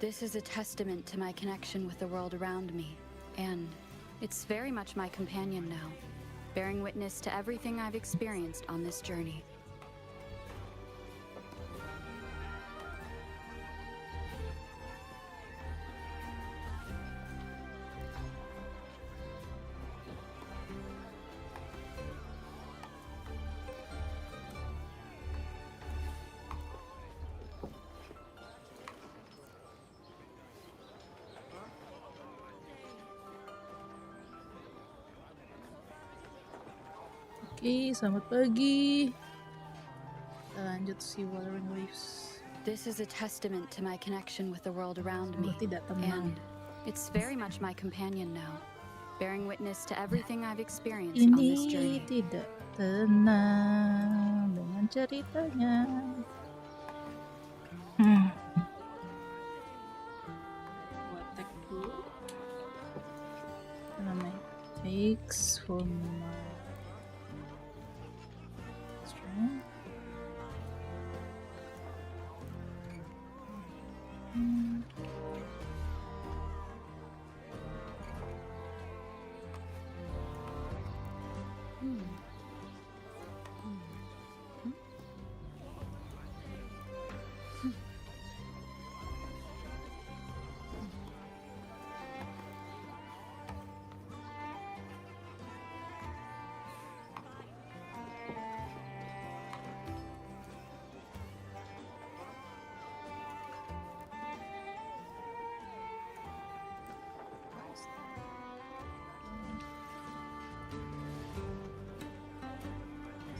This is a testament to my connection with the world around me, and it's very much my companion now, bearing witness to everything I've experienced on this journey. Oke, selamat pagi. Kita lanjut si Wuthering Waves. This is a testament to my connection with the world around me, Tidak tenang. and it's very much my companion now, bearing witness to everything I've experienced on this Ini journey. tidak tenang dengan ceritanya. Buat tag dulu. Apa namanya? Takes for my strength.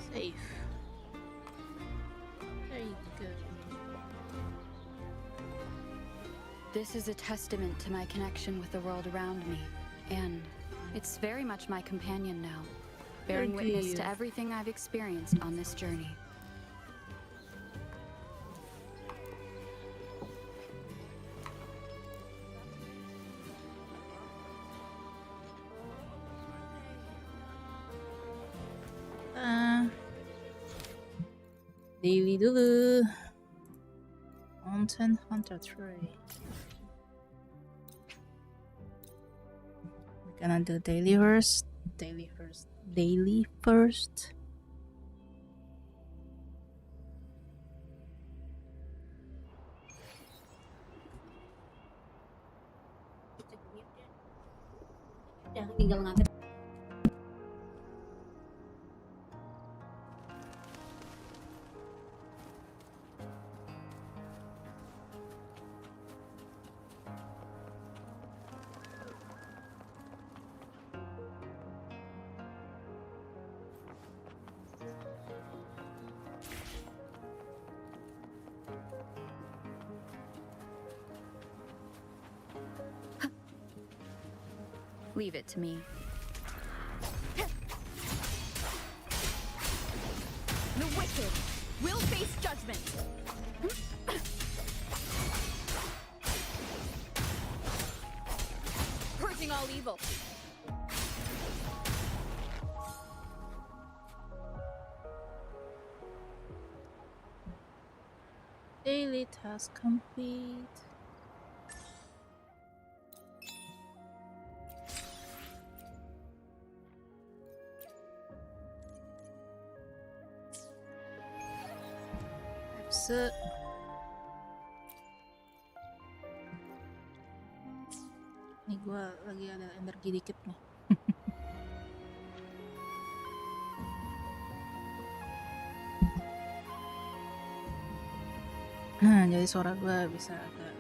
Save. There you go. This is a testament to my connection with the world around me, and it's very much my companion now, bearing witness to everything I've experienced on this journey. Daily dulu. Mountain Hunter Tree. We're gonna do daily first. Daily first. Jangan tinggal ngangkat. Leave it to me. The wicked will face judgment. Purging all evil. Daily task complete. Ini gue lagi ada energi dikit nih. Nah, jadi suara gue bisa agak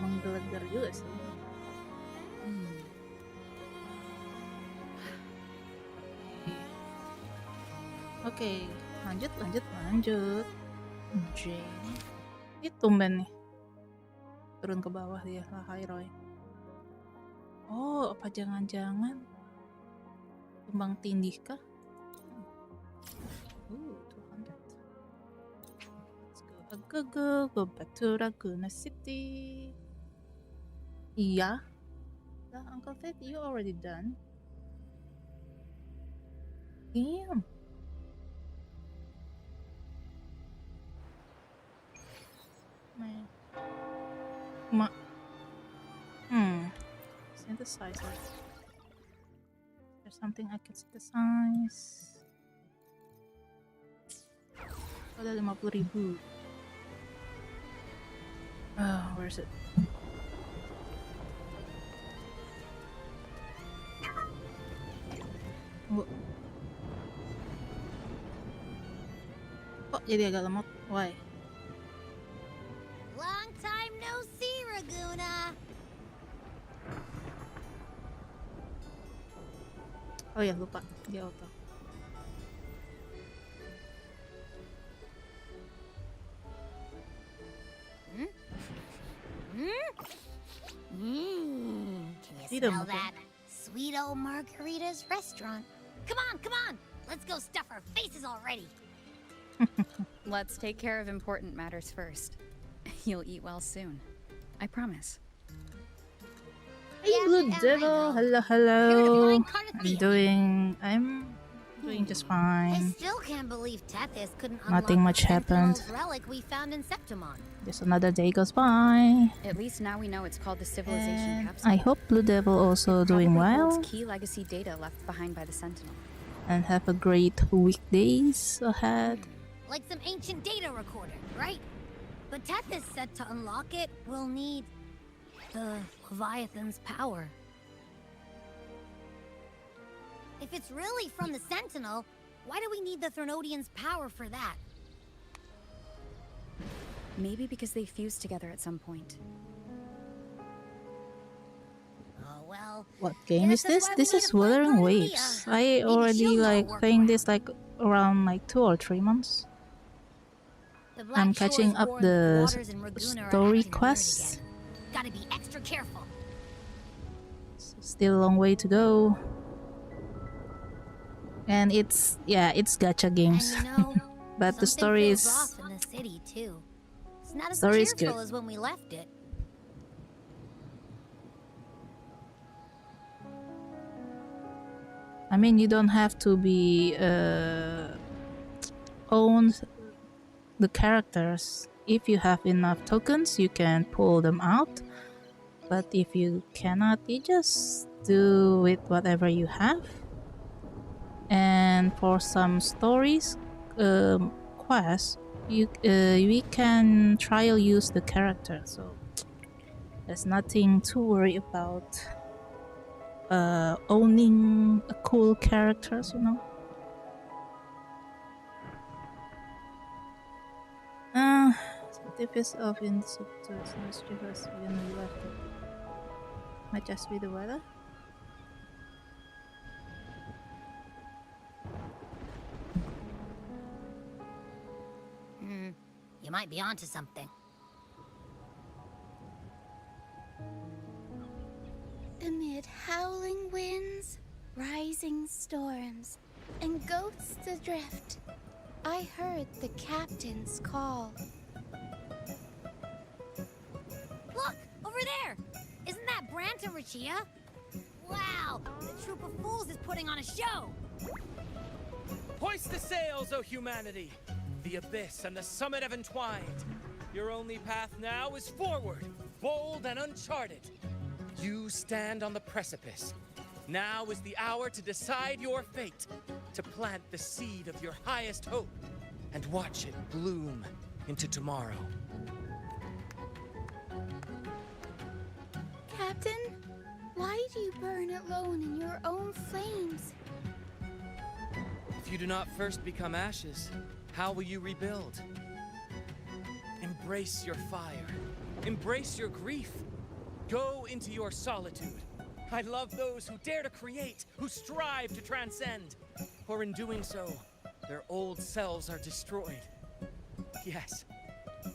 menggelegar juga sih. Oke, lanjut. Jane. Itu tumben nih. Turun ke bawah dia. Hai Roy. Oh, apa jangan-jangan kembang tindih kah? 200. Let's go back to Laguna City. Iya. Lah, Uncle Ted, you already done? Damn. Man. Synthesizer. There's something I can synthesize. Ada 50.000. Oh, where is it? Oh. Kok jadi agak lemot? Why? Long time no see, Raguna. Oh ya, lupa. Dia auto. Can you smell that? Sweet old Margarita's restaurant. Come on! Let's go stuff our faces already. Let's take care of important matters first. You'll eat well soon. I promise. Hey, Blue I Devil! know. Hello! Here to find Carnathia. I'm doing just I fine. still can't believe Tethys couldn't Nothing unlock much the happened. Sentinel's relic we found in Septimon. Just another day goes by. At least now we know it's called the Civilization And Capsule. I hope Blue Devil also doing Probably well holds key legacy data left behind by the Sentinel. and have a great weekdays ahead. Like some ancient data recorder, right? But Tethys said to unlock it, we'll need the Leviathan's power. If it's really from the Sentinel, why do we need the Threnodian's power for that? Maybe because they fused together at some point. Oh well. What game is Guess that's this? why we This need is to find Wuthering Carnathia. Waves. I Maybe already she'll know like work playing well. this like around like 2 or 3 months. The Black I'm Shores catching up war and the waters in Raguna are story acting weird quests. again. Gotta be extra careful. Still a long way to go. And it's gacha games. And you know, But the something story feels is off in the city too. It's not as story is cheerful good. as when we left it. I mean, you don't have to be own the characters. If you have enough tokens, you can pull them out. But if you cannot, you just do with whatever you have. And for some stories, quests, we can trial use the character. So there's nothing to worry about. Owning a cool characters, you know. Scientific of in substance rivers when we left it. Might just be the weather. You might be onto something. Amid howling winds, rising storms, and ghosts adrift, I heard the captain's call. Look! Over there! Isn't that Brant and Rachia? Wow! The troop of fools is putting on a show! Hoist the sails, O humanity! The abyss and the summit have entwined. Your only path now is forward, bold and uncharted. You stand on the precipice. Now is the hour to decide your fate, to plant the seed of your highest hope, and watch it bloom into tomorrow. Captain, why do you burn alone in your own flames? If you do not first become ashes, how will you rebuild? Embrace your fire. Embrace your grief. Go into your solitude. I love those who dare to create, who strive to transcend. For in doing so, their old selves are destroyed. Yes,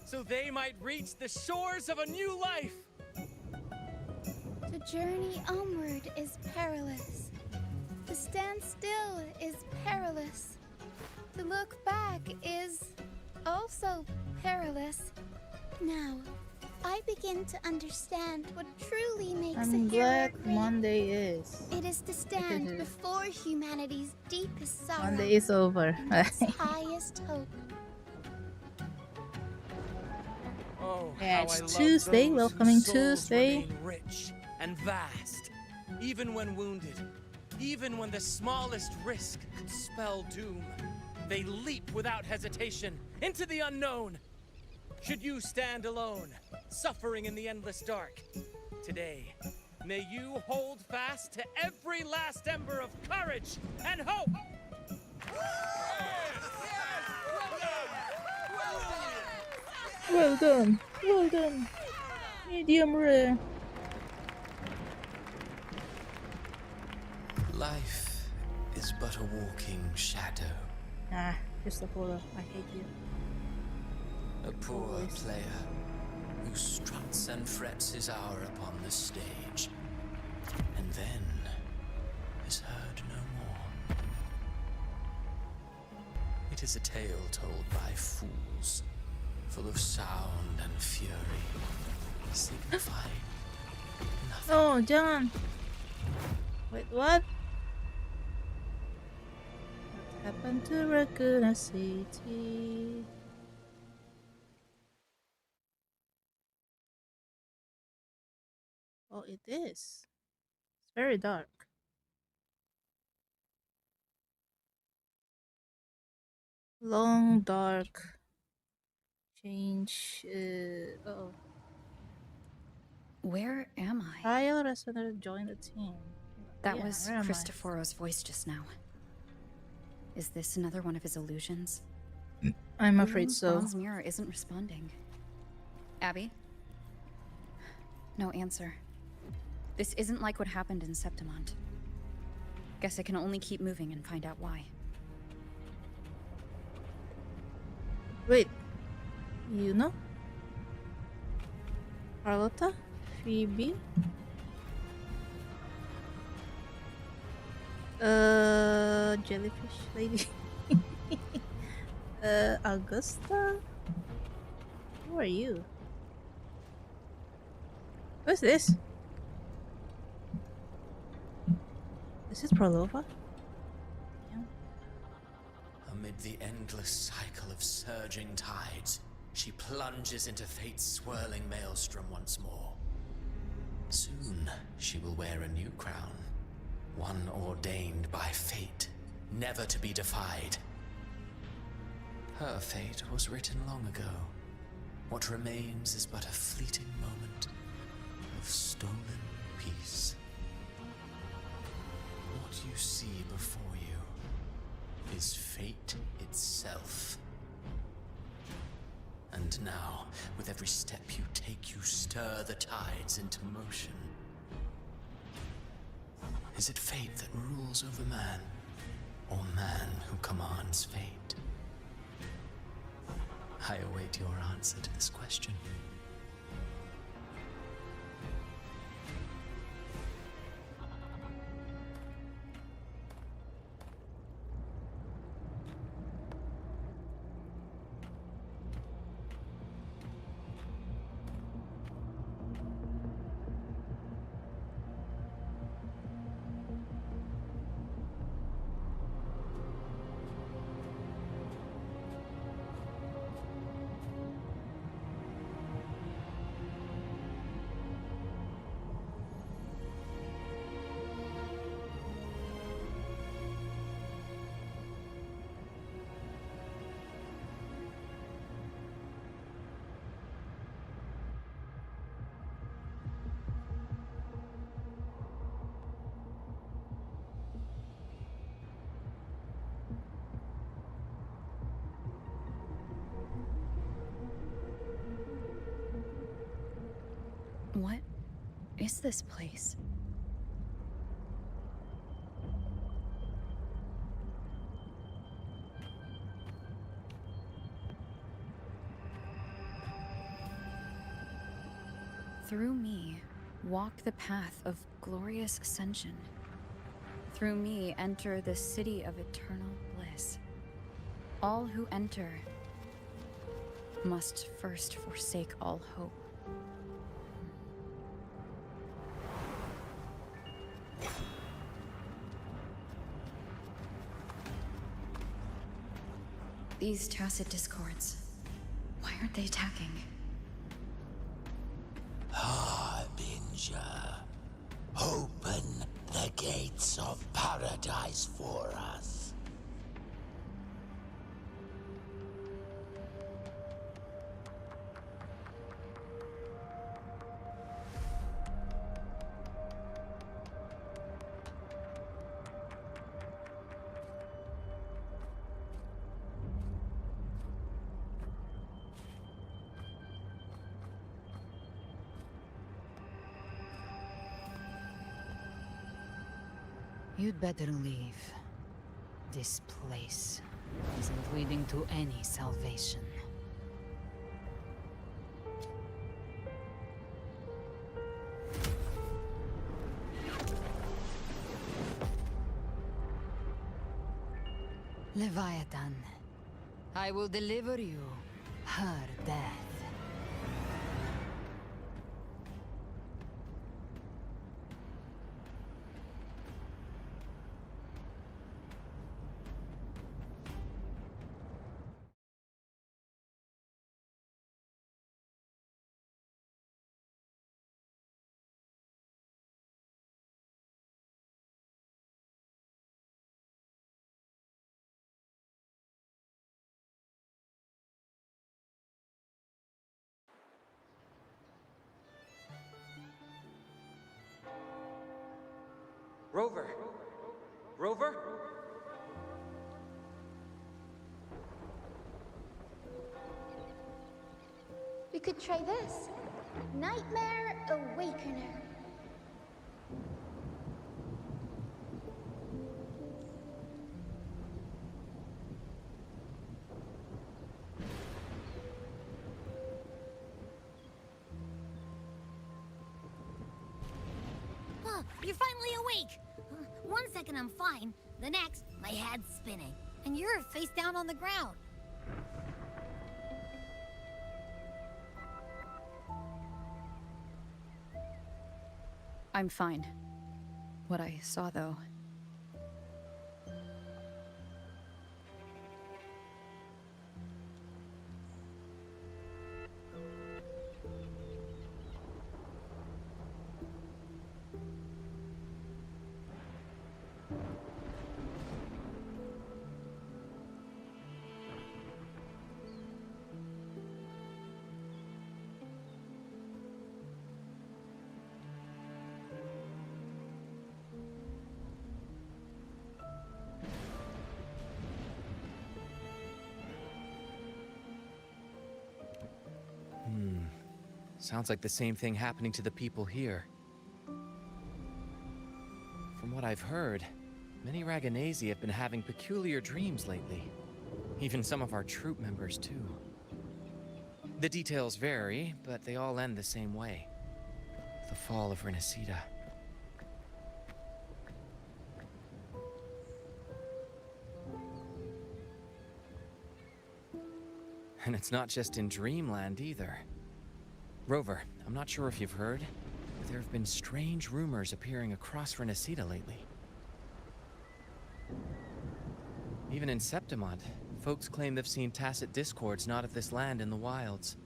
so they might reach the shores of a new life. The journey onward is perilous. To stand still is perilous. To look back is also perilous. Now, I begin to understand what truly makes a I'm hero glad great. Monday is. It is to stand before humanity's deepest sorrow Monday is over. and its highest hope. Oh, Yeah, how it's I love Tuesday, those welcoming whose souls Tuesday. remain rich and vast, even when wounded, even when the smallest risk could spell doom. They leap without hesitation into the unknown. Should you stand alone, suffering in the endless dark, today, may you hold fast to every last ember of courage and hope. Well done. Well done. Medium rare. Life is but a walking shadow. Ah, Christopher, I hate you. A poor Always. player who struts and frets his hour upon the stage, and then is heard no more. It is a tale told by fools, full of sound and fury, signifying nothing. Oh, jangan. Wait, what? What happened to Rinascita? Oh, it is. It's very dark. Long, dark. Change. Oh. Where am I? Trial Resonator joined the team. That Yeah, was where am I? Christophero's voice just now. Is this another one of his illusions? I'm afraid Wuwa's so. bronze mirror isn't responding. Abby? No answer. This isn't like what happened in Septimont. Guess I can only keep moving and find out why. Wait. You know? Carlotta? Phoebe? Jellyfish lady? Augusta? Who are you? What's this? This is Prolova? Yeah. Amid the endless cycle of surging tides, she plunges into fate's swirling maelstrom once more. Soon, she will wear a new crown, one ordained by fate, never to be defied. Her fate was written long ago. What remains is but a fleeting moment of stolen peace. What you see before you is fate itself. And now, with every step you take, you stir the tides into motion. Is it fate that rules over man, or man who commands fate? I await your answer to this question. What is this place? Through me, walk the path of glorious ascension. Through me, enter the city of eternal bliss. All who enter must first forsake all hope. These tacit discords, why aren't they attacking? gates of paradise for us. You'd better leave. This place isn't leading to any salvation. Leviathan, I will deliver you her death. Rover! Rover? We could try this. Nightmare Awakener. You're finally awake! 1 second I'm fine, the next, my head's spinning. And you're face down on the ground. I'm fine. What I saw, though. Sounds like the same thing happening to the people here. From what I've heard, many Raganesi have been having peculiar dreams lately. Even some of our troop members, too. The details vary, but they all end the same way. The fall of Rinascita. And it's not just in Dreamland either. Rover, I'm not sure if you've heard, but there have been strange rumors appearing across Rinascita lately. Even in Septimont, folks claim they've seen tacit discords not of this land in the wilds,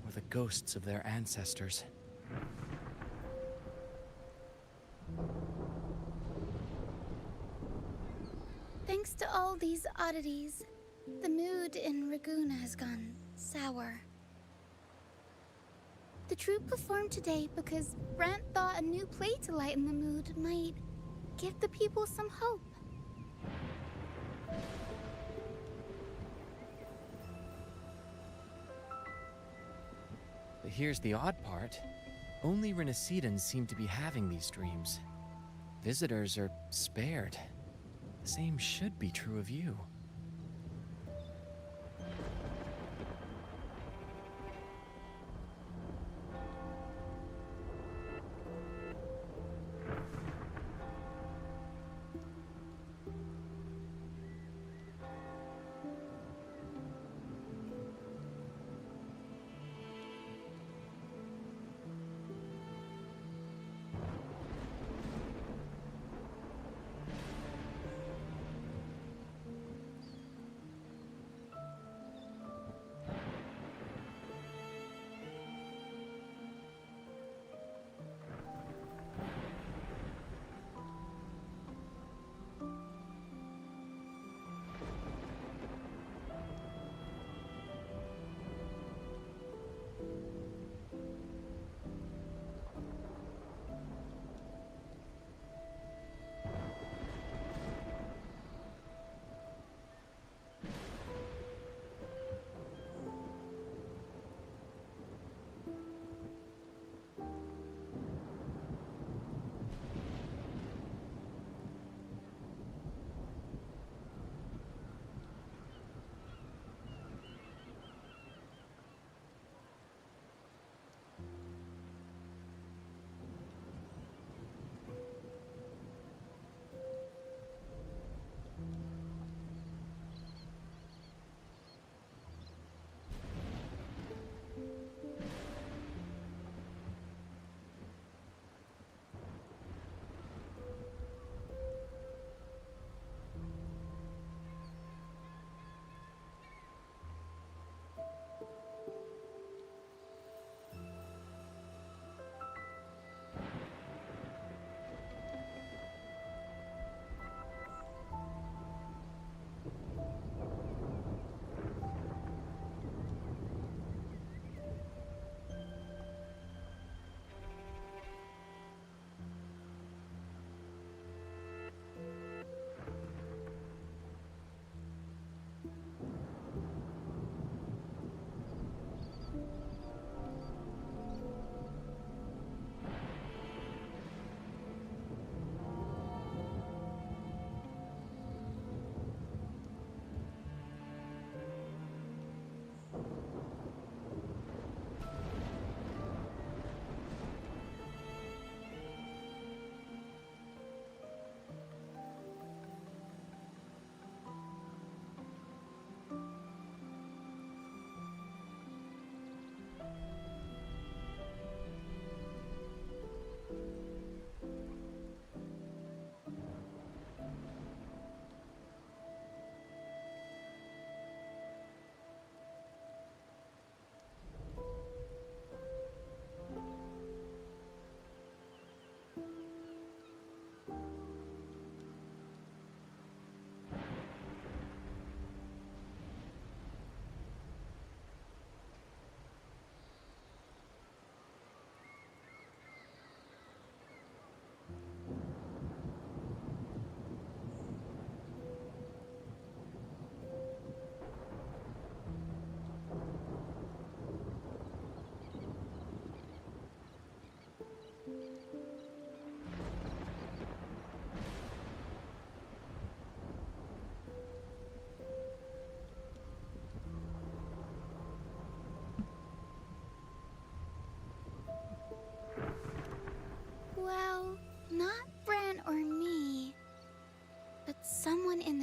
or the ghosts of their ancestors. Thanks to all these oddities, the mood in Raguna has gone sour. The troupe performed today because Brant thought a new play to lighten the mood might give the people some hope. But here's the odd part. Only Rinascitans seem to be having these dreams. Visitors are spared. The same should be true of you.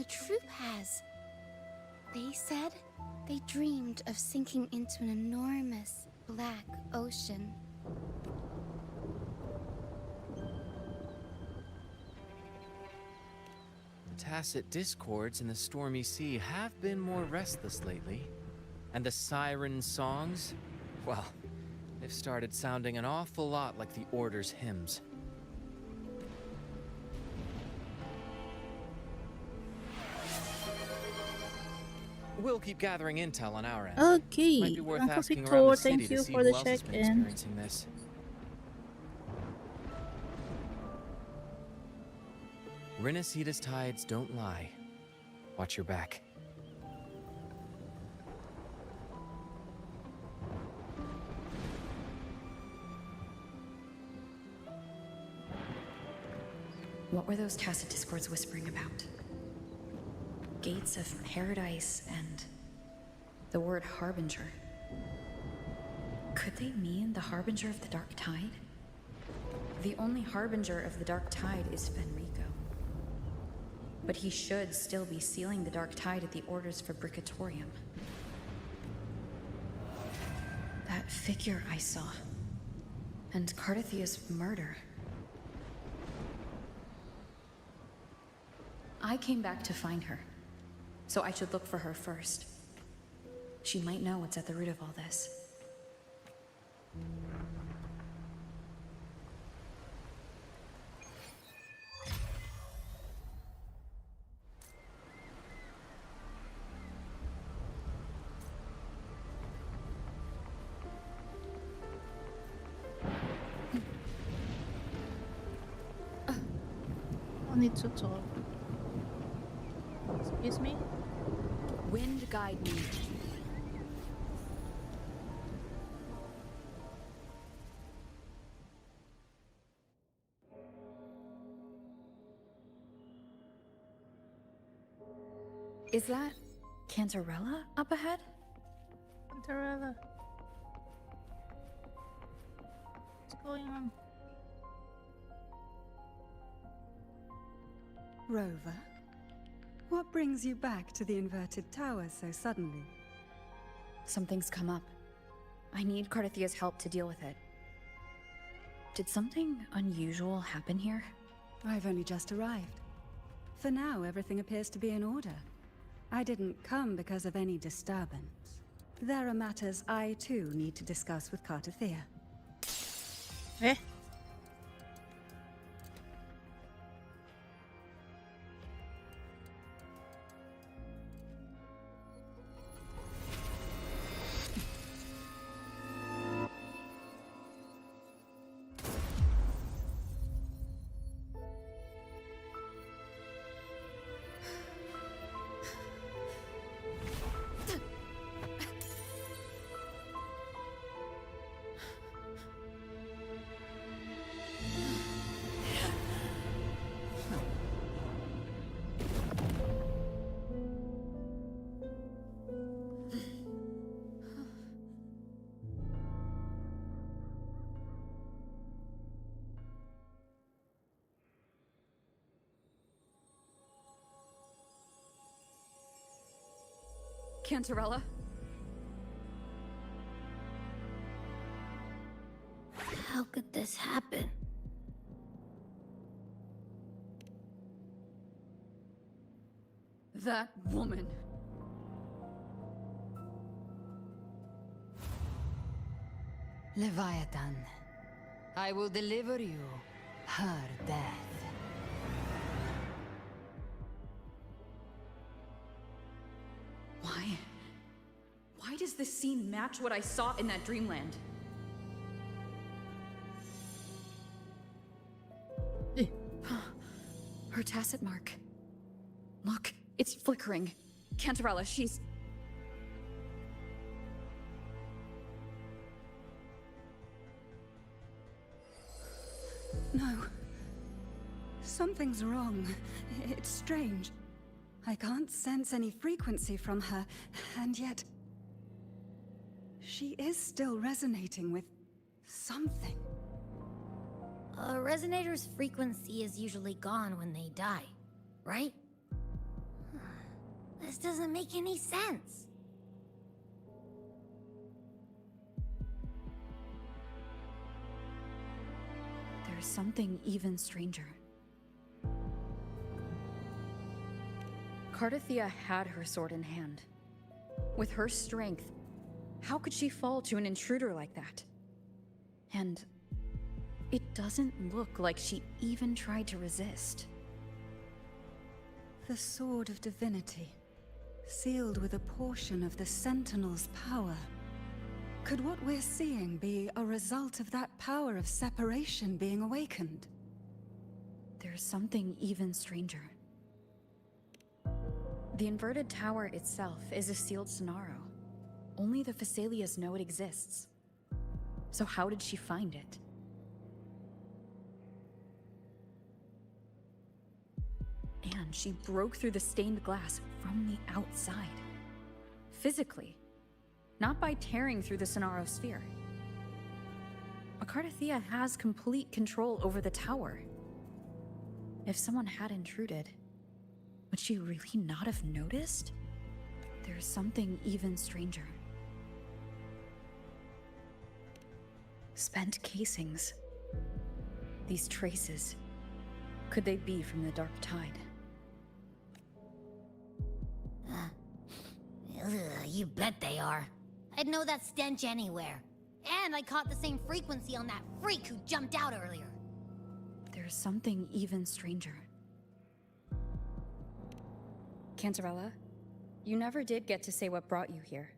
troop has. They said they dreamed of sinking into an enormous black ocean. The tacit discords in the stormy sea have been more restless lately. And the siren songs, well, they've started sounding an awful lot like the Order's hymns. We'll keep gathering intel on our end. Might Okay, be worth Uncle asking Victor, around the city thank to you see for who the else has been check-in. experiencing this. Rinascita's tides don't lie. Watch your back. What were those tacit discords whispering about? Gates of paradise and the word harbinger. Could they mean the harbinger of the dark tide? The only harbinger of the dark tide is Fenrico. But he should still be sealing the dark tide at the Order's Fabricatorium. That figure I saw. And Cardathia's murder. I came back to find her, so I should look for her first. She might know what's at the root of all this. I need to talk. Excuse me? Wind guide me. Is that Cantarella up ahead? Cantarella. What's going on? Rover, what brings you back to the inverted tower so suddenly? Something's come up. I need Cardathia's help to deal with it. Did something unusual happen here? I've only just arrived. For now, everything appears to be in order. I didn't come because of any disturbance. There are matters I too need to discuss with Cardathia. Eh? Cantarella? How could this happen? That woman. Leviathan, I will deliver you her death. Why does this scene match what I saw in that dreamland? Her tacit mark. Look, it's flickering. Cantarella, she's... No. Something's wrong. It's strange. I can't sense any frequency from her, and yet... she is still resonating with something. A resonator's frequency is usually gone when they die, right? just doesn't make any sense. There's something even stranger. Cardathia had her sword in hand. With her strength, how could she fall to an intruder like that? And it doesn't look like she even tried to resist. The Sword of Divinity, sealed with a portion of the Sentinel's power. Could what we're seeing be a result of that power of separation being awakened? There's something even stranger. The inverted tower itself is a sealed Sonaro. Only the Phasalias know it exists. So how did she find it? And she broke through the stained glass from the outside. Physically. Not by tearing through the Sonaro sphere. Cardathia has complete control over the tower. If someone had intruded, would she really not have noticed? There's something even stranger. Spent casings. These traces. Could they be from the Dark Tide? You bet they are. I'd know that stench anywhere. And I caught the same frequency on that freak who jumped out earlier. There's something even stranger. Cantarella, you never did get to say what brought you here.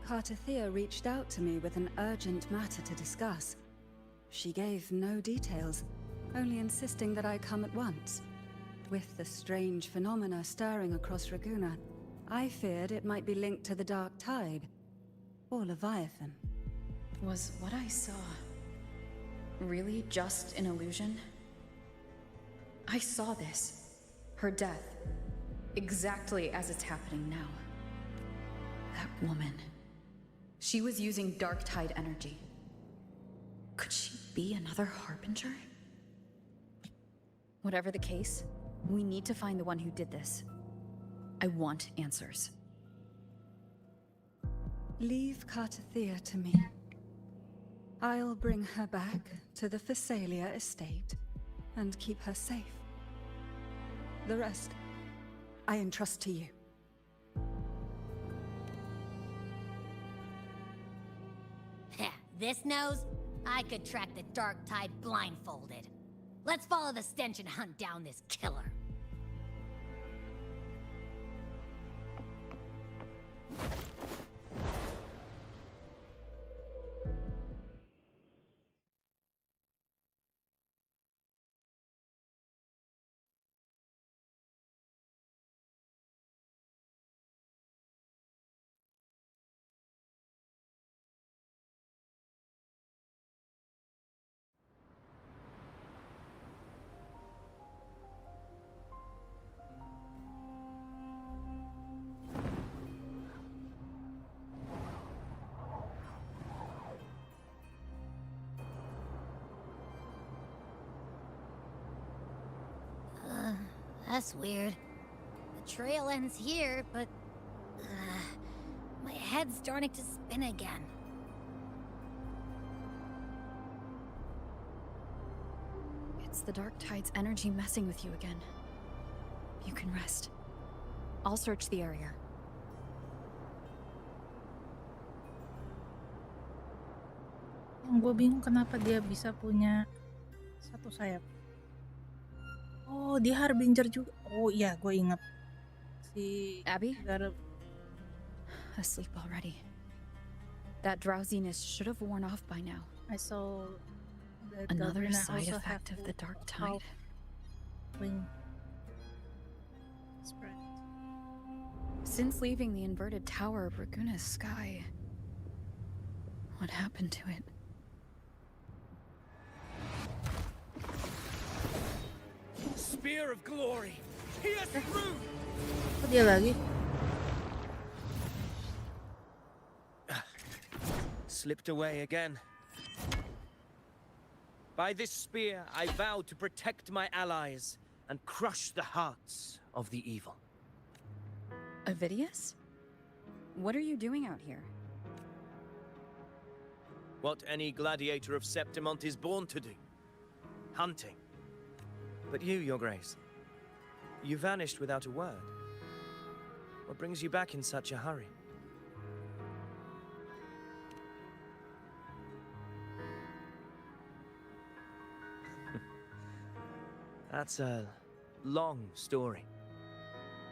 Cardathia reached out to me with an urgent matter to discuss. She gave no details, only insisting that I come at once. With the strange phenomena stirring across Raguna, I feared it might be linked to the Dark Tide, or Leviathan. Was what I saw really just an illusion? I saw this, her death, exactly as it's happening now. That woman, she was using Dark Tide energy. Could she be another Harbinger? Whatever the case, we need to find the one who did this. I want answers. Leave Cardathia to me. I'll bring her back to the Phasalia estate and keep her safe. The rest, I entrust to you. This nose? I could track the Dark Tide blindfolded. Let's follow the stench and hunt down this killer. That's weird. The trail ends here, but... my head's starting to spin again. It's the Dark Tide's energy messing with you again. You can rest. I'll search the area. Yang gue bingung kenapa dia bisa punya satu sayap. Oh, dia Harbinger juga. Oh iya, gue inget. Si Abby? Gareb. Asleep already. That drowsiness should have worn off by now. I saw that Another Gavrina side also effect have of the Dark Tide. wing spread. Since leaving the inverted tower of Raguna's sky, what happened to it? Spear of glory! Pierce through! Kok dia lagi? Slipped away again. By this spear, I vow to protect my allies and crush the hearts of the evil. Avidius? What are you doing out here? What any gladiator of Septimont is born to do. Hunting. But you, Your Grace, you vanished without a word. What brings you back in such a hurry? That's a long story.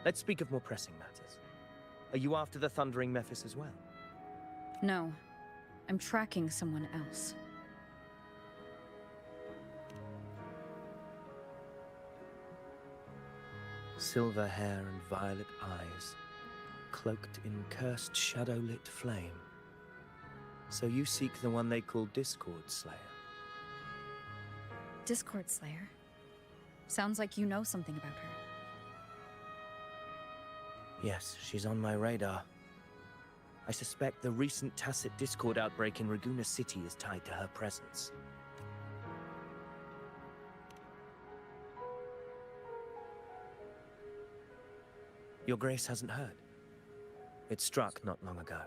Let's speak of more pressing matters. Are you after the Thundering Mephis as well? No. I'm tracking someone else. Silver hair and violet eyes, cloaked in cursed shadow-lit flame. So you seek the one they call Discord Slayer. Discord Slayer? Sounds like you know something about her. Yes, she's on my radar. I suspect the recent Tacit Discord outbreak in Raguna City is tied to her presence. Your Grace hasn't heard. It struck not long ago.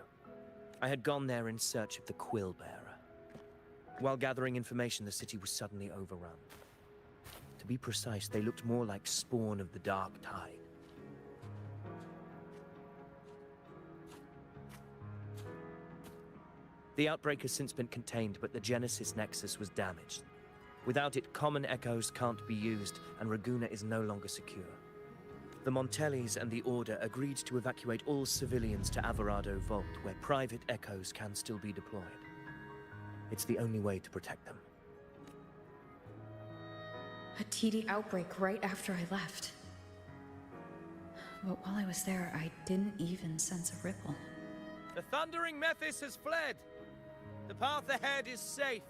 I had gone there in search of the Quill Bearer. While gathering information, the city was suddenly overrun. To be precise, they looked more like spawn of the Dark Tide. The outbreak has since been contained, but the Genesis Nexus was damaged. Without it, common echoes can't be used, and Raguna is no longer secure. The Montellis and the Order agreed to evacuate all civilians to Averado Vault, where private echoes can still be deployed. It's the only way to protect them. A TD outbreak right after I left. But while I was there, I didn't even sense a ripple. The Thundering Mephis has fled! The path ahead is safe.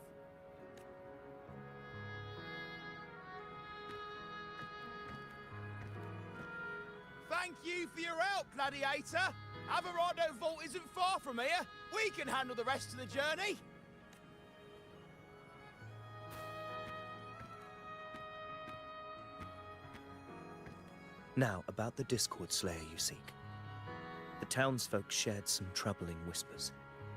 Thank you for your help, Gladiator. Averado Vault isn't far from here. We can handle the rest of the journey. Now, about the Discord Slayer you seek. The townsfolk shared some troubling whispers.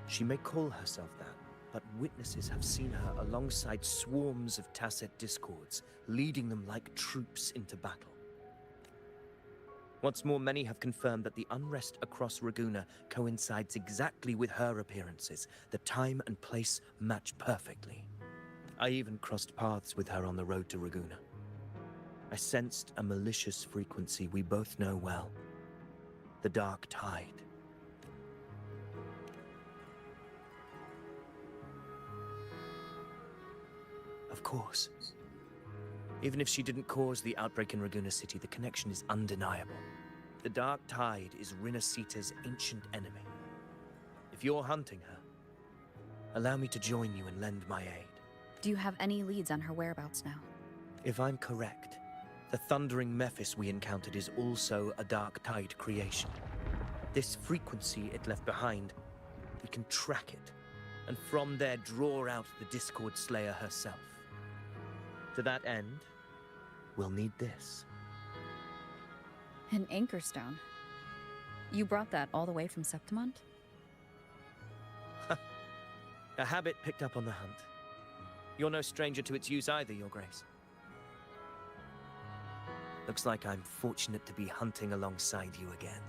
She may call herself that, but witnesses have seen her alongside swarms of Tacit Discords, leading them like troops into battle. What's more, many have confirmed that the unrest across Raguna coincides exactly with her appearances. The time and place match perfectly. I even crossed paths with her on the road to Raguna. I sensed a malicious frequency we both know well. The Dark Tide. Of course. Even if she didn't cause the outbreak in Raguna City, the connection is undeniable. The Dark Tide is Rinascita's ancient enemy. If you're hunting her, allow me to join you and lend my aid. Do you have any leads on her whereabouts now? If I'm correct, the Thundering Mephis we encountered is also a Dark Tide creation. This frequency it left behind, we can track it, and from there draw out the Discord Slayer herself. To that end, we'll need this. An anchor stone? You brought that all the way from Septimont? A habit picked up on the hunt. You're no stranger to its use either, Your Grace. Looks like I'm fortunate to be hunting alongside you again.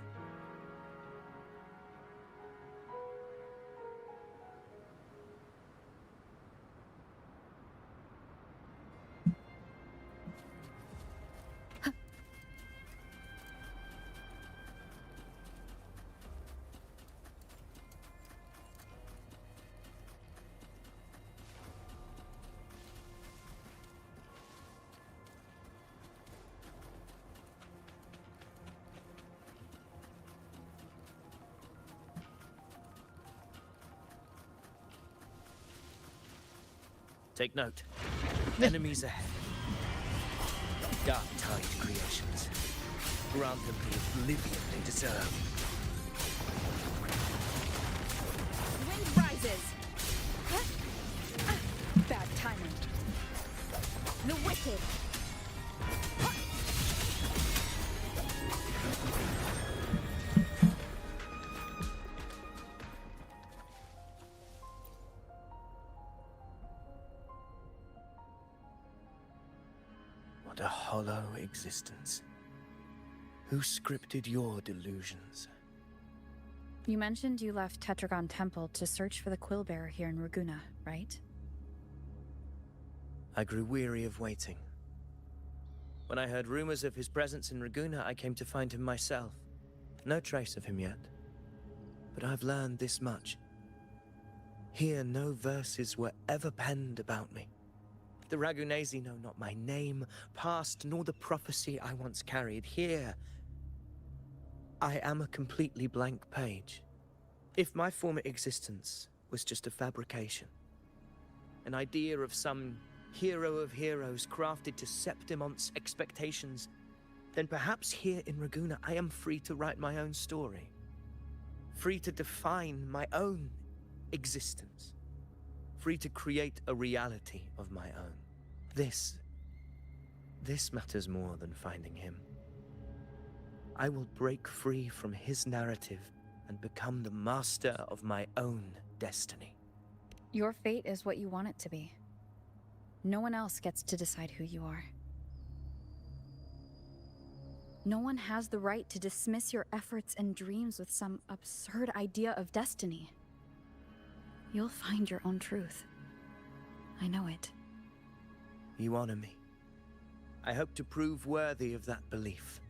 Take note. Enemies ahead. Dark Tide creations. Grant them the oblivion they deserve. Wind rises! Bad timing. The wicked! existence? Who scripted your delusions? You mentioned you left Tetragon Temple to search for the Quillbearer here in Raguna, right? I grew weary of waiting. When I heard rumors of his presence in Raguna, I came to find him myself. No trace of him yet. But I've learned this much. Here, no verses were ever penned about me. The Ragunesi know not my name, past, nor the prophecy I once carried. Here, I am a completely blank page. If my former existence was just a fabrication, an idea of some hero of heroes crafted to Septimont's expectations, then perhaps here in Raguna I am free to write my own story. Free to define my own existence. Free to create a reality of my own. This matters more than finding him. I will break free from his narrative and become the master of my own destiny. Your fate is what you want it to be. No one else gets to decide who you are. No one has the right to dismiss your efforts and dreams with some absurd idea of destiny. You'll find your own truth. I know it. You honor me. I hope to prove worthy of that belief.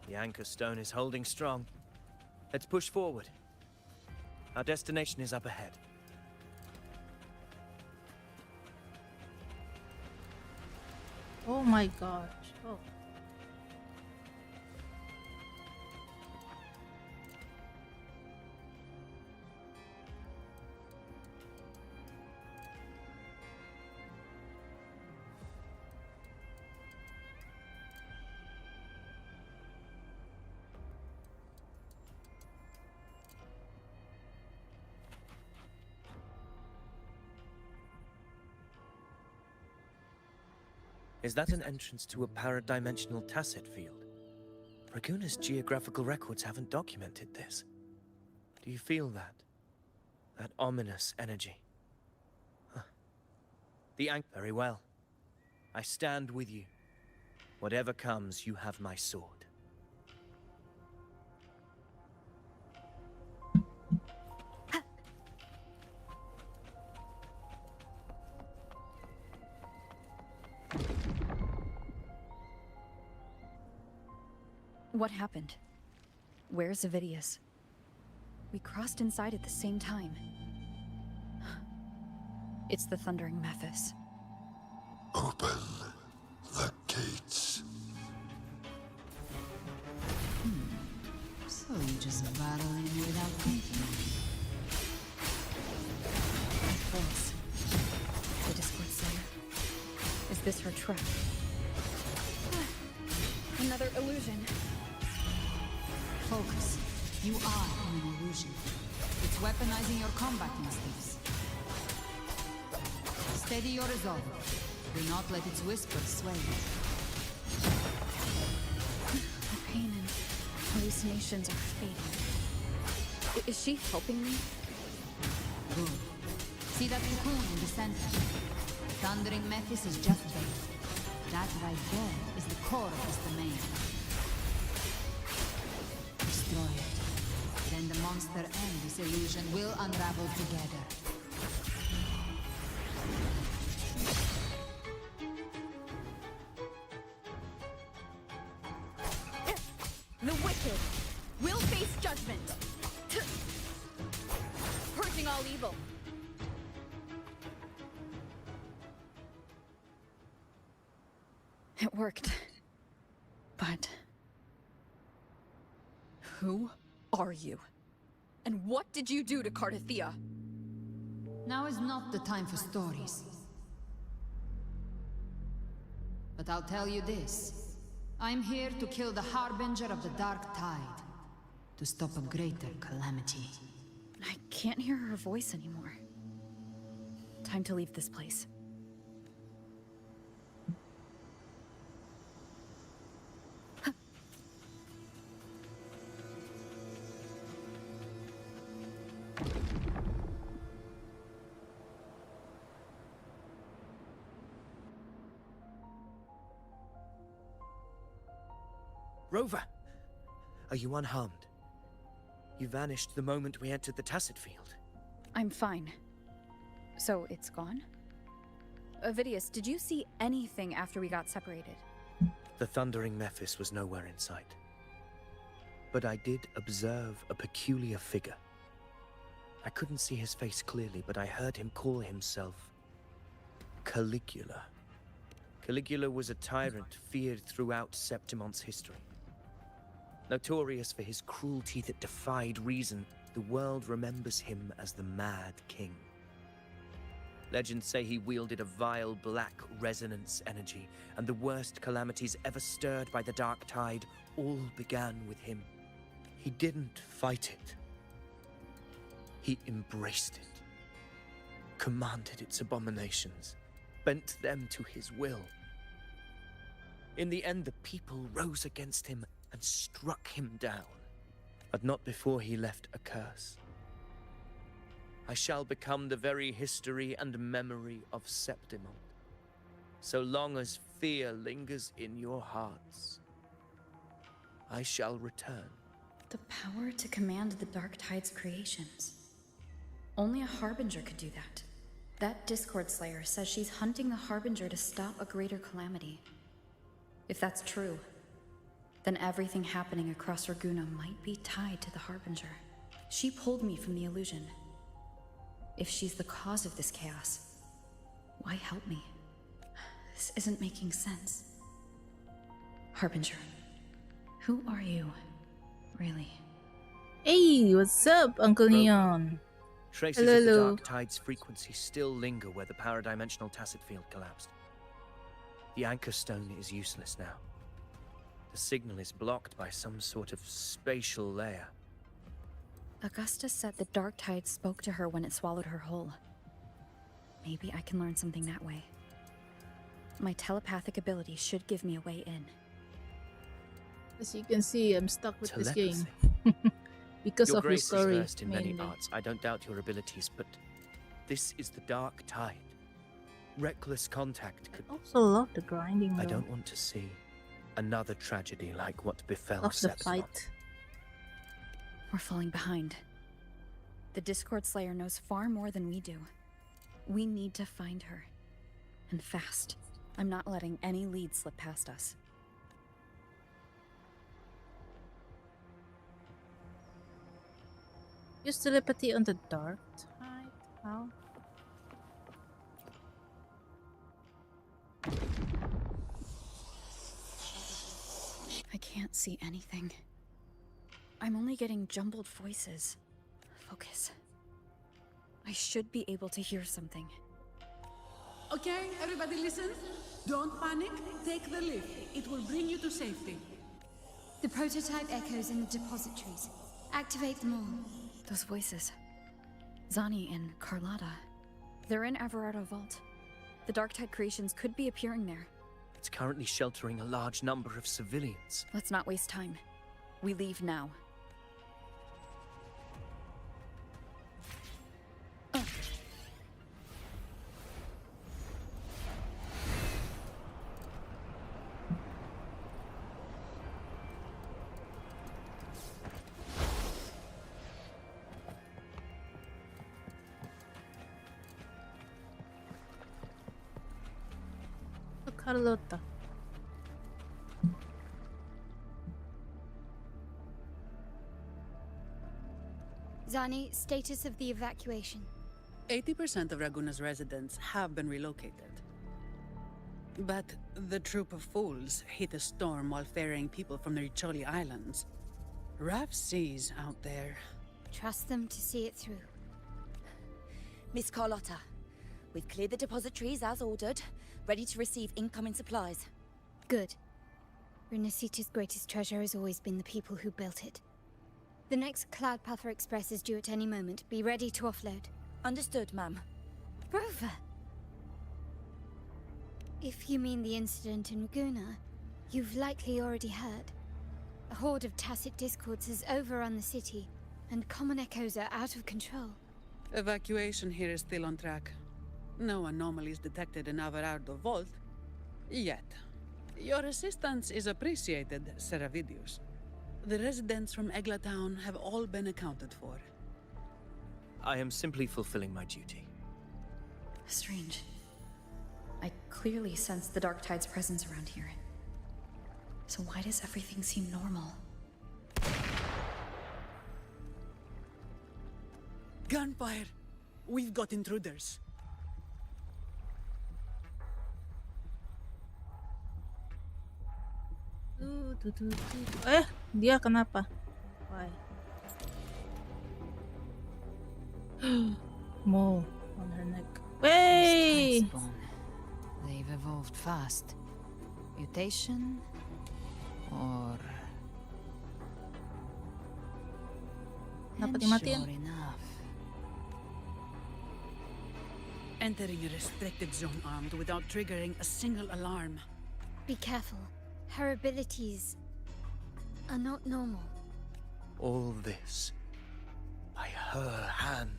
The anchor stone is holding strong. Let's push forward. Our destination is up ahead. Oh my gosh. Oh. Is that an entrance to a paradimensional tacit field? Raguna's geographical records haven't documented this. Do you feel that? That ominous energy? Huh. The anchor. Very well. I stand with you. Whatever comes, you have my sword. What happened? Where's Avidius? We crossed inside at the same time. It's the Thundering Mephis. Open the gates. So you just battle in without thinking. Voice. The Discord Slayer. Is this her trap? Another illusion. Focus. You are in an illusion. It's weaponizing your combat instincts. Steady your resolve. Do not let its whispers sway you. The pain and hallucinations are fading. Is she helping me? Good. See that cocoon in the center? Thundering Mephis is just there. That right there is the core of his domain. Destroy it. Then the monster and this illusion will unravel together. The wicked will face judgment. Purging all evil. It worked. But who are you? And what did you do to Cardathea? Now is not the time for stories. But I'll tell you this. I'm here to kill the Harbinger of the Dark Tide. To stop a greater calamity. I can't hear her voice anymore. Time to leave this place. Rover! Are you unharmed? You vanished the moment we entered the Tacit Field. I'm fine. So it's gone? Ovidius, did you see anything after we got separated? The thundering Mephis was nowhere in sight. But I did observe a peculiar figure. I couldn't see his face clearly, but I heard him call himself Caligula. Caligula was a tyrant feared throughout Septimont's history. Notorious for his cruelty that defied reason, the world remembers him as the Mad King. Legends say he wielded a vile black resonance energy, and the worst calamities ever stirred by the Dark Tide all began with him. He didn't fight it. He embraced it, commanded its abominations, bent them to his will. In the end, the people rose against him and struck him down, but not before he left a curse. I shall become the very history and memory of Septimont, so long as fear lingers in your hearts. I shall return. The power to command the Dark Tide's creations. Only a Harbinger could do that. That Discord Slayer says she's hunting the Harbinger to stop a greater calamity. If that's true, then everything happening across Raguna might be tied to the Harbinger. She pulled me from the illusion. If she's the cause of this chaos, why help me? This isn't making sense. Harbinger, who are you, really? Hey, what's up, Uncle Neon? Traces of the Dark Tide's frequency still linger where the paradimensional Tacit Field collapsed. The Anchor Stone is useless now. The signal is blocked by some sort of spatial layer. Augusta said the Dark Tide spoke to her when it swallowed her whole. Maybe I can learn something that way. My telepathic ability should give me a way in. As you can see, I'm stuck with this Telepathy. game. Because Your of your grace story, is versed in many mainly. arts. I don't doubt your abilities, but this is the Dark Tide. Reckless contact could... I also love the grinding, though. I don't want to see another tragedy like what befell Love the Septimont. fight. We're falling behind. The Discord Slayer knows far more than we do. We need to find her. And fast. I'm not letting any lead slip past us. Use telepathy on the Dark Tide? How? I can't see anything. I'm only getting jumbled voices. Focus. I should be able to hear something. Okay, everybody listen. Don't panic. Take the lift. It will bring you to safety. The prototype echoes in the depositories. Activate them all. Those voices. Zani and Carlotta. They're in Everardo Vault. The Dark Tide creations could be appearing there. It's currently sheltering a large number of civilians. Let's not waste time. We leave now. Carlotta. Zani, status of the evacuation. 80% of Raguna's residents have been relocated. But the troop of fools hit a storm while ferrying people from the Riccioli Islands. Rough seas out there. Trust them to see it through. Miss Carlotta, we've cleared the depositories as ordered, ready to receive incoming supplies. Good. Rinascita's greatest treasure has always been the people who built it. The next Cloudpather Express is due at any moment. Be ready to offload. Understood, ma'am. Rover! If you mean the incident in Raguna, you've likely already heard. A horde of tacit discords has overrun the city, and common echoes are out of control. Evacuation here is still on track. No anomalies detected in Averardo Vault. Yet. Your assistance is appreciated, Seravidius. The residents from Eglatown have all been accounted for. I am simply fulfilling my duty. Strange. I clearly sense the Dark Tide's presence around here. So why does everything seem normal? Gunfire! We've got intruders. Dia kenapa? Why? Mo on her neck. Hey! They've evolved fast. Mutation? Or... Dapat And dimatiin. sure enough. Entering a restricted zone armed without triggering a single alarm. Be careful. Her abilities are not normal. All this by her hand.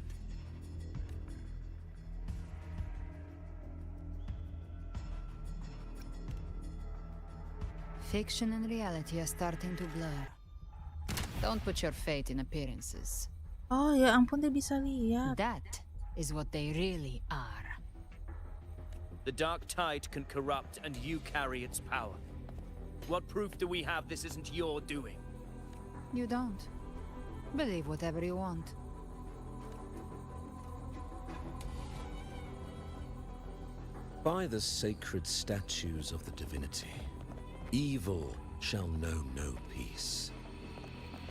Fiction and reality are starting to blur. Don't put your faith in appearances. Oh ya ampun, dia bisa lihat. That is what they really are. The Dark Tide can corrupt, and you carry its power. What proof do we have this isn't your doing? You don't. Believe whatever you want. By the sacred statues of the divinity, evil shall know no peace.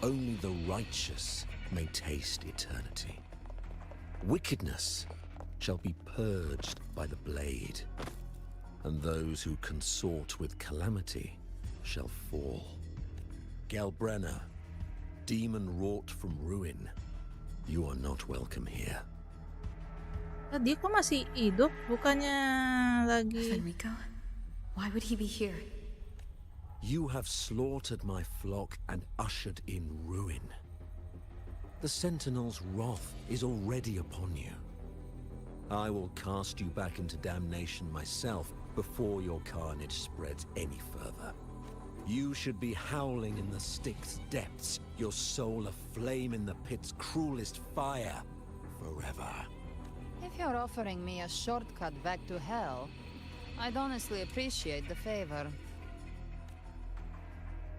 Only the righteous may taste eternity. Wickedness shall be purged by the blade, and those who consort with calamity shall fall. Galbrenna, demon wrought from ruin, you are not welcome here. Dia kok masih hidup? Bukannya lagi... Fenrico? Why would he be here? You have slaughtered my flock and ushered in ruin. The Sentinel's wrath is already upon you. I will cast you back into damnation myself before your carnage spreads any further. You should be howling in the Styx's depths, your soul aflame in the pit's cruelest fire, forever. If you're offering me a shortcut back to hell, I'd honestly appreciate the favor.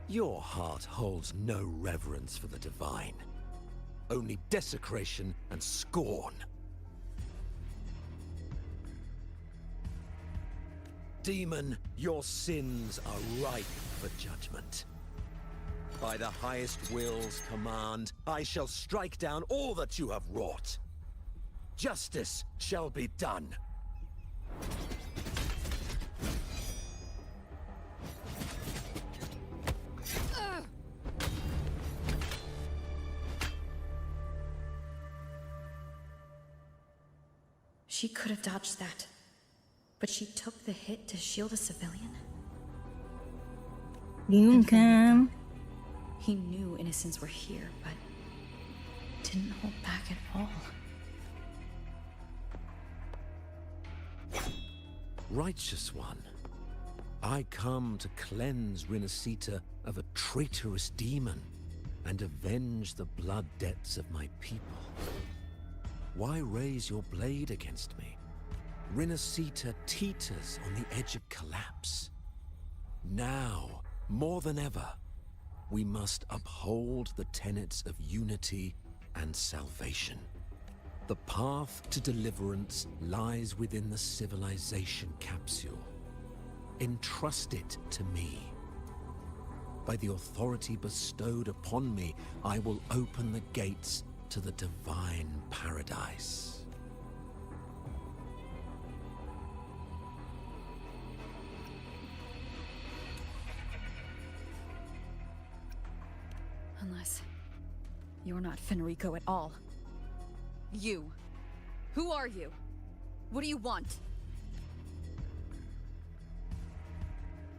Your heart holds no reverence for the divine. Only desecration and scorn. Demon, your sins are ripe for judgment. By the highest will's command, I shall strike down all that you have wrought. Justice shall be done. She could have dodged that. But she took the hit to shield a civilian? Bingung kan? He knew innocents were here, but didn't hold back at all. Righteous one, I come to cleanse Rinascita of a traitorous demon and avenge the blood debts of my people. Why raise your blade against me? Rinascita teeters on the edge of collapse. Now, more than ever, we must uphold the tenets of unity and salvation. The path to deliverance lies within the civilization capsule. Entrust it to me. By the authority bestowed upon me, I will open the gates to the divine paradise. mess. You're not Fenrico at all. You. Who are you? What do you want?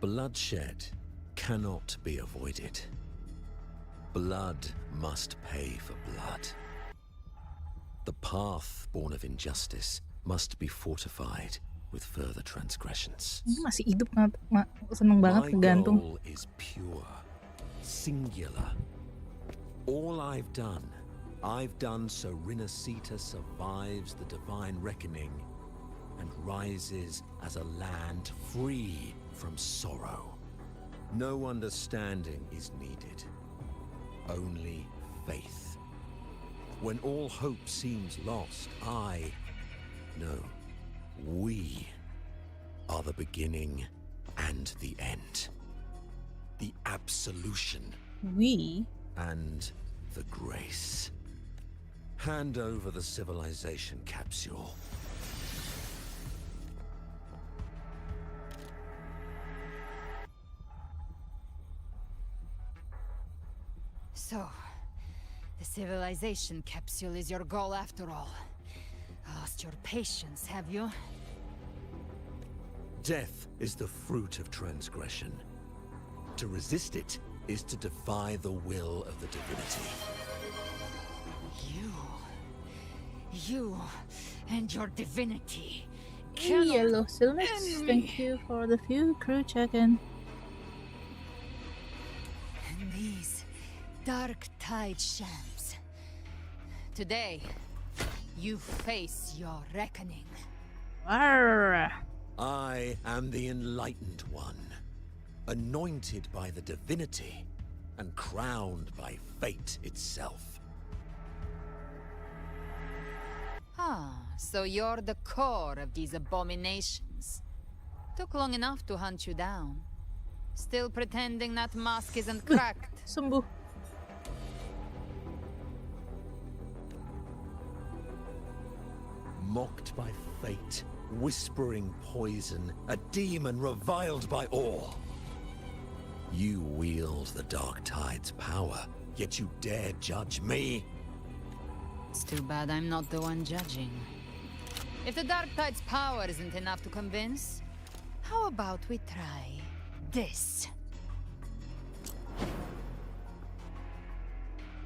Bloodshed cannot be avoided. Blood must pay for blood. The path born of injustice must be fortified with further transgressions. Masih hidup seneng banget My ngegantung. goal is pure, singular. All I've done so Rinascita survives the divine reckoning and rises as a land free from sorrow. No understanding is needed, only faith. When all hope seems lost, we are the beginning and the end. The absolution. We? And the grace. Hand over the civilization capsule. So, the civilization capsule is your goal after all. Lost your patience, have you? Death is the fruit of transgression. To resist it is to defy the will of the divinity. You and your divinity. Yellow Silmix, thank you for the few crew check-in. And these dark tide shams. Today, you face your reckoning. Arr. I am the Enlightened One, anointed by the divinity and crowned by fate itself. So you're the core of these abominations. Took long enough to hunt you down. Still pretending that mask isn't cracked. Sembuh. Mocked by fate, whispering poison, a demon reviled by all. You wield the Dark Tide's power, yet you dare judge me? It's too bad I'm not the one judging. If the Dark Tide's power isn't enough to convince, how about we try this?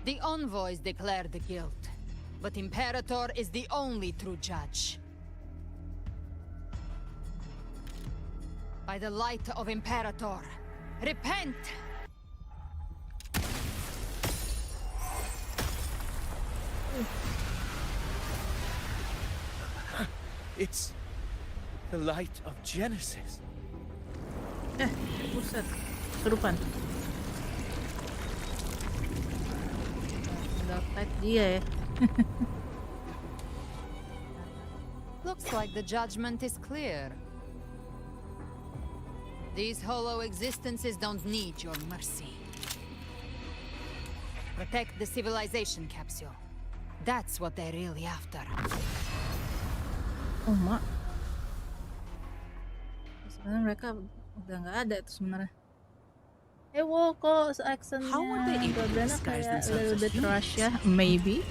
The envoys declare the guilt, but Imperator is the only true judge. By the light of Imperator, repent! It's the light of Genesis. Buset. Serupan. Dapat dia ya. Looks like the judgment is clear. These hollow existences don't need your mercy. Protect the civilization capsule. That's what they're really after. Oh, mak. Sebenarnya mereka udah nggak ada tuh sebenarnya. Wo kok actionnya Gordana kayak a little bit rush ya? Maybe.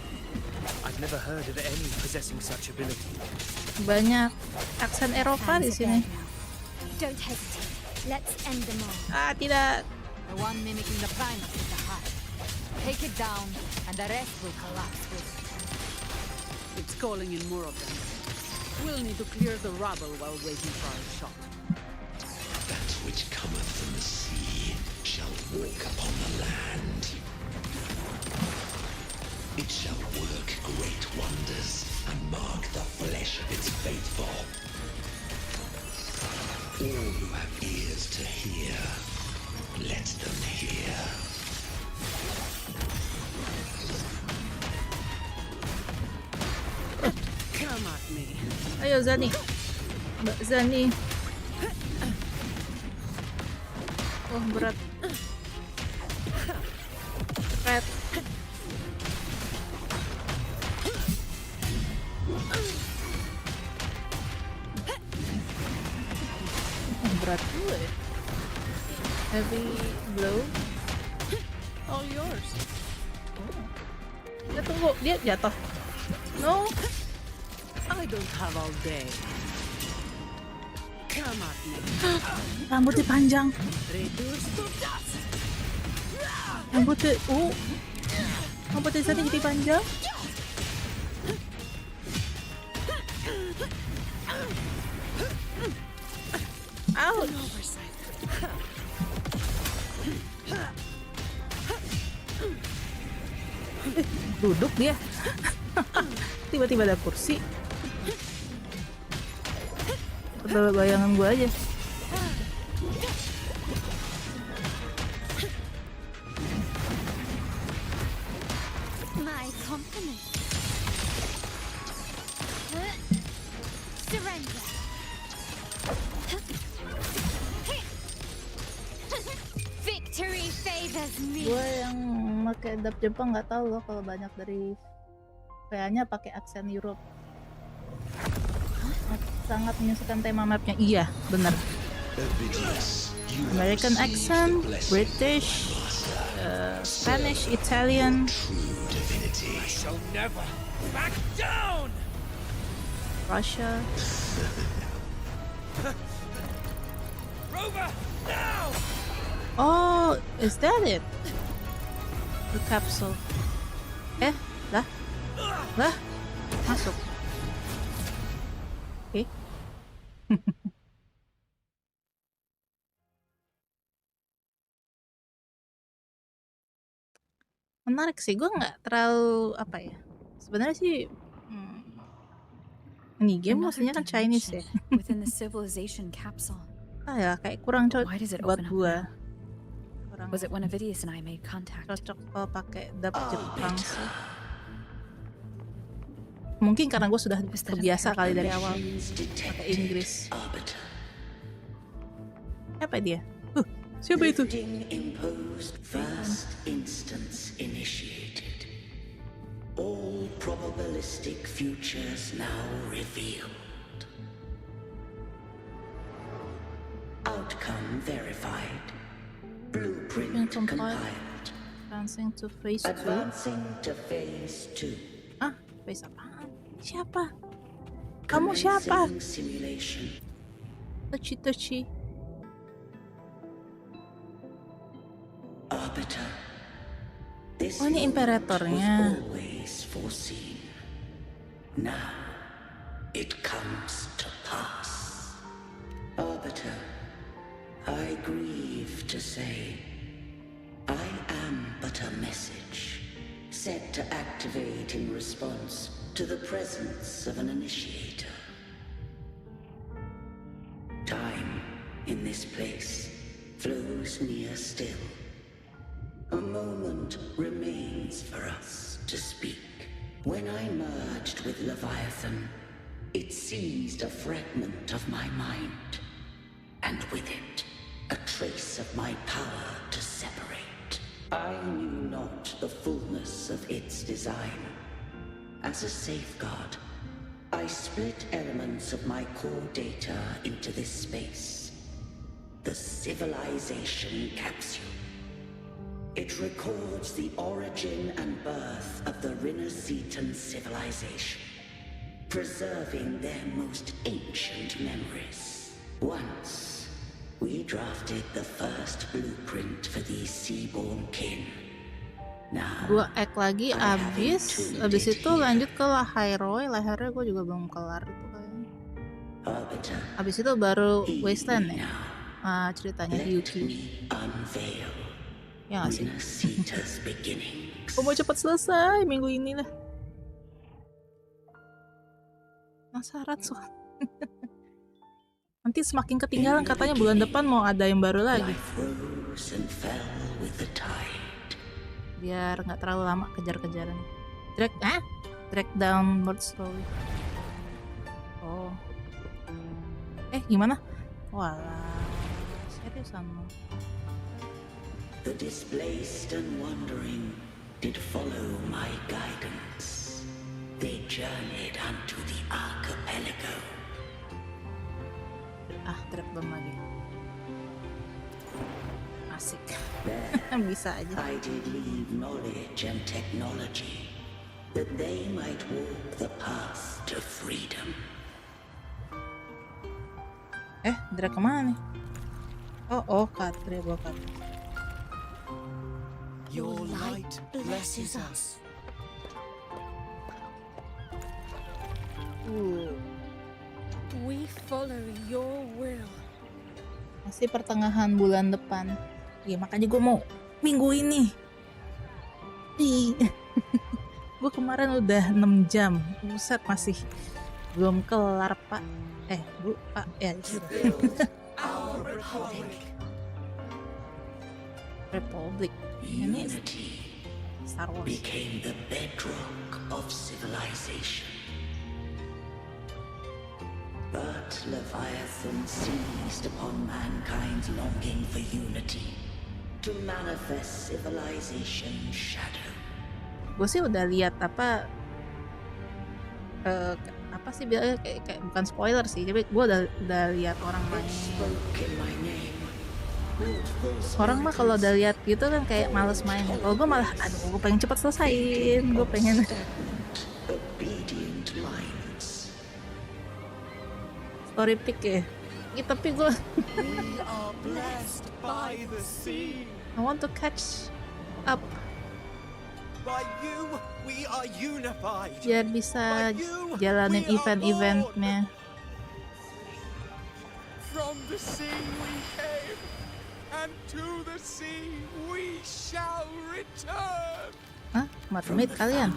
I've never heard of any possessing such ability. Banyak aksen Eropa di sini. Don't hesitate. Let's end them all. Ah, tidak. The one mimicking the primus is the heart. Take it down, and the rest will collapse with it. It's calling in more of them. We'll need to clear the rubble while waiting for our shot. That which cometh from the sea shall walk upon the land. It shall work great wonders and mark the flesh of its faithful. All who have ears to hear, let them hear. Come at me. Ayo Zani. Mbak Zani. Oh, berat. Berat. Berat juga ya. Heavy blow. All yours. Tunggu, dia jatuh. No. I don't have all day. Come at me. Rambutnya panjang. Reduce to dust. Rambutnya sana jadi panjang. Ouch. Duduk dia. Tiba-tiba ada kursi. Betul bayangan gue aja. My compliment. Surrender. Victory favors me. Gue yang pakai dub Jepang nggak tahu loh kalau banyak dari VA-nya pakai aksen Europe. Sangat menyusukan tema mapnya. Iya, bener. American accent, British, Spanish, Italian. I shall never back down. Russia. Rover, now! Oh, is that it? The capsule. Lah, masuk. Oke. Menarik sih, gue nggak terlalu apa ya. Sebenarnya sih, ini game maksudnya kan Chinese ya. Within the civilization capsule. Ya kayak kurang cocok Why does it buat open up gue. now? Was it when Avidius and I made contact? Cocok kalau pakai dub Jepang sih. Mungkin karena gue sudah terbiasa kali dari awal pakai Inggris. Apa dia? Siapa itu? First instance initiated. All probabilistic futures now revealed. Outcome verified. Blueprint compiled. Advancing to phase 2. Advancing to phase 2. Phase apaan? Siapa? Kamu siapa? Simulation. Tochi. Arbiter. This ini imperatornya. was always foreseen. Now it comes to pass. Arbiter, I grieve to say, I am but a message set to activate in response to the presence of an initiator. Time in this place flows near still. A moment remains for us to speak. When I merged with Leviathan, it seized a fragment of my mind, and with it, a trace of my power to separate. I knew not the fullness of its design. As a safeguard, I split elements of my core data into this space. The civilization capsule. It records the origin and birth of the Rinascita civilization, preserving their most ancient memories. Once, we drafted the first blueprint for these seaborn kin. Now, 2 act lagi abis itu lanjut ke Lahairoi. Lahairoi gue juga belum kelar itu kayaknya. Abis itu baru Wasteland ya. Ceritanya Yuki. Ya gak sih? Gue mau cepet selesai minggu ini lah. Penasaran soal. Nanti semakin ketinggalan katanya bulan depan mau ada yang baru lagi. Biar nggak terlalu lama kejar-kejaran. Drag down more slowly. Oh. Gimana? Walah, seriusan lo. The displaced and wandering did follow my guidance. They journeyed unto the archipelago. Drag down lagi. Asik. Bisa aja. I did leave knowledge and technology that they might walk the path to freedom. Drake kemana nih? Oh, Katri, bawa Katri. Your light blesses us. We follow your will. Masih pertengahan bulan depan. Ya makanya gue mau minggu ini. Gue kemarin udah 6 jam. Buset, masih belum kelar, Pak. Bu, Pak. Ya, Republic. Ini Star Wars. Became the bedrock of civilization. But Leviathan seized upon mankind's longing for unity to manifest civilization's shadow. Gue sih udah lihat apa sih bilangnya kayak bukan spoiler sih, tapi gue udah lihat orang main. Orang mah kalau udah lihat gitu kan kayak males main. Kalau gue malah, gue pengen cepet selesaiin, gue pengen. Story pick ya. Tapi gue I want to catch up. By you, we are unified. Biar bisa jalanin event-eventnya. From the sea we came, and to the sea we shall return. Mermaid kalian?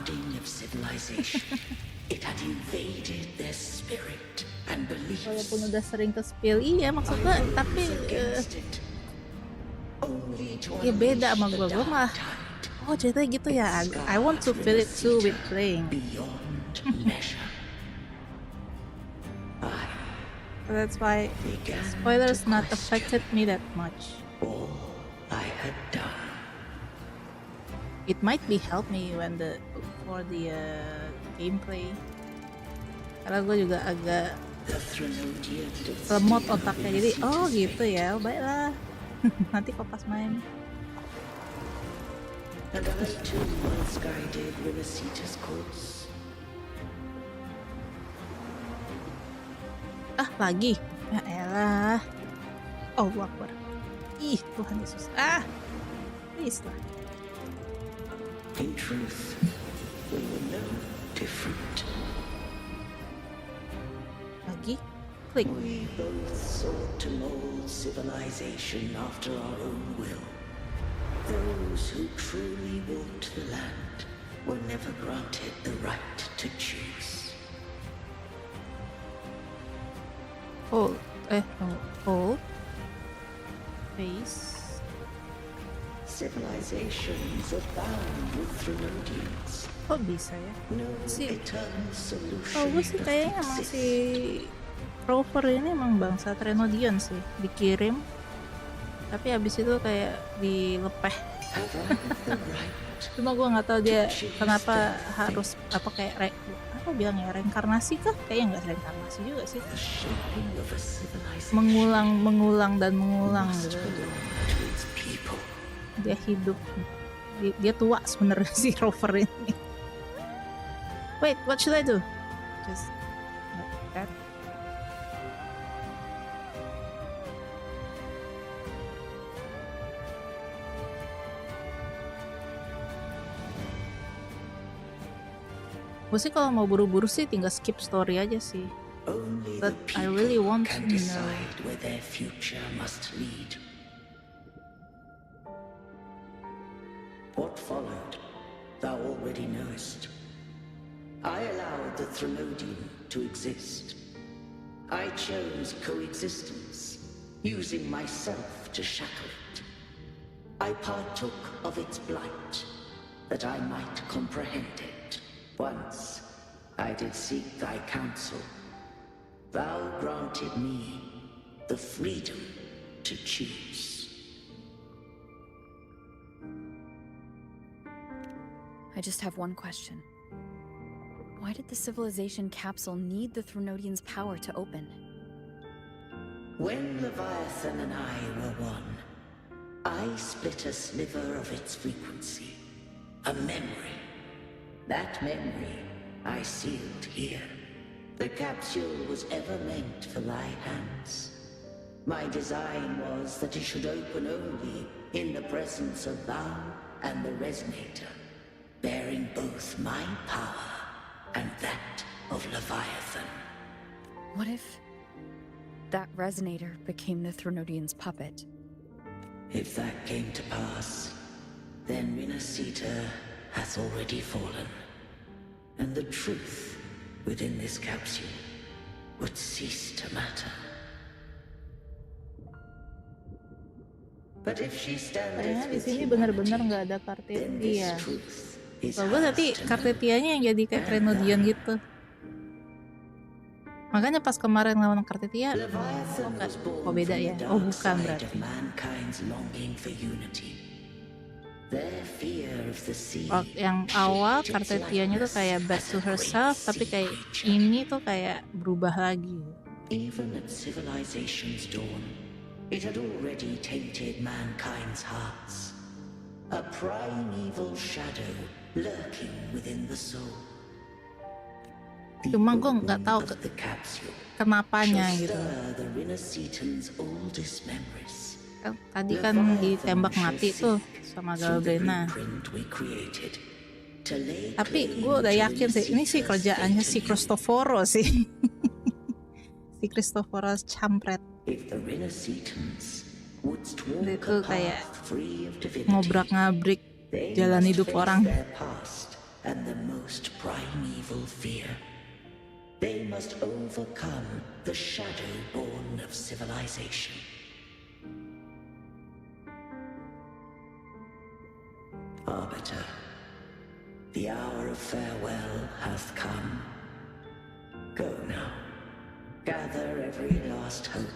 It had invaded their spirit and beliefs. Walaupun udah sering ke spill, iya maksudnya, tapi ya beda sama gue malah. Oh ceritanya gitu ya. I want to feel it too with playing. So that's why spoilers not affected me that much. All I had done. It might be help me when for the gameplay. Karena gue juga agak lemot otaknya, jadi oh gitu ya, baiklah. Nanti kok pas main. And I too once guided Rinascita's course. Lagi? Ya elah. Oh, Akbar. Ih, Tuhan Yesus. Please lah. In truth, we were no different. Lagi? Klik. We both sought to mold civilization after our own will. Those who truly walked the land were never granted the right to choose. Hold. Face. Civilizations abound with Thrunodians. Kok bisa ya? No eternal solution. Gue sih kayaknya emang si Rover ini emang bangsa Thrunodian sih, dikirim. Tapi abis itu kayak dilepeh. Cuma gue nggak tahu dia kenapa harus kayak bilangnya reinkarnasi kah? Kayaknya nggak reinkarnasi juga sih. Mengulang dan mengulang gitu. Dia hidup. Dia tua sebenarnya si Rover ini. Wait, what should I do? Just like that. Gue sih kalau mau buru-buru sih tinggal skip story aja sih. But I really want to know where their future must lead. What followed, thou already knowest. I allowed the Thrunodian to exist. I chose coexistence, using myself to shackle it. I partook of its blight, that I might comprehend it. Once I did seek thy counsel. Thou granted me the freedom to choose. I just have one question. Why did the civilization capsule need the Thrunodian's power to open? When Leviathan and I were one, I split a sliver of its frequency, a memory. That memory I sealed here. The capsule was ever meant for my hands. My design was that it should open only in the presence of thou and the Resonator, bearing both my power and that of Leviathan. What if that Resonator became the Threnodian's puppet? If that came to pass, then Rinascita hath already fallen, and the truth within this capsule would cease to matter. But if she Kayaknya standeth di with sini benar-benar humanity, nggak ada then this Kartetia. truth is Kalau gue tadi ours to know. Kartetianya yang jadi kayak Threnodian gitu. Makanya pas kemarin lawan Kartetia, oh beda ya? Oh bukan berarti. Oh, yang awal Kartetianya tuh kayak back to herself, tapi kayak ini tuh kayak berubah lagi. Even at civilization's dawn, it had already tainted mankind's hearts. A primeval shadow lurking within the soul. Cuma gue nggak tahu kenapanya gitu. Kan, tadi kan ditembak mati tuh sama Galbrena. Tapi gue udah yakin sih ini sih kerjaannya si Cristoforo sih. Si Cristoforo campret. Itu kayak ngobrak-ngabrik jalan hidup orang. They must overcome the shadow born of civilization. Arbiter, the hour of farewell hath come. Go now, gather every last hope.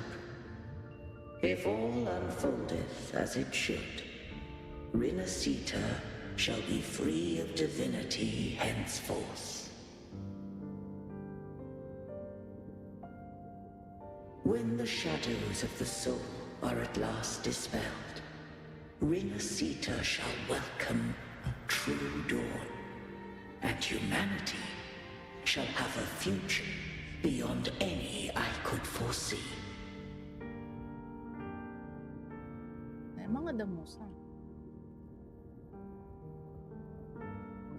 If all unfoldeth as it should, Rinascita shall be free of divinity henceforth. When the shadows of the soul are at last dispelled, Rinascita shall welcome a true dawn, and humanity shall have a future beyond any I could foresee. Emang ada musang?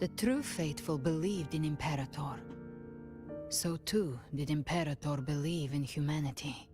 The true faithful believed in Imperator. So too did Imperator believe in humanity.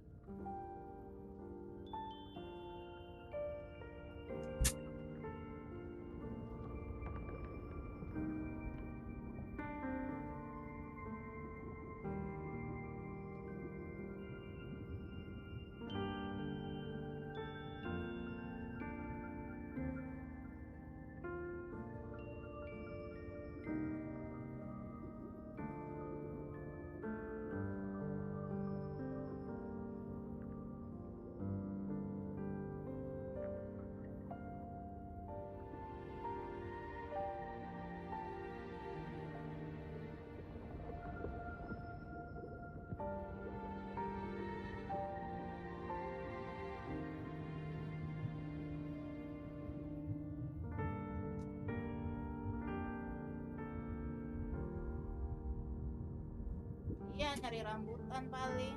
Iya, cari rambutan paling.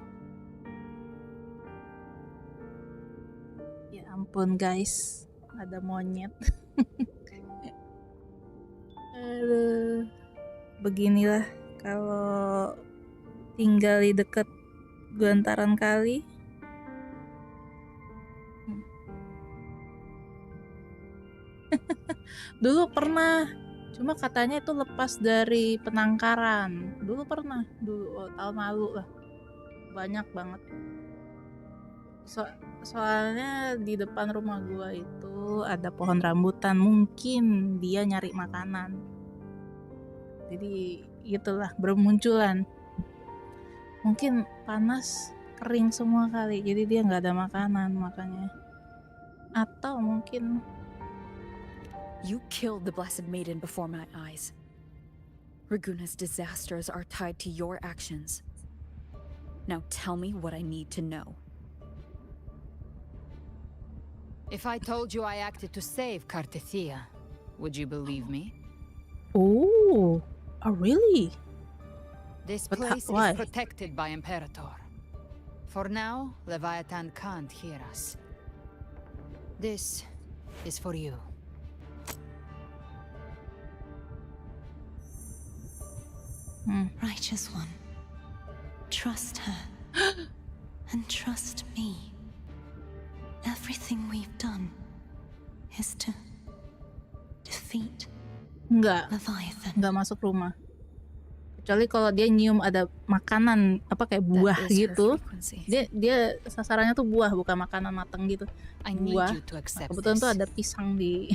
Ya ampun guys, ada monyet. Aduh, beginilah kalau tinggal di dekat bantaran kali. Dulu pernah, cuma katanya itu lepas dari penangkaran. Dulu pernah, tahun lalu lah, banyak banget. Soalnya di depan rumah gua itu ada pohon rambutan, mungkin dia nyari makanan. Jadi itulah bermunculan. Mungkin panas, kering semua kali, jadi dia nggak ada makanan makanya. Atau mungkin You killed the Blessed Maiden before my eyes. Raguna's disasters are tied to your actions. Now tell me what I need to know. If I told you I acted to save Kartetia, would you believe me? oh, Oh really? This But place why? is protected by Imperator. For now, Leviathan can't hear us. This is for you. Righteous One, trust her. And trust me. Everything we've done is to defeat Leviathan. Nggak masuk rumah. Kecuali kalau dia nyium ada makanan apa kayak buah gitu. Dia sasarannya tuh buah, bukan makanan matang gitu. Buah. Nah, kebetulan tuh ada pisang di.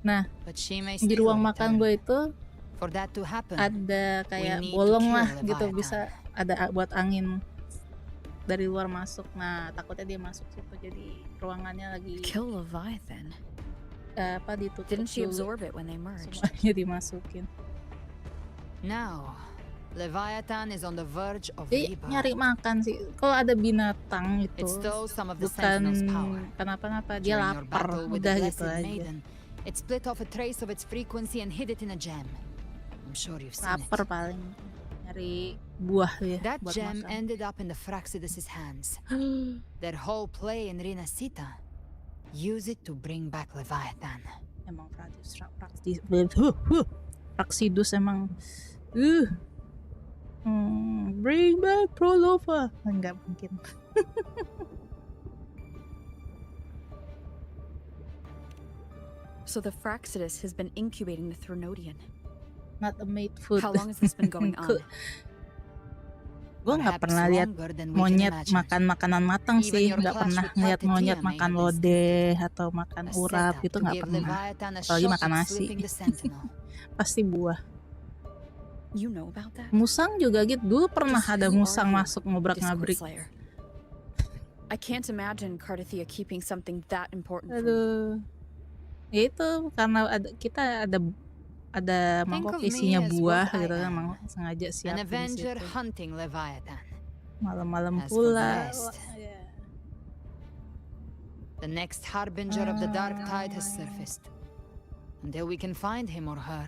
Nah, di ruang makan gue itu ada kayak bolong lah gitu, bisa ada buat angin dari luar masuk. Nah, takutnya dia masuk situ, jadi ruangannya lagi Kill Leviathan. Apa ditutup Didn't she dulu. absorb it when they merged? Semuanya dimasukin. Now, Leviathan is on the verge of Dia rebirth. nyari makan sih. Kalau ada binatang itu It stole some of the bukan Sentinel's power. kenapa-napa, dia During your lapar battle with udah the gitu Blessed aja. Maiden, it split off a trace of its frequency and hid it in a gem. I'm sure you've seen Lapar it. paling nyari buah ya That buat gem makan. ended up in the Fraxidus' hands. Their whole play in Rinascita. Use it to bring back Leviathan. Emang Fraxidus emang bring back Prolova. Enggak mungkin. So the Fraxidus has been incubating the Thronodian. Not a made food. How long has this been going on? Gue nggak pernah lihat monyet makan makanan matang sih, nggak pernah lihat monyet makan lodeh atau makan urap gitu, nggak pernah. Apalagi makan nasi. Pasti buah. You know about that? Musang juga gitu. Dulu pernah ada musang masuk ngobrak-ngabrik. I can't imagine Cardathia keeping something that important from Aduh. Ya itu karena kita ada mangkok isinya buah gitu kan, emang sengaja An siapin avenger situ. hunting Leviathan. Malam-malam As for the pula. rest, the next harbinger of the dark tide has surfaced. Until we can find him or her,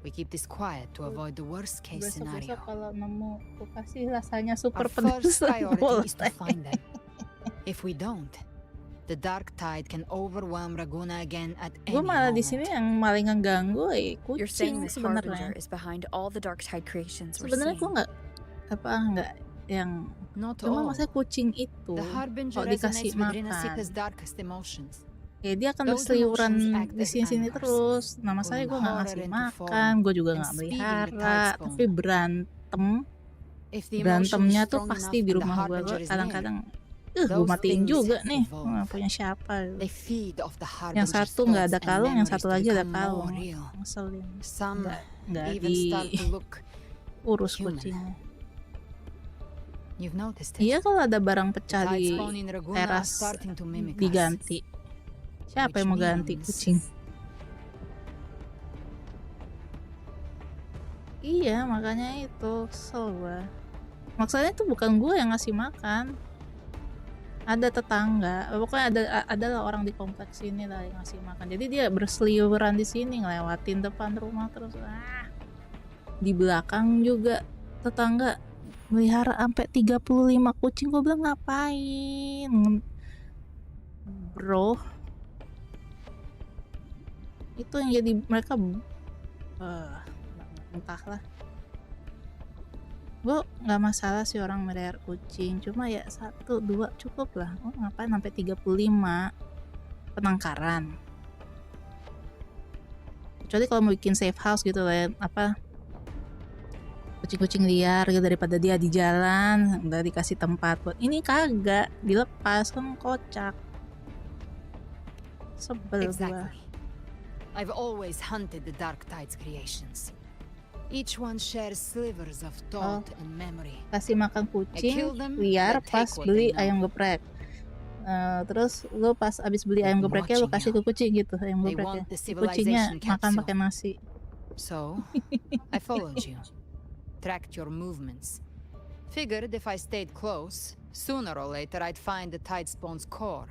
we keep this quiet to avoid the worst case scenario. Besok kalau nemu, aku kasih rasanya super Our pedas. first priority is to find them. If we don't, the dark tide can overwhelm Raguna again at any Gue malah di moment. sini yang paling ngeganggu You're saying kucing this harbinger sebenarnya. is behind all the dark tide creations we're Sebenarnya gue seeing. nggak yang Not cuma all. maksudnya kucing itu The harbinger kalau dikasih resonates with makan, Rinascita's darkest emotions. ya dia akan Those berseliweran emotions act di as sini-sini anchors, terus. Nah masalahnya gue nggak pulling ngasih horror into makan, form gue juga and nggak speeding the melihara, tidespawn. tapi If the emotion berantemnya is tuh strong pasti enough di and the rumah gue harbinger is kadang-kadang near, gue those matiin things juga nih, evolve. nggak punya siapa. They feed off the Yang harbinger's satu nggak ada thoughts and kalung, yang memories satu to lagi ada become more kalung. real. Ngeselin. Some Nggak even start to look urus human. kucingnya. You've noticed it. Iya kalau ada barang pecah di Tidespawn in Raguna are teras starting to mimic us. diganti. Siapa yang mau ganti kucing? Iya makanya itu kesel gue. Maksudnya itu bukan gue yang ngasih makan. Ada tetangga, pokoknya adalah orang di kompleks ini lah yang ngasih makan. Jadi dia berseliweran di sini, ngelewatin depan rumah terus. Di belakang juga tetangga melihara sampai 35 kucing. Gue bilang ngapain, bro? Itu yang jadi mereka entahlah. Gue nggak masalah sih orang melihara kucing, cuma ya 1-2 cukup lah. Ngapain sampai 35 penangkaran? Kecuali kalau mau bikin safe house gitu lah, apa kucing-kucing liar gitu, daripada dia di jalan udah dikasih tempat buat ini, kagak dilepas kan, kocak. Sebel gua. I've always hunted the dark tide's creations. Each one shares slivers of thought and memory. Kasih makan kucing kill them, liar but pas take what beli they know. ayam geprek. Terus lo pas abis beli ayam gepreknya lo kasih ke kucing gitu ayam They gepreknya. want the Kucingnya civilization makan capsule. pakai nasi. So, I followed you. Tracked your movements. Figured if I stayed close, sooner or later I'd find the Tidespawn's core.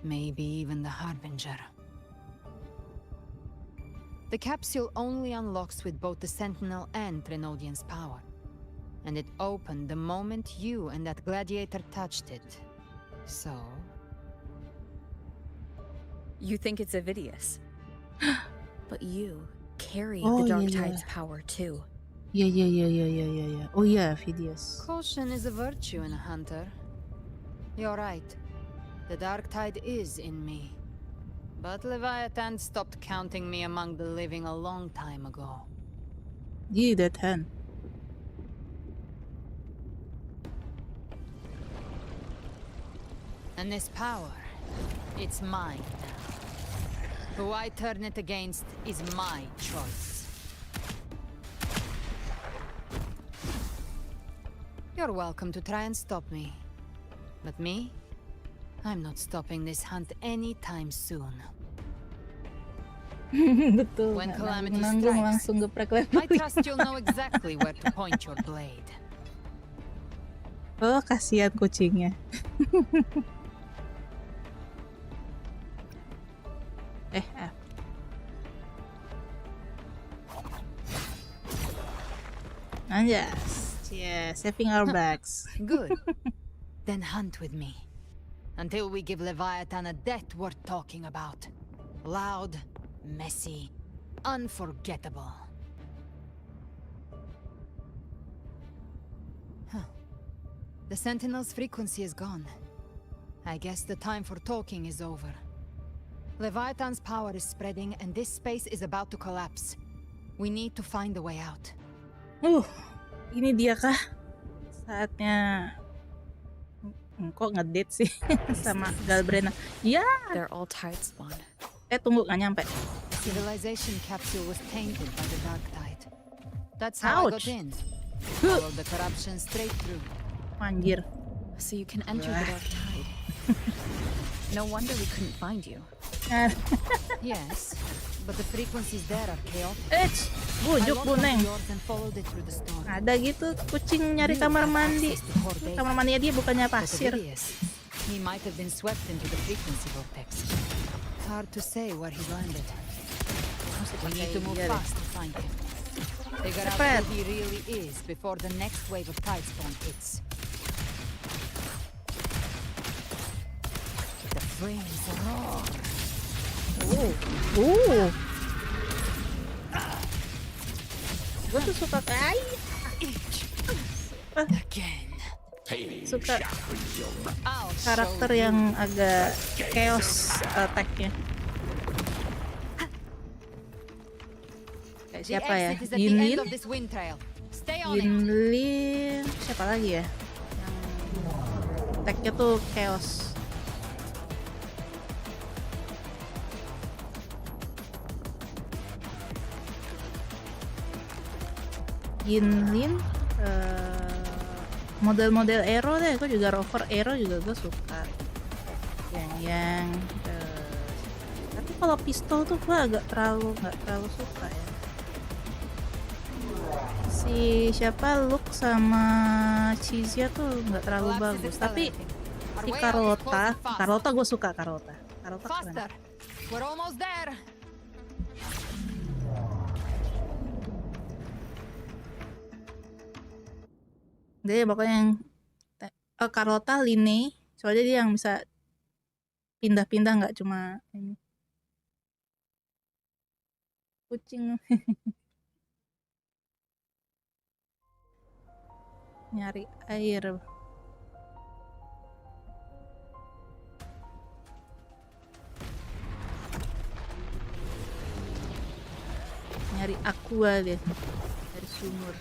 Maybe even the Harbinger. The capsule only unlocks with both the Sentinel and Trinodian's power. And it opened the moment you and that gladiator touched it. So... You think it's Avidius. But you carry Oh, the Dark yeah, Tide's yeah. power too. Yeah. Oh yeah, Avidius. Caution is a virtue in a hunter. You're right. The Dark Tide is in me. But Leviathan stopped counting me among the living a long time ago. Yeah, that hand. And this power, it's mine now. Who I turn it against is my choice. You're welcome to try and stop me. But me? I'm not stopping this hunt anytime soon. Betul. When Nggak calamity nanggung strikes, langsung geprek level. I trust you'll know exactly where to point your blade. Oh, kasihan kucingnya. Anjas. Yeah, saving our backs. Good. Then hunt with me. Until we give Leviathan a death worth talking about. Loud, messy, unforgettable. The Sentinel's frequency is gone. I guess the time for talking is over. Leviathan's power is spreading and this space is about to collapse. We need to find a way out. Ini dia kah? Saatnya kok ngedate sih sama Galbrena. Ya. They're all tide spawn. Tunggu, nggak nyampe. Civilization capsule was tainted by the Dark Tide. That's how I got in. Followed the corruption straight through. Anjir. So you can enter the Dark Tide. No wonder we couldn't find you. Yes, but the frequencies there are chaotic. Bujuk Buneng. Ada gitu kucing nyari kamar mandi. Kamar mandinya dia bukannya pasir. He might have been swept into the frequency vortex. Hard to say where he landed. We need to move fast to find him. Figure out who he really is before the next wave of tide spawn hits. The flames roar. Gue tuh suka suka karakter yang agak chaos attack-nya. Kayak siapa ya? Yinlin? Yinlin, siapa lagi ya? Yang attack-nya tuh chaos. Yinlin, model-model arrow deh, gue juga rover arrow juga gue suka. Yang tapi kalau pistol tuh gue agak nggak terlalu suka ya. Si siapa Luke sama Chizia tuh nggak terlalu bagus, tapi si Carlota gue suka. Carlota keren. We're almost there. Dia pokoknya yang Carlota Line, soalnya dia yang bisa pindah-pindah, nggak cuma ini kucing. Nyari air. Nyari aqua dia dari sumur.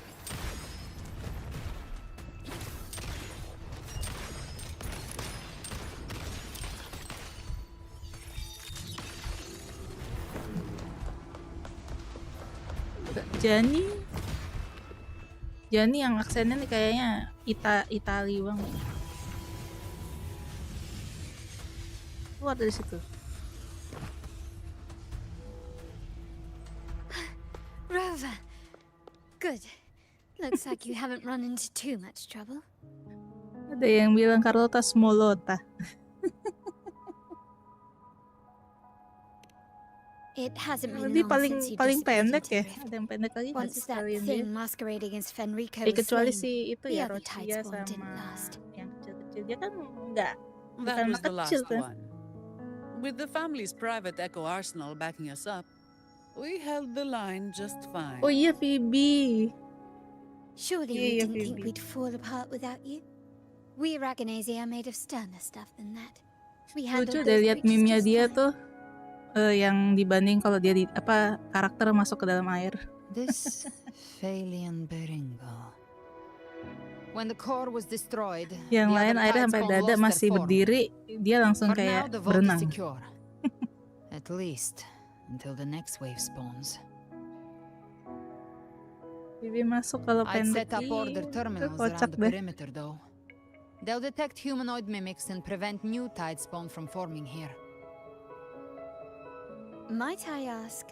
Jani yang aksennya nih kayaknya Itali banget. Keluar dari situ. Rover. Good. Looks like you haven't run into too much trouble. Ada yang bilang Carlota Smolota. It hasn't been Berarti long since you paling disappeared pendek into ya? Rift. Ada yang pendek lagi nggak Once sih that sekalian dia? thing masquerading as Fenrico was Kecuali slain, si itu the ya, other Rocia Tidespawn sama didn't last. yang kecil-kecil. Dia kan enggak, bukan That was anak the kecil last kan? one. With the family's private Echo arsenal backing us up, we held the line just fine. Oh iya, Phoebe. Surely Iya, we iya, didn't think Phoebe. we'd fall apart without you. We Raganazi are made of sterner stuff than that. We handled Lucu deh those lihat creatures meme-nya just dia fine. tuh yang dibanding kalau dia di apa karakter masuk ke dalam air. This Phalian Beringal. When the core was destroyed, Yang the lain other airnya sampai Tidespawn dada lost their masih form. berdiri, dia langsung For kayak now, the vault is berenang. secure. At least until the next wave spawns. Bibi masuk kalau I'd pendek. set up order terminals kocak around the deh. perimeter, though. They'll detect humanoid mimics and prevent new Tidespawn from forming here. Might I ask?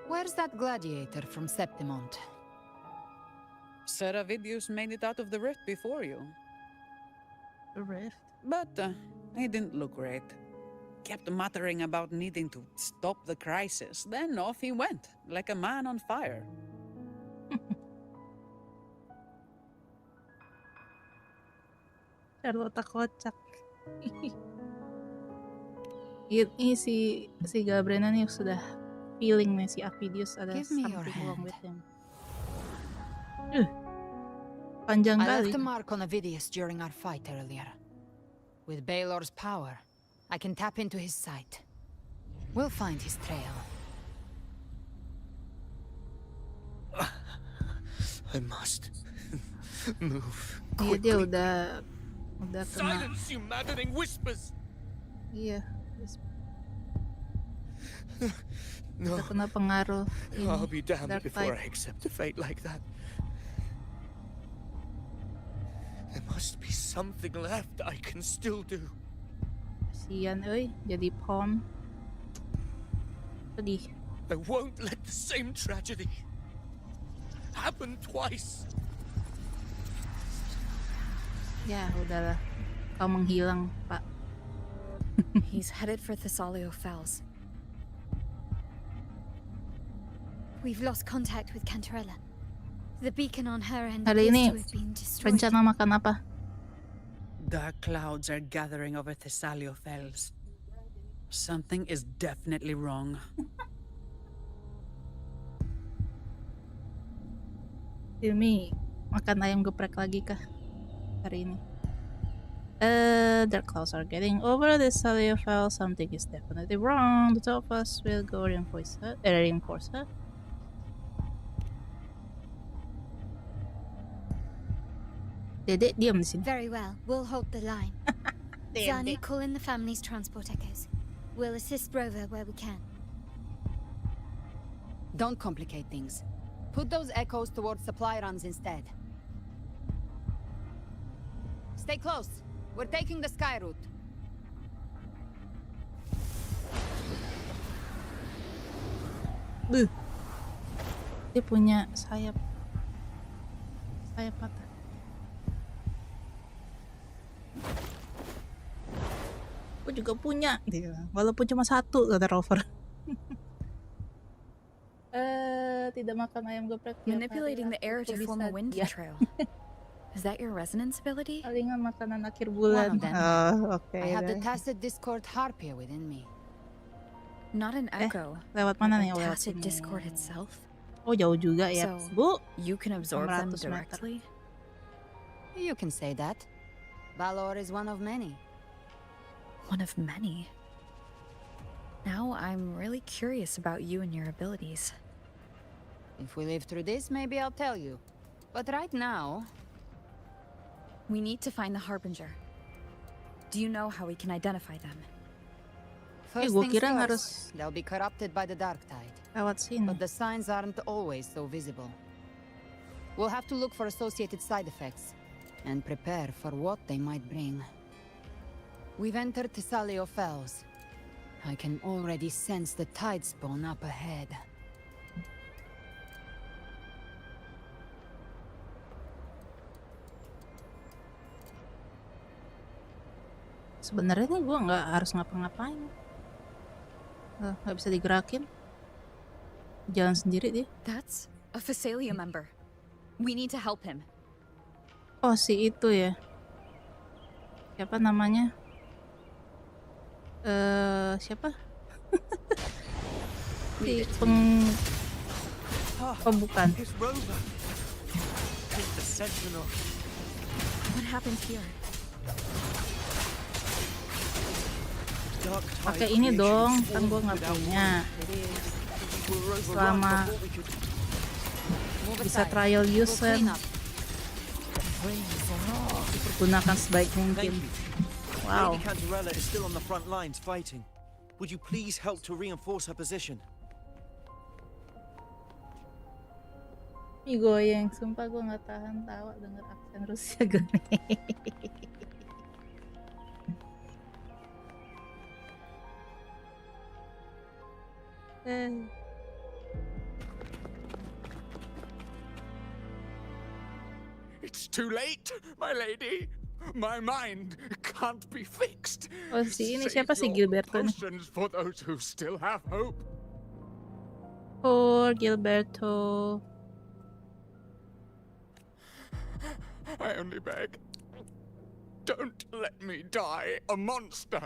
Where's that gladiator from Septimont? Seravidius made it out of the rift before you. The rift? But he didn't look great. Kept muttering about needing to stop the crisis. Then off he went, like a man on fire. Charlotte kocak. Ini si Gabrena nih sudah feeling nih si Avidius ada Give me your something wrong hand. with him. Panjang I kali. left a mark on Avidius during our fight earlier. With Baelor's power, I can tap into his sight. We'll find his trail. I must move. Dia udah kena. Silence, you maddening whispers! Iya. No. Udah kena pengaruh ini. I'll be damned Dark before Tide. I accept a fate like that. There must be something left I can still do. Kasian euy, jadi pawn. Sedih. I won't let the same tragedy happen twice. Ya, udahlah. Kau menghilang, Pak. He's headed for Thessalio Fells. We've lost contact with Cantarella. The beacon on her end Hari appears ini to have been destroyed. rencana makan apa? Dark clouds are gathering over Thessalio Fells. Something is definitely wrong. Hilmi, makan ayam geprek lagi kah hari ini? Dark clouds are getting over this Thessalio Fells. Something is definitely wrong. The two of us will go reinforce her. Dedek diam di sini. Very well. We'll hold the line. Zani, call in the family's transport echoes. We'll assist Rover where we can. Don't complicate things. Put those echoes towards supply runs instead. Stay close. We're taking the sky route. Dia punya sayap. Sayap patah. Aku juga punya, dia bilang. Walaupun cuma satu, kata Rover. Tidak makan ayam geprek. Manipulating the air to form a wind trail. Is that your resonance ability? Palingan makanan akhir One bulan. of them. Oh, oke. I have the tacit discord harpia within me. Not an echo. Lewat mana but nih? the Lewat tacit sini. discord itself. Oh, jauh juga ya, So, Bu. you can absorb them 600 meter. directly? You can say that. Valor is one of many. One of many. Now I'm really curious about you and your abilities. If we live through this, maybe I'll tell you. But right now... We need to find the Harbinger. Do you know how we can identify them? First gua things kira first, harus they'll be corrupted by the dark tide. lewat sini. But the signs aren't always so visible. We'll have to look for associated side effects and prepare for what they might bring. We've entered Thessalio Fells. I can already sense the Tidespawn up ahead. Sebenarnya nih gue nggak harus ngapa-ngapain. Nggak bisa digerakin. Jalan sendiri dia. That's a Phasalia member. We need to help him. Oh, si itu ya. Siapa namanya? Siapa? Si pembukaan. What happened here? Pakai ini dong, kan gue nggak punya. Selama bisa trial use kan, pergunakan sebaik mungkin. Wow. Lady Cantarella is still on the front lines fighting. Would you please help to reinforce her position? Ih goyang, sumpah gue nggak tahan tawa denger aksen Rusia gue. It's too late, my lady. My mind can't be fixed. Oh, si ini Save siapa si your Gilberto nih? potions for those who still have hope. Poor Gilberto. I only beg. Don't let me die a monster.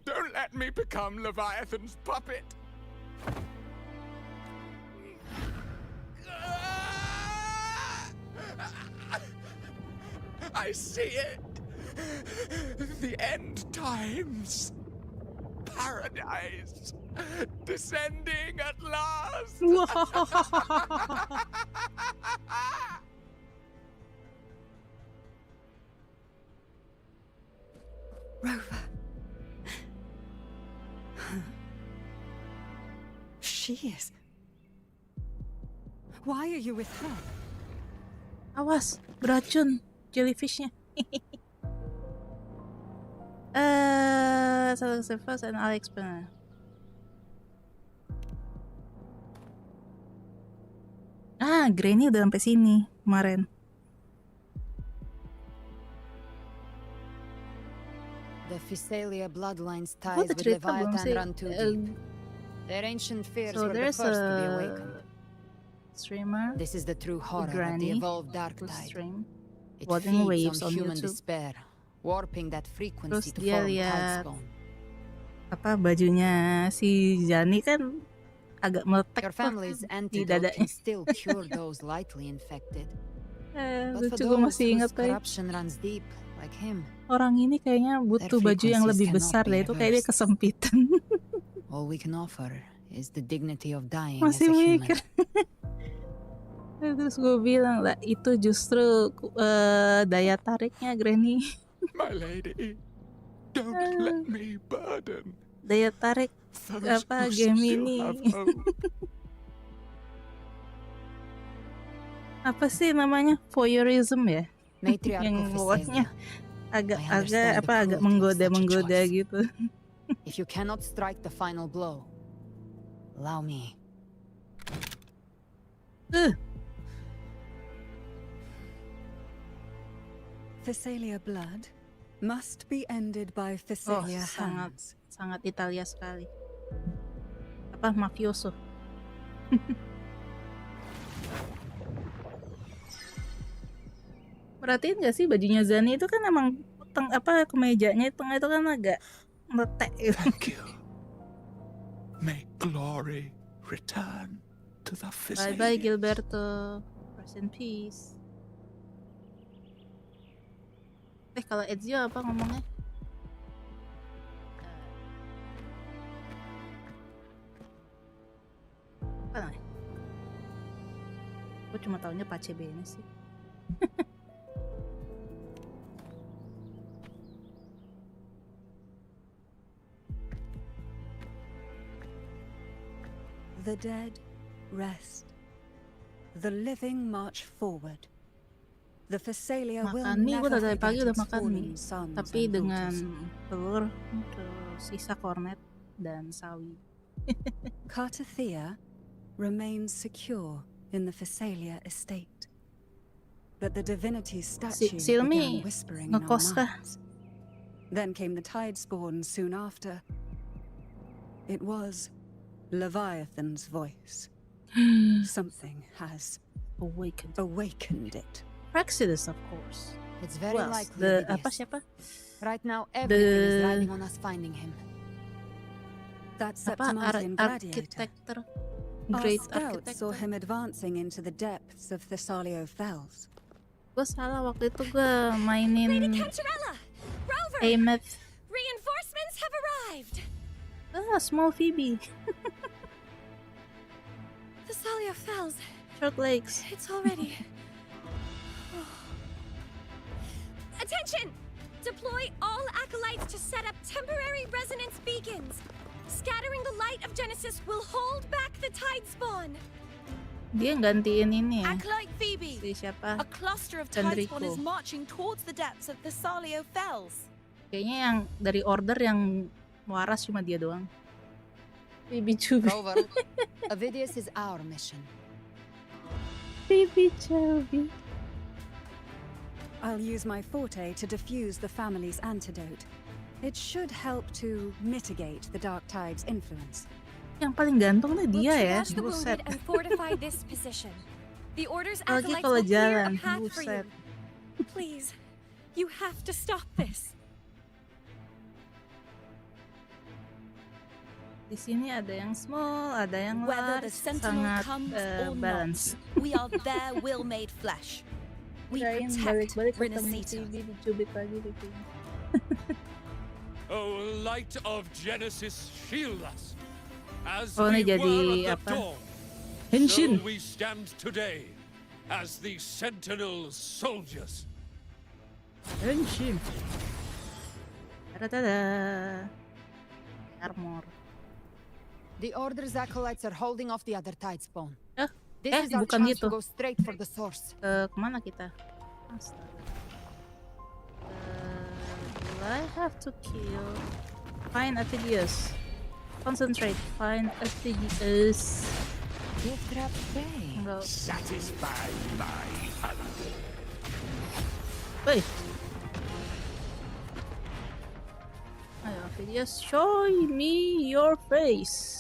Don't let me become Leviathan's puppet. I see it. The end times. Paradise. Descending at last. Rover. She is. Why are you with her? Awas, beracun jellyfishnya. Select the first and I'll explain. Granny udah sampai sini kemarin. The Phasalia bloodline's ties Udah with cerita belum Leviathan sih? run too deep. Their ancient fears So were the there's first to be a awakened. streamer. This is the true horror of the Granny evolved dark who tide. stream It Flooding feeds Waves on on human YouTube. despair, warping that frequency Terus to dia form lihat tidespawn. apa bajunya si Jani kan agak meletek Your tuh family's di antidote dadanya. can still cure those lightly infected. But for Lucu, gue those masih whose ingat tuh. corruption runs deep, like him, Orang ini kayaknya butuh baju yang lebih besar deh, itu kayak dia kesempitan. all we can offer is the dignity of dying Masih as a human. mikir. Terus gue bilang lah, itu justru daya tariknya Granny. My lady, don't let me burden Daya tarik those apa who game still ini. have hope. Apa sih namanya, voyeurism ya? Matriarch Yang of pokoknya Phasalia, agak menggoda gitu. if you cannot strike the final blow, allow me. Phasalia blood must be ended by Phasalia hands. sangat Italia sekali. Apa mafioso? Perhatiin gak sih bajunya Zani itu kan emang kemejanya tengah itu kan agak meletek gitu. Thank you. May glory return to the Phasalia. Bye bye Gilberto. Rest in peace. Kalau Ezio apa ngomongnya? Apa namanya? Gue cuma taunya Pace Bene sih. The dead rest. The living march forward. The Phasalia will Makan mie, gue never dari pagi forget udah its makan fallen mie, sons tapi and dengan daughters. telur, terus sisa kornet dan sawi. Cartathea remains secure in the Phasalia estate. But the divinity's statue Silmi began whispering in our ngekos kah? minds. Then came the tide spawn soon after. It was Leviathan's voice. Something has awakened it. Praxidus, of course. It's very Who else? likely. The Lydius. apa siapa? Right now, everything is riding on us finding him. That Apa Septimantian gladiator. architector? Our Great scouts saw architector. him advancing into the depths of Thessalio Fells. Gue salah waktu itu gue mainin Cantarella! Rover! Ameth. Reinforcements have arrived! Small Phoebe. Thessalio Fells. Short legs. It's already... Attention! Deploy all acolytes to set up temporary resonance beacons. Scattering the light of Genesis will hold back the tide spawn. Dia gantiin ini ya. Acolyte Phoebe. Si siapa? A cluster of tide spawn Enrico. is marching towards the depths of Thessalio Fells. Kayaknya yang dari order yang waras cuma dia doang. Phoebe Chubby. Rover, Avidius is our mission. Phoebe Chubby. I'll use my forte to diffuse the family's antidote. It should help to mitigate the dark tide's influence. Yang paling ganteng tuh dia ya. Triage the Buset. wounded and fortify this position. The Order's Lagi acolytes kalau will clear a jalan, path for buset. you. Please, you have to stop this. Di sini ada yang small, ada yang Whether large, the Sentinel sangat comes or balance. not, we are their will made flesh. We Kirain protect balik-balik ketemu Rinascita. Phoebe dicubit lagi pipinya. Oh, light of Genesis, shield us. As Oh, ini we jadi were at apa? the dawn, Henshin. so we stand today as the Sentinel soldiers. Henshin. Tada. Armor. The Order's acolytes are holding off the other tide spawn. This is our bukan chance gitu. to go straight for the source. Kemana kita? Astaga. Do I have to kill? Find Avidius. Concentrate. Find Avidius. Gift wrap bay. Enggak. Satisfied by hunger. Wait. Ayo Avidius, show me your face.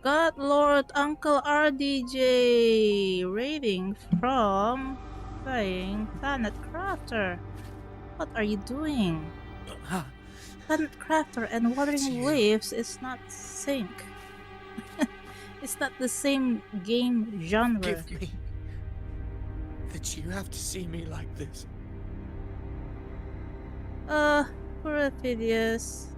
God Lord Uncle RDJ raiding from flying Planet Crafter. What are you doing? Planet Crafter and Wuthering Waves is not sync. It's not the same game genre. Give me that you have to see me like this. Poor Avidius.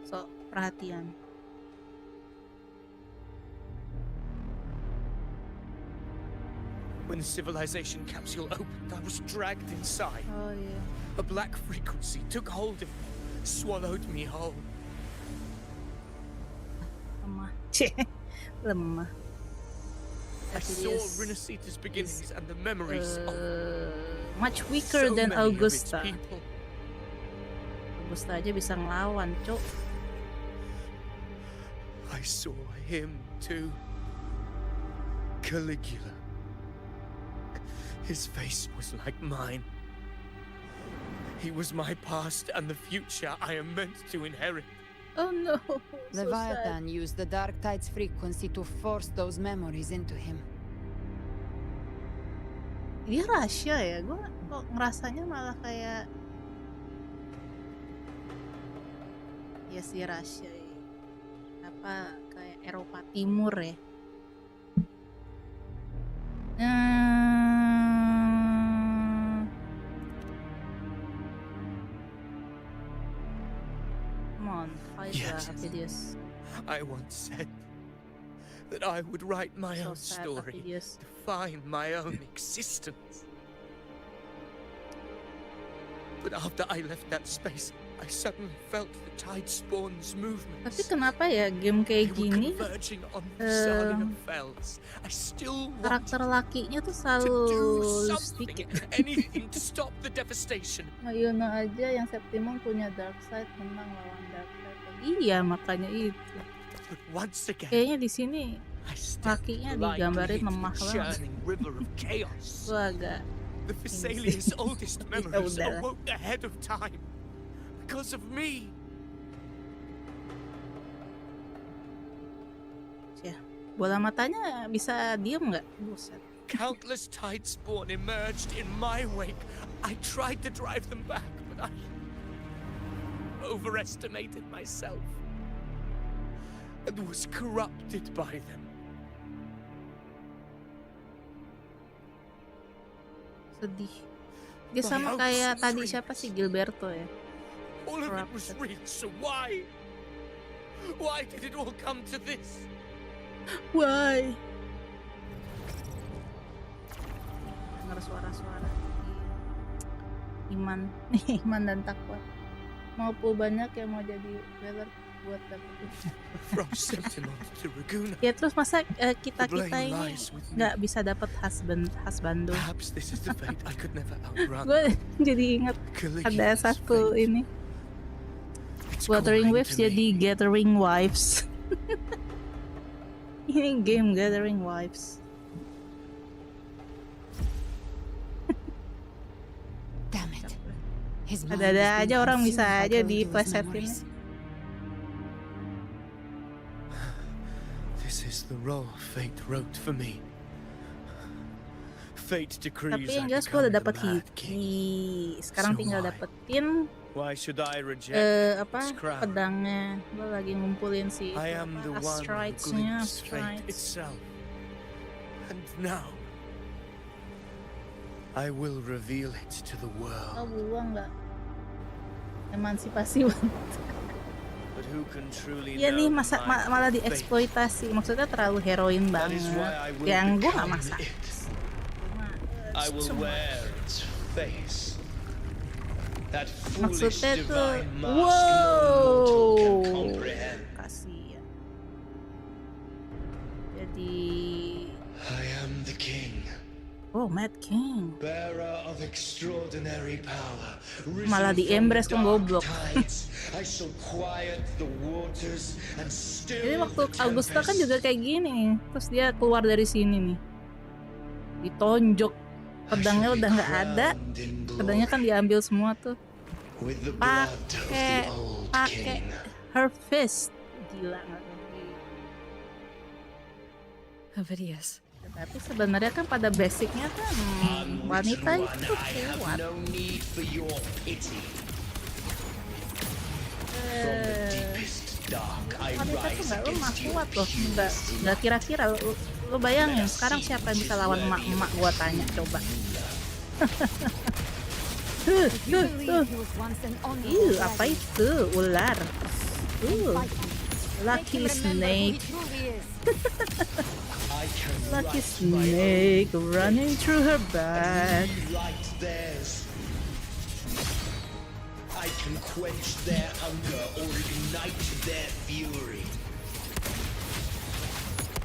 So, perhatian. When the civilization capsule opened, I was dragged inside. Oh yeah. A black frequency took hold of me, swallowed me whole. Lemah. Lemah. I saw Rinascita's beginnings and the memories of much weaker so than many of its Augusta. people. Augusta aja bisa ngelawan, cok. I saw him too. Caligula. His face was like mine. He was my past and the future I am meant to inherit. Oh no. Leviathan used the dark tide's frequency to force those memories into him. Dia rahasia ya? Gue kok ngerasanya malah kayak ya sih rahasia ya. Apa kayak Eropa Timur ya? Come on, fight Yes. Avidius. I once said that I would write my So own sad, story, Avidius. define my own existence. But after I left that space, I suddenly felt the tide spawn's movements. Tapi kenapa ya game kayak gini Converging on Thessalio Fells. I still want karakter lakinya tuh to selalu do something, sedikit. anything to stop the devastation. Mayuno aja yang Septimon punya dark side menang lawan dark side. Iya makanya itu. But once again, Kayaknya di sini Kakinya digambarin lemah banget. Itu agak The Thessalians' oldest memories awoke ahead of time because of me. Ya, bola matanya bisa diem nggak? Buset. Countless tidespawn emerged in my wake. I tried to drive them back, but I overestimated myself and was corrupted by them. Sedih. Dia sama kayak tadi siapa sih, Gilberto ya? All of it was real, so why? Why did it all come to this? Why? Dengar suara-suara iman, iman dan takwa. Mau banyak yang mau jadi whaler buat dapetin. Ya terus masa kita ini nggak bisa dapat husbando. Gue jadi ingat ada satu ini Wuthering Waves jadi Gathering Wives. Ini game Gathering Wives. Damn it. Ada aja orang bisa aja diplesetin. This is the role fate wrote for me. Fate decrees. Tapi yang jelas gue udah dapet Hiki. Sekarang tinggal dapetin pedangnya. Gue lagi ngumpulin si astrides-nya. And now I will reveal it to the world. Oh, buang nggak? Emansipasi banget. Iya nih malah dieksploitasi. Maksudnya terlalu heroin banget. Yang gue nggak masak. Maksudnya tuh, wow, kasih ya. Jadi, I am the king. Oh, Mad King. Bearer of extraordinary power. Malah di-embrace kan goblok. Jadi waktu Augusta kan juga kayak gini. Terus dia keluar dari sini nih. Ditonjok. Pedangnya udah nggak ada. Pedangnya kan diambil semua tuh. Pakai her fist. Gila nggak lagi. Ovidius. Tapi sebenarnya kan pada basicnya kan wanita itu kuat. Wanita tuh nggak lemah, kuat loh. Nggak kira-kira. Lo bayangin sekarang siapa yang bisa lawan emak-emak, gua tanya coba. Apa itu? Ular. Lucky snake. Lucky snake running through her back. I can quench their hunger or ignite their fury.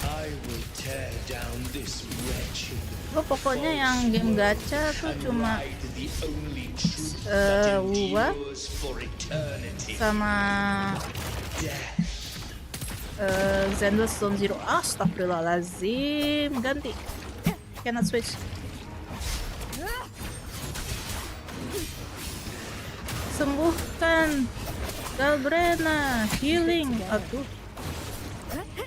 I will tear down this wretched. Gue pokoknya yang game gacha tuh cuma Wuwa sama Zenless Zone Zero. Astagfirullahaladzim, ganti. Cannot switch. Sembuhkan Galbrena, healing. Aduh,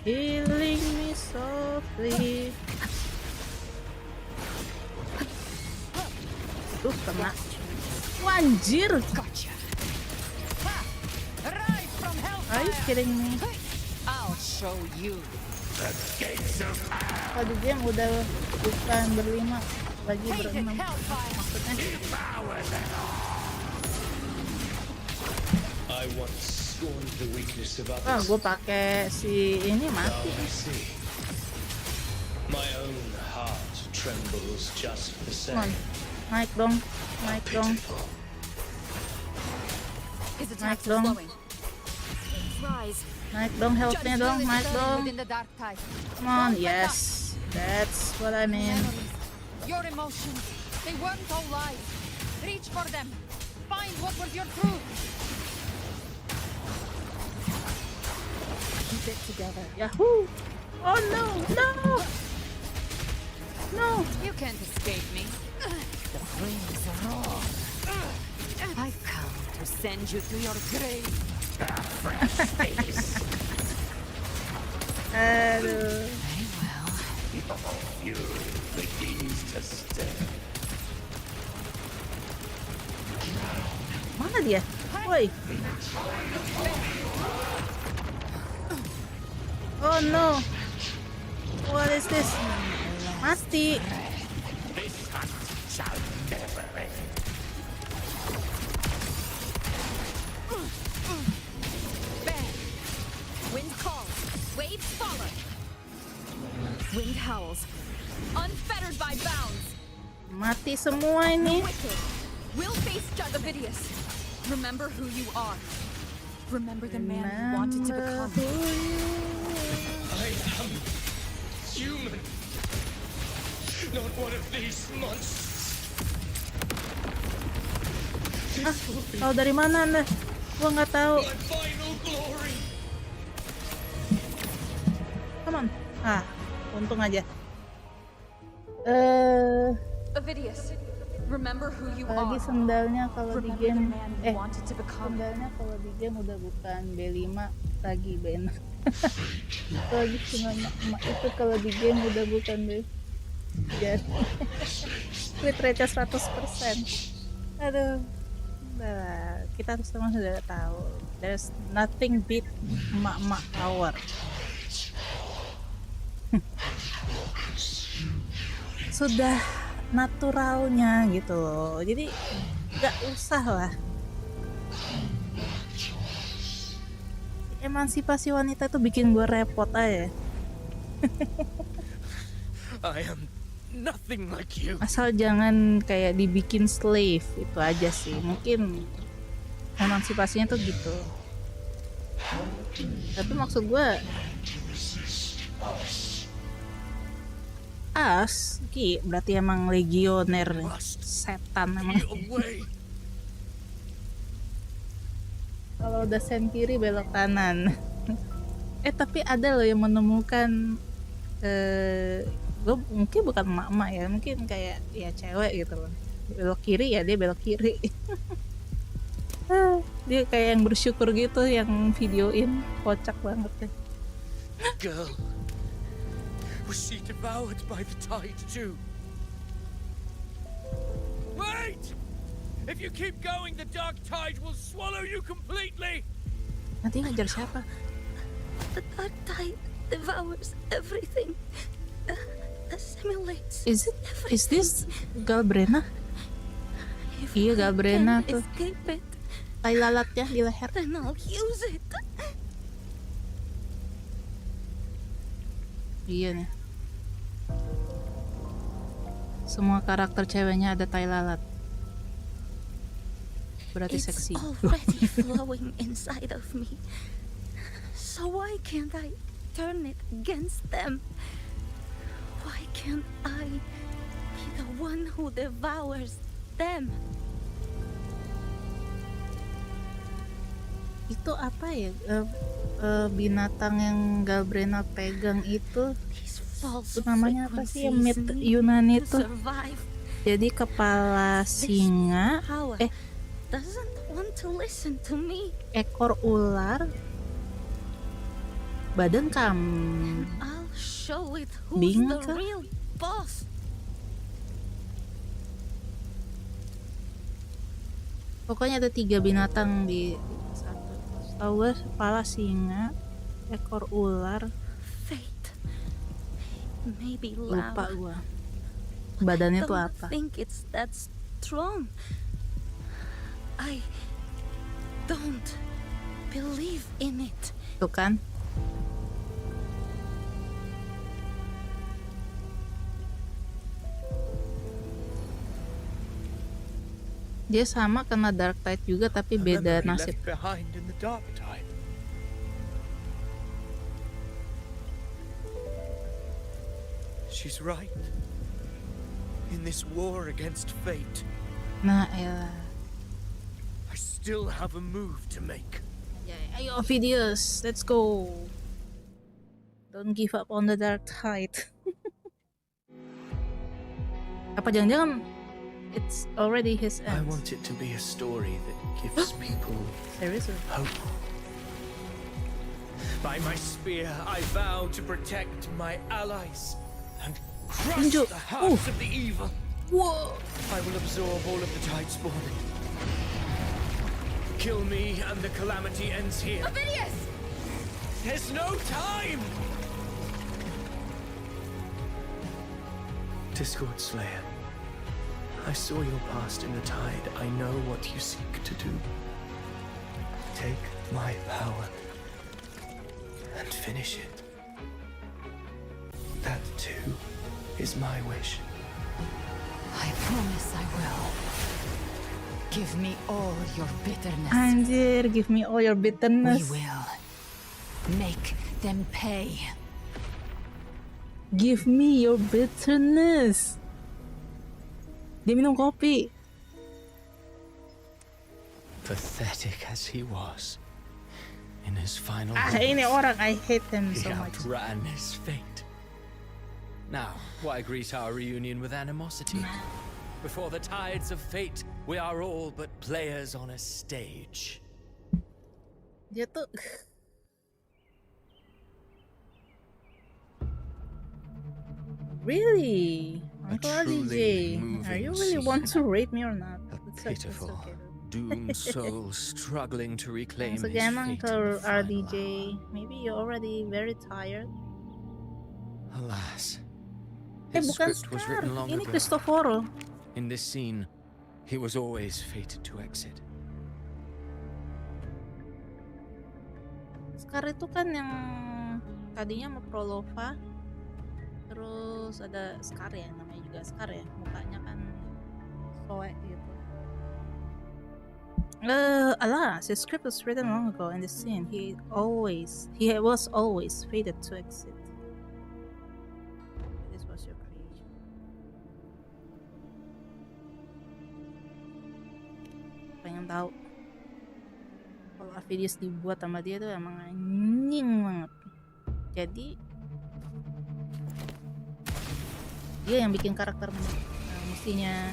healing me softly. Aduh, kena. Wanjir. Are you kidding me? I'll show you. Tadi game udah bukan berlima, lagi berenam. Maksudnya gue pakai si ini mati. Naik dong, naik dong, naik dong. Naik dong, health-nya dong, naik dong. Come on, yes. That's what I mean. Your emotions, they weren't all lies. Reach for them. Find what was your truth. Keep it together. Yahoo! Oh no, no! No! You can't escape me. The flames are raw. I've come to send you to your grave. Aduh. Very well. Fury begins to stir. Mana dia? Woi. Oh no. What is this? Mati. This hunt shall never end. Bang! Wind calls, waves follow. Wind howls, unfettered by bounds. Mati semua ini. Wicked, we'll face Jagavidius. Remember who you are. Remember the man you wanted to become. I am human. Not one of these monsters. Tahu dari mana Anda? Gua nggak tahu. My final glory. Come on. Untung aja. Avidius, remember who you Apalagi are. sendalnya kalau di Remember game the man you wanted to become. sendalnya kalau di game udah bukan B5 lagi B6. Lagi cuma itu kalau di game udah bukan B. Jadi crit rate 100%. Aduh. Nah, kita semua sudah tahu. There's nothing beat emak-emak power. Sudah naturalnya gitu loh, jadi nggak usah lah. Emansipasi wanita itu bikin gue repot aja. I am nothing like you. Asal jangan kayak dibikin slave, itu aja sih. Mungkin emansipasinya tuh gitu. Tapi maksud gue berarti emang legioner setan emang. Kalau udah sen kiri belok kanan. Tapi ada loh yang menemukan gue mungkin bukan emak-emak ya, mungkin kayak ya cewek gitu loh. Belok kiri ya dia belok kiri. Dia kayak yang bersyukur gitu, yang videoin, kocak banget deh. Girl. Was she devoured by the tide too? Wait! If you keep going, the dark tide will swallow you completely. Nanti ngajar siapa? The dark tide devours everything. Assimilates. Is this Galbrena? Iya Galbrena tuh. Tai lalatnya di leher. Then I'll use it. Iya nih. Semua karakter ceweknya ada tai lalat. Berarti seksi. It's already flowing inside of me. So why can't I turn it against them? Why can't I be the one who devours them? Itu apa ya? Binatang yang Galbrena pegang itu namanya apa sih yang myth Yunani itu? Jadi kepala singa, ekor ular, badan kambing kah? Pokoknya ada 3 binatang di satu. Tahu gue kepala singa, ekor ular, lupa gue badannya tuh apa. I don't believe in it. Tuh kan. Dia sama kena dark tide juga tapi beda nasib. She's right. In this war against fate. Nah, elah. I still have a move to make. Ayo videos, let's go. Don't give up on the dark tide. Apa jangan-jangan it's already his end? I want it to be a story that gives people Seriously? hope. By my spear, I vow to protect my allies and crush Injo. the hearts of the evil. Whoa! I will absorb all of the tide spawn. Kill me and the calamity ends here. Ovidius! There's no time! Discord Slayer, I saw your past in the tide. I know what you seek to do. Take my power and finish it. That too is my wish. I promise I will. Give me all your bitterness. Anjir, give me all your bitterness. We will make them pay. Give me your bitterness. Dia minum kopi. Pathetic as he was, in his final Ini orang, I hate him he so much. outran his fate. Now, why greet our reunion with animosity? Before the tides of fate, we are all but players on a stage. Dia tuh really, Uncle RDJ, are you really want to rape me or not? It's Pitiful, okay. doomed soul struggling to reclaim Once his again, fate. Uncle RDJ, maybe you're already very tired. Alas, Eh, his bukan script was Scar. written long Ini ago. Cristoforo. In this scene, he was always fated to exit. Scar itu kan yang tadinya sama Prolova, terus ada Scar ya, namanya juga Scar ya, mukanya kan soek gitu. Alas, his script was written long ago. In this scene, he was always fated to exit. This was your creation. Pengen tahu kalau Avidius dibuat sama dia tuh emang anjing banget. Jadi dia yang bikin karakter mestinya.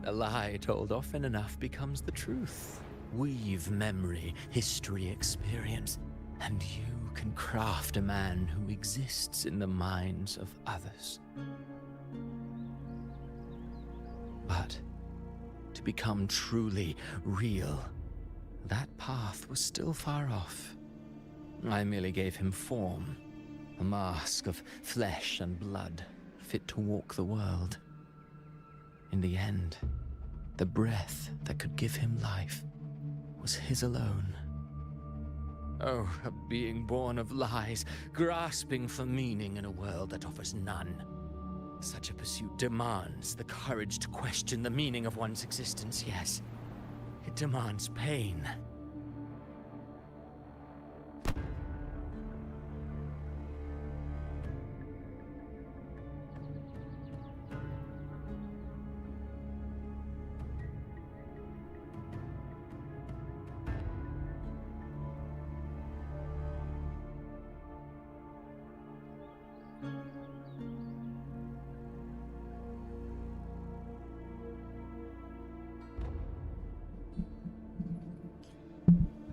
A lie told often enough becomes the truth. Weave memory, history, experience, and you can craft a man who exists in the minds of others. But to become truly real, that path was still far off. I merely gave him form, a mask of flesh and blood, fit to walk the world. In the end, the breath that could give him life was his alone. Oh, a being born of lies, grasping for meaning in a world that offers none. Such a pursuit demands the courage to question the meaning of one's existence, yes. It demands pain.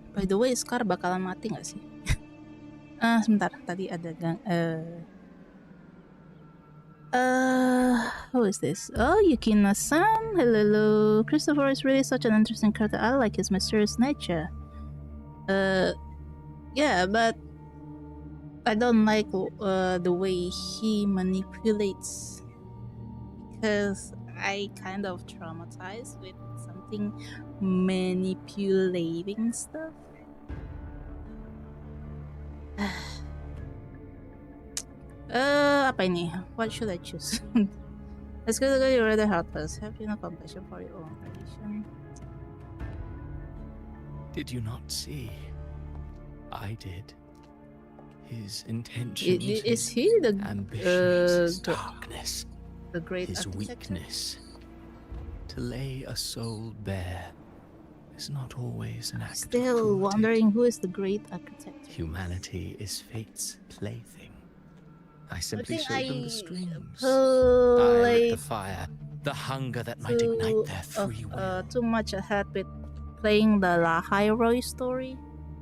By the way, Scar bakalan mati nggak sih? Sebentar, tadi ada who is this? Oh, Yukina-san. Hello. Christopher is really such an interesting character. I like his mysterious nature. Yeah, but I don't like the way he manipulates, because I kind of traumatized with something manipulating stuff. Apa ini? What should I choose? Let's go to your rather helpless. Have you no compassion for your own creation? Did you not see? I did. His intentions, Is he the ambitions, his darkness, the great his architect? weakness. To lay a soul bare is not always an act of Still cruelty. wondering who is the great architect. Humanity is fate's plaything. I simply think showed them I the strings. I lit played the fire, the hunger that might ignite their free will. too much ahead with playing the Lahai story.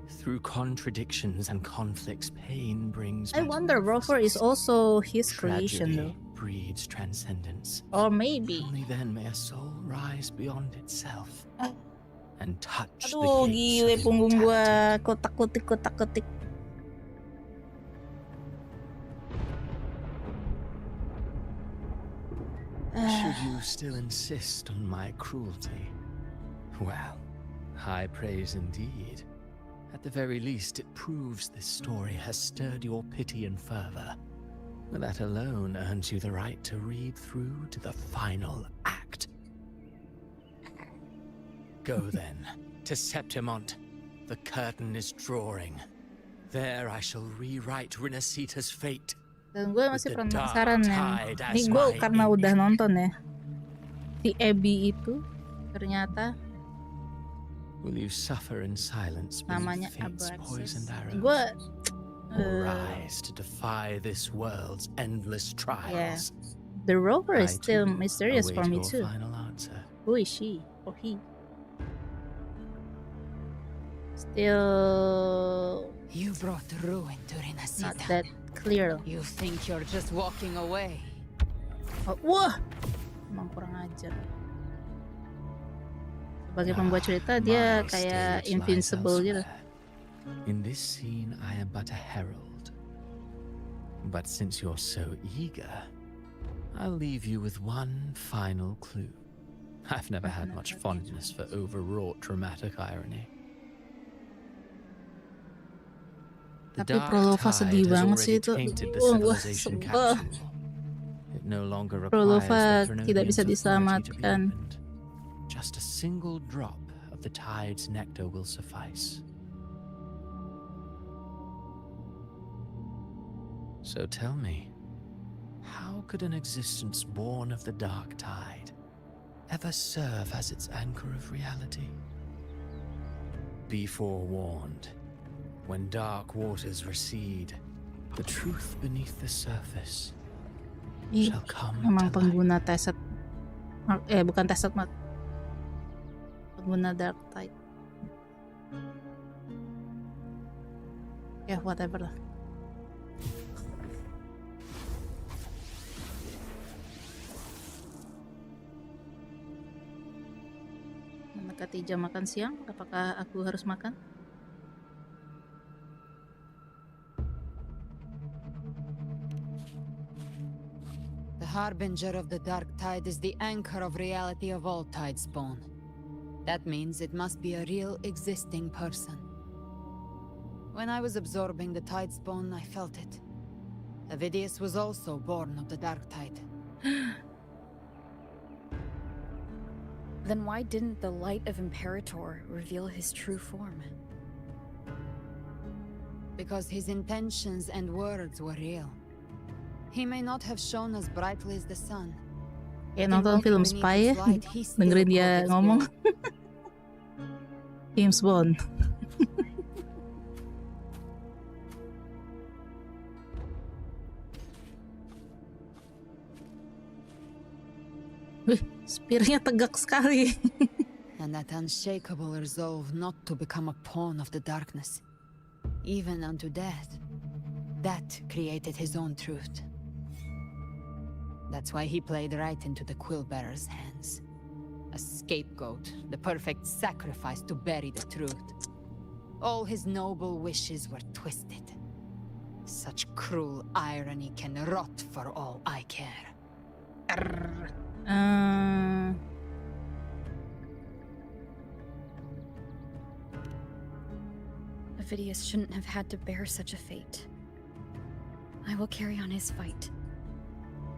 Through contradictions and conflicts, pain brings I wonder Rover is also his creation tragedy though. breeds transcendence. Or maybe. Only then may a soul rise beyond itself and touch the Aduh, gates gile of punggung immortality. gua kotak-ketik. Should you still insist on my cruelty? Well, high praise indeed. At the very least, it proves this story has stirred your pity and fervor. That alone earns you the right to read through to the final act. Go then, to Septimont. The curtain is drawing. There I shall rewrite Rinascita's fate. Dan gue masih penasaran nih. Ini gue karena udah nonton ya. Si Abby itu ternyata Will you suffer in silence namanya beneath fate's poisoned arrows? Gue Or rise to defy this world's endless trials? The Rover is I still too mysterious for await me your too. final answer. Who is she or he? Still You brought ruin to Rinascita. not that clear. You think you're just walking away. Oh, wah, emang kurang ajar. Sebagai pembuat cerita dia kayak invincible gitu. In this scene, I am but a herald. But since you're so eager, I'll leave you with one final clue. I've never had much fondness for overwrought dramatic irony. The Tapi dark Prolova tide sedih has banget sih already itu. tainted the Wah, civilization sebel. capsule. It no longer requires Prolova the tidak bisa Thronian's authority to be diselamatkan. opened. Just a single drop of the tide's nectar will suffice. So tell me, how could an existence born of the dark tide ever serve as its anchor of reality? Be forewarned. When dark waters recede, the truth beneath the surface shall come Emang to light. pengguna Tesset, bukan Tesset Mat, pengguna Dark Tide. Ya, whatever lah. Mendekati jam makan siang, apakah aku harus makan? The harbinger of the dark tide is the anchor of reality of all tide spawn. That means it must be a real existing person. When I was absorbing the tide spawn, I felt it. Avidius was also born of the dark tide. Then why didn't the light of Imperator reveal his true form? Because his intentions and words were real. He may not have shone as brightly as the sun. Kayak nonton film spy ya, dengerin dia ngomong. James Bond. Wih, spearnya tegak sekali. And that unshakable resolve not to become a pawn of the darkness, even unto death, that created his own truth. That's why he played right into the Quill-bearer's hands. A scapegoat, the perfect sacrifice to bury the truth. All his noble wishes were twisted. Such cruel irony can rot for all I care. Avidius shouldn't have had to bear such a fate. I will carry on his fight.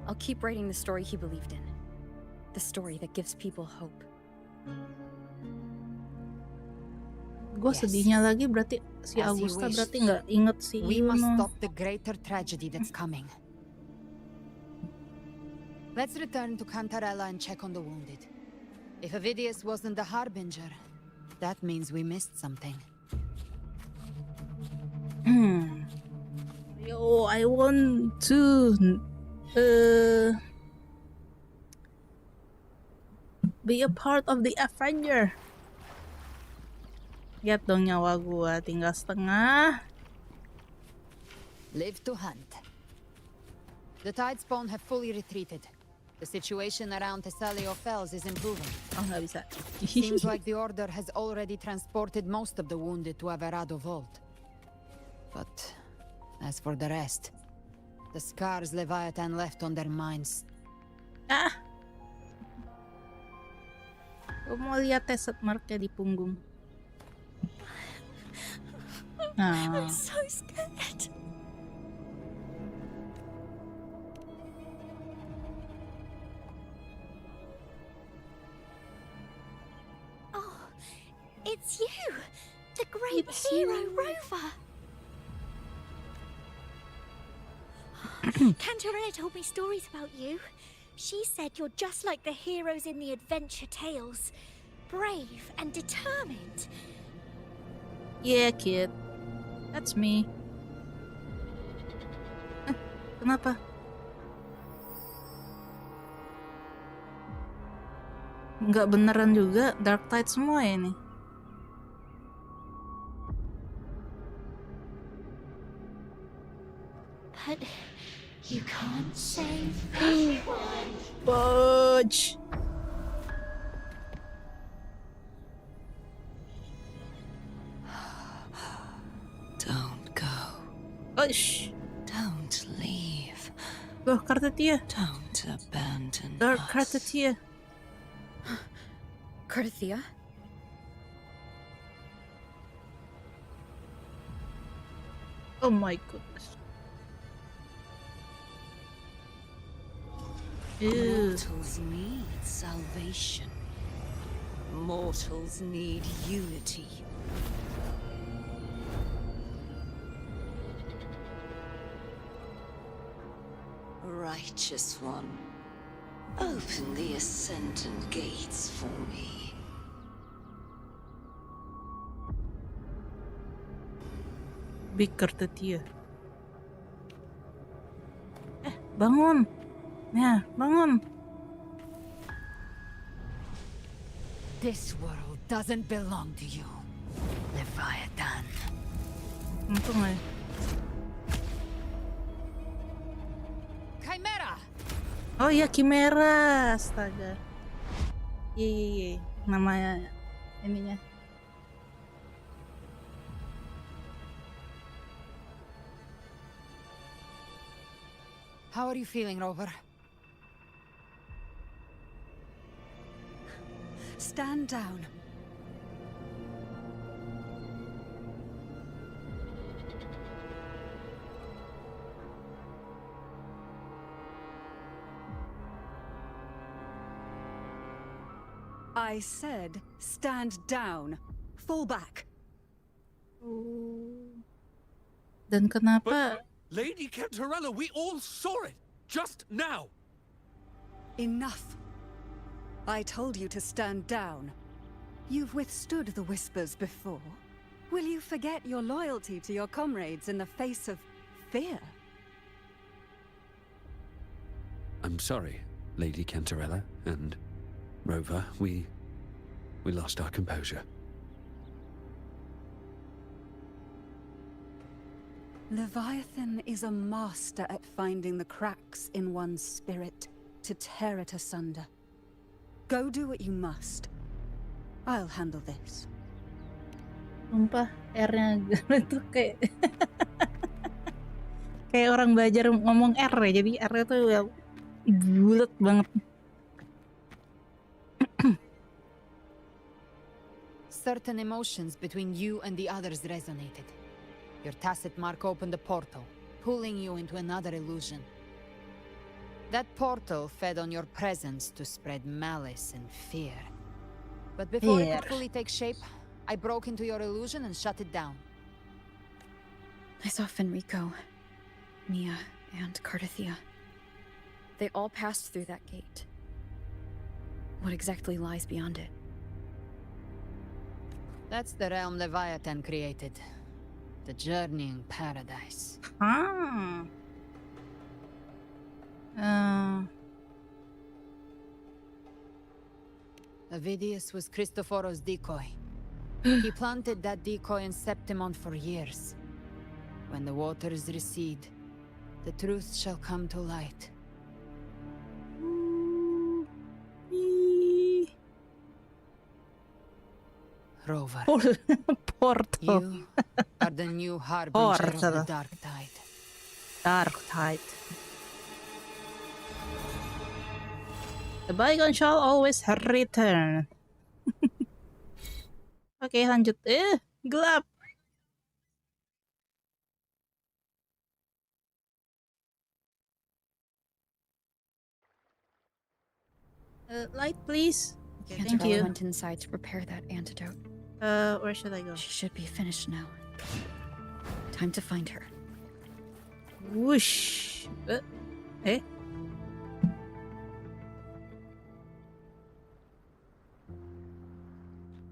I'll keep writing the story he believed in. The story that gives people hope. Gue sedihnya lagi berarti si As he Augusta wished. berarti nggak inget si We must Yuno. stop the greater tragedy that's coming. Let's return to Cantarella and check on the wounded. If Avidius wasn't the harbinger, that means we missed something. Yo, I want to be a part of the Avenger. Lihat dong nyawa gua tinggal setengah. Live to hunt. The Tidespawn have fully retreated. The situation around Thessalio Fells is improving. Oh, nggak bisa. Seems like the Order has already transported most of the wounded to Averado Vault. But as for the rest, the scars Leviathan left on their minds. Gue mau lihat test marknya di punggung. Nah. I'm so scared. Oh, it's you, the great hero Rover. Cantarella told me stories about you. She said you're just like the heroes in the adventure tales. Brave and determined. Yeah, kid. That's me. Kenapa? Nggak beneran juga, Dark Tide semua ya ini. But you can't save everyone. Budge. Don't go. Ush. Don't leave. Loh, Kartatia. Don't abandon Dark us. Kartatia. Cartathea? Oh my goodness. Ew. Mortals need salvation. Mortals need unity. Righteous one, open the ascendant gates for me. Big Kartatia. Bangun. Ya, bangun. This world doesn't belong to you, Leviathan. Untung aja. Chimera! Oh iya, Chimera. Astaga. Iya. Namanya ininya. How are you feeling, Rover? Stand down. I said, stand down. Fall back. Dan kenapa? Lady Cantarella, we all saw it! Just now! Enough. I told you to stand down. You've withstood the whispers before. Will you forget your loyalty to your comrades in the face of fear? I'm sorry, Lady Cantarella and Rover. We lost our composure. Leviathan is a master at finding the cracks in one's spirit to tear it asunder. Go do what you must. I'll handle this. Sumpah, R-nya itu kayak kayak orang belajar ngomong R ya, jadi R-nya tuh ya bulet banget. Certain emotions between you and the others resonated. Your tacit mark opened a portal, pulling you into another illusion. That portal fed on your presence to spread malice and fear. But before it could fully take shape, I broke into your illusion and shut it down. I saw Fenrico, Mia, and Cardathia. They all passed through that gate. What exactly lies beyond it? That's the realm Leviathan created. The journeying paradise. Avidius was Cristoforo's decoy. He planted that decoy in Septimont for years. When the waters recede, the truth shall come to light. Rover, Portal. you are the new harbinger of the Dark Tide. Dark Tide. The bygone shall always return. Oke, lanjut. Gelap. Light, please. Okay, thank you. Went inside to prepare that antidote. Where should I go? She should be finished now. Time to find her. Whoosh.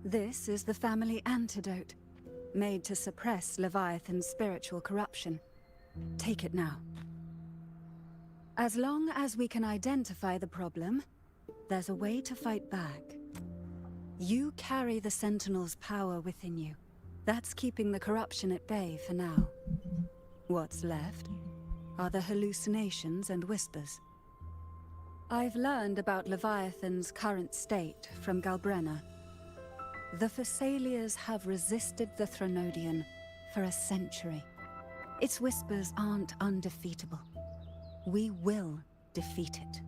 This is the family antidote, made to suppress Leviathan's spiritual corruption. Take it now. As long as we can identify the problem, there's a way to fight back. You carry the Sentinel's power within you. That's keeping the corruption at bay for now. What's left are the hallucinations and whispers. I've learned about Leviathan's current state from Galbrenna. The Thessalians have resisted the Threnodian for a century. Its whispers aren't undefeatable. We will defeat it.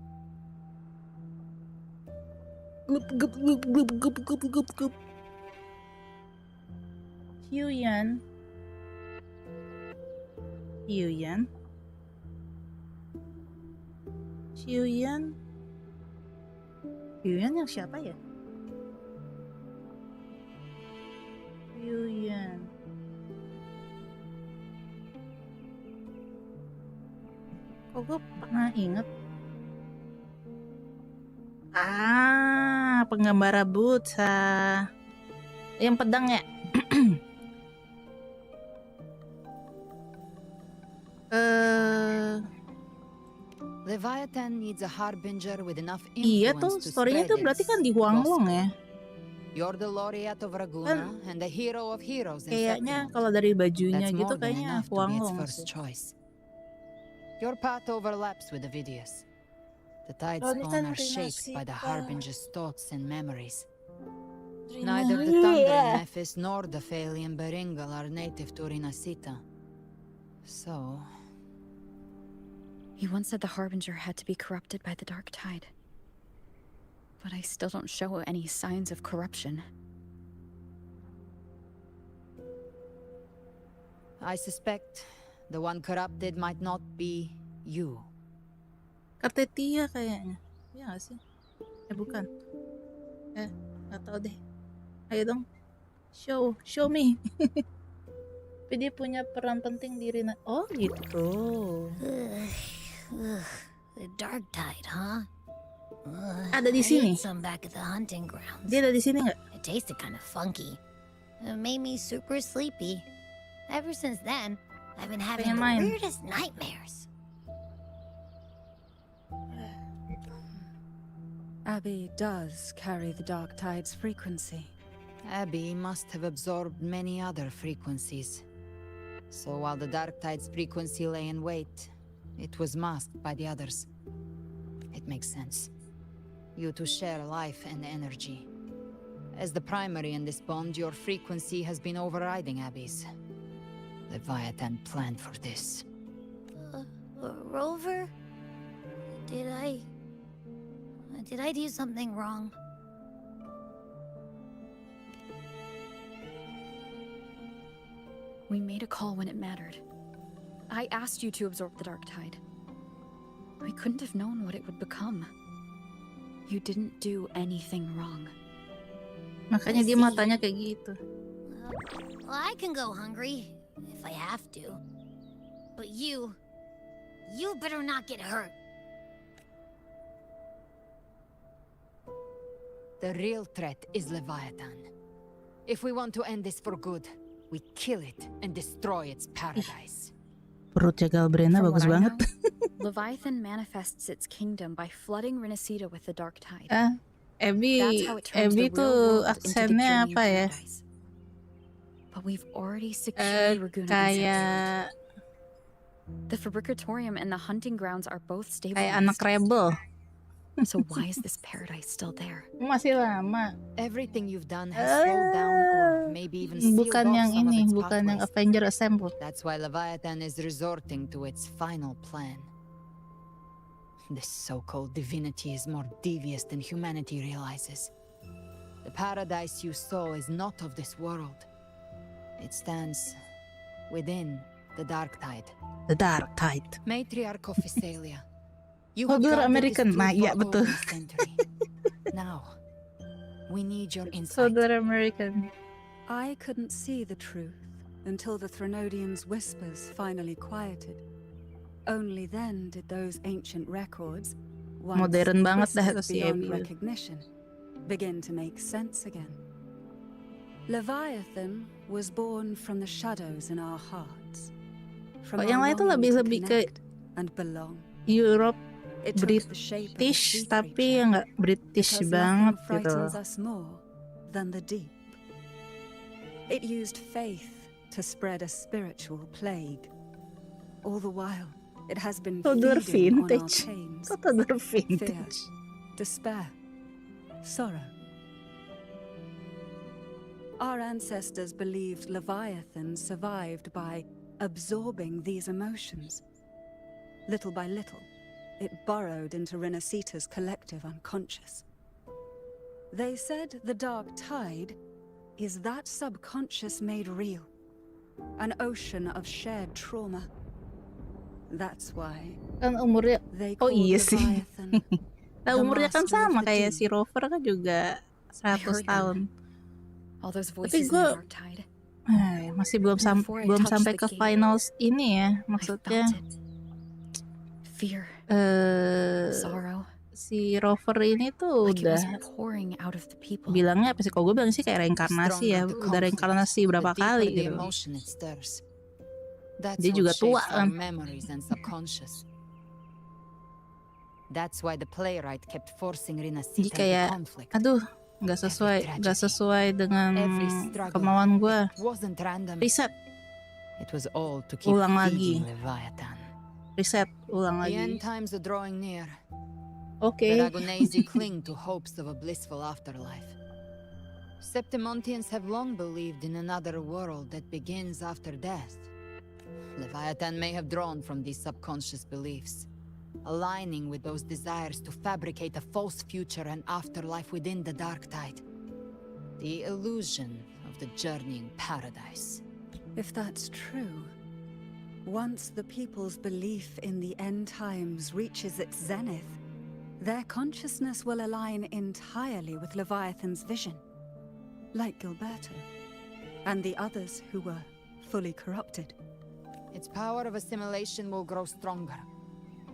Goop, goop, goop, goop, goop, goop, goop, goop. Yuyan. Yuyan. Yuyan. Yuyan yang siapa ya? Yuyan. Kok gue pernah inget? Penggambara Buta. Yang pedang ya? Leviathan needs a harbinger with enough Iya influence tuh, to storynya spread tuh berarti its kan di Huanglong gospel. ya. You're the laureate of Raguna and the hero of heroes in Kayaknya Septimont. kalau dari bajunya That's gitu more than kayaknya enough to be its Huanglong first sih. choice. Your path overlaps with Avidius. The tide Oh, ini spawn kan are shaped by the Rinascita. harbinger's thoughts and memories. Neither the thunder in Memphis nor the Phalian Beringal are native to Rinascita. So... He once said the Harbinger had to be corrupted by the Dark Tide. But I still don't show any signs of corruption. I suspect the one corrupted might not be you. Cardathia kayaknya. Iya gak sih? Bukan. Gak tau deh. Ayo dong. Show me. Tapi dia punya peran penting di Rina. Oh gitu. The Dark Tide, huh? Ada di sini. I ate some back at the hunting grounds. Dia ada di sini nggak? It tasted kind of funky. It made me super sleepy. Ever since then, I've been having the weirdest nightmares. Abby does carry the Dark Tide's frequency. Abby must have absorbed many other frequencies. So while the Dark Tide's frequency lay in wait, it was masked by the others. It makes sense. You two share life and energy. As the primary in this bond, your frequency has been overriding Abby's. Leviathan planned for this. Rover? Did I do something wrong? We made a call when it mattered. I asked you to absorb the Dark Tide. We couldn't have known what it would become. You didn't do anything wrong. Makanya dia matanya kayak gitu. Well, I can go hungry, if I have to. But you better not get hurt. The real threat is Leviathan. If we want to end this for good, we kill it and destroy its paradise. Perutnya Galbrena From bagus what I banget. know, Leviathan manifests its kingdom by flooding Rinascita with the dark tide. Abby That's how it turns the real tuh world into the aksennya journeying apa ya? paradise. But we've already secured Raguna and Kayak the Fabricatorium and the hunting grounds are both kayak anak stabilized. rebel. So why is this paradise still there? Masih lama. Everything you've done has slowed down or maybe even sealed Bukan off yang some of ini, its bukan yang pathways. Avenger Assemble. That's why Leviathan is resorting to its final plan. This so-called divinity is more devious than humanity realizes. The paradise you saw is not of this world. It stands within the dark tide. The Dark Tide. Matriarch of Physalia. You Oh, have biar guarded this American. truth Nah, iya for betul. over a century. Now, we need your insight. Saudara American. I couldn't see the truth until the Threnodians' whispers finally quieted. Only then did those ancient records, once Modern banget dah twisted itu si beyond Abby. recognition, begin to make sense again. Leviathan was born from the shadows in our hearts. From Kok yang lain tuh lebih ke and belong. Europe, It took the shape of a British, sea tapi creature, ya nggak British because banget nothing gitu. frightens us more than the deep. It used faith to spread a spiritual plague. All the while, it has been Tudor feeding on our vintage. pains, Tudor fear, vintage. despair, sorrow. Our ancestors believed Leviathan survived by absorbing these emotions. Little by little, it burrowed into Rinascita's collective unconscious. They said the dark tide is that subconscious made real, an ocean of shared trauma. That's why Kan umurnya, they oh called iya sih. Leviathan Nah, the umurnya kan master of sama the kayak deep. si Rover kan juga 100 tahun. All those Tapi voices in gue the dark tide. masih belum Before I belum touched sampai the ke gate, finals ini ya, maksudnya Fear, sorrow. Si Rover ini tuh Like it was udah pouring out of the people. bilangnya apa sih? Kalau gue bilang sih kayak reinkarnasi ya, Stronger the udah reinkarnasi berapa the deeper kali the gitu. emotion it stirs. That's Dia what juga tua shapes our kan. memories and subconscious. That's why the playwright kept forcing Jadi Rinascita kayak, into conflict. aduh, nggak sesuai dengan Every struggle kemauan gue. wasn't random. Reset, It was all to keep ulang feeding lagi. Leviathan. Reset, ulang The end lagi. times are drawing near. Oke. The Ragunesi cling to hopes of a blissful afterlife. Septimontians have long believed in another world that begins after death. Leviathan may have drawn from these subconscious beliefs, aligning with those desires to fabricate a false future and afterlife within the dark tide. The illusion of the journeying paradise. If that's true, once the people's belief in the end times reaches its zenith, their consciousness will align entirely with Leviathan's vision, like Gilberto, and the others who were fully corrupted. Its power of assimilation will grow stronger,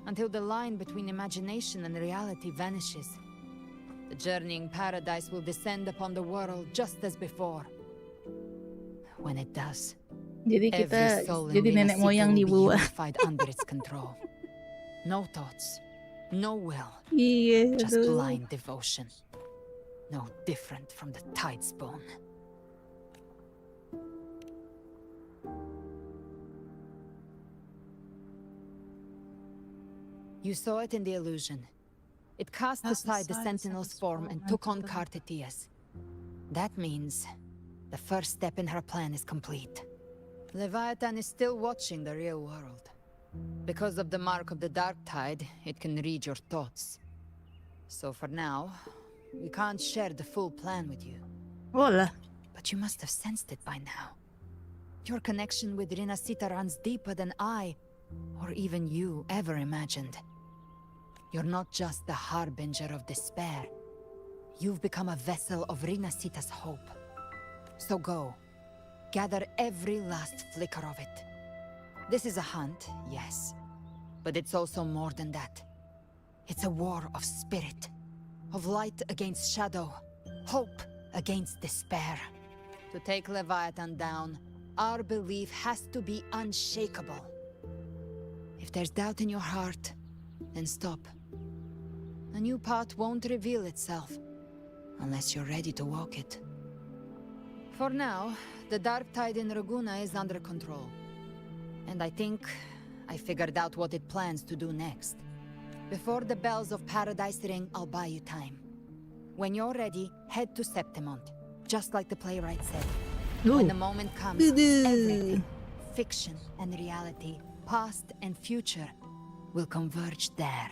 until the line between imagination and reality vanishes. The journeying paradise will descend upon the world just as before. When it does, Jadi kita every soul in jadi nenek Rinascita moyang di will be Wuwa. unified under its control. No thoughts, no will, Iya, just aduh. blind devotion. No different from the tide spawn. You saw it in the illusion. It cast aside the Sentinel's form and took on Cartetia's. That means the first step in her plan is complete. Leviathan is still watching the real world. Because of the mark of the Dark Tide, it can read your thoughts. So for now, we can't share the full plan with you. Hola. But you must have sensed it by now. Your connection with Rinascita runs deeper than I, or even you, ever imagined. You're not just the harbinger of despair. You've become a vessel of Rinascita's hope. So go. gather every last flicker of it. This is a hunt, yes. But it's also more than that. It's a war of spirit. Of light against shadow. Hope against despair. To take Leviathan down, our belief has to be unshakable. If there's doubt in your heart, then stop. A new path won't reveal itself, unless you're ready to walk it. For now, the dark tide in Raguna is under control. And I think I figured out what it plans to do next. Before the bells of Paradise ring, I'll buy you time. When you're ready, head to Septimont, just like the playwright said. When the moment comes, everything, fiction and reality, past and future, will converge there.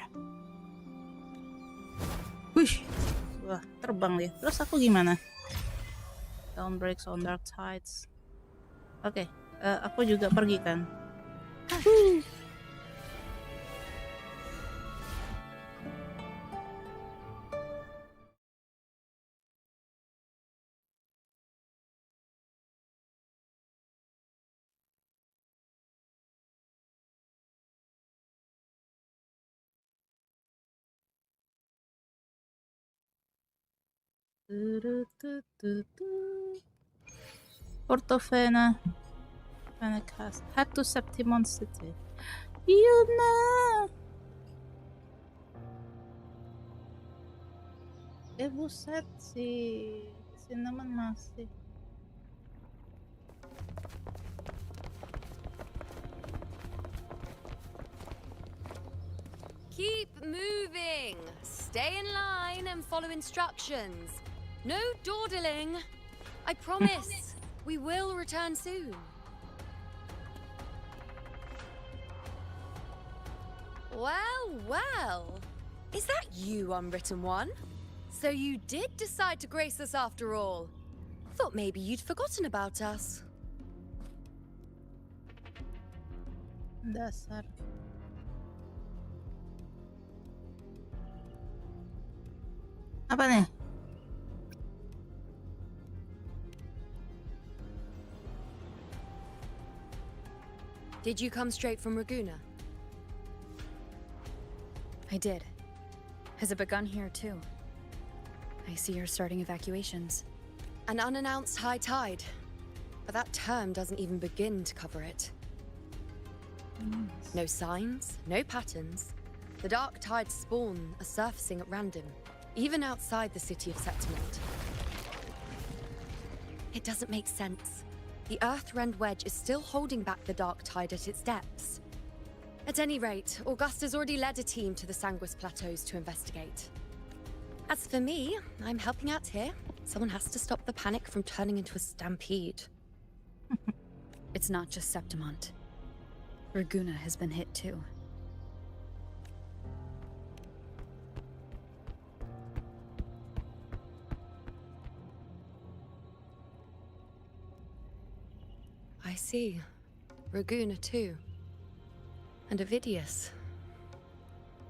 Wih, wah terbang dia. Terus aku gimana? Dawn breaks on dark tides. Oke, aku juga pergi kan. Portofena. Cast. Head to Septimon City. Yuna. Buset sih. Cinnamon masih. Keep moving. Stay in line and follow instructions. No dawdling. I promise. We will return soon. Well, well. Is that you, Unwritten One? So you did decide to grace us after all. Thought maybe you'd forgotten about us. Dasar. Apa nih? Did you come straight from Raguna? I did. Has it begun here, too? I see you're starting evacuations. An unannounced high tide. But that term doesn't even begin to cover it. No signs, no patterns. The dark tide's spawn are surfacing at random, even outside the city of Septimont. It doesn't make sense. The Earthrend Wedge is still holding back the dark tide at its depths. At any rate, Augusta's already led a team to the Sanguis Plateaus to investigate. As for me, I'm helping out here. Someone has to stop the panic from turning into a stampede. It's not just Septimont. Raguna has been hit too. I see. Raguna too. And Ovidius.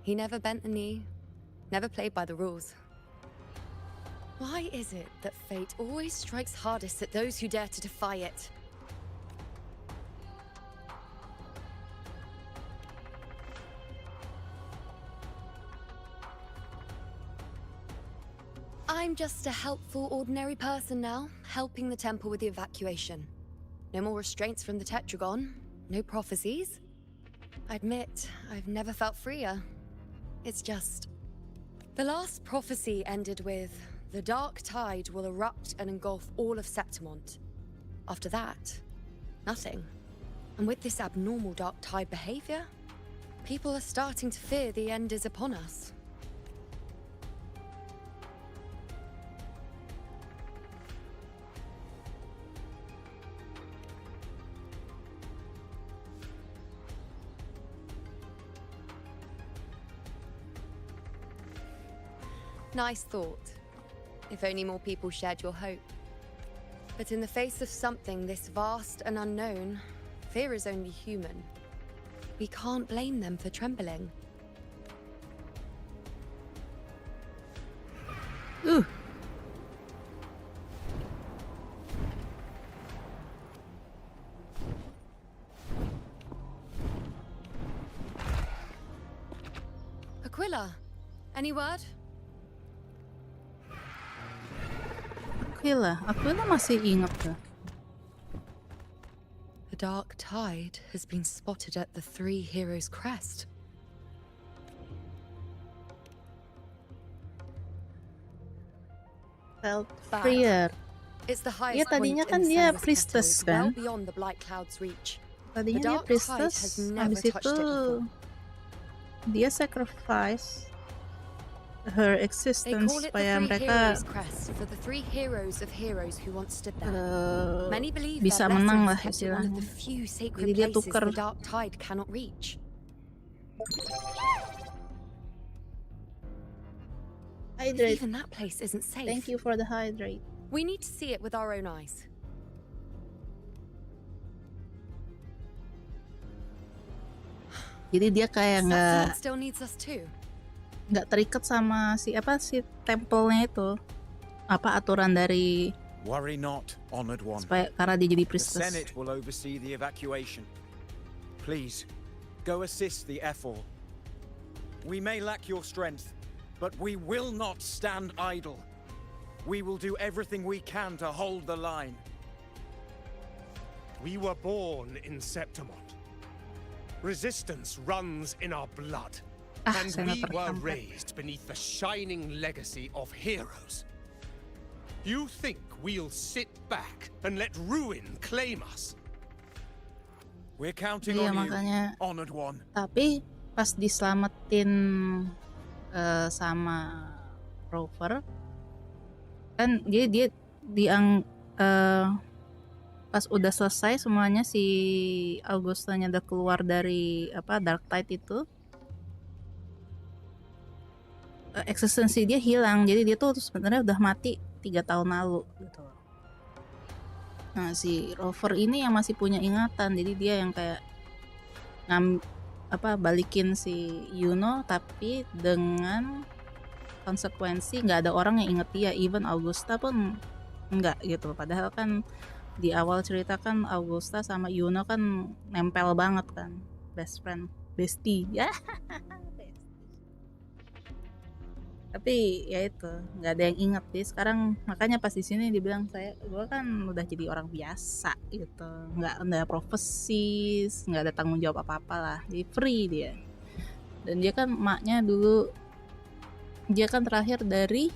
He never bent the knee, never played by the rules. Why is it that fate always strikes hardest at those who dare to defy it? I'm just a helpful, ordinary person now, helping the temple with the evacuation. No more restraints from the Tetragon, no prophecies. I admit, I've never felt freer. It's just... The last prophecy ended with, the dark tide will erupt and engulf all of Septimont. After that, nothing. And with this abnormal dark tide behavior, people are starting to fear the end is upon us. Nice thought. If only more people shared your hope. But in the face of something this vast and unknown, fear is only human. We can't blame them for trembling. Aquila, any word? Aquila masih ingat gak? The dark tide has been spotted at the Three Heroes' crest. Felt freer. It's the Iya, highest tadinya point kan in the dia Sunless priestess Plateau, well kan? beyond the Blight Cloud's reach. Tadinya The dia dark tide has priestess, never habis touched itu it before. dia sacrifice her They existence call it the supaya Three mereka Heroes' crest for the three heroes of heroes who once stood there. Many believe bisa their menang blessings lah kept it one of istilahnya. the few sacred Jadi dia places tuker. the dark tide cannot reach. Hydrate. Even that place isn't safe. Thank you for the hydrate. We need to see it with our own eyes. Jadi dia kayak Septimont still needs us too. nggak terikat sama si temple-nya itu, aturan dari Worry not, honored one. supaya karena dia jadi The priestess. Senate will oversee the evacuation. Please, go assist the Ephor. We may lack your strength, but we will not stand idle. We will do everything we can to hold the line. We were born in Septimont. Resistance runs in our blood. And we were raised beneath the shining legacy of heroes. You think we'll sit back and let ruin claim us? We're counting Iya, on makanya. you, honored one. Tapi pas diselamatin sama Rover, kan dia pas udah selesai semuanya, si Augustanya udah keluar dari Dark Tide itu, eksistensi dia hilang. Jadi dia tuh sebenarnya udah mati 3 tahun lalu gitu. Nah, si Rover ini yang masih punya ingatan, jadi dia yang kayak balikin si Yuno, tapi dengan konsekuensi nggak ada orang yang inget dia, even Augusta pun nggak gitu. Padahal kan di awal cerita kan Augusta sama Yuno kan nempel banget kan, best friend, bestie ya. Tapi ya itu nggak ada yang inget dia sekarang. Makanya pas di sini dibilang gue kan udah jadi orang biasa gitu, nggak ada profesi, nggak ada tanggung jawab apa-apa lah, jadi free dia. Dan dia kan emaknya dulu, dia kan terakhir dari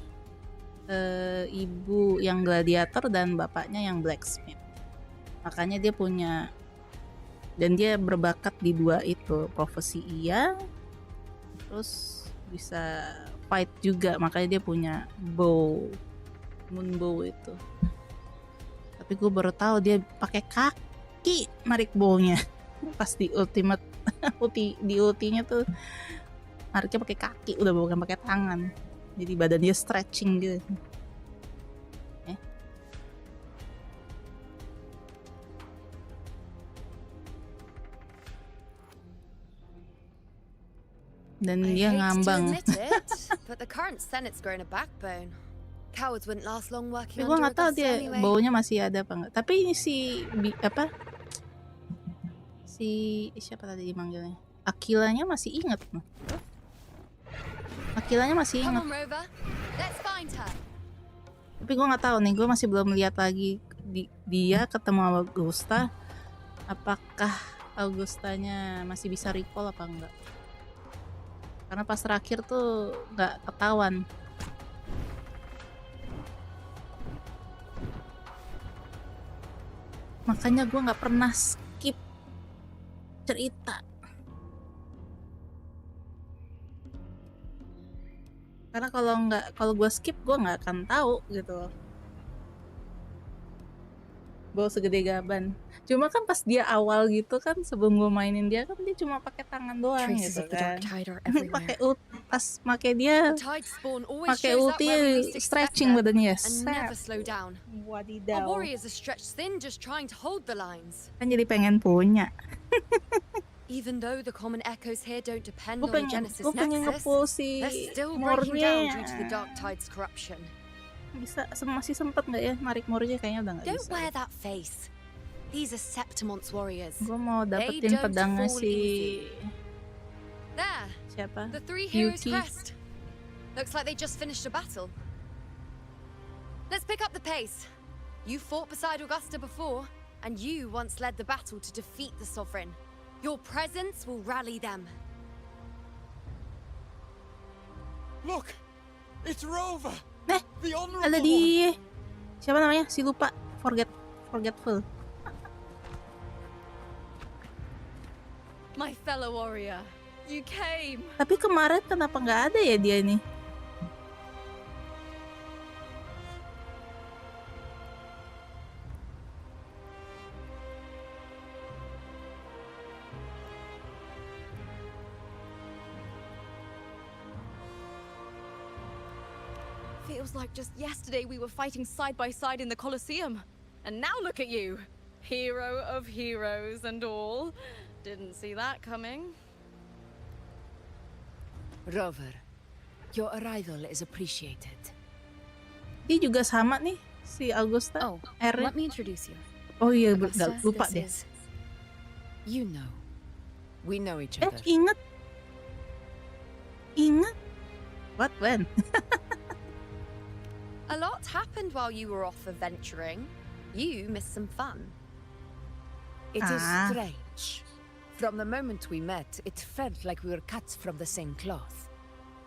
ibu yang gladiator dan bapaknya yang blacksmith. Makanya dia punya, dan dia berbakat di dua itu, profesi iya, terus bisa fight juga, makanya dia punya moon bow itu. Tapi gue baru tahu dia pakai kaki narik bownya pas di ultimate di ultinya tuh nariknya pakai kaki, udah bukan pakai tangan, jadi badan dia stretching gitu. Dan dia ngambang. But the current Senate's grown a backbone. Cowards wouldn't last long working Gue under nggak tahu Augusta dia anyway. baunya masih ada apa enggak. Tapi ini siapa tadi dimanggilnya? Aquilanya masih ingat. Aquilanya masih ingat. Come on, Rover. Let's find her. Tapi gue nggak tahu nih, gue masih belum lihat lagi dia ketemu Augusta. Apakah Augustanya masih bisa recall apa enggak? Karena pas terakhir tuh nggak ketahuan. Makanya gue nggak pernah skip cerita. Karena kalau gue skip gue nggak akan tahu gitu. Bawa segede gaban. Cuma kan pas dia awal gitu kan, sebelum gue mainin dia kan dia cuma pakai tangan doang gitu kan. Pakai pakai dia pakai ulti stretching badannya. Wadidaw. Kan jadi pengen punya. Even though the common echoes here don't depend Gue on the pengen Genesis nge-pull si they're still breaking down due to the Mornya. dark tide's corruption. Masih sempet nggak ya narik Mornya? Kayaknya udah nggak Don't bisa. wear that face. These are Septimont's warriors. Gue mau They dapetin don't pedangnya fall si easy. There. Siapa? The three heroes Yuki. crest. Looks like they just finished a battle. Let's pick up the pace. You fought beside Augusta before, and you once led the battle to defeat the Sovereign. Your presence will rally them. Look! It's Rover! The honorable Ada di siapa namanya? Si lupa. Forgetful. My fellow warrior, you came. Tapi kemarin kenapa nggak ada ya dia nih? Feels like just yesterday we were fighting side by side in the Colosseum. And now look at you. Hero of heroes and all. Didn't see that coming. Rover, your arrival is appreciated. Dia juga sama nih si Augusta. Oh, R. let me introduce you. Oh iya, Augusta, lupa deh. this is... You know. We know each other. Ingat. What, when? A lot happened while you were off adventuring. You missed some fun. It is strange. From the moment we met, it felt like we were cut from the same cloth.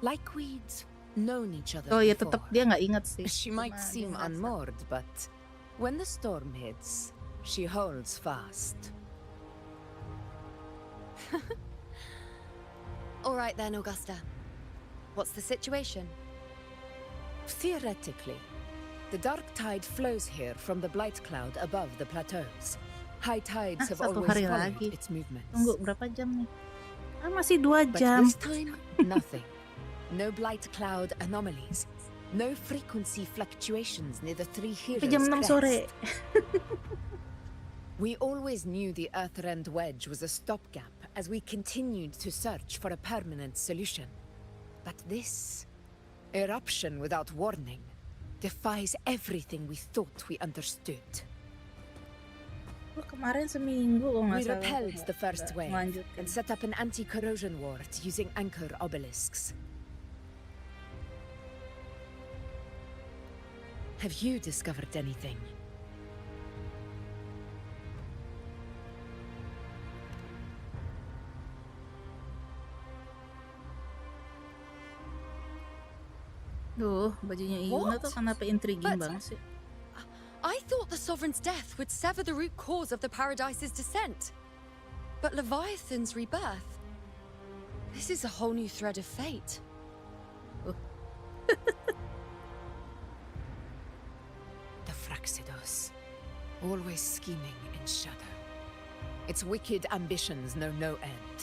Like we'd known each other Oh ya, before. tetap dia nggak ingat sih. She might seem unmoored, but when the storm hits, she holds fast. All right then, Augusta. What's the situation? Theoretically, the dark tide flows here from the blight cloud above the plateaus. High tides have Satu always hari followed lagi. its movements. Tunggu berapa jam nih? Masih 2 But jam. this time, nothing. No blight cloud anomalies. No frequency fluctuations near the three heroes' Jam 6 sore. We always knew the Earthrend Wedge was a stopgap as we continued to search for a permanent solution. But this eruption without warning defies everything we thought we understood. Kemarin seminggu kok nggak We salah. repelled the first wave Lanjutin. and set up an anti-corrosion ward using anchor obelisks. Have you discovered anything? Duh, bajunya Yuna tuh kenapa intriguing banget sih? I thought the Sovereign's death would sever the root cause of the Paradise's descent. But Leviathan's rebirth... This is a whole new thread of fate. The Fraxidos, always scheming in shadow. Its wicked ambitions know no end.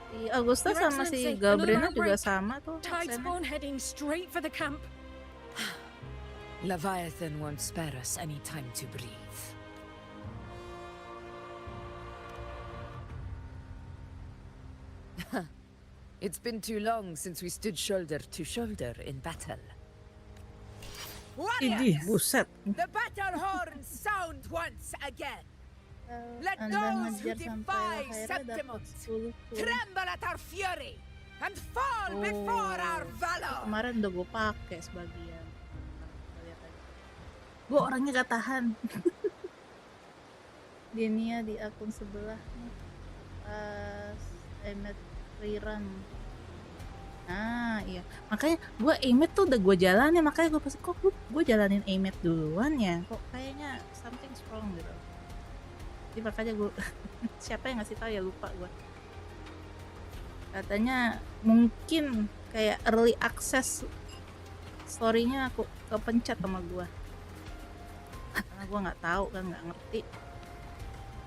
Si Augusta Your sama si Excellency, Gabriela an juga outbreak. sama tuh. Tide aksennya. spawn heading straight for the camp. Leviathan won't spare us any time to breathe. It's been too long since we stood shoulder to shoulder in battle. Idih, buset. The battle horns sound once again. Let Anda those who ngejar sampai defy akhirnya Septimont dapat 10 poin. tremble at our fury and fall before our valor. Kemarin udah gue pakai sebagian. Lihat aja. Gue orangnya gak tahan. Dia Nia di akun sebelah nih. Pas Emet rerun. Nah iya, makanya gue Emet tuh udah gue jalanin, makanya gue pasti kok gue jalanin Emet duluan ya, kok kayaknya something's wrong gitu. Jadi makanya gue siapa yang ngasih tahu ya, lupa gue. Katanya mungkin kayak early access story-nya aku kepencet sama gue. Karena gue nggak tahu kan, nggak ngerti.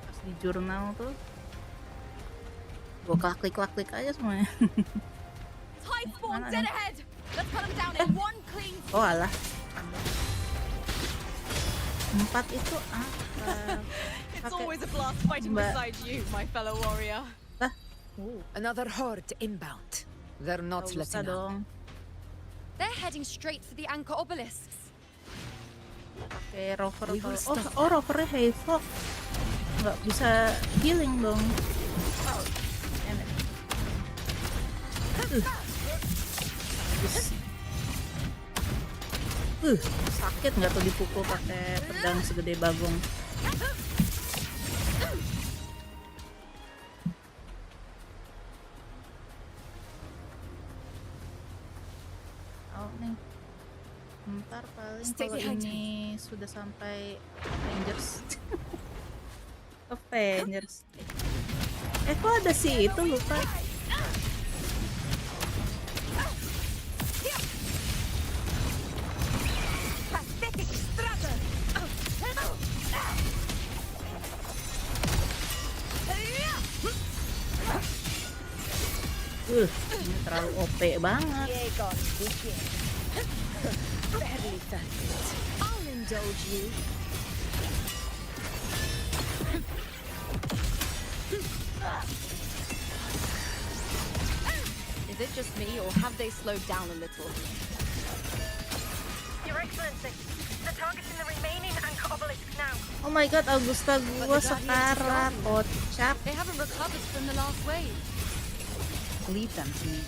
Pas di jurnal tuh gue klik aja semuanya. Tide spawn dead ahead. Let's cut them down in one clean. Oh alah. 4 itu apa? It's always a blast fighting Mbak. beside you, my fellow warrior. Another horde inbound. They're not Usah letting up. dong. They're heading straight for the anchor obelisks. Pakai rover We will atau stop oh rovernya Hayfog. Nggak bisa healing dong. Sakit nggak tuh dipukul pakai pedang segede bagong? Oh nih, bentar paling kalau ini sudah sampai Avengers. Avengers. Kok ada sih itu lupa. Ini terlalu OP banget. Is it just me, or have they slowed down a little? Your Excellency, the target's in the remaining anchor obelisk now. Oh my god, Augusta gua sekarat, kocak. They haven't recovered from the last wave. Leave them to me.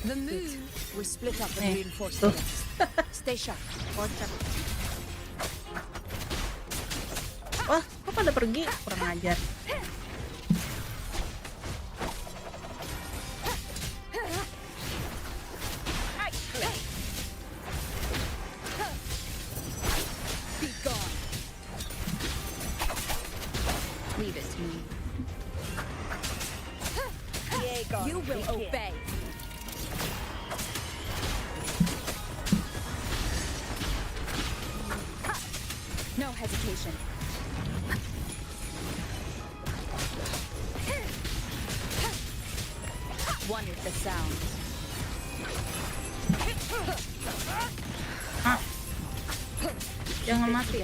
The move was split up and reinforced. Stay sharp. Kocak. Wah, kok pada pergi? Kurang ajar. Be gone. Leave it to me. You will obey. No hesitation. One with the sound. Jangan mati.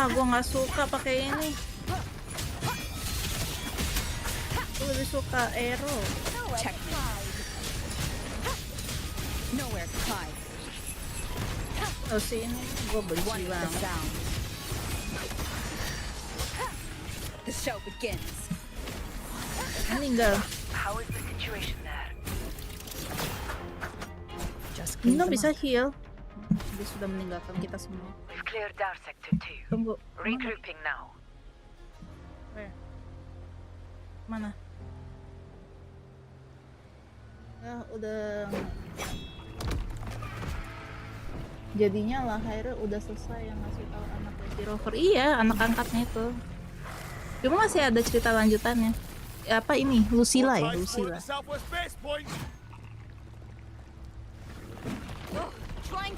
Gua nggak suka pakai ini. Gua lebih suka arrow. Check. Nowhere to hide. Oh sih ini gua benci banget. The show begins. Meninggal. How is the situation there? Nino bisa heal. Dia sudah meninggalkan kita semua. We've cleared our sector 2. Tunggu. Regrouping now. Where? Mana? Ya udah. Jadinya lah akhirnya udah selesai yang ngasih tahu anaknya si Rover. Iya, anak angkatnya itu. Cuma masih ada cerita lanjutannya. Ya, apa ini? Lucilla ya, Lucilla.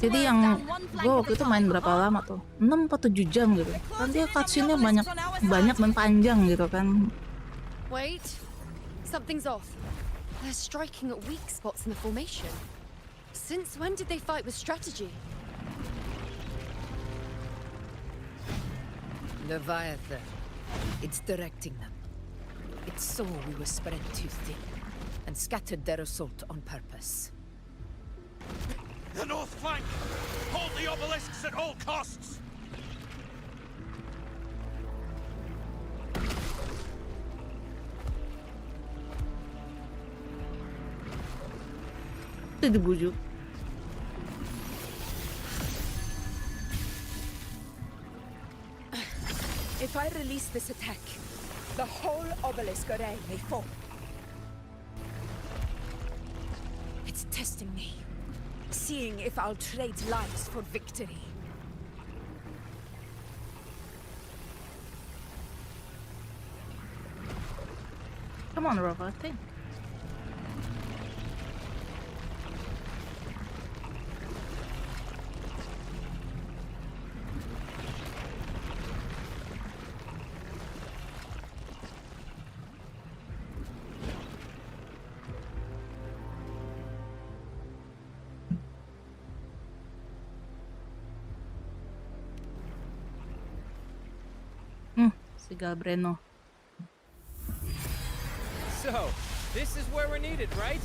Jadi yang gue waktu itu main berapa lama tuh? 6 atau 7 jam gitu. Kan dia cutscene-nya banyak dan panjang gitu kan. Wait, something's off. They're striking at weak spots in the formation. Since when did they fight with strategy? Leviathan. It's directing them. It saw we were spread too thin and scattered their assault on purpose. The north flank! Hold the obelisks at all costs! Itu dibujuk. If I release this attack, the whole obelisk array may fall. It's testing me, seeing if I'll trade lives for victory. Come on, Rover, think. Galbreno. So, this is where we're needed, right?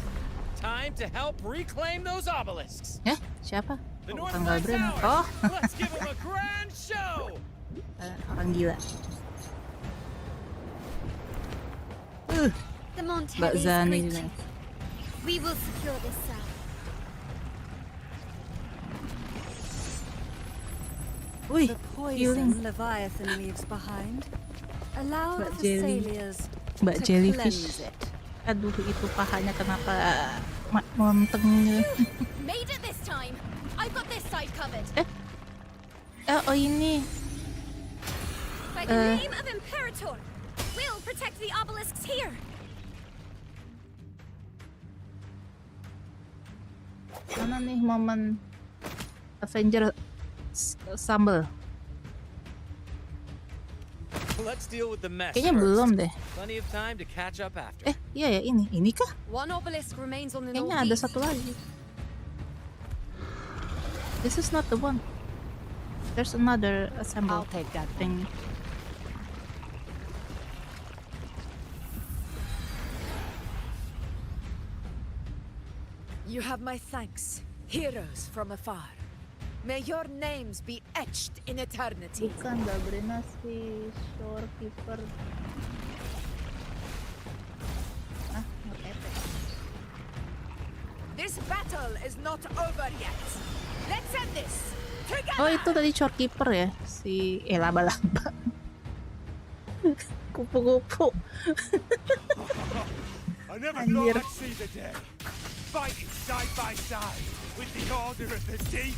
Time to help reclaim those obelisks. Siapa? The Bukan North Galbreno. Towers. Let's give them a grand show. Orang Orang gila. The Mbak Montelli is Zani great. juga. We will secure this cell. Wih, The healing. poison Leviathan leaves behind. Allow the Mbak Jelly. Thessalians Mbak to Jellyfish. cleanse it. Aduh, itu pahanya kenapa monteng gitu. Made it this time. I've got this side covered. Oh ini. By the name of Imperator, we'll protect the obelisks here. Mana nih momen Avenger sambal? Let's deal with the mess Kayaknya first. belum deh. Plenty of time to catch up after. Iya ya ini. Ini kah? One obelisk remains on the Kayaknya ada northeast. satu lagi. This is not the one. There's another assemble I'll take that thing. You have my thanks, heroes from afar. May your names be etched in eternity. Bukan, Mbak Rinascita Shorekeeper. This battle is not over yet. Let's end this together. Oh itu tadi Shorekeeper ya, si laba-laba. Kupu-kupu. I never Anjir. thought I'd see the day. Fighting side by side with the Order of the Deep.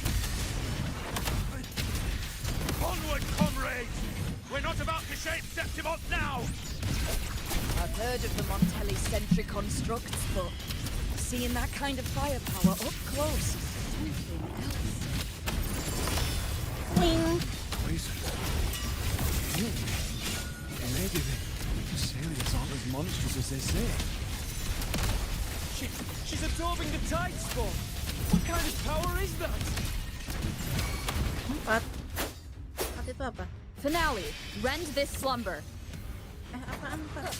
Onward, comrades! We're not about to shape Septimont now! I've heard of the Montelli-centric constructs, but seeing that kind of firepower up close is something else. Poison. Maybe the Thessalians aren't as monstrous as they say. She's absorbing the tide spawn. What kind of power is that? 4. 4 itu apa? Finale. Rend this slumber. Apaan 4?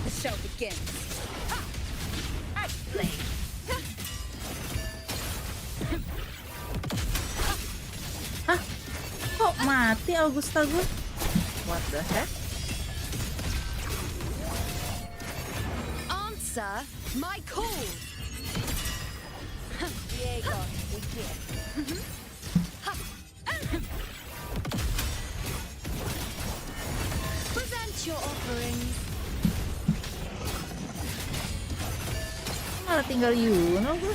The show begins. Hah? Kok mati Augusta gue? What the heck? Answer my call. Diego, we get. Present your offerings. Malah tinggal Yuno gue.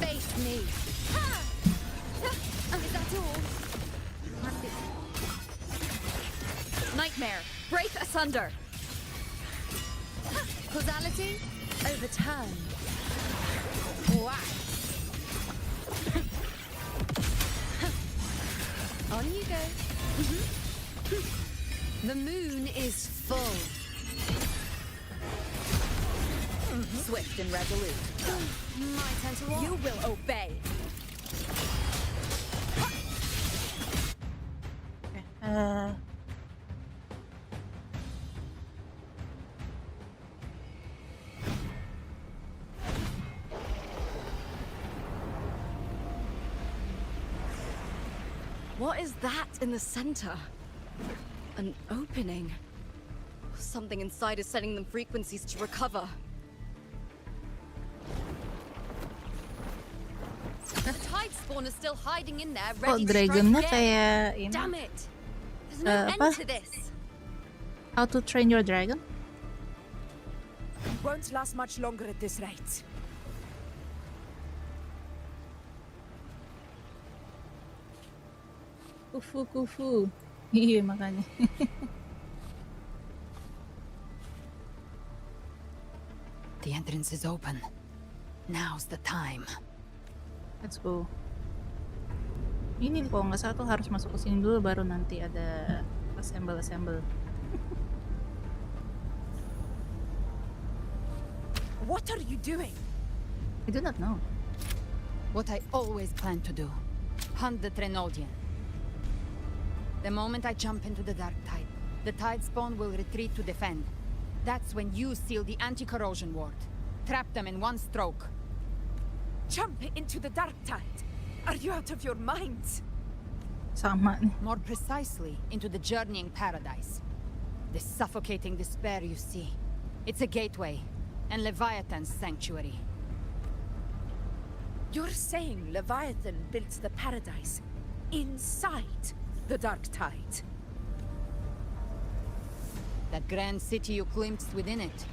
Face me. Is that all? Nightmare. Break asunder. Causality overturned. Wow. On you go. The moon is full. Swift and resolute. My turn to walk. You will obey. What is that in the center? An opening. Something inside is sending them frequencies to recover. The tide spawn is still hiding in there, Oh, ready to strike dragonnya again. kayak ini. Damn it! There's no apa? end to this. How to Train Your Dragon? Won't last much longer at this rate. Kufu. Iya makanya. The entrance is open. Now's the time. Let's go. Ini kok nggak salah tuh harus masuk ke sini dulu baru nanti ada assemble. What are you doing? I do not know. What I always planned to do. Hunt the Trenodian. The moment I jump into the dark tide, the tide spawn will retreat to defend. That's when you seal the anti-corrosion ward. Trap them in one stroke. Jump into the dark tide. Are you out of your minds? Sama nih. More precisely, into the journeying paradise. The suffocating despair you see. It's a gateway, and Leviathan's sanctuary. You're saying Leviathan built the paradise inside the Dark Tide? That grand city you glimpsed within it,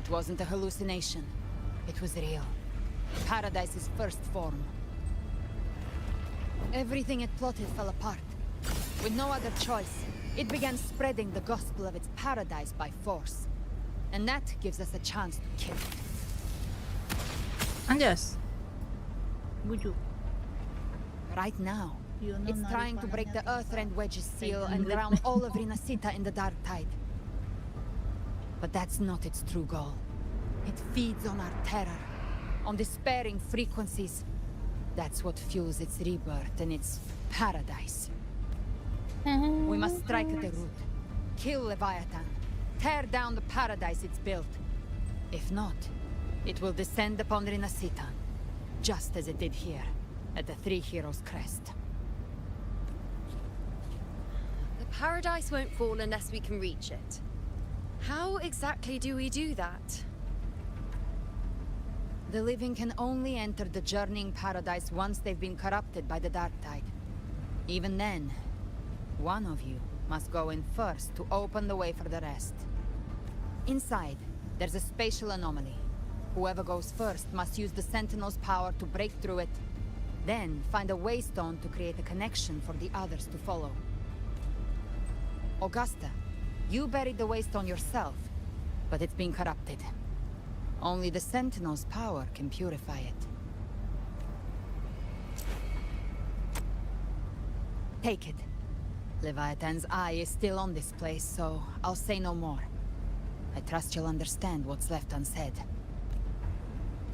it wasn't a hallucination. It was real. Paradise's first form. Everything it plotted fell apart. With no other choice, it began spreading the gospel of its paradise by force. And that gives us a chance to kill it. Anjas. Bujuk. Right now, it's narik trying to break the panahnya Earthrend Wedge's seal Pengen and beli. drown all of Rinascita in the Dark Tide. But that's not its true goal. It feeds on our terror, on despairing frequencies. That's what fuels its rebirth and its paradise. We must strike at the root, kill Leviathan, tear down the paradise it's built. If not, it will descend upon Rinascita, just as it did here, at the Three Heroes Crest. The paradise won't fall unless we can reach it. How exactly do we do that? The living can only enter the journeying paradise once they've been corrupted by the Dark Tide. Even then, one of you must go in first to open the way for the rest. Inside, there's a spatial anomaly. Whoever goes first must use the Sentinel's power to break through it, then find a waystone to create a connection for the others to follow. Augusta, you buried the waystone yourself, but it's been corrupted. Only the Sentinel's power can purify it. Take it. Leviathan's eye is still on this place, so I'll say no more. I trust you'll understand what's left unsaid.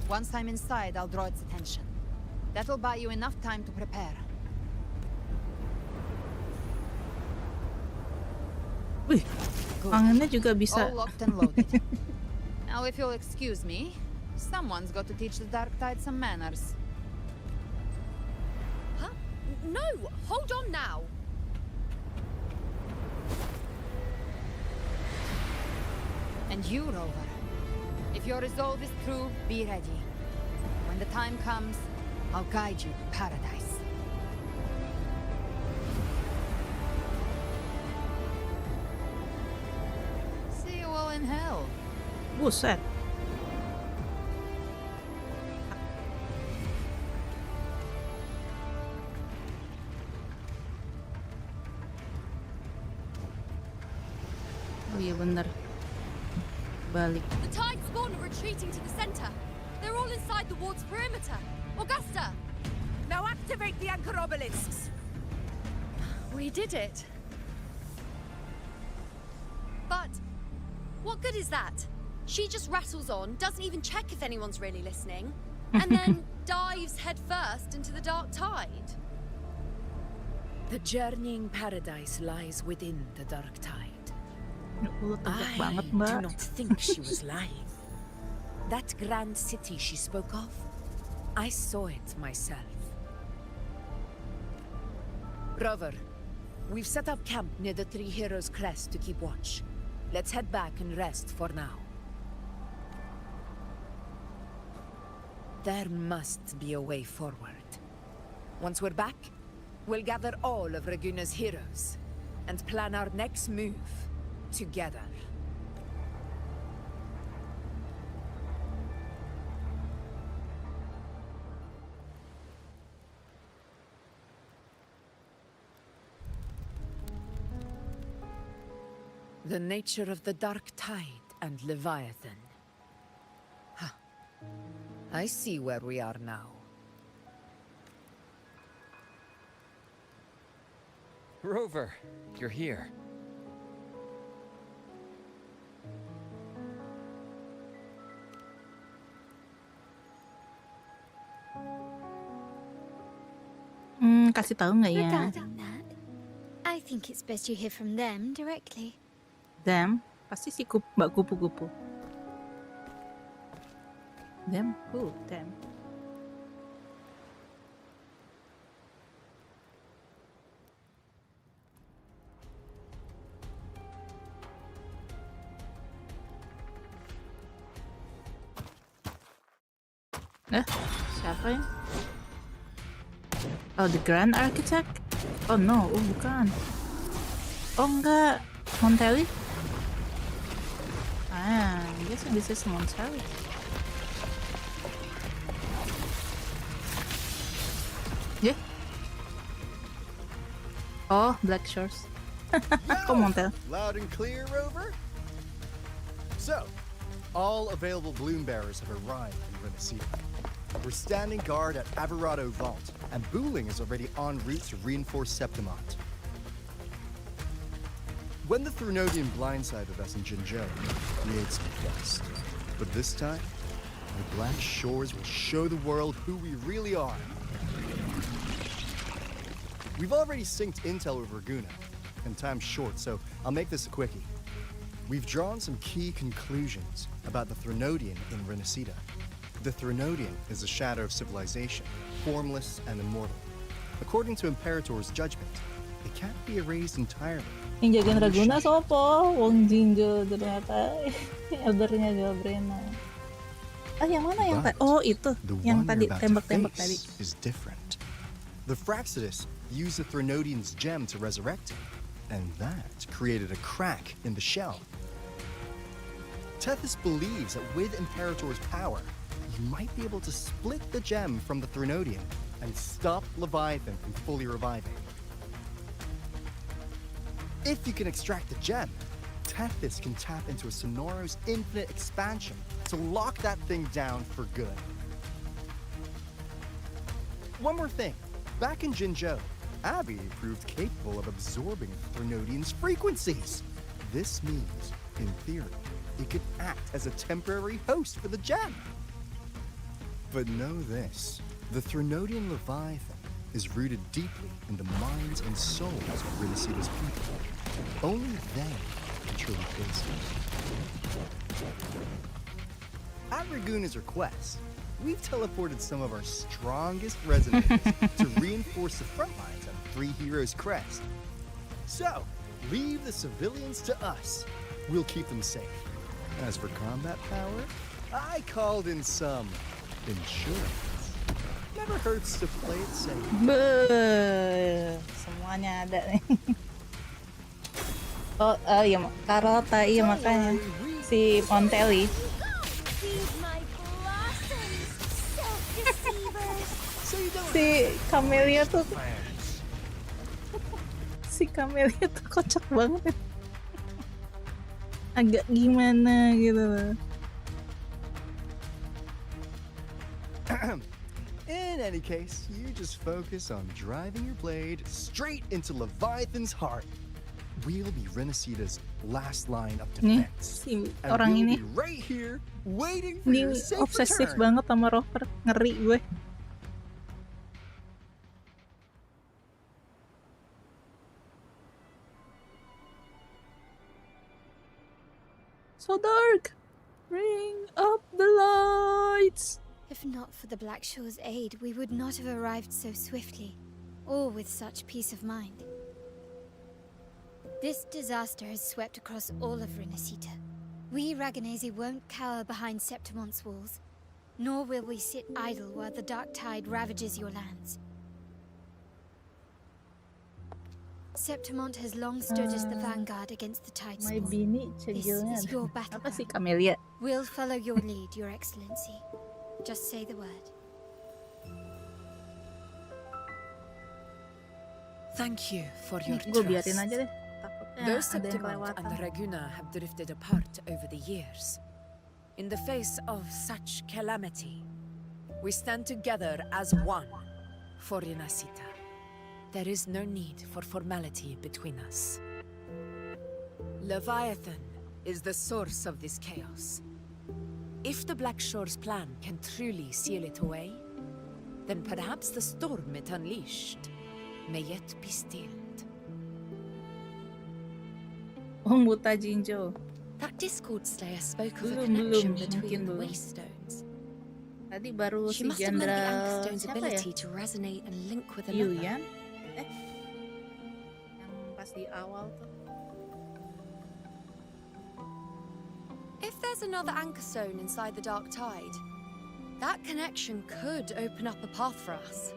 Once I'm inside, I'll draw its attention. That'll buy you enough time to prepare. Wih, tangannya juga bisa. All locked and loaded. Now, if you'll excuse me, someone's got to teach the Dark Tide some manners. Huh? No! Hold on now! And you, Rover. If your resolve is true, be ready. When the time comes, I'll guide you to paradise. See you all in hell. Buset. Oh iya bener. Balik. The Tide spawn are retreating to the center. They're all inside the ward's perimeter. Augusta! Now activate the anchor obelisks! We did it. But what good is that? She just rattles on, doesn't even check if anyone's really listening, and then dives headfirst into the Dark Tide. The journeying paradise lies within the Dark Tide. I do not think she was lying. That grand city she spoke of, I saw it myself. Rover, we've set up camp near the Three Heroes Crest to keep watch. Let's head back and rest for now. There must be a way forward. Once we're back, we'll gather all of Raguna's heroes and plan our next move together. The nature of the Dark Tide and Leviathan. Huh. I see where we are now. Rover, you're here. Kasih tahu nggak ya? Regarding that, I think it's best you hear from them directly. Them? Pasti si Mbak Kupu-Kupu. Them? Who? Them. Siapa ya? Oh, the Grand Architect? Oh no, bukan. Oh enggak, Montelli? I guess this is Montelli. Yeah. Oh, Black Shores. Kok Montel? Loud and clear, Rover? So, all available bloom bearers have arrived in Rinascita. We're standing guard at Averado Vault, and Booling is already en route to reinforce Septimont. When the Threnodian blindsided us in Jinzhou, we ate some dust. But this time, the Black Shores will show the world who we really are. We've already synced intel with Raguna, and time's short, so I'll make this a quickie. We've drawn some key conclusions about the Threnodian in Rinascita. The Threnodian is a shadow of civilization, formless and immortal. According to Imperator's judgment, it can't be erased entirely. Yang jagain Raguna sopo? Wong Jinjo ternyata eldernya Gabrena. Ah, yang mana yang tadi? Oh, itu. Yang tadi tembak-tembak tadi. Is different. The Fraxidus used the Threnodian's gem to resurrect him, and that created a crack in the shell. Tethys believes that with Imperator's power, he might be able to split the gem from the Threnodian and stop Leviathan from fully reviving. If you can extract the gem, Tethys can tap into a Sonoro's infinite expansion to lock that thing down for good. One more thing. Back in Jinzhou, Abby proved capable of absorbing Threnodian's frequencies. This means, in theory, it could act as a temporary host for the gem. But know this, the Threnodian Leviathan is rooted deeply in the minds and souls of Rinascita's people. Only they can truly face it. At Raguna's request, we've teleported some of our strongest residents to reinforce the front lines at Three Heroes Crest. So, leave the civilians to us. We'll keep them safe. As for combat power, I called in some insurance. Never hurts to play it safe. Semuanya ada nih. Oh, iya, Carlota, iya makanya si Montelli. Si Camelia tuh kocak banget. Agak gimana gitu loh. In any case, you just focus on driving your blade straight into Leviathan's heart. We'll be Rinascita's last line of defense. Si and orang we'll ini be right here waiting for your safe obsesif return. banget sama Rover, ngeri gue. So dark! Bring up the lights! If not for the Black Shore's aid, we would not have arrived so swiftly, or with such peace of mind. This disaster has swept across all of Rinascita. We Raganese won't cower behind Septimont's walls, nor will we sit idle while the dark tide ravages your lands. Septimont has long stood as the vanguard against the tide My spawn. bini This cegilnya is your battle. apa sih Camelia? We'll follow your lead, Your Excellency. Just say the word. Thank you for your Gue biarin trust. aja deh. Takutnya Though ada yang Septimont and kelewatan. Raguna have drifted apart over the years, in the face of such calamity, we stand together as one for Rinascita. There is no need for formality between us. Leviathan is the source of this chaos. If the Black Shore's plan can truly seal it away, then perhaps the storm it unleashed may yet be stilled. Oh, buta Jinjo. That Discord Slayer spoke of a Belum, connection mungkin between the belum. Waystones. Tadi baru She si must have meant the Jenderal Anchorstone's siapa ya? ability to resonate and link with another. Yuyan? Yang pas di awal tuh. If there's another Anchorstone inside the Dark Tide, That connection could open up a path for us.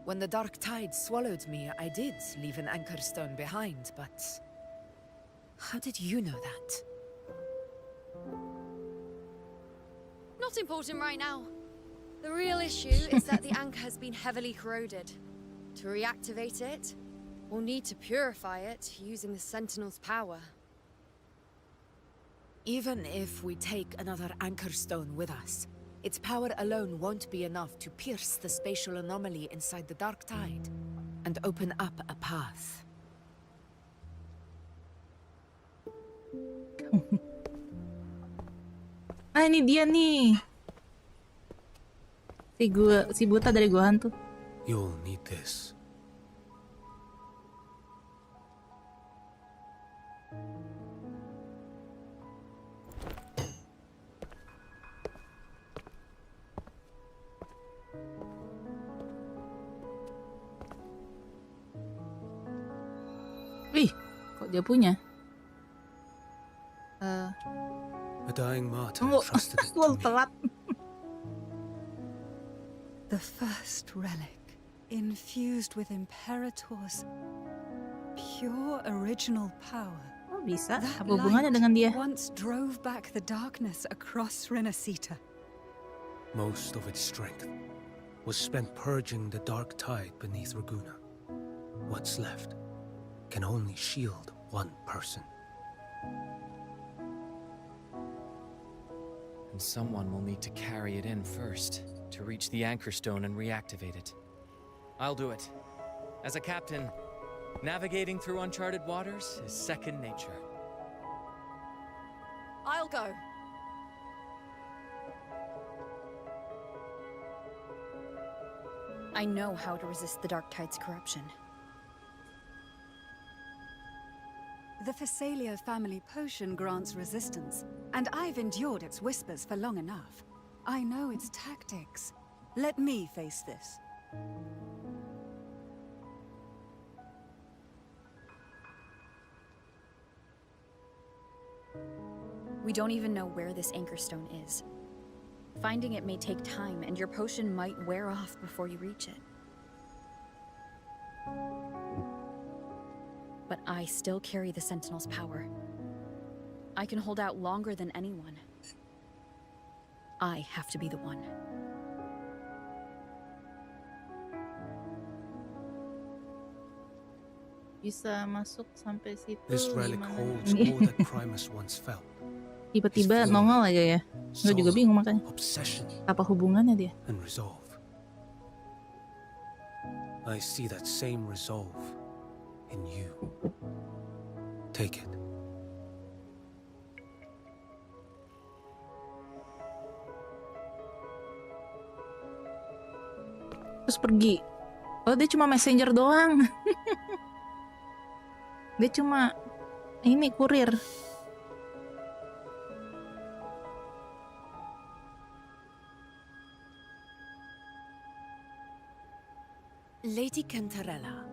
When the dark tide swallowed me, I did leave an anchor stone behind, but how did you know that? Not important right now. The real issue is that the anchor has been heavily corroded. To reactivate it, we'll need to purify it using the Sentinel's power. Even if we take another anchor stone with us, its power alone won't be enough to pierce the spatial anomaly inside the dark tide and open up a path. Ah, ini dia nih. Si buta dari gua hantu. You'll need this. Wih, kok dia punya? A dying martyr trusted it to me. Telat. The first relic, infused with Imperator's pure original power. Oh, bisa? That Apa hubungannya light dengan dia? once drove back the darkness across Rinascita. Most of its strength was spent purging the dark tide beneath Raguna. What's left can only shield one person. And someone will need to carry it in first, to reach the anchor stone and reactivate it. I'll do it. As a captain, navigating through uncharted waters is second nature. I'll go. I know how to resist the Dark Tide's corruption. The Phasalia family potion grants resistance, and I've endured its whispers for long enough. I know its tactics. Let me face this. We don't even know where this anchor stone is. Finding it may take time, and your potion might wear off before you reach it. But I still carry the Sentinel's power. I can hold out longer than anyone. I have to be the one. Bisa masuk sampai situ. This relic gimana? holds all that Primus once felt. Tiba-tiba nongol aja ya. Gue juga bingung makanya. Obsession. Apa hubungannya dia? And resolve. I see that same resolve in you. Take it. Terus pergi. Oh, dia cuma messenger doang. Dia cuma ini kurir. Lady Cantarella,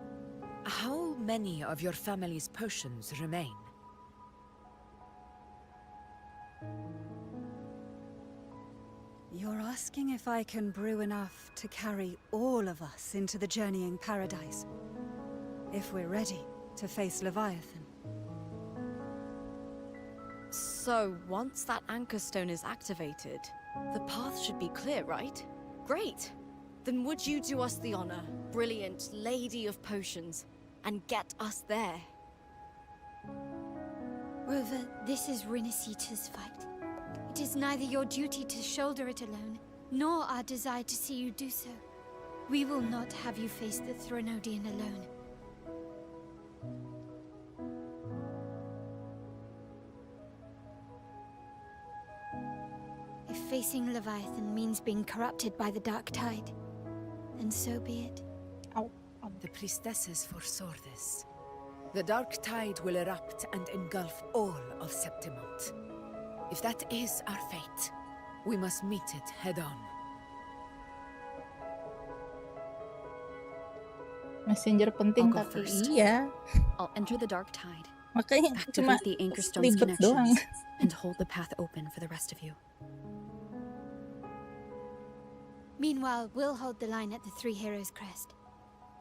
how many of your family's potions remain? You're asking if I can brew enough to carry all of us into the journeying paradise. If we're ready to face Leviathan. So, once that anchor stone is activated, the path should be clear, right? Great! Then would you do us the honor, brilliant Lady of Potions, and get us there? Rover, this is Rinascita's fight. It is neither your duty to shoulder it alone, nor our desire to see you do so. We will not have you face the Threnodian alone. If facing Leviathan means being corrupted by the Dark Tide, then so be it. The priestesses foresaw this. The dark tide will erupt and engulf all of Septimont. If that is our fate, we must meet it head-on. Messenger penting I'll go tapi first. iya. I'll enter the Dark Tide, Makanya cuma Activate the anchor stone's ribet doang. connections and hold the path open for the rest of you. Meanwhile, we'll hold the line at the Three Heroes Crest.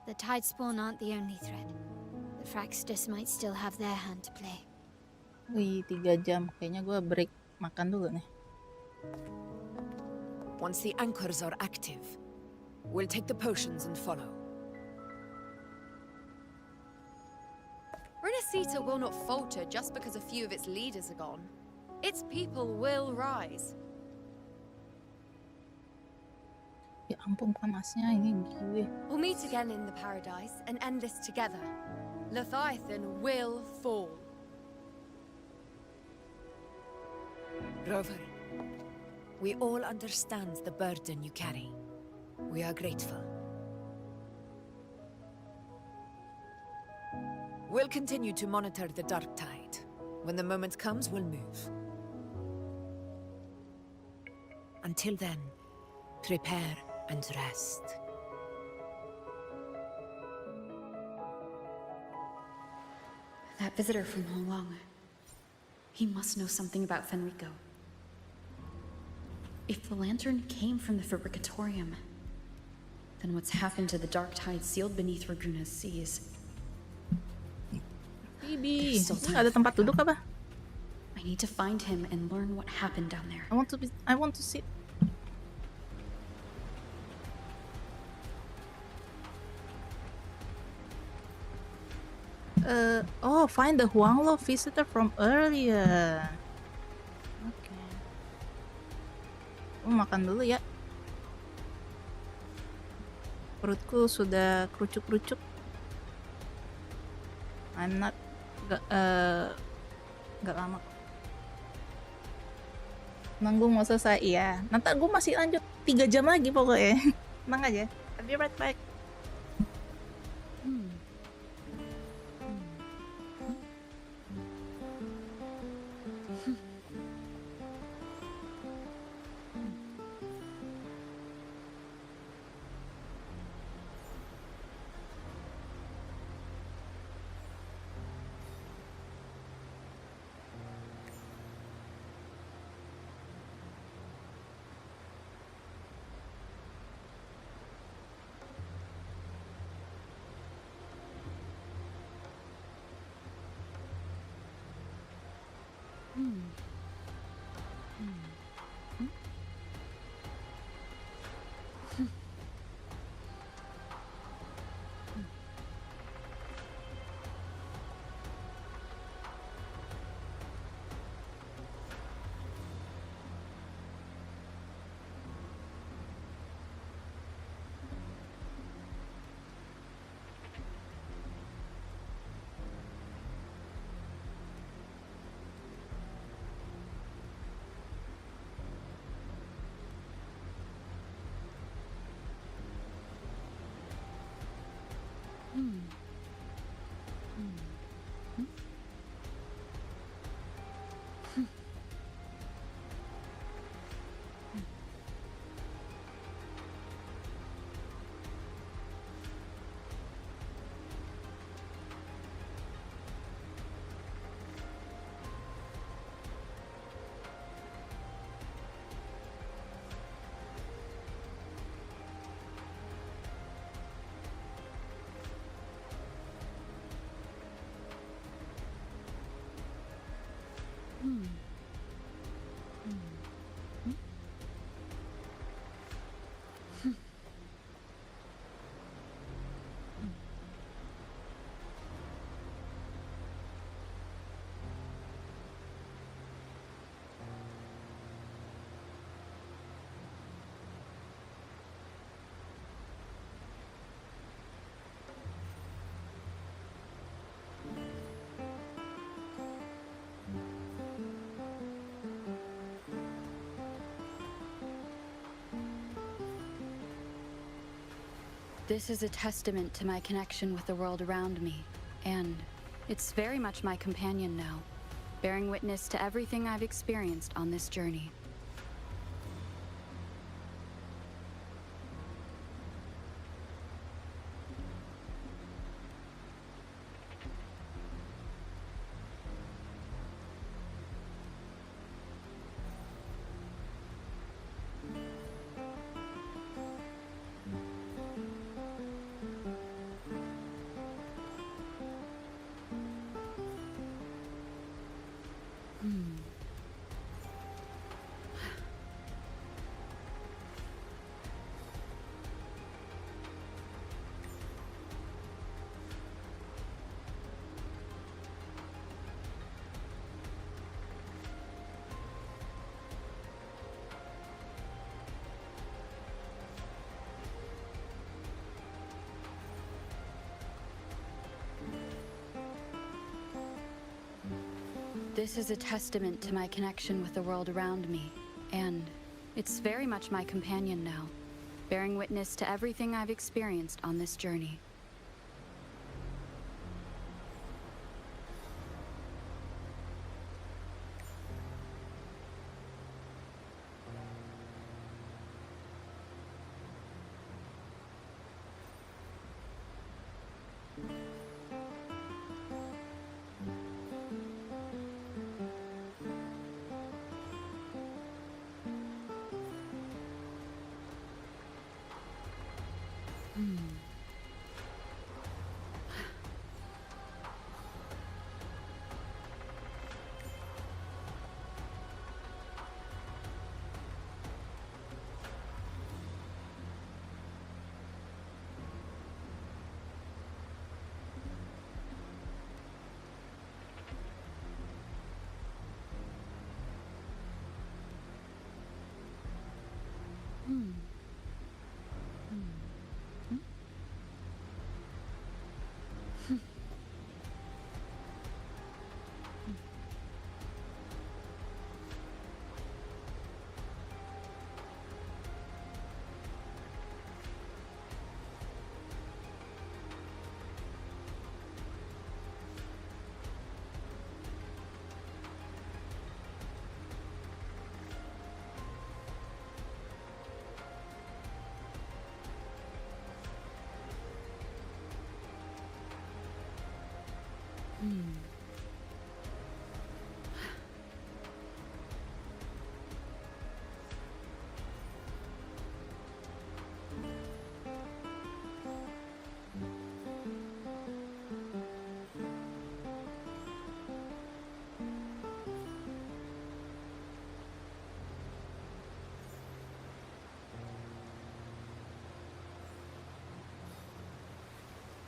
The Tidespawn aren't the only threat. The Fraxtus might still have their hand to play. Wih, 3 jam. Kayaknya gue break makan dulu nih. Once the anchors are active, we'll take the potions and follow. Rinascita will not falter just because a few of its leaders are gone. Its people will rise. Ya ampun panasnya ini gue. We'll meet again in the paradise and end this together. Leviathan will fall. Rover, we all understand the burden you carry. We are grateful. We'll continue to monitor the dark tide. When the moment comes, we'll move. Until then, prepare and rest. That visitor from Hong he must know something about Fenrico. If the lantern came from the Fabricatorium, then what's happened to the dark tide sealed beneath Raguna's seas? Bibi, ada tempat duduk apa? I need to find him and learn what happened down there. I want to sit. Find the Huanglo visitor from earlier. Oke. Makan dulu ya. Perutku sudah kerucuk-kerucuk. I'm not gak lama kok. Nanggung mau selesai, iya. Nanti gue masih lanjut 3 jam lagi pokoknya. Tenang aja. I'll be right back. This is a testament to my connection with the world around me, and it's very much my companion now, bearing witness to everything I've experienced on this journey. This is a testament to my connection with the world around me, and it's very much my companion now, bearing witness to everything I've experienced on this journey.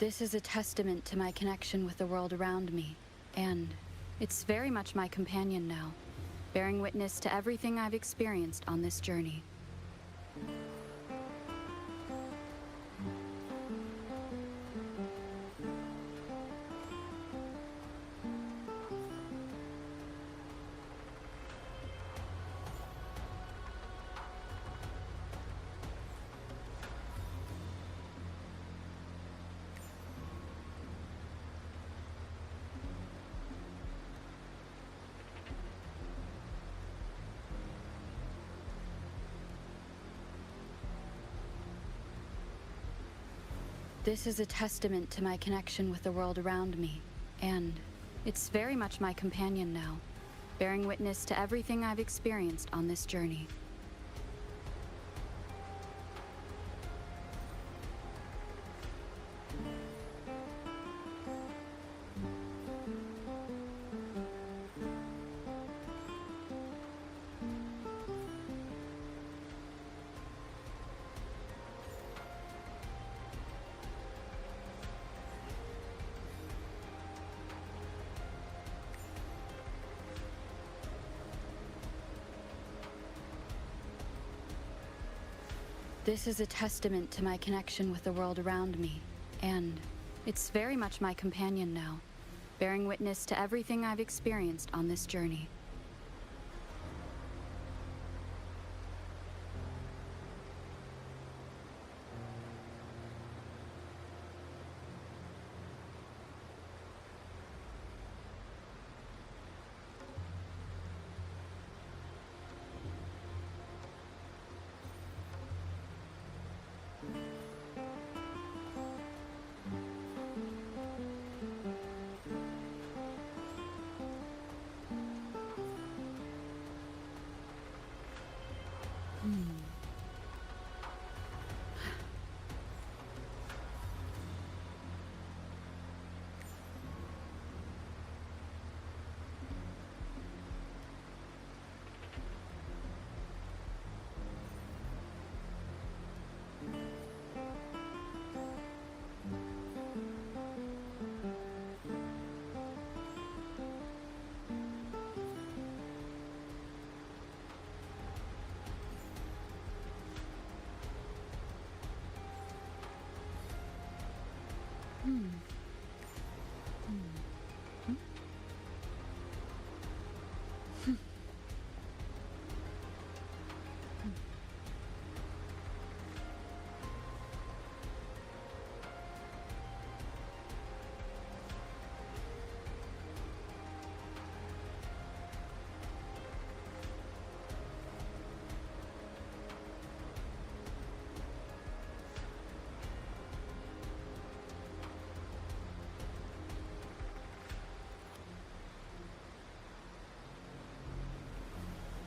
This is a testament to my connection with the world around me, and it's very much my companion now, bearing witness to everything I've experienced on this journey. This is a testament to my connection with the world around me, and it's very much my companion now, bearing witness to everything I've experienced on this journey. This is a testament to my connection with the world around me, and it's very much my companion now, bearing witness to everything I've experienced on this journey.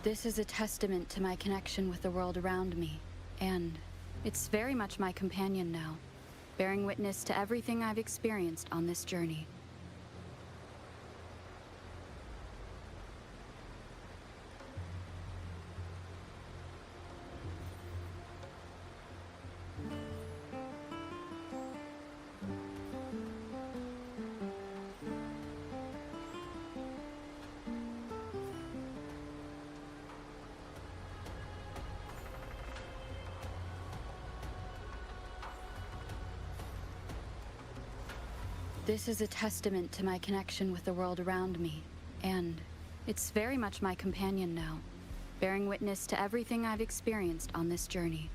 This is a testament to my connection with the world around me, and it's very much my companion now, bearing witness to everything I've experienced on this journey. This is a testament to my connection with the world around me, and it's very much my companion now, bearing witness to everything I've experienced on this journey.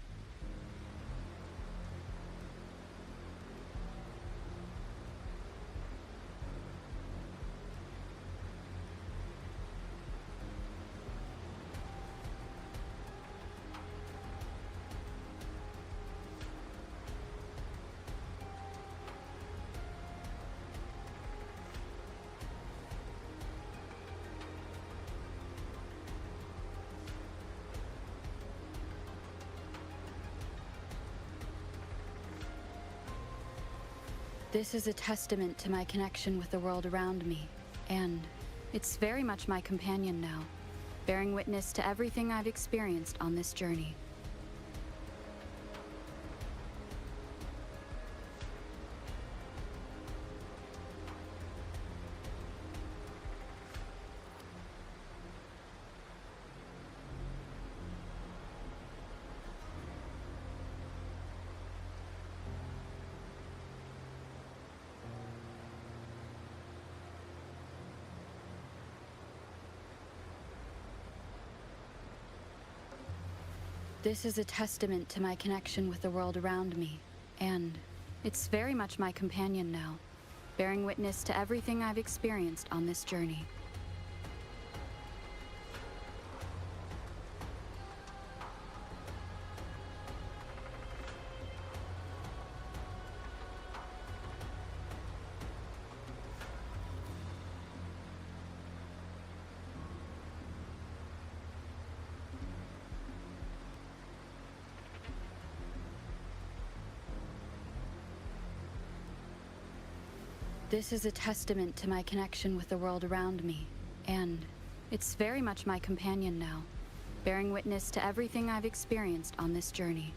This is a testament to my connection with the world around me, and it's very much my companion now, bearing witness to everything I've experienced on this journey. This is a testament to my connection with the world around me, and it's very much my companion now, bearing witness to everything I've experienced on this journey. This is a testament to my connection with the world around me, and it's very much my companion now, bearing witness to everything I've experienced on this journey.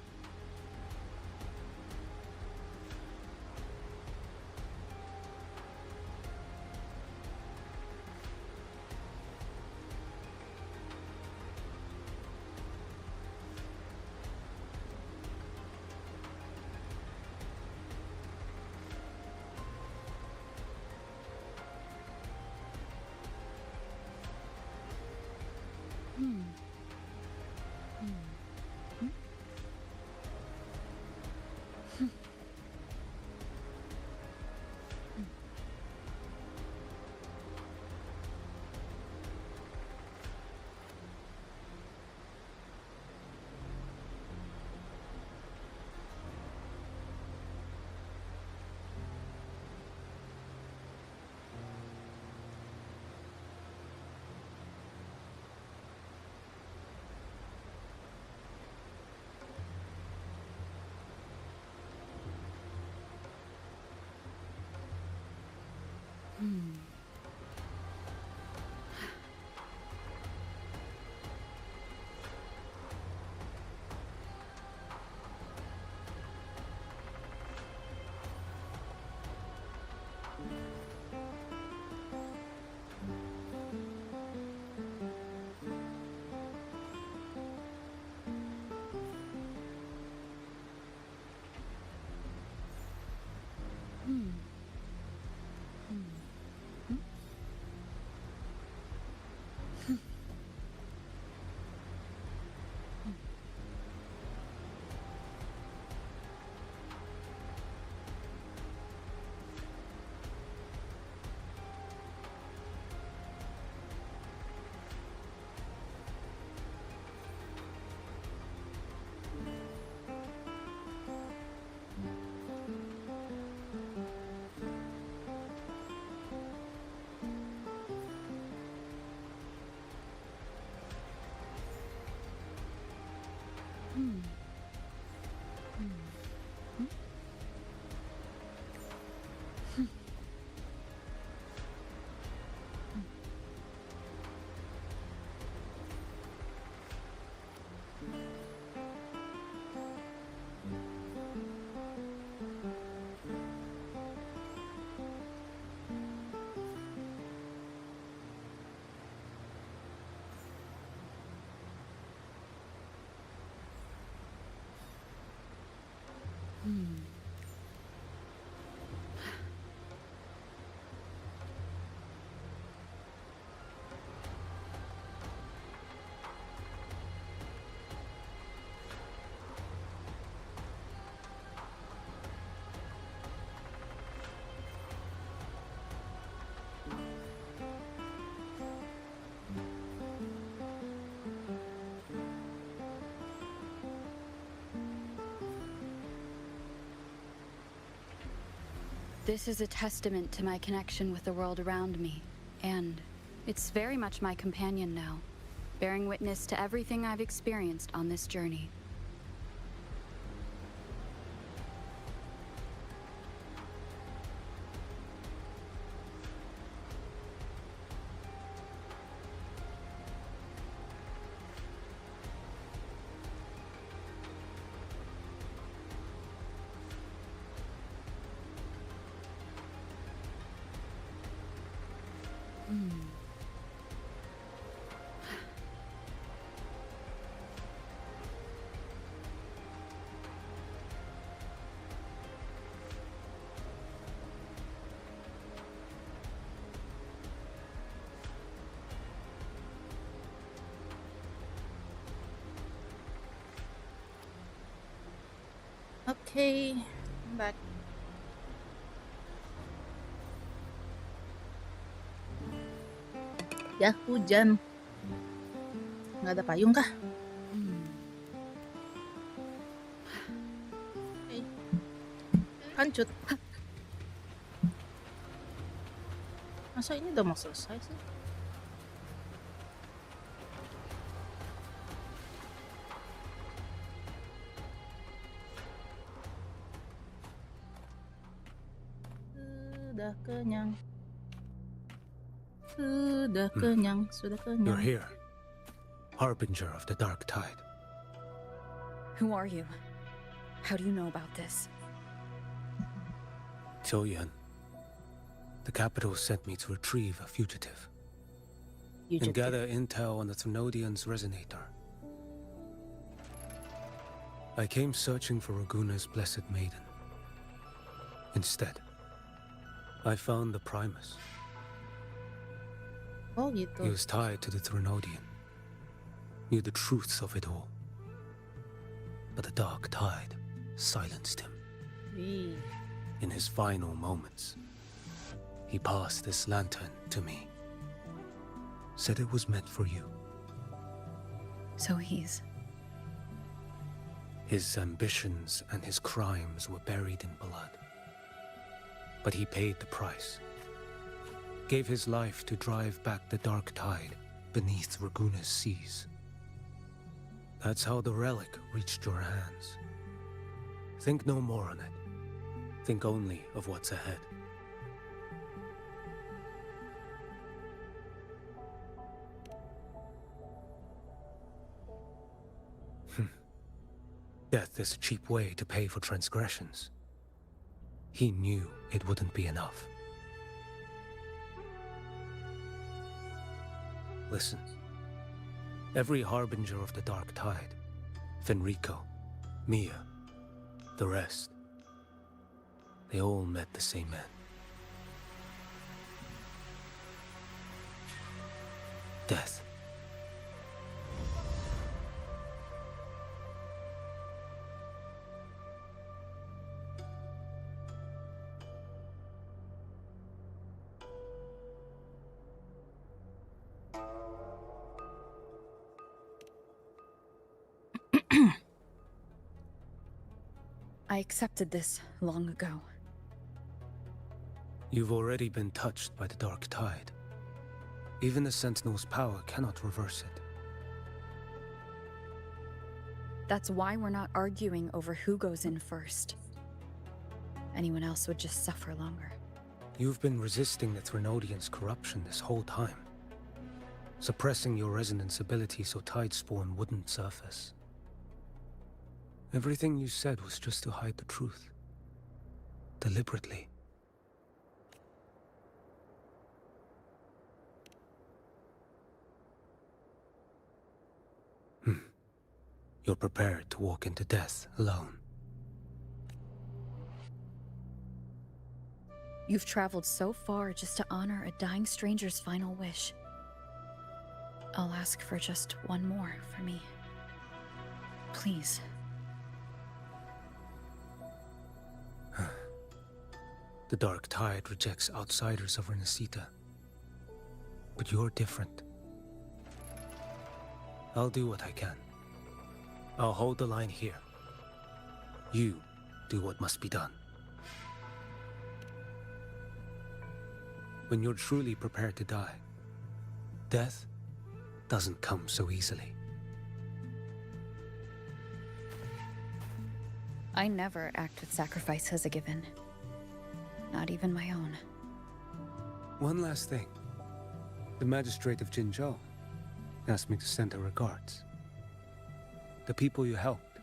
This is a testament to my connection with the world around me, and it's very much my companion now, bearing witness to everything I've experienced on this journey. Okay, back. Ya hujan. Nggak ada payung kah? Okay. Kancut. Masa ini udah mau selesai sih? Sudah kenyang. Sudah kenyang. Sudah kenyang. You're here, harbinger of the dark tide. Who are you? How do you know about this? Yan, the capital sent me to retrieve a fugitive. And gather intel on the Thrunodian's resonator. I came searching for Raguna's blessed maiden. Instead, I found the Primus. Oh, gitu. He was tied to the Thrunodian, knew the truths of it all. But the dark tide silenced him. In his final moments, he passed this lantern to me. Said it was meant for you. So he's... His ambitions and his crimes were buried in blood. But he paid the price. Gave his life to drive back the dark tide beneath Raguna's seas. That's how the relic reached your hands. Think no more on it. Think only of what's ahead. Death is a cheap way to pay for transgressions. He knew it wouldn't be enough. Listen. Every harbinger of the dark tide, Fenrico, Mia, the rest, they all met the same end. Death. I accepted this long ago. You've already been touched by the dark tide. Even the Sentinel's power cannot reverse it. That's why we're not arguing over who goes in first. Anyone else would just suffer longer. You've been resisting the Threnodians' corruption this whole time. Suppressing your resonance ability so Tidespawn wouldn't surface. Everything you said was just to hide the truth. Deliberately. You're prepared to walk into death alone. You've traveled so far just to honor a dying stranger's final wish. I'll ask for just one more for me. Please. The Dark Tide rejects outsiders of Rinascita. But you're different. I'll do what I can. I'll hold the line here. You do what must be done. When you're truly prepared to die, death doesn't come so easily. I never act with sacrifice as a given. Not even my own. One last thing. The magistrate of Jinzhou asked me to send her regards. The people you helped,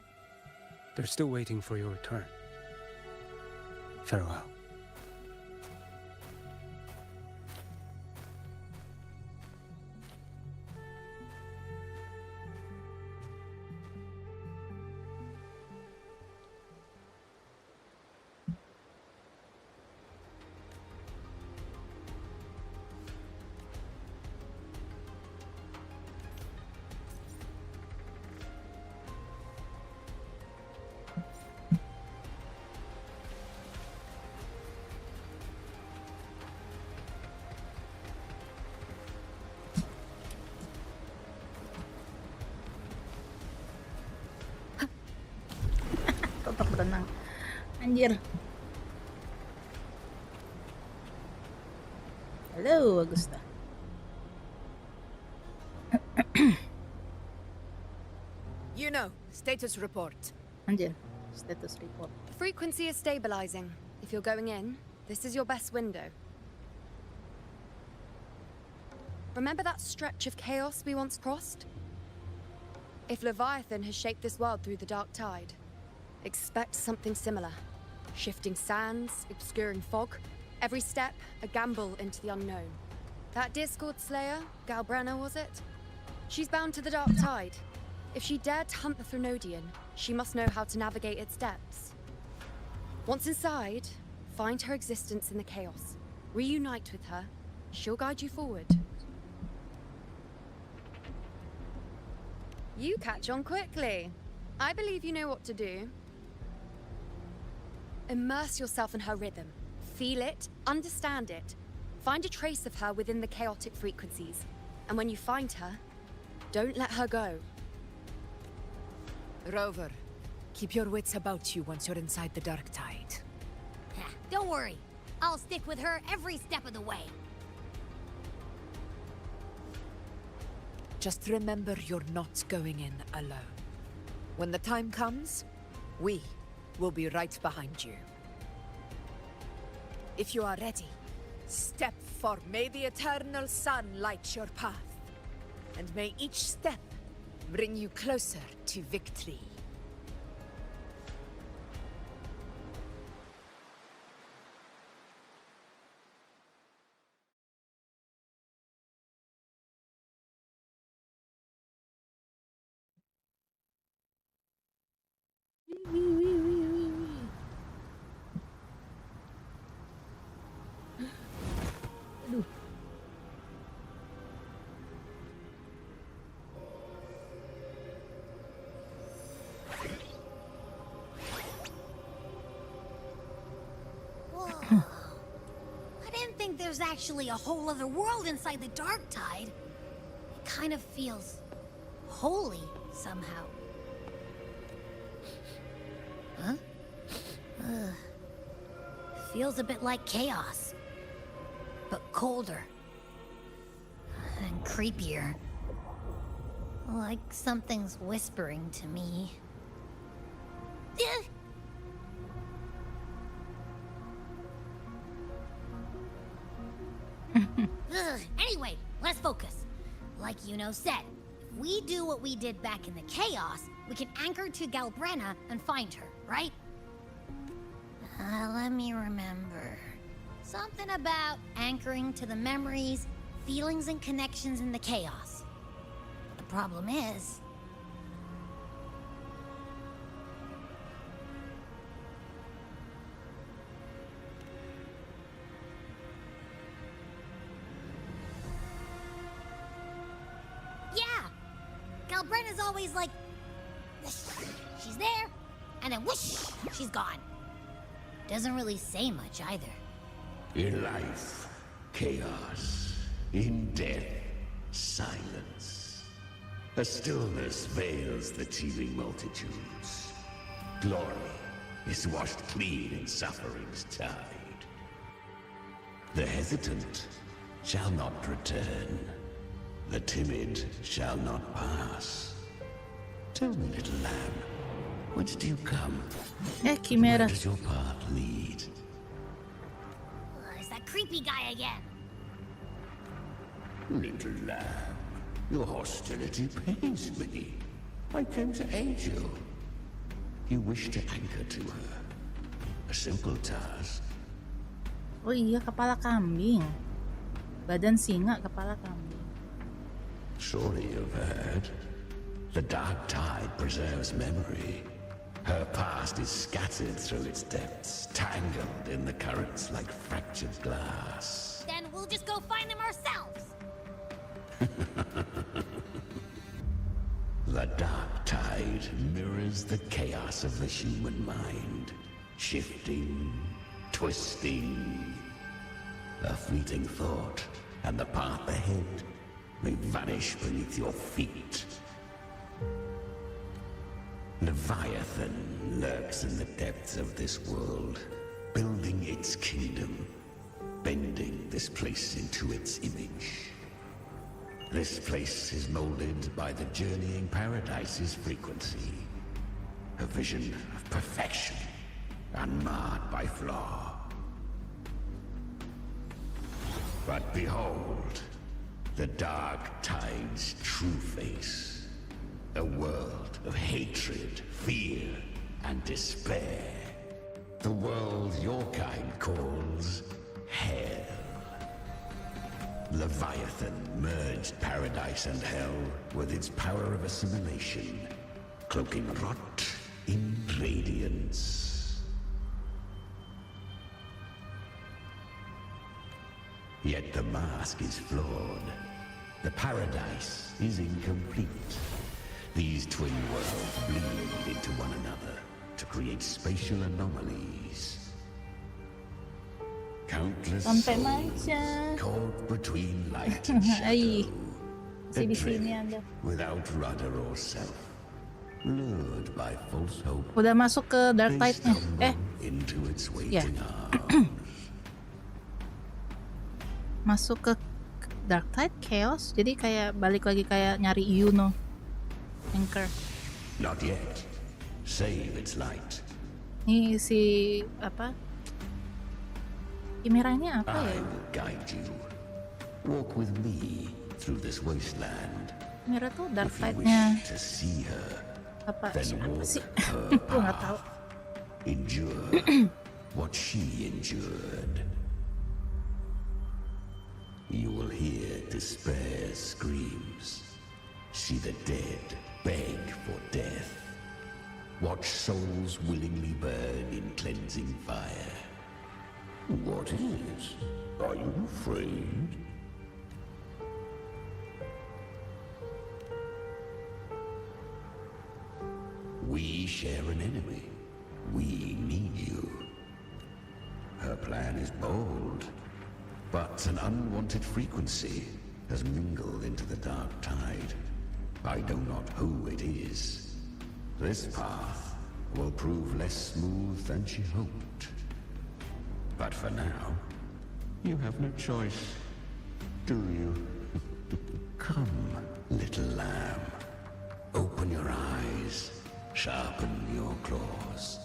they're still waiting for your return. Farewell. Tetap berenang. Anjir. Halo, Augusta. You know, status report. Anjir, status report. Frequency is stabilizing. If you're going in, this is your best window. Remember that stretch of chaos we once crossed? If Leviathan has shaped this world through the Dark Tide, expect something similar. Shifting sands, obscuring fog, every step a gamble into the unknown. That Discord Slayer, Galbrenna was it? She's bound to the Dark Tide. If she dared to hunt the Threnodian, she must know how to navigate its depths. Once inside, find her existence in the chaos. Reunite with her. She'll guide you forward. You catch on quickly. I believe you know what to do. Immerse yourself in her rhythm. Feel it, understand it. Find a trace of her within the chaotic frequencies. And when you find her, don't let her go. Rover, keep your wits about you once you're inside the Dark Tide. Don't worry. I'll stick with her every step of the way. Just remember you're not going in alone. When the time comes, we will be right behind you. If you are ready, step for may the eternal sun light your path. And may each step bring you closer to victory. Aduh. Whoa. I didn't think there's actually a whole other world inside the Dark Tide. It kind of feels holy somehow. Huh? Feels a bit like chaos, but colder and creepier. Like something's whispering to me. Anyway, let's focus. Like Yuno said, if we do what we did back in the Chaos, we can anchor to Galbrenna and find her, right? Let me remember. Something about anchoring to the memories, feelings, and connections in the Chaos. But the problem is... Yeah! Galbrenna's always like... she's there, and then whoosh, she's gone. Doesn't really say much either. In life, chaos. In death, silence. A stillness veils the teeming multitudes. Glory is washed clean in suffering's tide. The hesitant shall not return. The timid shall not pass. Tell me, little lamb, whence do you come? Chimera. Where does your path lead? It's that creepy guy again. Little lamb, your hostility pains me. I came to aid you. You wish to anchor to her. A simple task. Oh iya, kepala kambing. Badan singa, kepala kambing. Surely you've heard. The dark tide preserves memory. Her past is scattered through its depths, tangled in the currents like fractured glass. Then we'll just go find them ourselves. The dark tide mirrors the chaos of the human mind, shifting, twisting. A fleeting thought, and the path ahead may vanish beneath your feet. Leviathan lurks in the depths of this world, building its kingdom, bending this place into its image. This place is molded by the journeying paradise's frequency, a vision of perfection, unmarred by flaw. But behold, the dark tide's true face. A world of hatred, fear, and despair. The world your kind calls hell. Leviathan merged paradise and hell with its power of assimilation, cloaking rot in radiance. Yet the mask is flawed. The paradise is incomplete. These twin worlds bleed into one another to create spatial anomalies. Countless souls caught between light and shadow. Adrift without rudder or self. Lured by false hope. Udah masuk ke dark tide-nya. Into its waiting arms. Masuk ke dark tide, chaos. Jadi kayak balik lagi kayak nyari Yuno. Anchor. Not yet. Save its light. Ini si apa? Chimeranya apa ya? I will guide you. Walk with me through this wasteland. Chimera tuh dark tide-nya. To see her. Apa sih? Gue nggak tahu. Endure what she endured. You will hear despair's screams. See the dead beg for death. Watch souls willingly burn in cleansing fire. What is? Are you afraid? We share an enemy. We need you. Her plan is bold, but an unwanted frequency has mingled into the dark tide. I know not who it is. This path will prove less smooth than she hoped. But for now, you have no choice, do you? Come, little lamb. Open your eyes, sharpen your claws.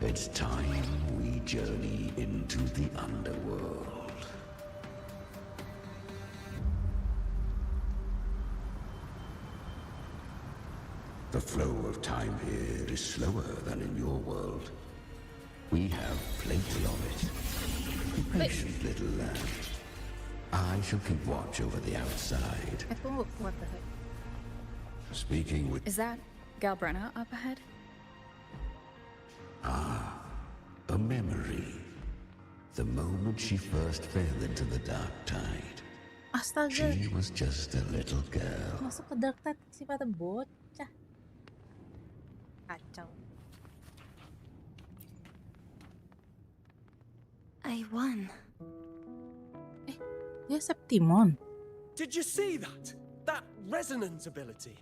It's time we journey into the underworld. The flow of time here is slower than in your world. We have plenty of it. Be patient, little lamb. I shall keep watch over the outside. What the heck? Speaking with... Is that Galbrenna up ahead? Ah, a memory. The moment she first fell into the dark tide. Astaga. She was just a little girl. Masuk ke dark tide si pada bocah. Kacau. I won. Ya Septimon. Did you see that? That resonance ability.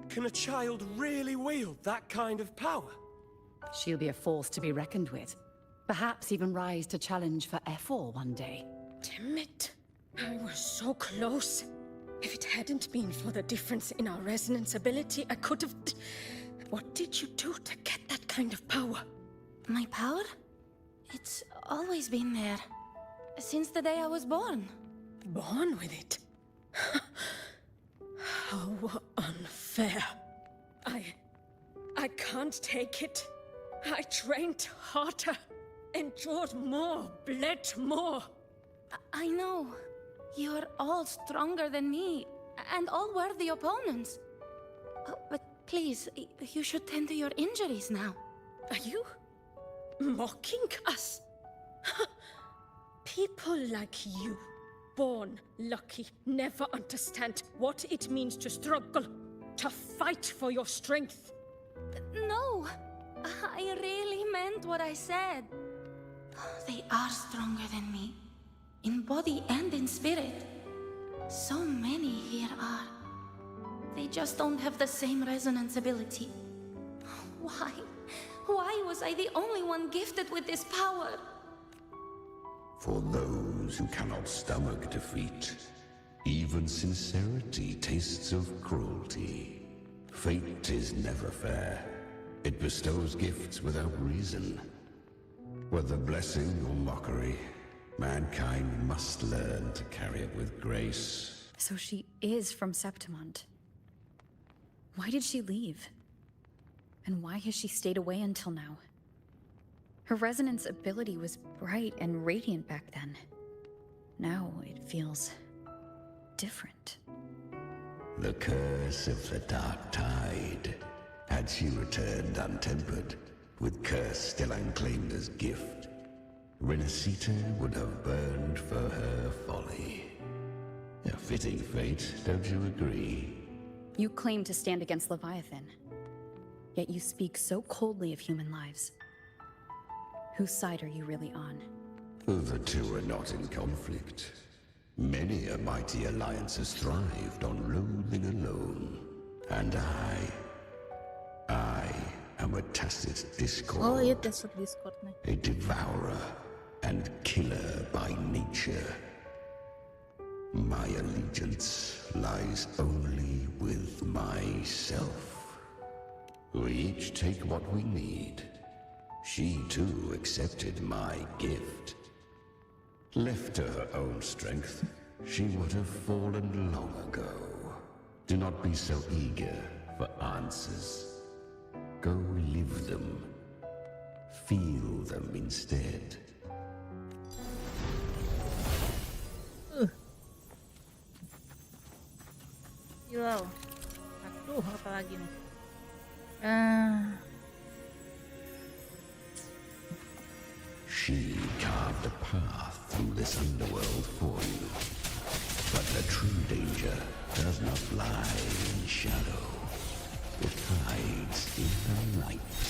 Can a child really wield that kind of power? She'll be a force to be reckoned with. Perhaps even rise to challenge for F4 one day. Damn it. I was so close. If it hadn't been for the difference in our resonance ability, I could have... What did you do to get that kind of power? My power? It's always been there. Since the day I was born. Born with it? How unfair. I can't take it. I trained harder, endured more, bled more. I know. You're all stronger than me, and all worthy opponents. But please, you should tend to your injuries now. Are you mocking us? People like you, born lucky, never understand what it means to struggle, to fight for your strength. No, I really meant what I said. They are stronger than me, in body and in spirit. So many here are. They just don't have the same resonance ability. Why? Why was I the only one gifted with this power? For those who cannot stomach defeat, even sincerity tastes of cruelty. Fate is never fair. It bestows gifts without reason. Whether blessing or mockery, mankind must learn to carry it with grace. So she is from Septimont. Why did she leave? And why has she stayed away until now? Her resonance ability was bright and radiant back then. Now it feels different. The curse of the dark tide. Had she returned untempered, with curse still unclaimed as gift, Rinascita would have burned for her folly. A fitting fate, don't you agree? You claim to stand against Leviathan, yet you speak so coldly of human lives. Whose side are you really on? The two are not in conflict. Many a mighty alliance has thrived on loathing alone. And I am a tacit discord. Oh iya, tacit discord nih. A devourer and killer by nature. My allegiance lies only with myself. We each take what we need. She too accepted my gift. Left to her own strength, she would have fallen long ago. Do not be so eager for answers. Go live them. Feel them instead. Wow. Aduh, apa lagi nih? She carved a path through this underworld for you. But the true danger does not lie in shadow. It hides in the light.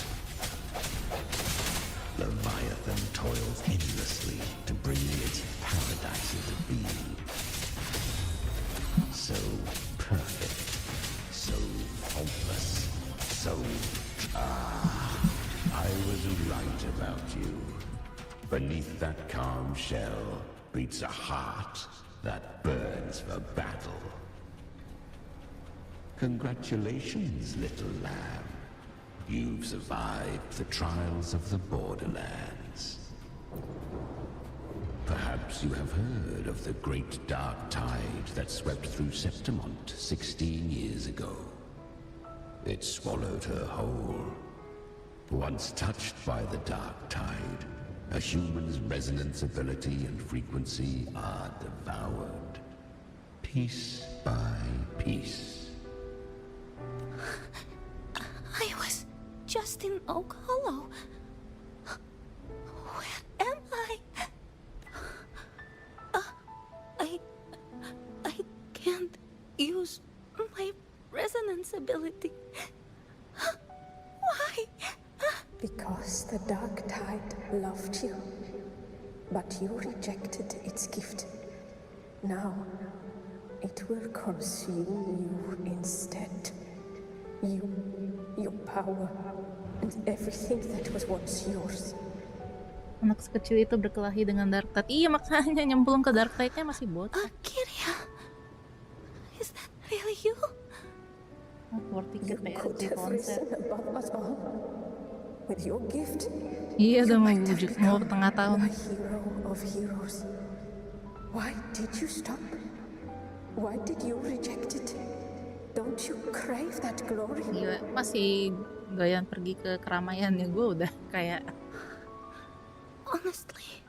Leviathan toils endlessly to bring its paradise into being. So perfect, so faultless, so... I was right about you. Beneath that calm shell beats a heart that burns for battle. Congratulations, little lamb. You've survived the trials of the borderlands. Perhaps you have heard of the great dark tide that swept through Septimont 16 years ago. It swallowed her whole. Once touched by the dark tide, a human's resonance ability and frequency are devoured, piece by piece. I was just in Oak Hollow. Where am I? I can't use my resonance ability. Why? Because the dark tide loved you, but you rejected its gift. Now, it will consume you instead. You, your power, and everything that was once yours. Anak sekecil itu berkelahi dengan Dark Tide. Iya, makanya nyemplung ke Dark Tide-nya masih bocah. Kiria, is that really you? War ticket Could PSG have konser. risen above us all. With your gift, Iya, udah mau wujud, mau tengah tahun. the hero of heroes. Why did you stop? Why did you reject it? Don't you crave that glory? Gila, masih doyan pergi ke keramaian ya, gue udah kayak Honestly,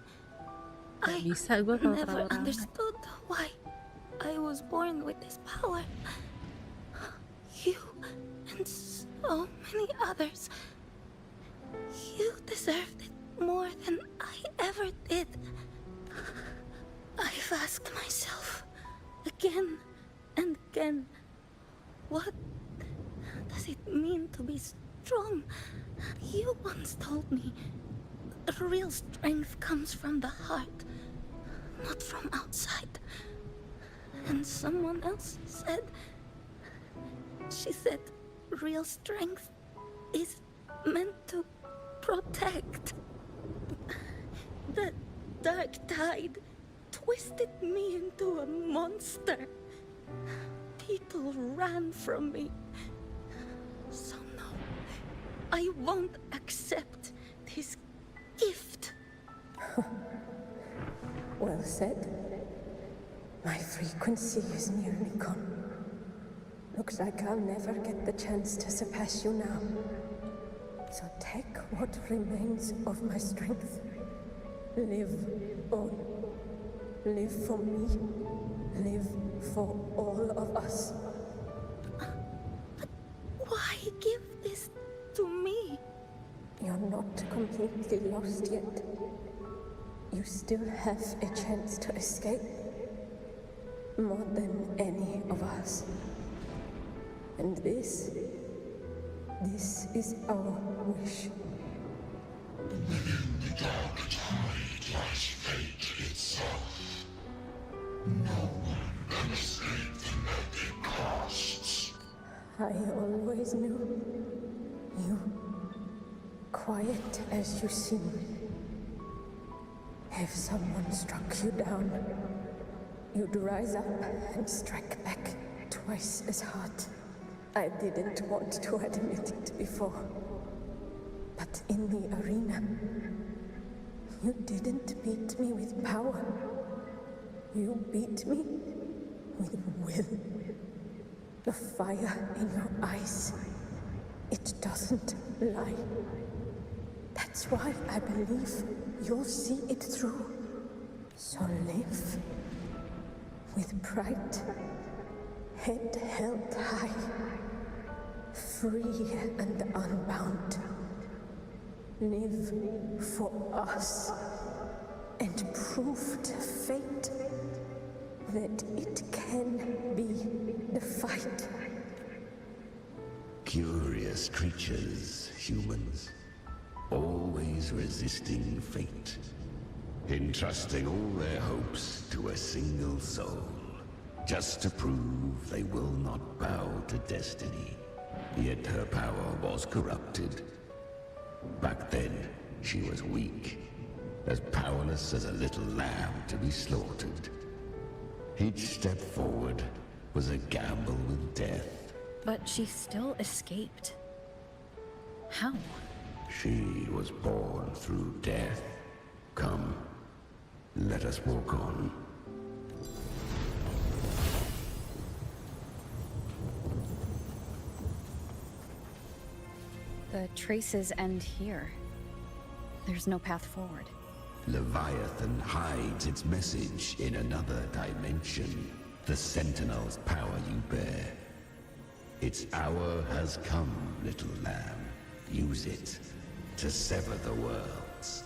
gak bisa gue kalau never terlalu ramai. understood why I was born with this power. You and so many others. You deserved it more than I ever did. I've asked myself again and again, what does it mean to be strong? You once told me real strength comes from the heart, not from outside. And someone else said, she said, real strength is meant to protect. The dark tide twisted me into a monster. People ran from me. So no, I won't accept this gift. Well said. My frequency is nearly gone. Looks like I'll never get the chance to surpass you now. So take what remains of my strength. Live on. Live for me. Live for all of us. Why give this to me? You're not completely lost yet. You still have a chance to escape. More than any of us. And this is our wish. Within the dark tide lies fate itself. No one can escape the net it casts. I always knew you, quiet as you seem. If someone struck you down, you'd rise up and strike back twice as hard. I didn't want to admit it before, but in the arena, you didn't beat me with power. You beat me with will. The fire in your eyes, it doesn't lie. That's why I believe you'll see it through. So live with pride, head held high, free and unbound. Live for us and prove to fate that it can be defied. Curious creatures, humans, always resisting fate, entrusting all their hopes to a single soul, just to prove they will not bow to destiny. Yet her power was corrupted. Back then, she was weak, as powerless as a little lamb to be slaughtered. Each step forward was a gamble with death. But she still escaped. How? She was born through death. Come, let us walk on. The traces end here. There's no path forward. Leviathan hides its message in another dimension. The Sentinel's power you bear. Its hour has come, little lamb. Use it to sever the worlds.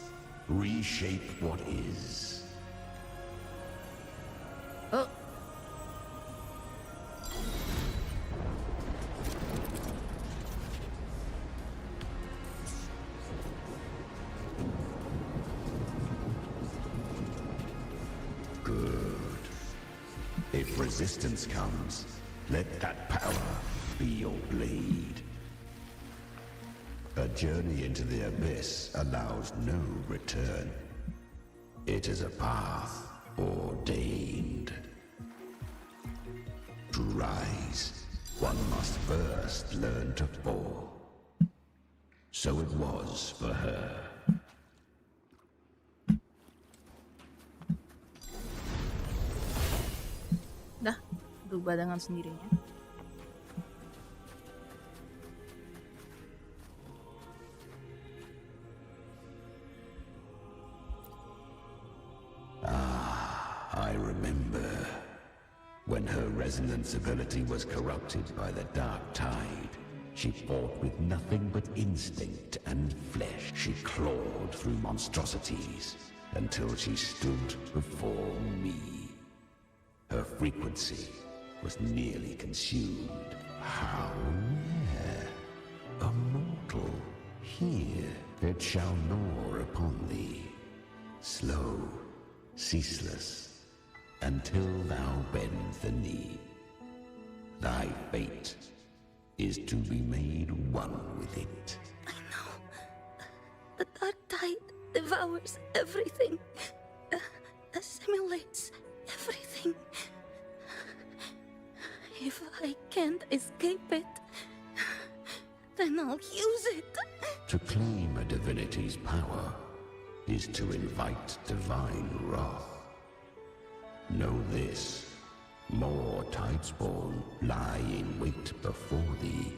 Reshape what is. Oh. Good. If resistance comes, let that power be your blade. A journey into the abyss allows no return. It is a path ordained. To rise, one must first learn to fall. So it was for her. Dah, berubah dengan sendirinya. I remember when her resonance ability was corrupted by the dark tide. She fought with nothing but instinct and flesh. She clawed through monstrosities until she stood before me. Her frequency was nearly consumed. How rare! A mortal here. It shall gnaw upon thee. Slow, ceaseless, until thou bend the knee. Thy fate is to be made one with it. I know. The dark tide devours everything. Assimilates everything. If I can't escape it, then I'll use it. To claim a divinity's power is to invite divine wrath. Know this, more Tidespawn lie in wait before thee.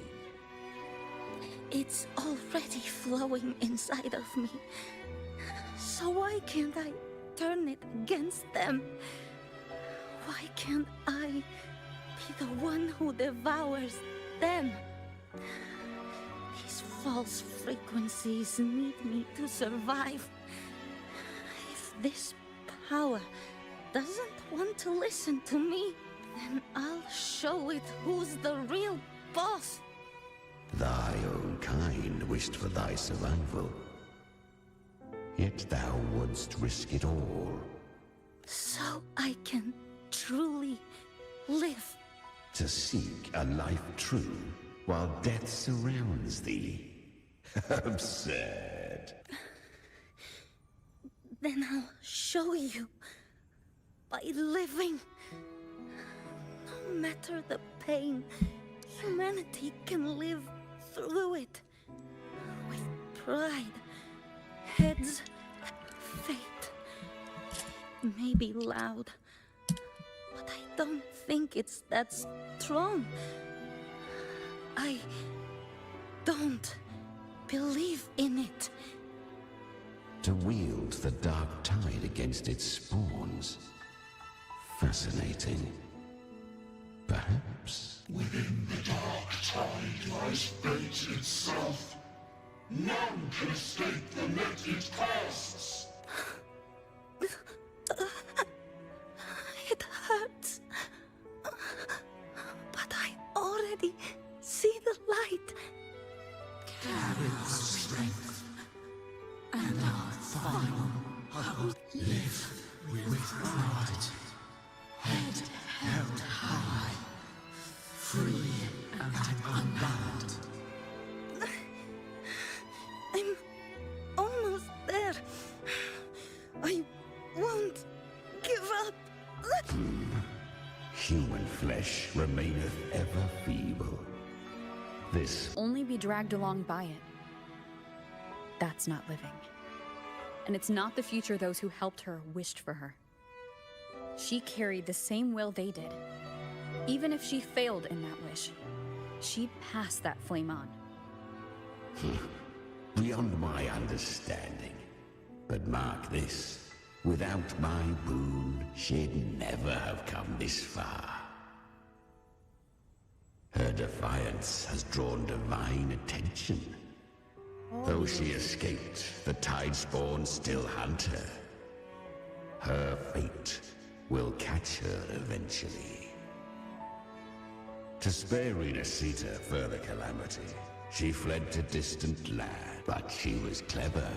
It's already flowing inside of me. So why can't I turn it against them? Why can't I be the one who devours them? These false frequencies need me to survive. If this power doesn't want to listen to me, then I'll show it who's the real boss. Thy own kind wished for thy survival. Yet thou wouldst risk it all. So I can truly live. To seek a life true while death surrounds thee. Absurd. Then I'll show you. By living. No matter the pain, humanity can live through it. With pride, heads, fate. It may be loud, but I don't think it's that strong. I don't believe in it. To wield the dark tide against its spawns. Fascinating. Perhaps. Within the dark tide lies fate itself. None can escape the net it casts. It hurts. But I already see the light. Carry our strength, and our final hope. Live with pride, head held high, free and unbound. I'm almost there. I won't give up. Human flesh remaineth ever feeble. This only be dragged along by it. That's not living. And it's not the future those who helped her wished for her. She carried the same will they did. Even if she failed in that wish, she'd pass that flame on. Beyond my understanding. But mark this, without my boon, she'd never have come this far. Her defiance has drawn divine attention. Though she escaped, the Tidespawn still hunt her. Her fate will catch her eventually. To spare Rinascita further calamity, she fled to distant land. But she was clever.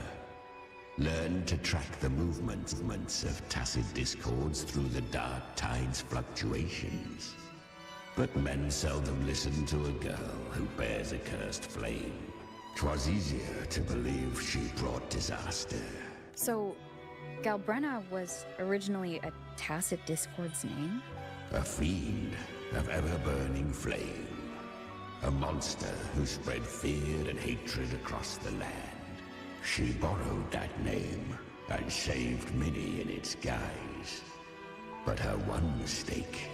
Learned to track the movements of tacit discords through the dark tide's fluctuations. But men seldom listen to a girl who bears a cursed flame. 'Twas easier to believe she brought disaster. So, Galbrenna was originally a tacit discord's name? A fiend of ever-burning flame. A monster who spread fear and hatred across the land. She borrowed that name and saved many in its guise. But her one mistake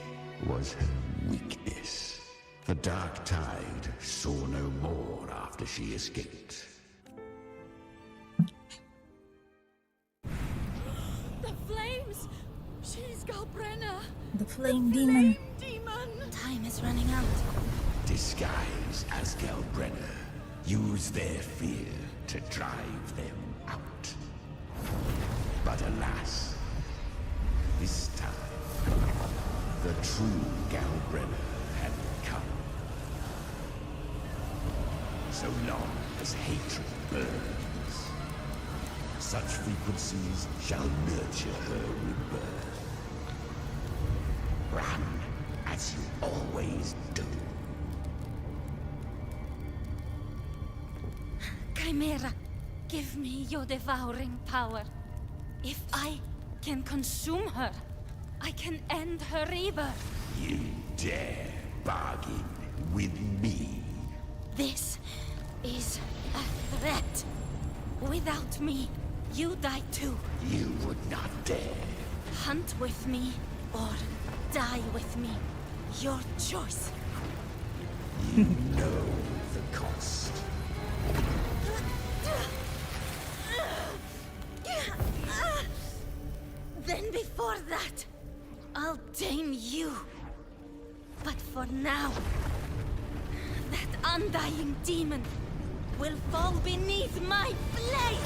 was her weakness. The Dark Tide saw no more after she escaped. The flames! She's Galbrenna! The flame demon. Time is running out. Disguised as Galbrenna, use their fear to drive them out. But alas, this time, the true Galbrenna had come. So long as hatred burns, such frequencies shall nurture her rebirth. Run as you always do. Chimera, give me your devouring power. If I can consume her, I can end her rebirth. You dare bargain with me? This is a threat. Without me, you die too. You would not dare. Hunt with me, or die with me. Your choice. You know the cost. Then before that, I'll tame you. But for now, that undying demon will fall beneath my blade!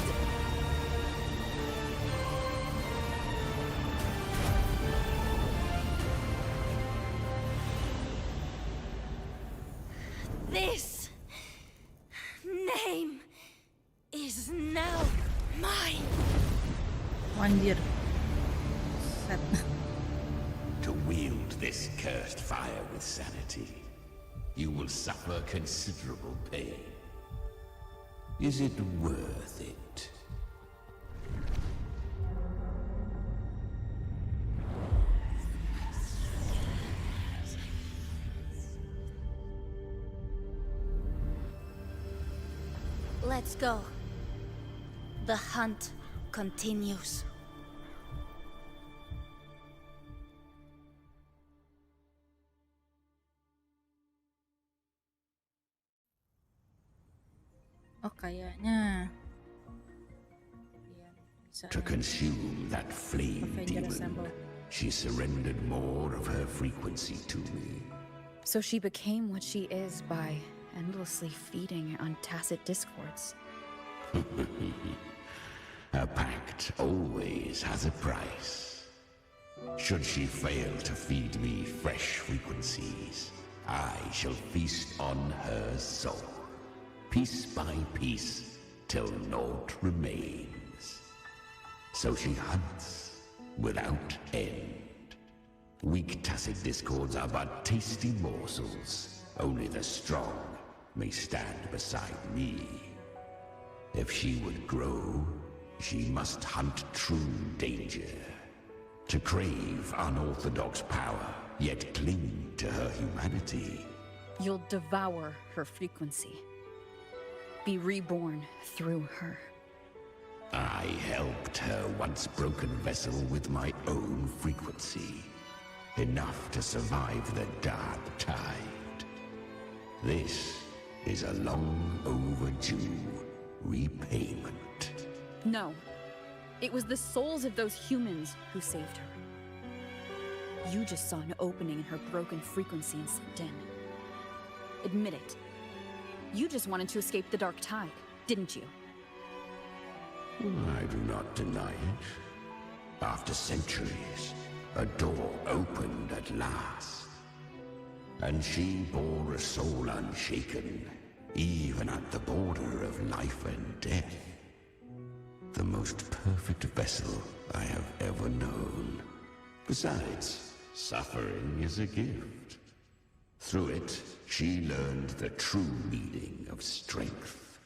This name is now mine. Anjir. Set. To wield this cursed fire with sanity, you will suffer considerable pain. Is it worth it? Let's go. The hunt continues. Oh, kayaknya To consume that flame demon, she surrendered more of her frequency to me. So she became what she is by endlessly feeding on tacit discords. A pact always has a price. Should she fail to feed me fresh frequencies, I shall feast on her soul, piece by piece, till naught remains. So she hunts without end. Weak tacit discords are but tasty morsels. Only the strong may stand beside me. If she would grow, she must hunt true danger. To crave unorthodox power, yet cling to her humanity. You'll devour her frequency. Be reborn through her. I helped her once broken vessel with my own frequency. Enough to survive the dark tide. This is a long overdue repayment. No. It was the souls of those humans who saved her. You just saw an opening in her broken frequency and slipped in. Admit it. You just wanted to escape the dark tide, didn't you? I do not deny it. After centuries, a door opened at last. And she bore a soul unshaken, even at the border of life and death. The most perfect vessel I have ever known. Besides, suffering is a gift. Through it, she learned the true meaning of strength.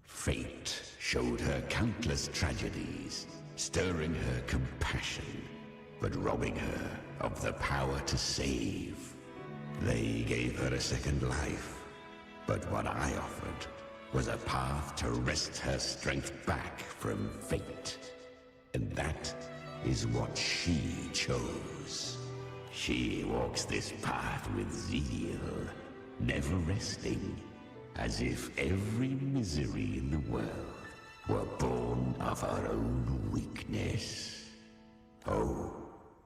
Fate showed her countless tragedies, stirring her compassion, but robbing her of the power to save. They gave her a second life, but what I offered was a path to wrest her strength back from fate. And that is what she chose. She walks this path with zeal, never resting, as if every misery in the world were born of her own weakness. Oh,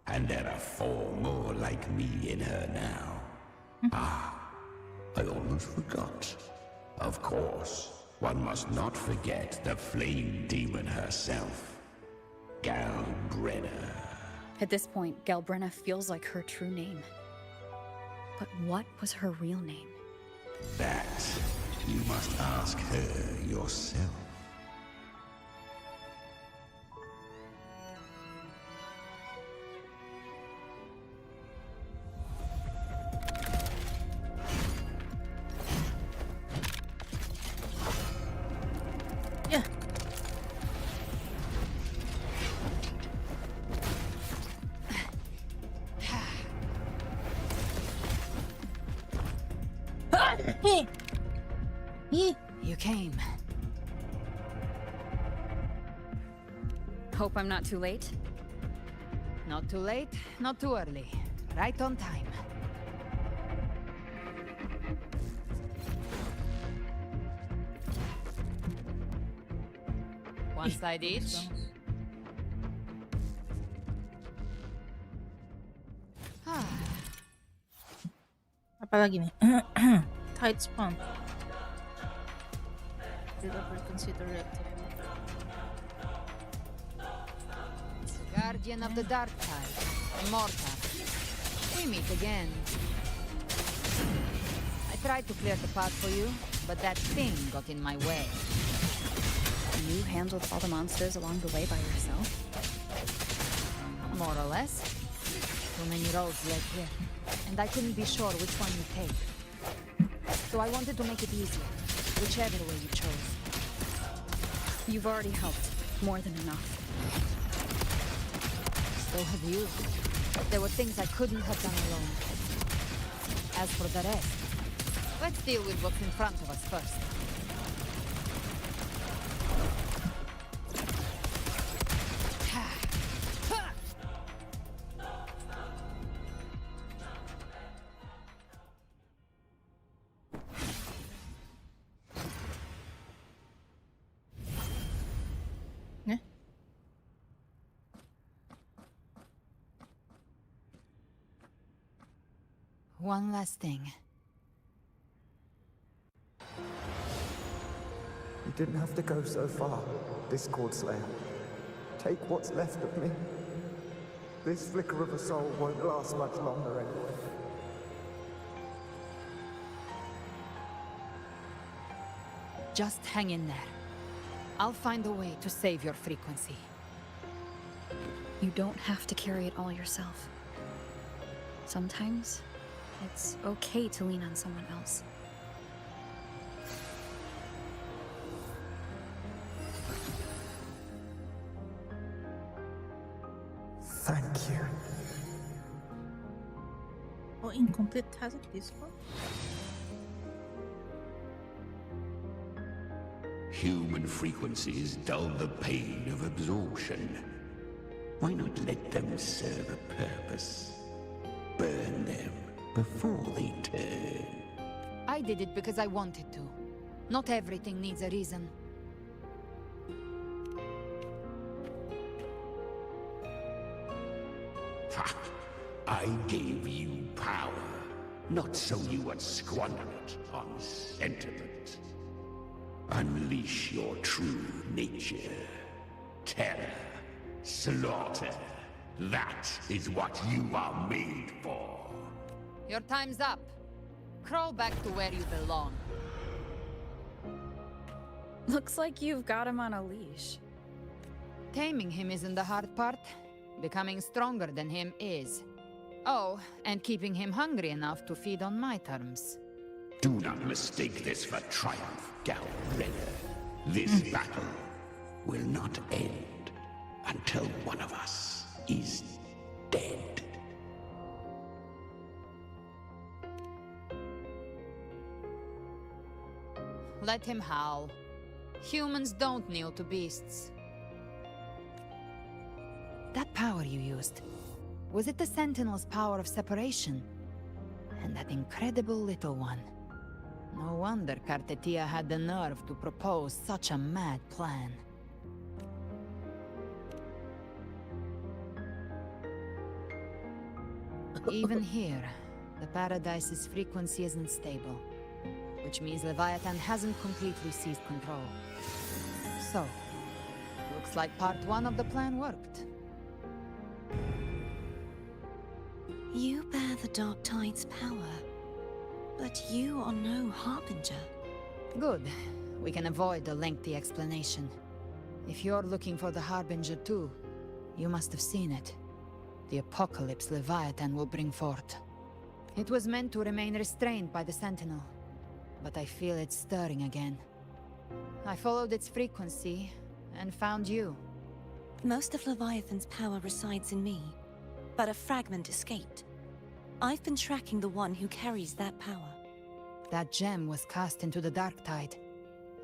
and there are 4 more like me in her now. I almost forgot. Of course, one must not forget the flame demon herself, Galbrenna. At this point, Galbrenna feels like her true name. But what was her real name? That you must ask her yourself. You came. Hope I'm not too late? Not too late, not too early. Right on time. One side each. Apalagi nih? Tight spawn. Data frequency to reactivate. Guardian of the dark side. Immortal. We meet again. I tried to clear the path for you, but that thing got in my way. You handled all the monsters along the way by yourself? More or less. Too many roads led here, and I couldn't be sure which one you take. So I wanted to make it easier, whichever way you chose. You've already helped. More than enough. So have you. There were things I couldn't have done alone. As for the rest, let's deal with what's in front of us first. One last thing. You didn't have to go so far, Discord Slayer. Take what's left of me. This flicker of a soul won't last much longer anyway. Just hang in there. I'll find a way to save your frequency. You don't have to carry it all yourself. Sometimes, it's okay to lean on someone else. Thank you. Oh, incomplete task this one? Human frequencies dull the pain of absorption. Why not let them serve a purpose? Burn them before they turn. I did it because I wanted to. Not everything needs a reason. Ha! I gave you power, not so you would squander it on sentiment. Unleash your true nature. Terror, slaughter. That is what you are made for. Your time's up. Crawl back to where you belong. Looks like you've got him on a leash. Taming him isn't the hard part. Becoming stronger than him is. Oh, and keeping him hungry enough to feed on my terms. Do not mistake this for triumph, Galbrenner. This battle will not end until one of us is dead. Let him howl. Humans don't kneel to beasts. That power you used, was it the Sentinel's power of separation? And that incredible little one. No wonder Kartetia had the nerve to propose such a mad plan. Even here, the Paradise's frequency isn't stable, which means Leviathan hasn't completely seized control. So, looks like part 1 of the plan worked. You bear the Dark Tide's power, but you are no Harbinger. Good. We can avoid a lengthy explanation. If you're looking for the Harbinger too, you must have seen it. The apocalypse Leviathan will bring forth. It was meant to remain restrained by the Sentinel, but I feel it stirring again. I followed its frequency, and found you. Most of Leviathan's power resides in me, but a fragment escaped. I've been tracking the one who carries that power. That gem was cast into the Dark Tide.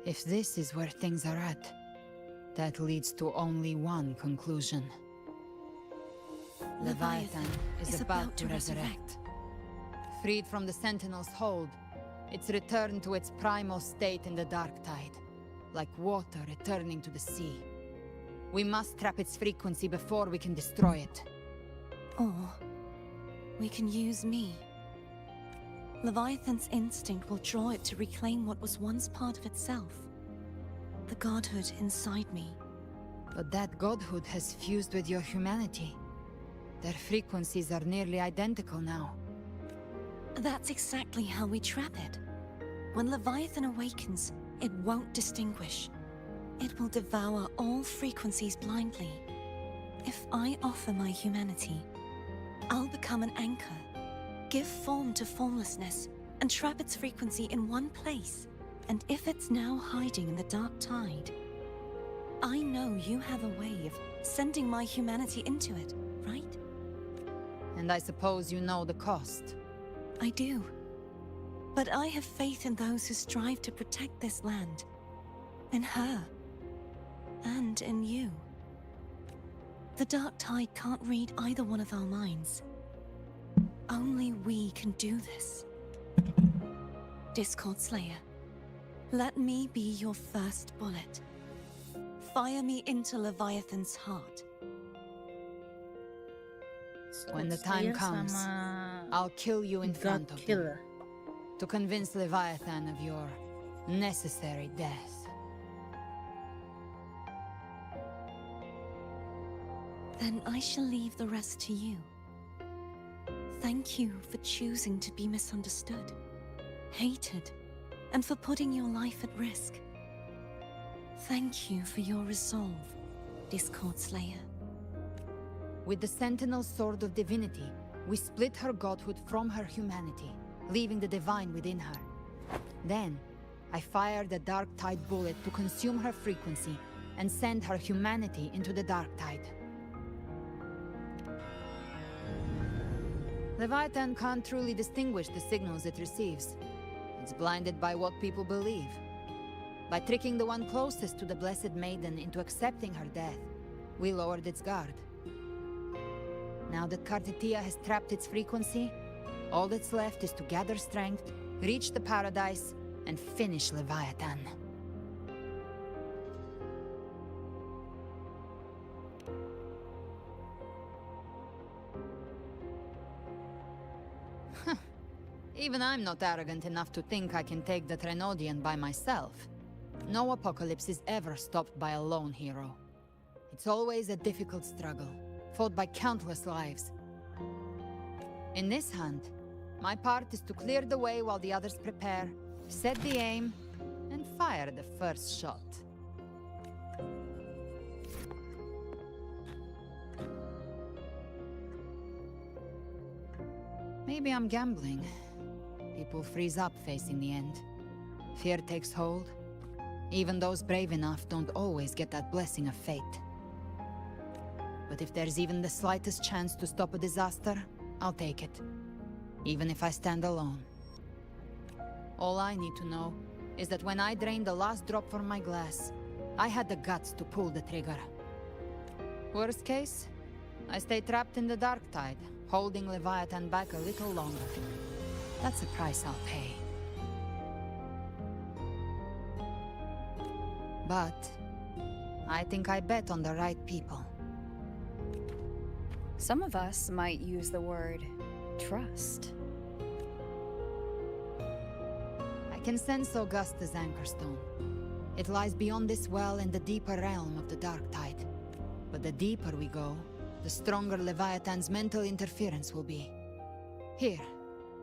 If this is where things are at, that leads to only one conclusion. Leviathan is about to resurrect. Freed from the Sentinel's hold, it's returned to its primal state in the Dark Tide, like water returning to the sea. We must trap its frequency before we can destroy it. Or we can use me. Leviathan's instinct will draw it to reclaim what was once part of itself. The godhood inside me. But that godhood has fused with your humanity. Their frequencies are nearly identical now. That's exactly how we trap it. When Leviathan awakens, it won't distinguish. It will devour all frequencies blindly. If I offer my humanity, I'll become an anchor, give form to formlessness, and trap its frequency in one place. And if it's now hiding in the Dark Tide, I know you have a way of sending my humanity into it, right? And I suppose you know the cost. I do. But I have faith in those who strive to protect this land. In her. And in you. The Dark Tide can't read either one of our minds. Only we can do this. Discord Slayer, let me be your first bullet. Fire me into Leviathan's heart. When the time comes, I'll kill you in front of them. To convince Leviathan of your necessary death. Then I shall leave the rest to you. Thank you for choosing to be misunderstood, hated, and for putting your life at risk. Thank you for your resolve, Discord Slayer. With the Sentinel's Sword of Divinity, we split her godhood from her humanity, leaving the divine within her. Then, I fired a Dark Tide bullet to consume her frequency and send her humanity into the Dark Tide. Leviathan can't truly distinguish the signals it receives. It's blinded by what people believe. By tricking the one closest to the Blessed Maiden into accepting her death, we lowered its guard. Now that Kartetia has trapped its frequency, all that's left is to gather strength reach the paradise, and finish Leviathan. Even I'm not arrogant enough to think I can take the Trenodian by myself. No apocalypse is ever stopped by a lone hero. It's always a difficult struggle, fought by countless lives. In this hunt, my part is to clear the way while the others prepare, set the aim, and fire the first shot. Maybe I'm gambling. People freeze up facing the end. Fear takes hold. Even those brave enough don't always get that blessing of fate. But if there's even the slightest chance to stop a disaster, I'll take it. Even if I stand alone. All I need to know is that when I drained the last drop from my glass, I had the guts to pull the trigger. Worst case, I stay trapped in the dark tide, holding Leviathan back a little longer. That's the price I'll pay. But I think I bet on the right people. Some of us might use the word trust. I can sense Augusta's anchorstone. It lies beyond this well in the deeper realm of the dark tide. But the deeper we go, the stronger Leviathan's mental interference will be. Here,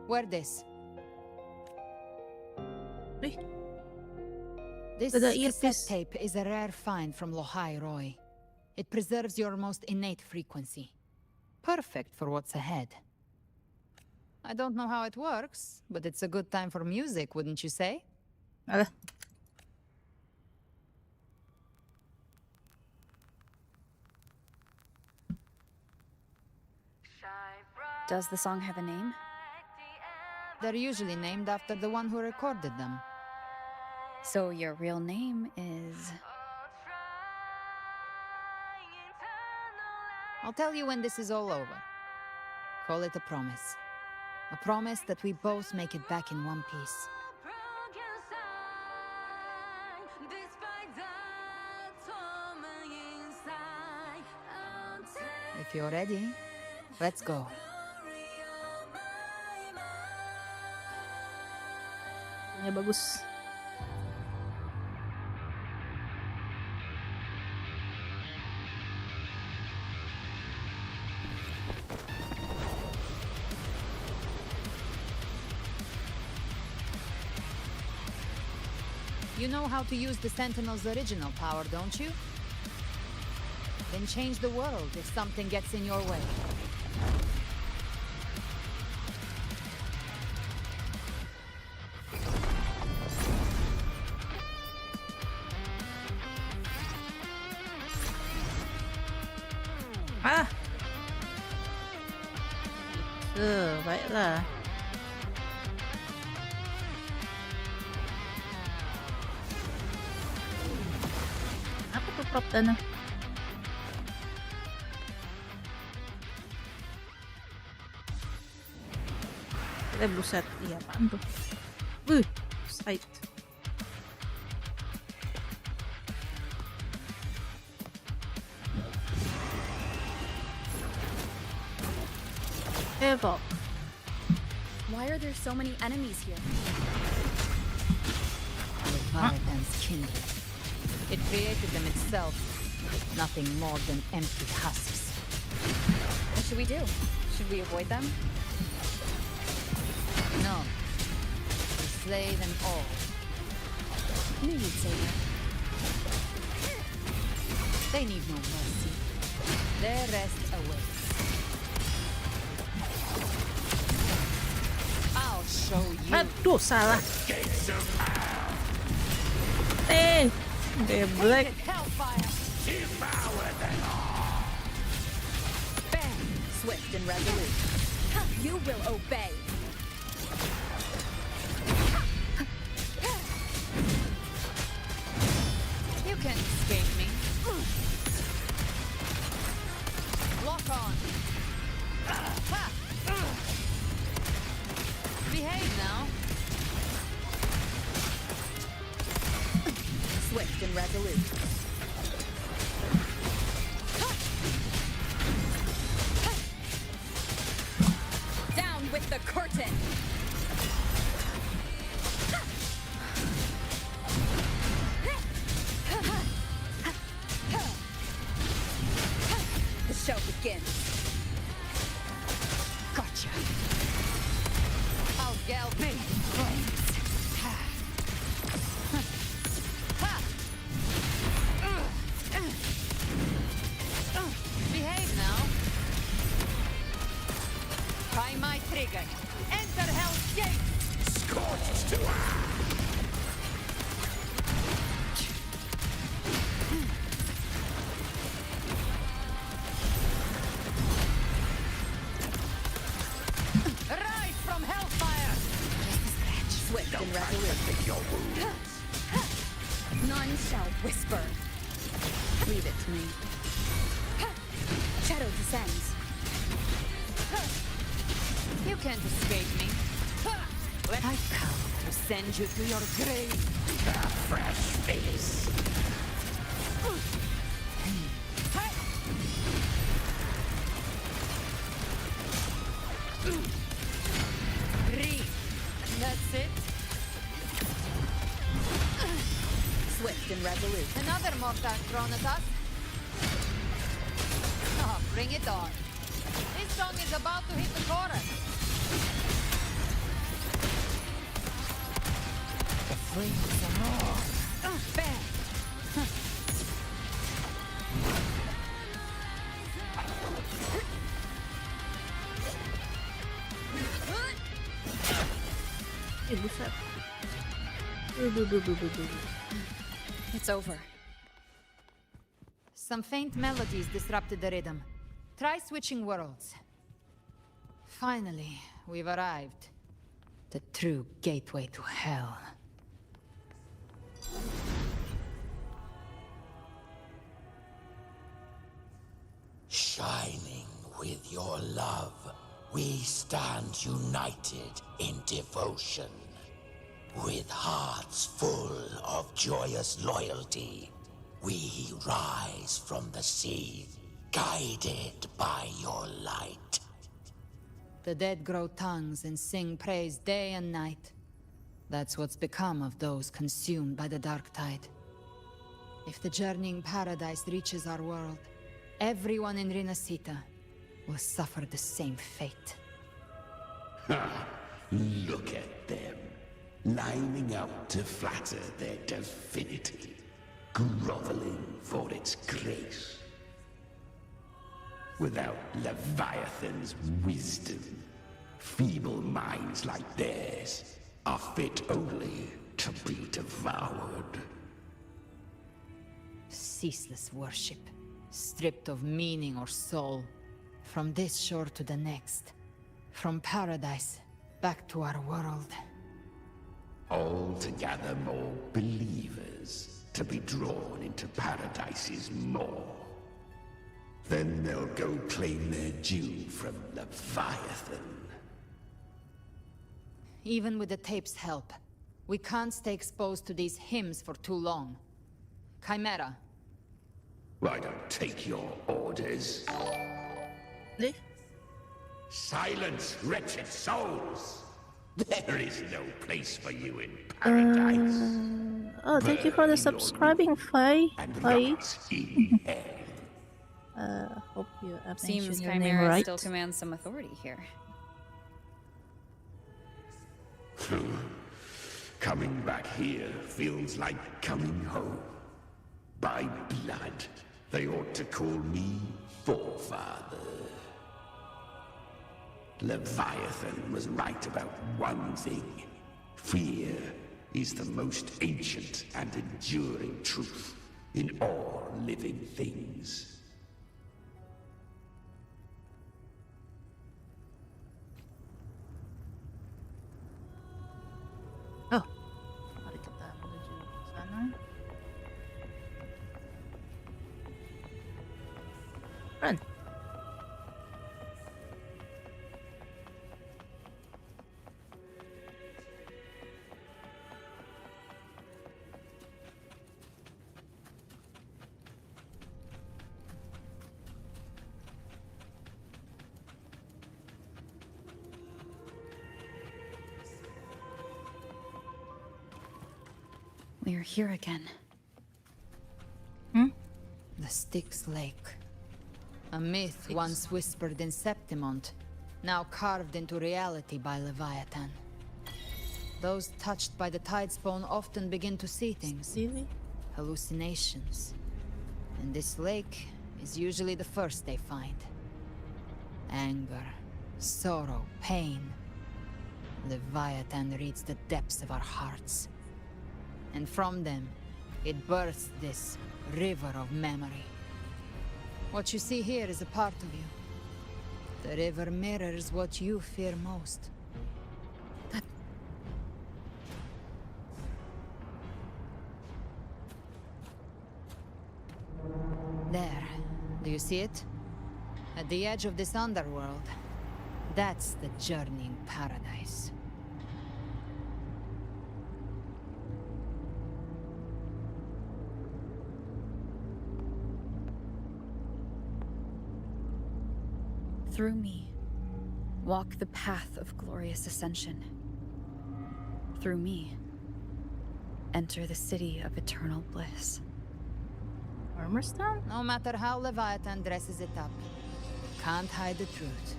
wear this. This cassette tape is a rare find from Lohai Roy. It preserves your most innate frequency. Perfect for what's ahead. I don't know how it works, but it's a good time for music, wouldn't you say? Does the song have a name? They're usually named after the one who recorded them. So your real name is... I'll tell you when this is all over. Call it a promise. A promise that we both make it back in one piece. If you're ready, let's go. Ya bagus. You know how to use the Sentinel's original power, don't you? Then change the world if something gets in your way. Baiklah. Apa tuh prop tanah? Buset, iya apaan tuh? Sight. Evoke. Why are there so many enemies here? Leviathan's kindred. It created them itself. Nothing more than empty husks. What should we do? Should we avoid them? No. We slay them all. Knew you'd say that. They need no mercy. Their rest awaits. I'll show you. Aduh, salah. Geblek. Bang! Swift and resolute. You will obey. You can't escape me. Lock on. Ha! Behave now. resolute. Down with the curtain! The show begins. Gotcha. I'll gallop in flames. Behave now. Try my trigger. Enter Hell's Gate. Scorched to Rise from hellfire. Just a scratch. Swift and resolute. None shall whisper. Leave it to me. Shadow descends. You can't escape me. I come to send you to your grave. a fresh face. Breathe. That's it. Swift and resolute. Another mortar thrown at us. Oh, bring it on. This song is about to hit the chorus. The flames are on. Bang! It's over. Some faint melodies disrupted the rhythm. Try switching worlds. Finally, we've arrived. The true gateway to hell. Shining with your love, we stand united in devotion. With hearts full of joyous loyalty, we rise from the sea, guided by your light. The dead grow tongues and sing praise day and night. That's what's become of those consumed by the dark tide. If the journeying paradise reaches our world, everyone in Rinascita will suffer the same fate. Ha! Look at them, lining up to flatter their divinity, groveling for its grace. Without Leviathan's wisdom, feeble minds like theirs are fit only to be devoured. Ceaseless worship, stripped of meaning or soul, from this shore to the next, from paradise back to our world. All to gather more believers to be drawn into Paradise's maw. Then they'll go claim their due from Leviathan. Even with the tape's help, we can't stay exposed to these hymns for too long. Chimera. I don't take your orders. Silence, wretched souls! There is no place for you in paradise. Oh, thank you for the subscribing, Faye. Hope you Seems mentioned your name Chimera right. still commands some authority here. Coming back here feels like coming home. By blood, they ought to call me Forefather. Leviathan was right about one thing. Fear is the most ancient and enduring truth in all living things. Oh, mari kita menuju ke sana. Run. We're here again. The Styx Lake. A myth once whispered in Septimont, now carved into reality by Leviathan. Those touched by the Tidespawn often begin to see things. Hallucinations. And this lake is usually the first they find. Anger, sorrow, pain. Leviathan reads the depths of our hearts. And from them, it births this river of memory. What you see here is a part of you. The river mirrors what you fear most. There. Do you see it? At the edge of this underworld. That's the journeying paradise. Through me, walk the path of glorious ascension. Through me, enter the city of eternal bliss. Armorstone? No matter how Leviathan dresses it up, it can't hide the truth.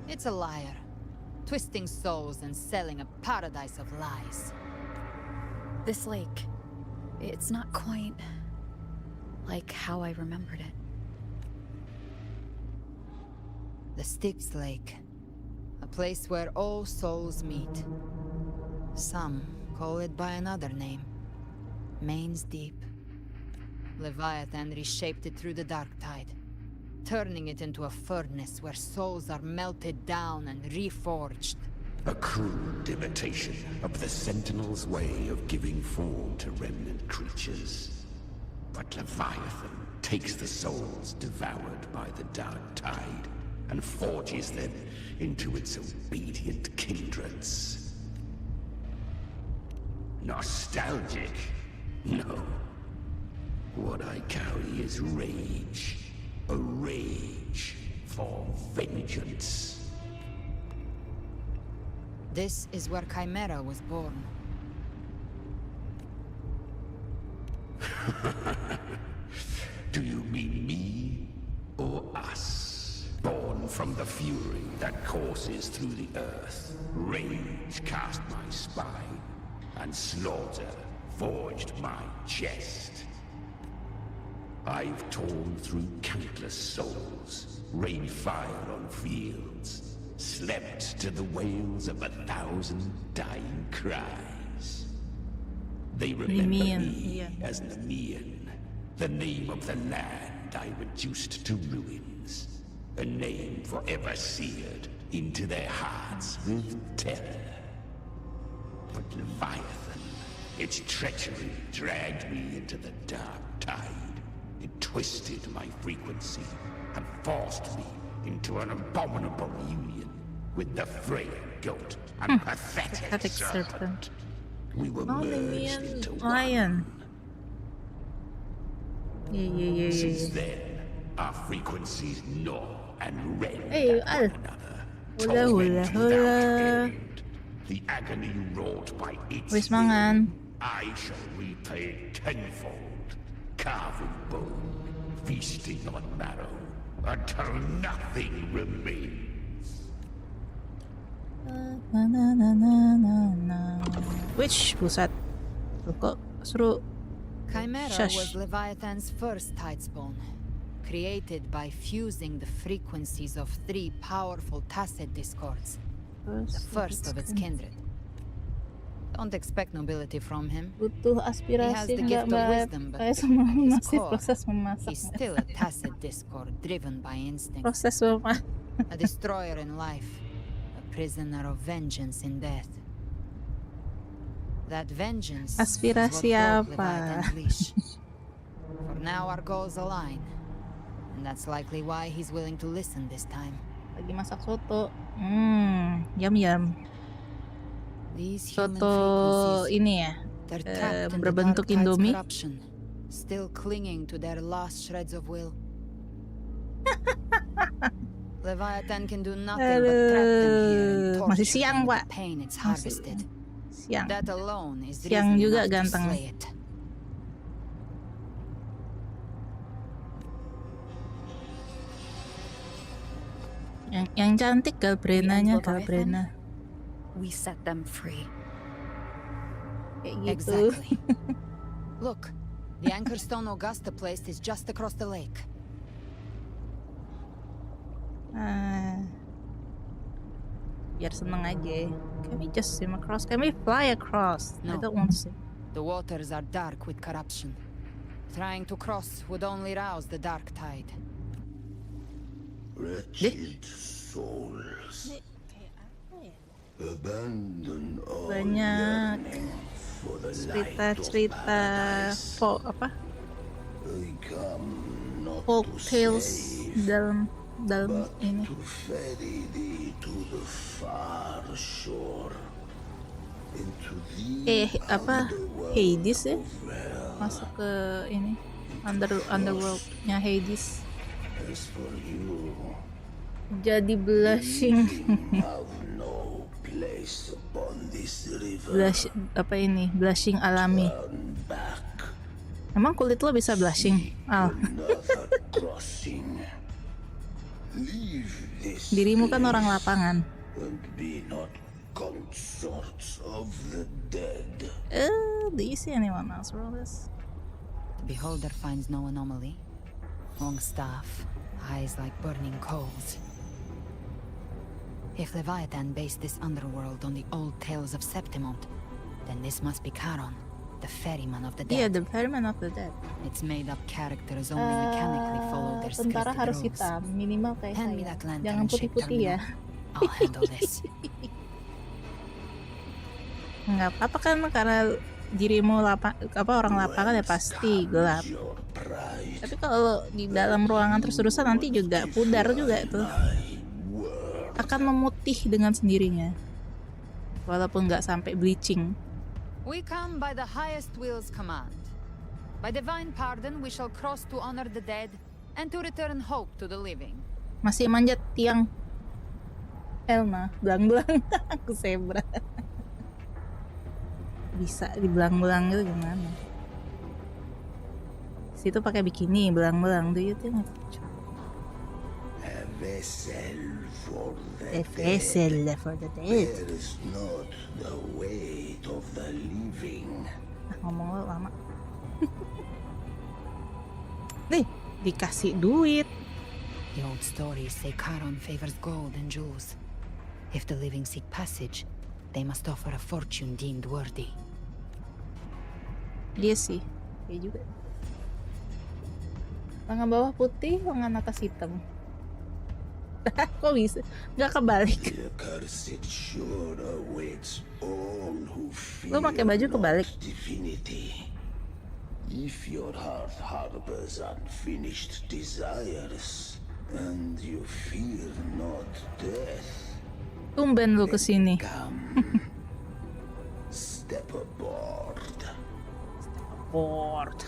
It's a liar, twisting souls and selling a paradise of lies. This lake, it's not quite like how I remembered it. The Styx Lake. A place where all souls meet. Some call it by another name. Main's Deep. Leviathan reshaped it through the Dark Tide, turning it into a furnace where souls are melted down and reforged. A crude imitation of the Sentinel's way of giving form to remnant creatures. But Leviathan takes the souls devoured by the Dark Tide and forges them into its obedient kindreds. Nostalgic? No. What I carry is rage. A rage for vengeance. This is where Chimera was born. Do you mean me or us? Born from the fury that courses through the earth, rage cast my spine, and slaughter forged my chest. I've torn through countless souls, rained fire on fields, slept to the wails of 1,000 dying cries. They remember me as Nemean, the name of the land I reduced to ruins. A name forever seared into their hearts with terror. But Leviathan, its treachery dragged me into the Dark Tide. It twisted my frequency and forced me into an abominable union with the frail goat and pathetic serpent. We were merged into lion. Yeah. Since then, our frequencies gnaw and rend at one another. Hula. The agony wrought by its mangan. I shall repay tenfold, carving bone, feasting on marrow, until nothing remains. Which pusat? Kok seru. Chimera was Leviathan's first Tidespawn, created by fusing the frequencies of 3 powerful tacit discords, the first of its kindred. Don't expect nobility from him. Butuh He has the aspirasi gift of wisdom, but kayak sama at his masih core, proses memasak. he's still a tacit discord driven by instinct. Proses memasak. A destroyer in life, a prisoner of vengeance in death. That vengeance Aspirasi is what broke apa? Leviathan's leash. For now our goals align, and that's likely why he's willing to listen this time. Lagi masak soto. Yum. These Soto ini ya, berbentuk Indomie. Still clinging to their last shreds of will. Leviathan can do nothing but trap them here and torture them with the pain it's harvested. siang. That alone is Siang reason juga enough to ganteng. slay it. Yang cantik Galbrenanya, The Leviathan, Galbrena. we set them free. Kayak gitu. Exactly. Look, the anchor stone Augusta placed is just across the lake. Biar seneng aja. Can we just swim across? Can we fly across? I No. don't want to swim. The waters are dark with corruption. Trying to cross would only rouse the dark tide. Wretched souls. Abandon all Banyak yearning for the cerita-cerita apa? They come not Folk to tales save, dalam ini. to ferry thee to the far shore. Into the Apa? Hades ya? Masuk ke ini underworld-nya Hades. As for you, Jadi blushing. have no place upon this river. Apa ini? Blushing alami. Back. Emang kulit lo bisa blushing? Another crossing. Leave this Dirimu kan orang place lapangan. and be not consorts of the dead. Do you see anyone else roll this? The beholder finds no anomaly. Long staff, eyes like burning coals. If Leviathan based this underworld on the old tales of Septimont, then this must be Charon, the ferryman of the dead. Yeah, the ferryman of the dead. Its made-up characters only mechanically follow their Tentara scripted harus roles. hitam, minimal kayak Hand me saya. that lantern Jangan shaped putih-putih ya. terminal. I'll handle this. Nggak apa-apa kan karena dirimu orang lapangan ya pasti gelap. Tapi kalau di dalam ruangan terus-terusan nanti juga pudar juga itu. Akan memutih dengan sendirinya. Walaupun nggak sampai bleaching. We come by the highest will's command. By divine pardon, we shall cross to honor the dead and to return hope to the living. Masih manjat tiang Elna, belang-belang aku zebra. Bisa dibelang-belang gitu gimana? Situ pakai bikini, belang-belang. Do you think? A vessel for the A vessel for the dead. Bears not the weight of the living. Ngomong lo lama. Nih, dikasih duit. The old stories say Charon favors gold and jewels. If the living seek passage, they must offer a fortune deemed worthy. Dia sih, dia juga. Lengan bawah putih, lengan atas hitam. Kok bisa? Nggak kebalik. The cursed shore awaits all who fear Lo pakai baju kebalik. divinity. If your heart harbors unfinished desires, and you fear not death, Tumben lo kesini. step aboard. Bored.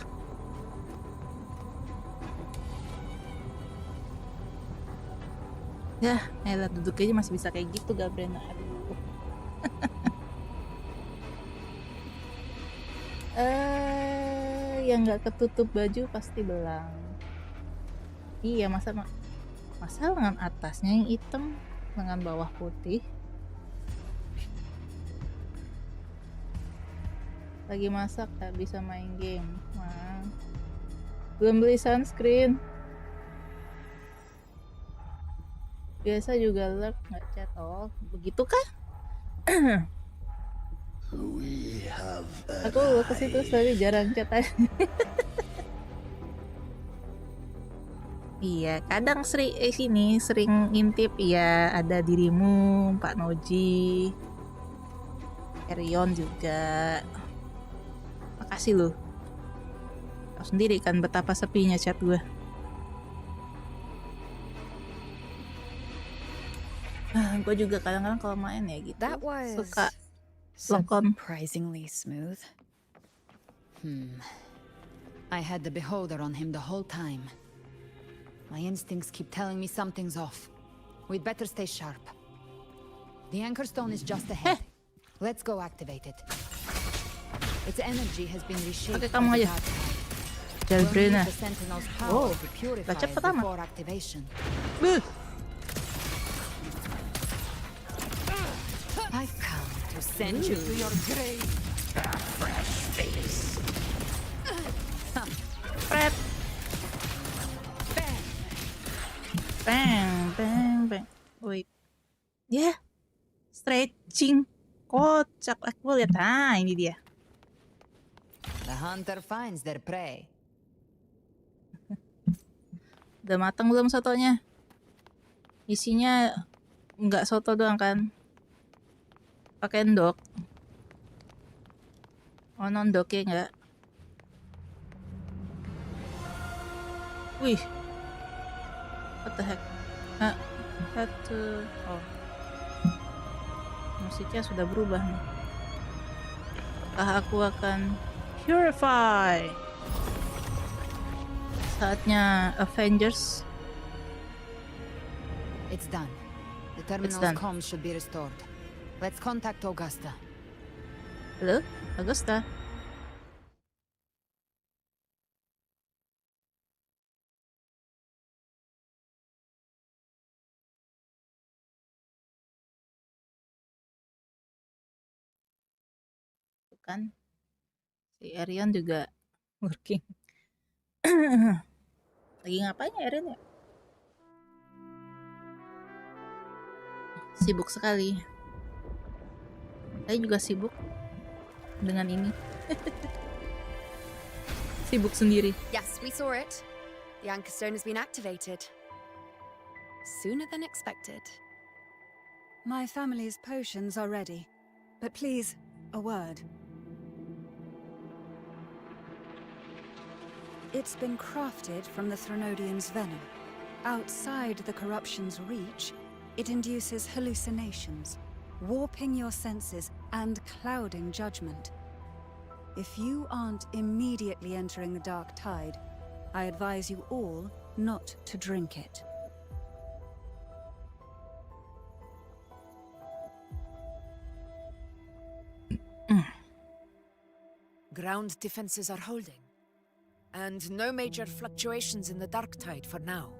Ya, elah duduk aja masih bisa kayak gitu Gabriela. Aduh. Yang nggak ketutup baju pasti belang. Iya, masa lengan atasnya yang hitam, lengan bawah putih. Lagi masak tak bisa main game. Wah. Belum beli sunscreen. Biasa juga lurk nggak chat. Oh, begitu kah? Aku ke situ tapi jarang chat aja. Iya, kadang sini sering ngintip ya, ada dirimu, Pak Noji, Erion juga. Makasih loh. Tahu sendiri kan betapa sepinya chat gue. Gue juga kadang-kadang kalau main ya gitu suka lokon. Surprisingly smooth. I had the beholder on him the whole time. My instincts keep telling me something's off. We'd better stay sharp. The anchor stone is just ahead. Let's go activate it. Its energy has been reshaped. Oke, kamu aja. Jalbrina. Oh, gak cepet amat. I've come to send you to your grave. Fresh face. Pret. Bang, bang, bang. Wait. Ya. Yeah. Stretching. Kocak. Aku lihat. Nah, ini dia. The hunter finds their prey. Udah matang belum sotonya? Isinya nggak soto doang kan? Pakai endok. Oh, non-doknya nggak? Wih. What the heck? Had to... Oh. Musiknya sudah berubah nih. Apakah aku akan purify? Saatnya Avengers. It's done. The terminal's comms should be restored. Let's contact Augusta. Hello, Augusta. Kan si Arian juga working. Lagi ngapain ya Arian ya? Sibuk sekali. Saya juga sibuk dengan ini. Sibuk sendiri. Yes, we saw it. The anchor stone has been activated. Sooner than expected. My family's potions are ready. But please, a word. It's been crafted from the Threnodian's venom. Outside the corruption's reach, it induces hallucinations, warping your senses and clouding judgment. If you aren't immediately entering the dark tide, I advise you all not to drink it. Ground defenses are holding. And no major fluctuations in the dark tide for now.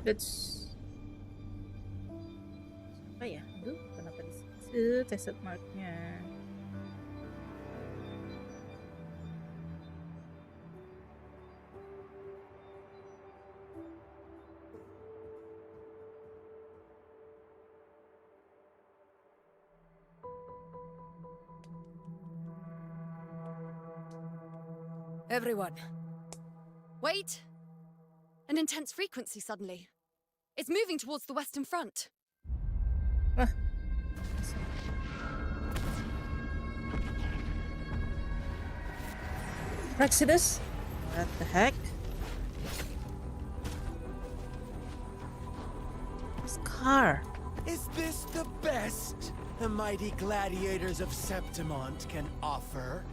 Let's... Apa ya? Aduh, kenapa di situ tested marknya? Everyone. Wait! An intense frequency suddenly. It's moving towards the Western Front. Exodus? What the heck? This car. Is this the best the mighty gladiators of Septimont can offer?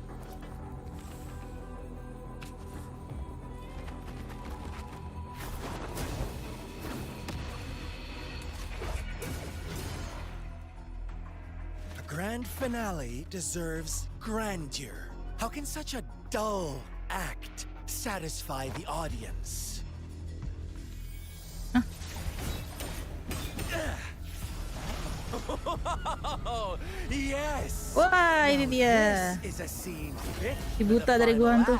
Grand finale deserves grandeur. How can such a dull act satisfy the audience? Yes. Wah, ini dia. This is a scene fit Si buta dari gua hantu.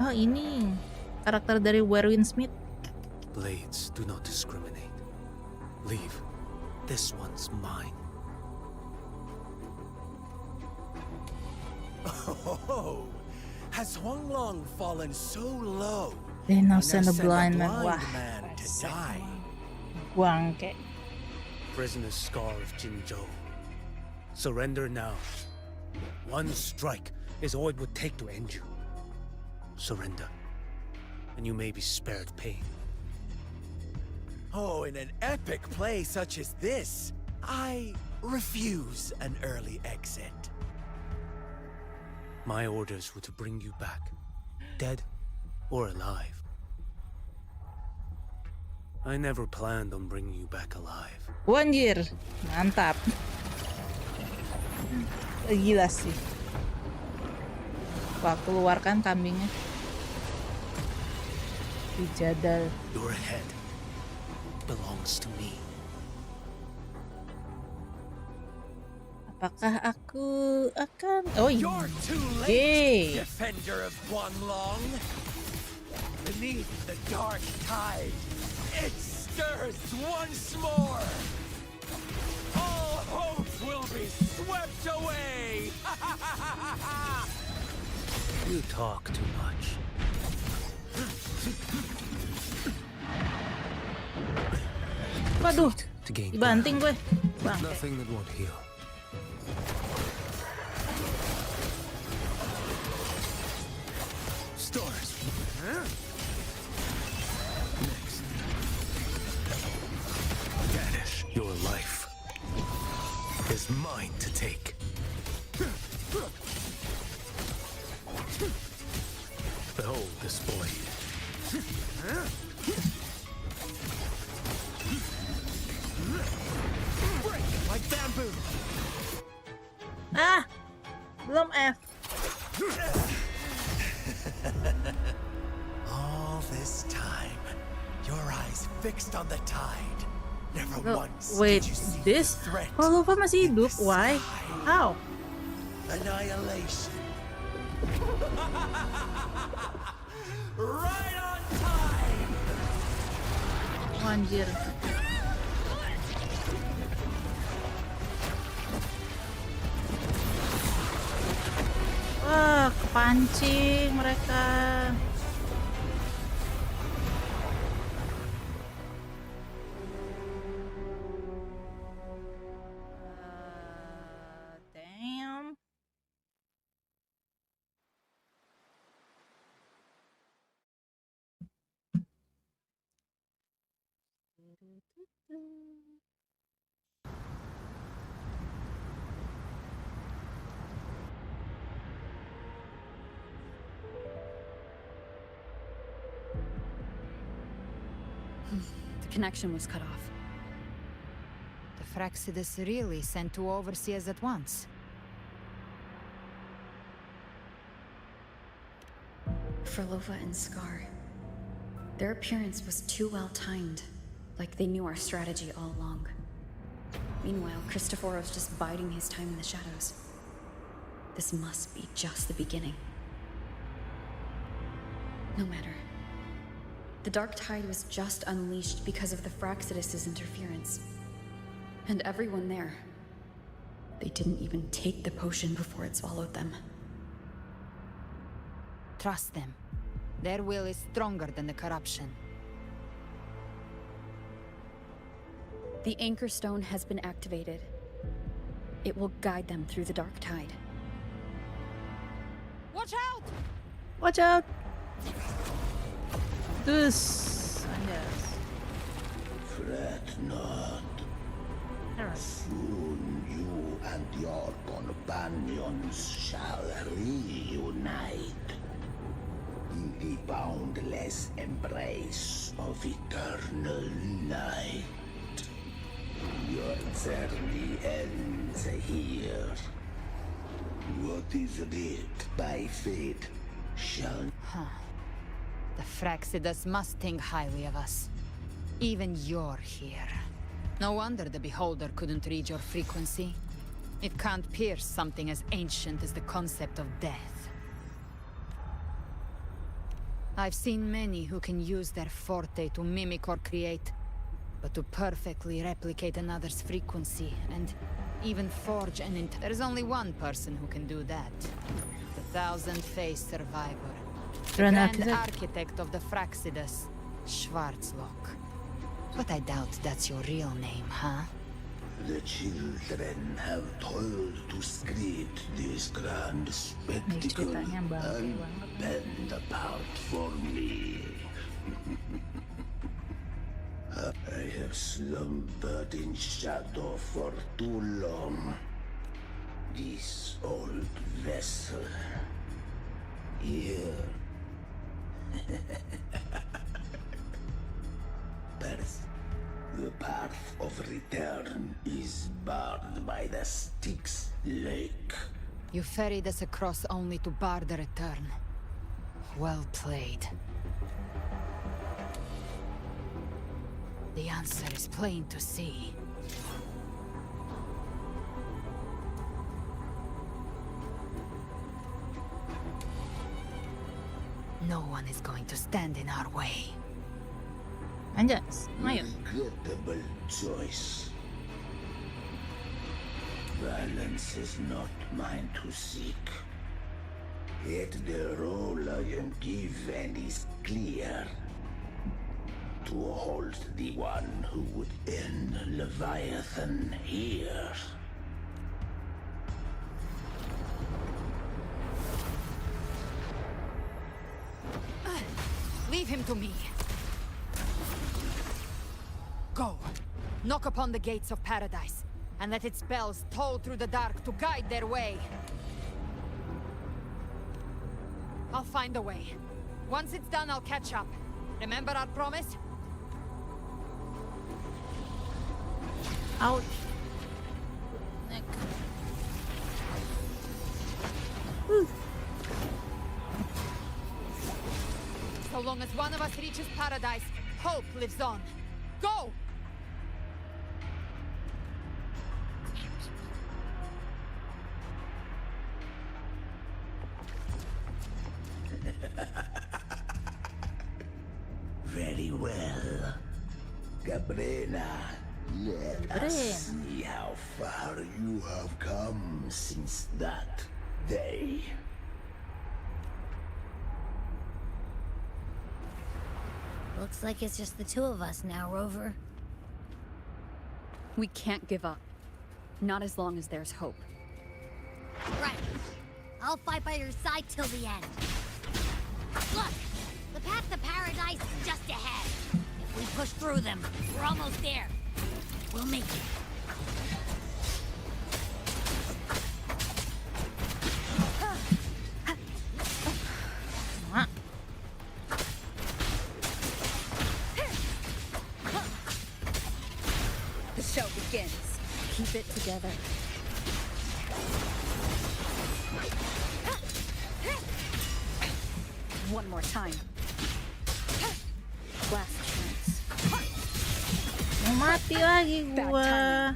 Oh, ini karakter dari Werwin Smith. Blades do not discriminate. Leave. This one's mine. Oh, has Huanglong fallen so low? They now send a blind man. Wah, Wah, to die. Bangke. Prisoner's Scar of Jinzhou. Surrender now. One strike is all it would take to end you. Surrender, and you may be spared pain. Oh, in an epic play such as this, I refuse an early exit. My orders were to bring you back, dead or alive. I never planned on bringing you back alive. Anjir, mantap. Gila sih. Wah, keluarkan kambingnya. Dijadal. Your head belongs to me. Apakah aku akan... Oh iya. You're too late, defender of Guanlong. Beneath the dark tide, it stirs once more. All hope will be swept away. You talk too much. Waduh, dibanting gue. Bang. Nothing that won't heal. Stars. Next. Danish, your life is mine to take. Behold this blade. Break like bamboo. Ah, belum F. All this time, your eyes fixed on the tide. Never once Wait, did you see this? the threat. Oh, Lupa masih hidup. Why? How? Annihilation. Right on time. Oh, anjir. Wah, kepancing mereka. Damn. The connection was cut off. The Fraxidus really sent two overseers at once. Frolova and Scar. Their appearance was too well timed, like they knew our strategy all along. Meanwhile, Christophoros just biding his time in the shadows. This must be just the beginning. No matter. The dark tide was just unleashed because of the Fraxidus' interference. And everyone there, they didn't even take the potion before it swallowed them. Trust them. Their will is stronger than the corruption. The Anchor Stone has been activated. It will guide them through the dark tide. Watch out! Watch out! Dus, yes. Fret not. Soon you and your companions shall reunite in the boundless embrace of eternal night. Your journey ends here. What is writ by fate shall... The Fraxidus must think highly of us. Even you're here. No wonder the Beholder couldn't read your frequency. It can't pierce something as ancient as the concept of death. I've seen many who can use their forte to mimic or create, but to perfectly replicate another's frequency and even forge an there's only one person who can do that. The thousand-faced survivor. Grand architect of the Fraxidus, Schwarzlock. But I doubt that's your real name, huh? The children have toiled to script this grand spectacle and bend apart for me. I have slumbered in shadow for too long. This old vessel here. The path of return is barred by the Styx Lake. You ferried us across only to bar the return. Well played. The answer is plain to see. No one is going to stand in our way. Anjas, ayo. Regrettable choice. Violence is not mine to seek. Yet the role I am given is clear. To hold the one who would end Leviathan here. Leave him to me. Go. Knock upon the gates of paradise, and let its bells toll through the dark to guide their way. I'll find a way. Once it's done, I'll catch up. Remember our promise? Ouch. Neck. So long as one of us reaches paradise, hope lives on. Go! Very well. Cabrera, let us see how far you have come since that day. Looks like it's just the two of us now, Rover. We can't give up. Not as long as there's hope. Right. I'll fight by your side till the end. Look! The path to paradise is just ahead. If we push through them, we're almost there. We'll make it. The show begins. Keep it together. One more time. Last chance. Mau mati lagi gua.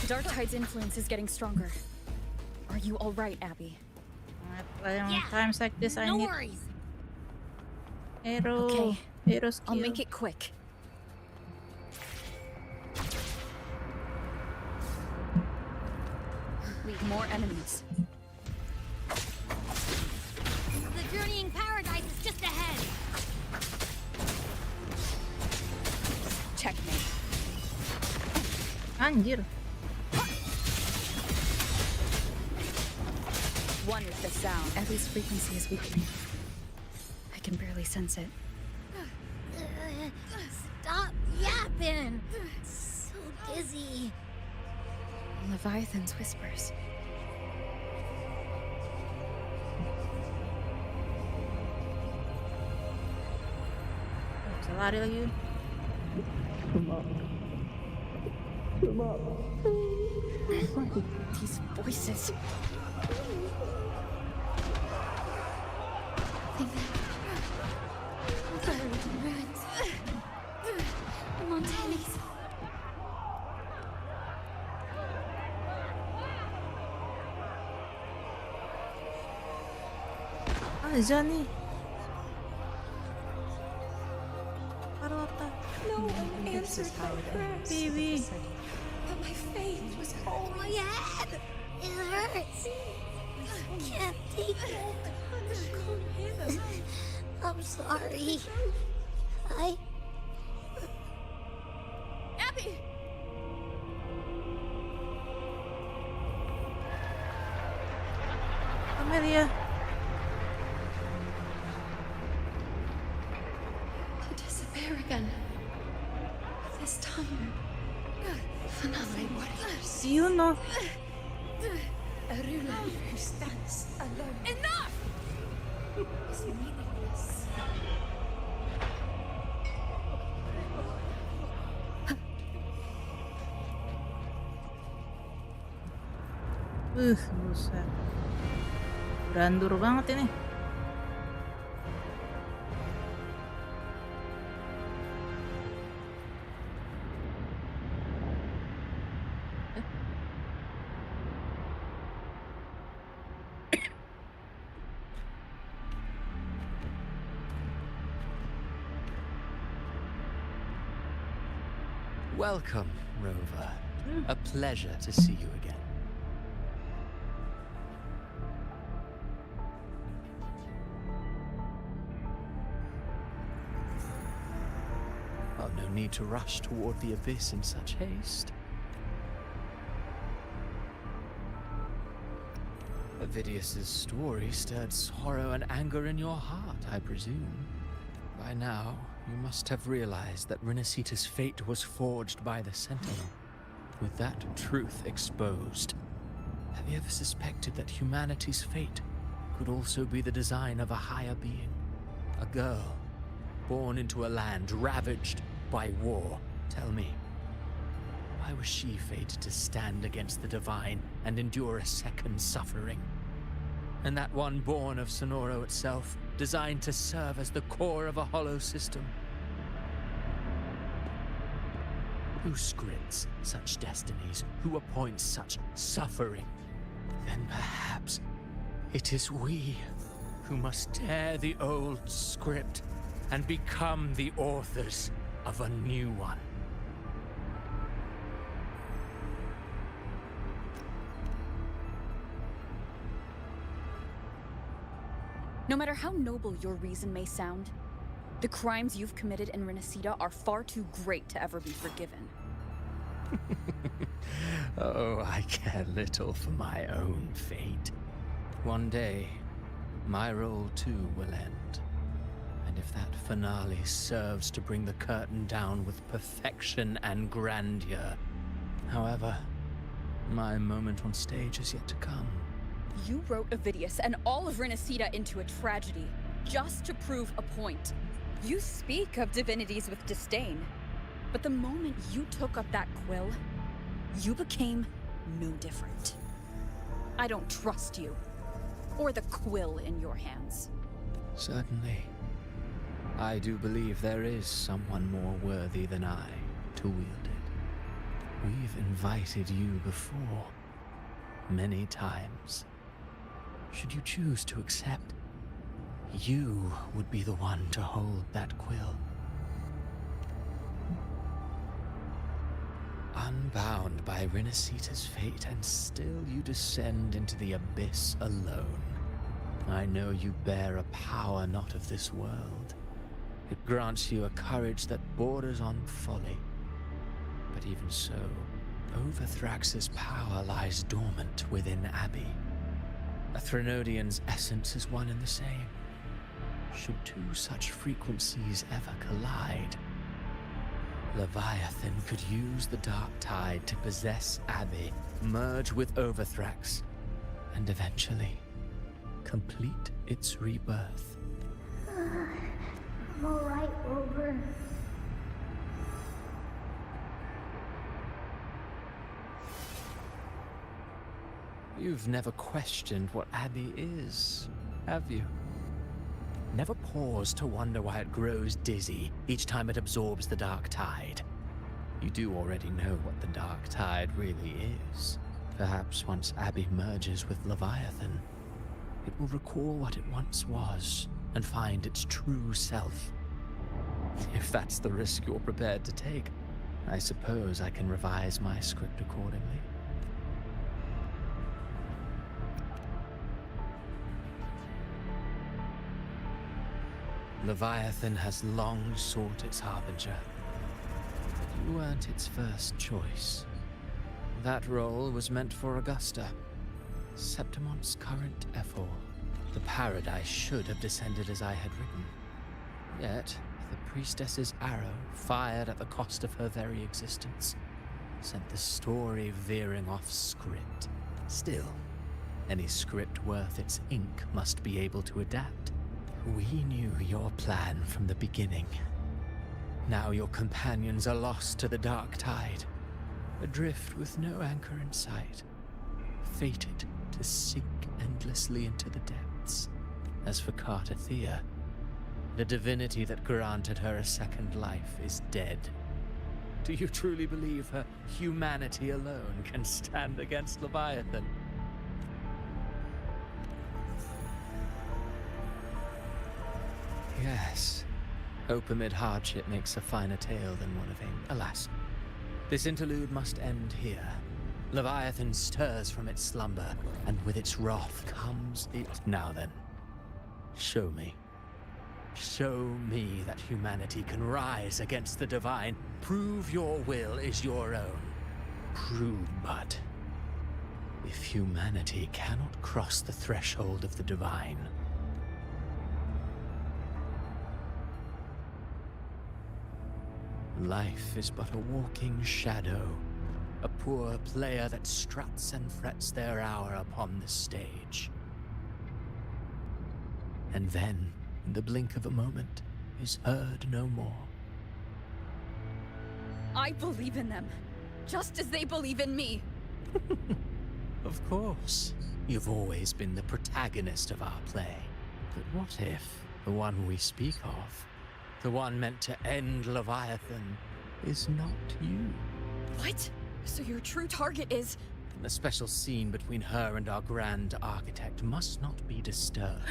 Dark Tide's influence is getting stronger. Are you all right, Abby? Times like this, I no need worries. arrow. Okay. Arrow skill. I'll make it quick. Leave more enemies. The journeying paradise is just ahead. Checkmate. Anjir. One with the sound. Abby's frequency is weakening. I can barely sense it. Stop yapping. So dizzy. Leviathan's whispers. Bisa lari lagi. These voices. Montanis. Azan nih. Carlota. No one answered my prayers. Baby. But my faith was Oh, my head! It hurts. I can't take it. I'm sorry. Abby! Amelia. there again. This time, for nothing. You know. A ruler who stands alone. Enough! Is meaningless. Buset. Brandur banget ini. Welcome, Rover. A pleasure to see you again. Oh, no need to rush toward the abyss in such haste. Avidius's story stirred sorrow and anger in your heart, I presume. By now, you must have realized that Rinascita's fate was forged by the Sentinel. With that truth exposed, have you ever suspected that humanity's fate could also be the design of a higher being? A girl, born into a land ravaged by war. Tell me, why was she fated to stand against the divine and endure a second suffering? And that one born of Sonoro itself, designed to serve as the core of a hollow system. Who scripts such destinies? Who appoints such suffering? Then perhaps it is we who must tear the old script and become the authors of a new one. No matter how noble your reason may sound, the crimes you've committed in Rinascita are far too great to ever be forgiven. Oh, I care little for my own fate. One day, my role too will end. And if that finale serves to bring the curtain down with perfection and grandeur. However, my moment on stage is yet to come. You wrote Avidius and all of Rinascita into a tragedy, just to prove a point. You speak of divinities with disdain, but the moment you took up that quill, you became no different. I don't trust you, or the quill in your hands. Certainly. I do believe there is someone more worthy than I to wield it. We've invited you before, many times. Should you choose to accept, you would be the one to hold that quill. Unbound by Rinascita's fate, and still you descend into the abyss alone. I know you bear a power not of this world. It grants you a courage that borders on folly. But even so, Overthrax's power lies dormant within Abbey. A Threnodian's essence is one and the same. Should two such frequencies ever collide, Leviathan could use the dark tide to possess Abbey, merge with Overthrax, and eventually complete its rebirth. I'm alright, Rover. You've never questioned what Abbey is, have you? Never paused to wonder why it grows dizzy each time it absorbs the dark tide. You do already know what the dark tide really is. Perhaps once Abbey merges with Leviathan, it will recall what it once was and find its true self. If that's the risk you're prepared to take, I suppose I can revise my script accordingly. Leviathan has long sought its harbinger, but you weren't its first choice. That role was meant for Augusta, Septimont's current Ephor. The paradise should have descended as I had written. Yet, The priestess's arrow, fired at the cost of her very existence, sent the story veering off script. Still, any script worth its ink must be able to adapt. We knew your plan from the beginning. Now your companions are lost to the dark tide, adrift with no anchor in sight, fated to sink endlessly into the depths. As for Cartathea, the divinity that granted her a second life is dead. Do you truly believe her humanity alone can stand against Leviathan? Yes. Hope amid hardship makes a finer tale than one of aim. Alas, this interlude must end here. Leviathan stirs from its slumber, and with its wrath comes it. Now then, show me. Show me that humanity can rise against the divine. Prove your will is your own. Prove but if humanity cannot cross the threshold of the divine, life is but a walking shadow, a poor player that struts and frets their hour upon the stage. And then, in the blink of a moment, is heard no more. I believe in them, just as they believe in me. Of course. You've always been the protagonist of our play. But what if the one we speak of, the one meant to end Leviathan, is not you? What? So your true target is... The special scene between her and our grand architect must not be disturbed.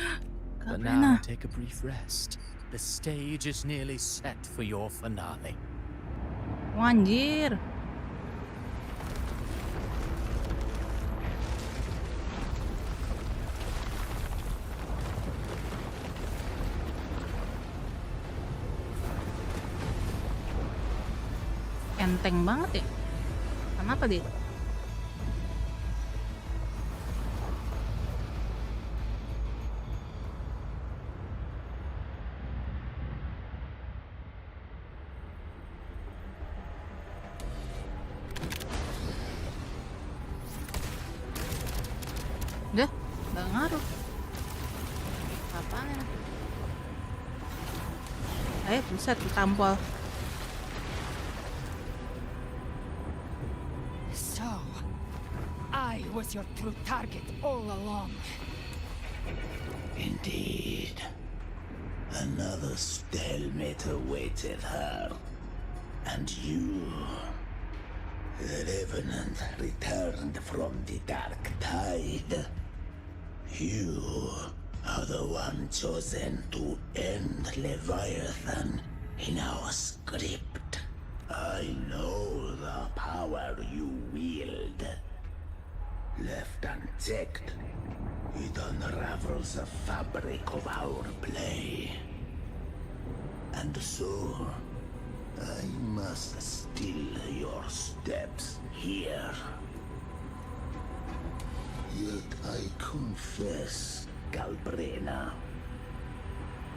But now take a brief rest. The stage is nearly set for your finale. Anjir. Enteng banget ya. Kenapa dia? Udah, nggak ngaruh. Apaan? Buset, ditampol. So, I was your true target all along. Indeed. Another stalemate awaited her. And you, the Revenant, returned from the dark tide. You are the one chosen to end Leviathan in our script. I know the power you wield. Left unchecked, it unravels the fabric of our play. And so, I must still your steps here. Yet I confess, Galbrena,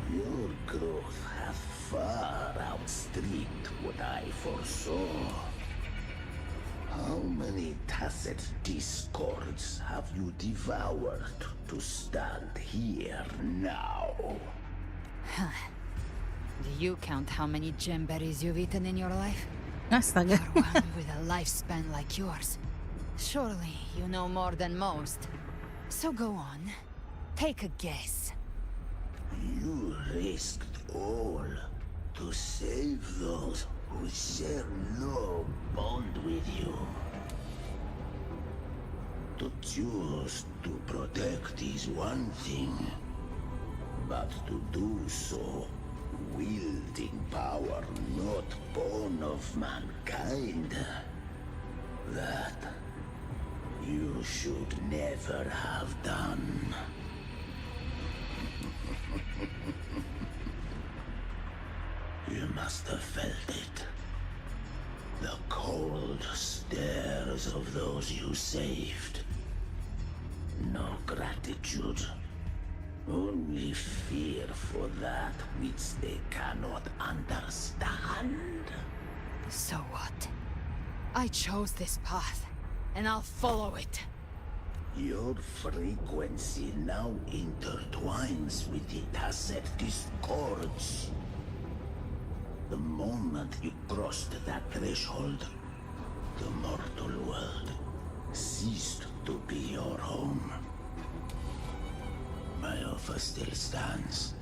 your growth hath far outstripped what I foresaw. How many tacit discords have you devoured to stand here now? Do you count how many gemberries you've eaten in your life? Astaga. For one with a lifespan like yours. Surely you know more than most. So go on. Take a guess. You risked all to save those who share no bond with you. To choose to protect is one thing, but to do so wielding power not born of mankind, that you should never have done. You must have felt it. The cold stares of those you saved. No gratitude. Only fear for that which they cannot understand. So what? I chose this path, and I'll follow it. Your frequency now intertwines with the tacet discords. The moment you crossed that threshold, the mortal world ceased to be your home. My offer still stands.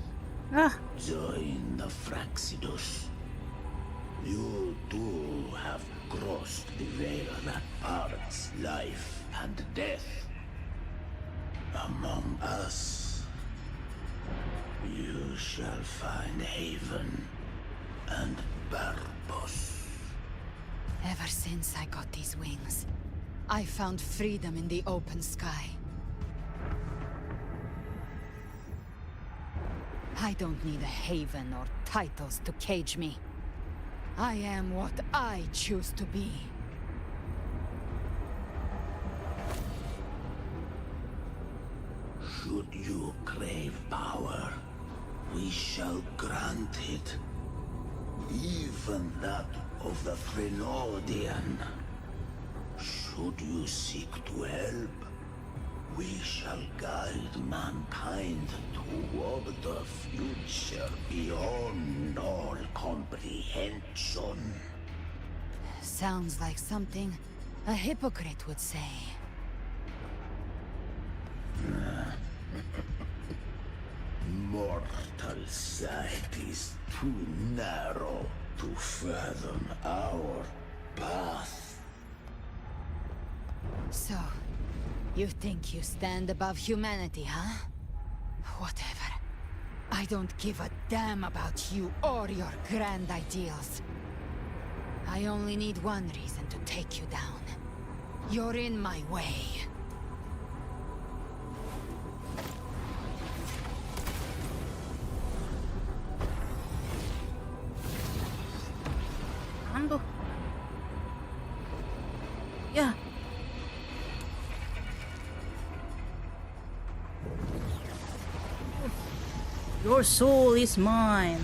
Join the Fraxidus. You too have crossed the veil that parts life and death. Among us, you shall find haven and purpose. Ever since I got these wings, I found freedom in the open sky. I don't need a haven or titles to cage me. I am what I choose to be. Should you crave power, we shall grant it. Even that of the Thenardian. Should you seek to help, we shall guide mankind toward the future beyond all comprehension. Sounds like something a hypocrite would say. Mortal sight is too narrow to fathom our path. So, you think you stand above humanity, huh? Whatever. I don't give a damn about you or your grand ideals. I only need one reason to take you down. You're in my way. Ando. Ya. Your soul is mine.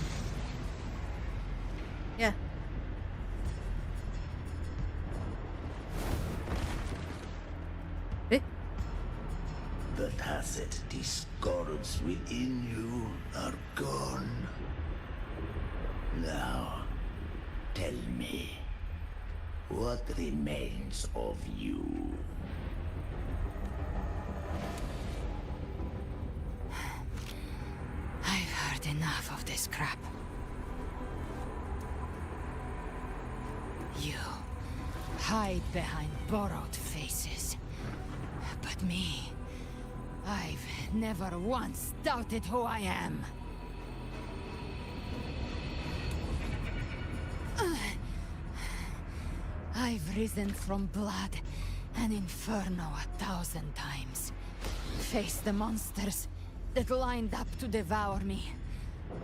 Ya. The tacit discords within you are gone. Now, tell me, what remains of you? I've heard enough of this crap. You hide behind borrowed faces. But me, I've never once doubted who I am. I've risen from blood and inferno 1,000 times. Faced the monsters that lined up to devour me,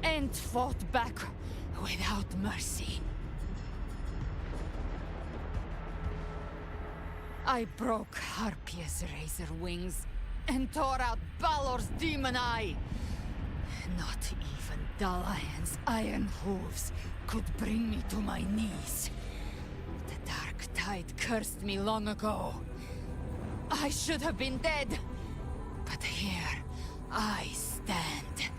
and fought back without mercy. I broke Harpia's razor wings and tore out Balor's demon eye. Not even Dalahan's iron hooves could bring me to my knees. The dark tide cursed me long ago. I should have been dead, but here I stand.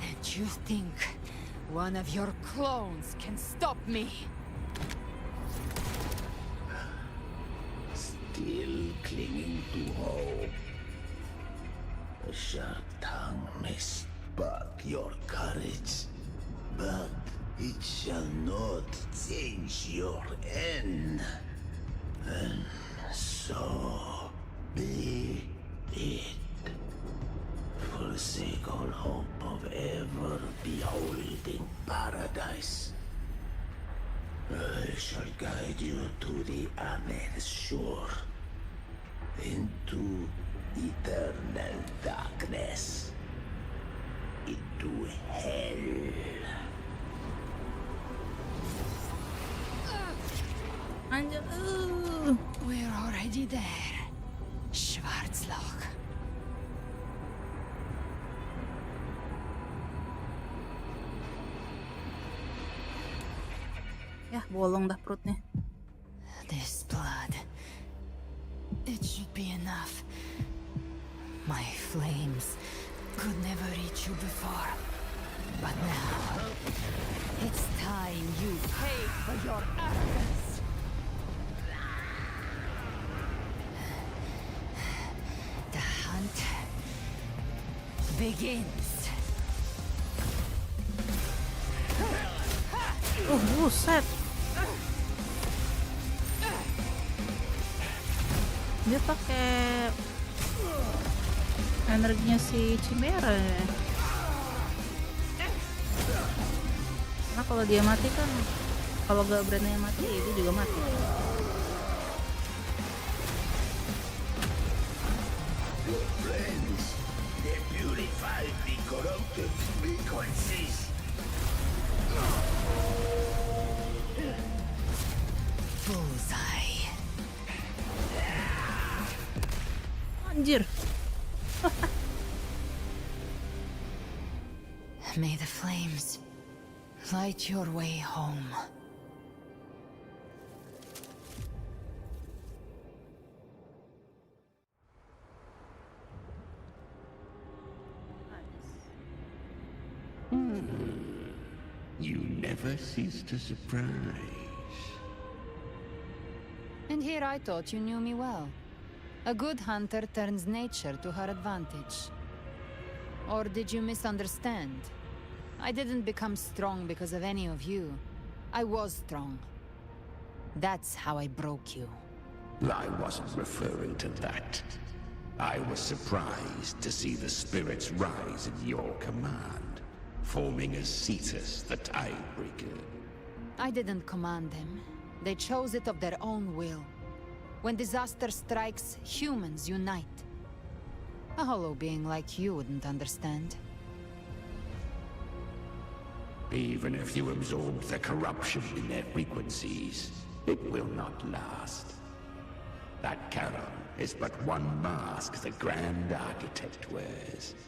And you think one of your clones can stop me? Still clinging to hope. A sharp tongue may spark your courage, but it shall not change your end. And so be it. Forsake all hope of ever beholding paradise. I shall guide you to the Amet's shore, into eternal darkness, into hell. We're already there, Schwarzloch. Ya, bolong dah perutnya. This blood. It should be enough. My flames could never reach you before. But now, it's time you pay for your arrogance. The hunt begins. Buset. Dia pakai energinya si Chimera ya. Karena kalau dia mati kan, kalau gak berani mati, dia juga mati. Your friends, they purify the corrupted frequencies. Bullseye. Anjir. May the flames light your way home. You never cease to surprise. And here I thought you knew me well. A good hunter turns nature to her advantage. Or did you misunderstand? I didn't become strong because of any of you. I was strong. That's how I broke you. I wasn't referring to that. I was surprised to see the spirits rise in your command, forming a Cetus, the Tidebreaker. I didn't command them. They chose it of their own will. When disaster strikes, humans unite. A hollow being like you wouldn't understand. Even if you absorb the corruption in their frequencies, it will not last. That Charon is but one mask the Grand Architect wears.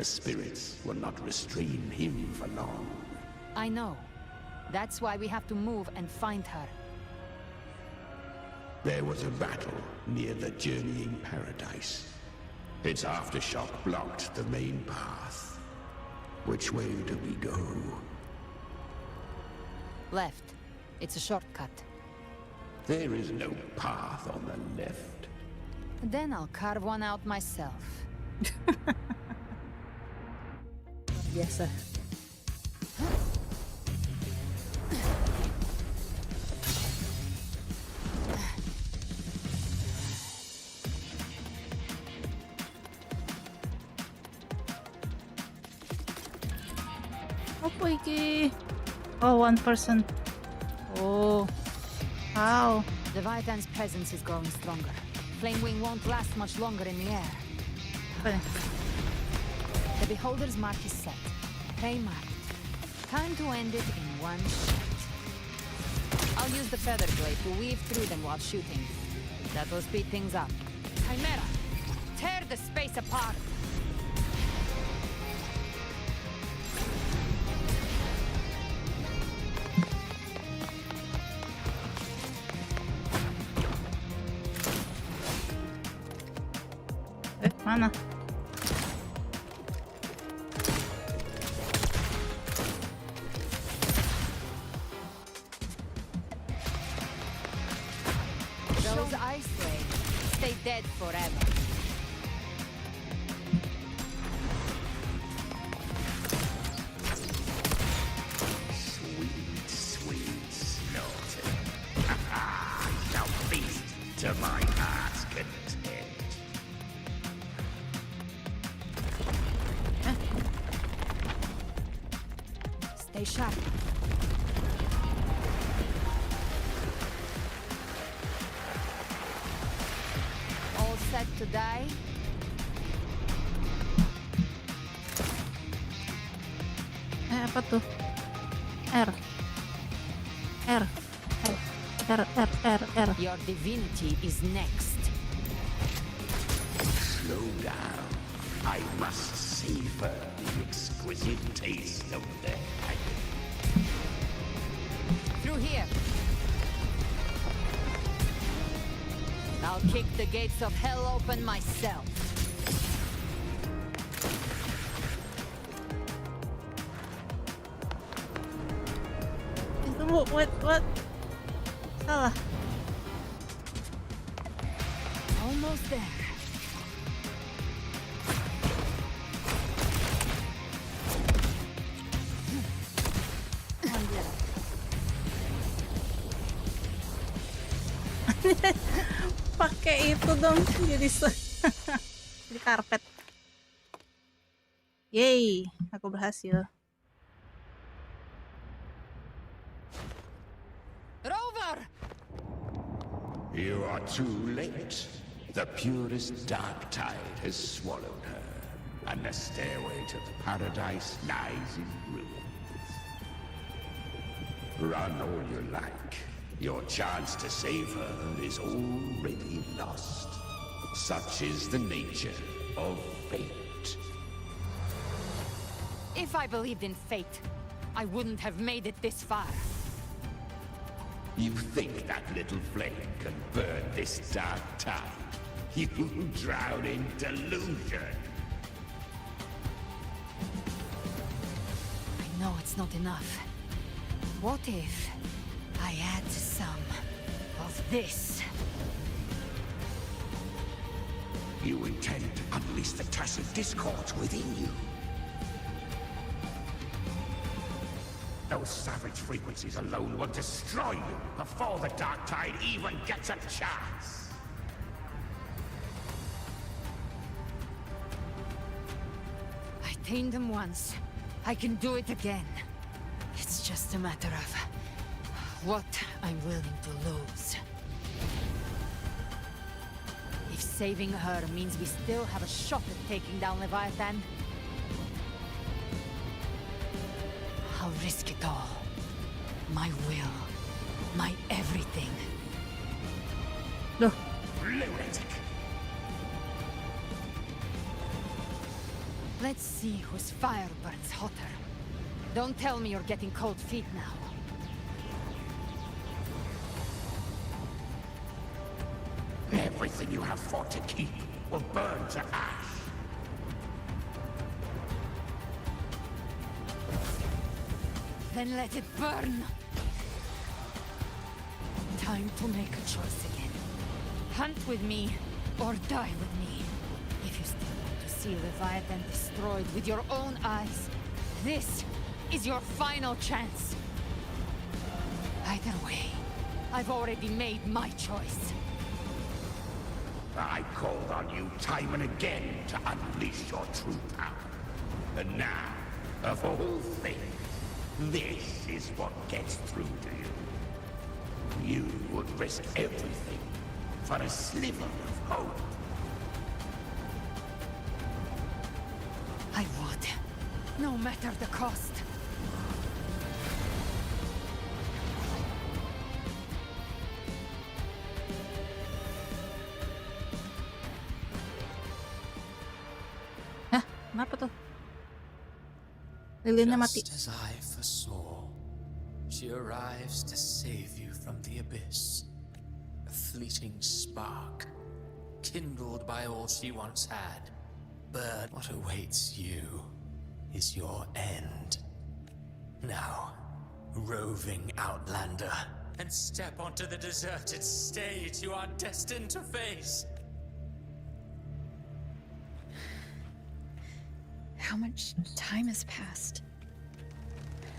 The spirits will not restrain him for long. I know. That's why we have to move and find her. There was a battle near the Journeying Paradise. Its aftershock blocked the main path. Which way do we go? Left. It's a shortcut. There is no path on the left. Then I'll carve one out myself. Biasa. Apa iki? Oh, 1%. Oh. How? Leviathan's presence is growing stronger. Flamewing won't last much longer in the air. The Beholder's mark is set. Prey marked. Time to end it in one shot. I'll use the feather blade to weave through them while shooting. That'll speed things up. Chimera! Tear the space apart! Mana? Those ice rays stay dead forever. Sweet, sweet Snowton. I shall feast to my heart's content. Stay sharp. All set to die? Apa tuh? R. R. R. R. R. R. Your divinity is next. Slow down. I must savor the exquisite taste of the agony. Through Through here. I'll kick the gates of hell open myself. What? Salah. Almost there. Pakai itu dong jadi jadi karpet. Yeay, aku berhasil. Rover! You are too late. The purest dark tide has swallowed her, and the stairway to paradise lies in ruins. Run all you like. Your chance to save her is already lost. Such is the nature of fate. If I believed in fate, I wouldn't have made it this far. You think that little flame can burn this dark tide? You drown in delusion. I know it's not enough. What if I add some of this? You intend to unleash the tacit discord within you. Those savage frequencies alone will destroy you before the dark tide even gets a chance. I tamed them once. I can do it again. It's just a matter of what I'm willing to lose. If saving her means we still have a shot at taking down Leviathan, I'll risk it all. My will. My everything. Loh. Lunatic! Let's see whose fire burns hotter. Don't tell me you're getting cold feet now. Everything you have fought to keep will burn to ash. Then let it burn! Time to make a choice again. Hunt with me, or die with me. If you still want to see Leviathan destroyed with your own eyes, this is your final chance. Either way, I've already made my choice. I called on you time and again to unleash your true power. And now, of all things, this is what gets through to you. You would risk everything for a sliver of hope. I would, no matter the cost. Kenapa tuh? Lilinnya mati. Just as I foresaw, she arrives to save you from the abyss. A fleeting spark, kindled by all she once had. But what awaits you is your end. Now, roving outlander, and step onto the deserted stage you are destined to face. How much time has passed?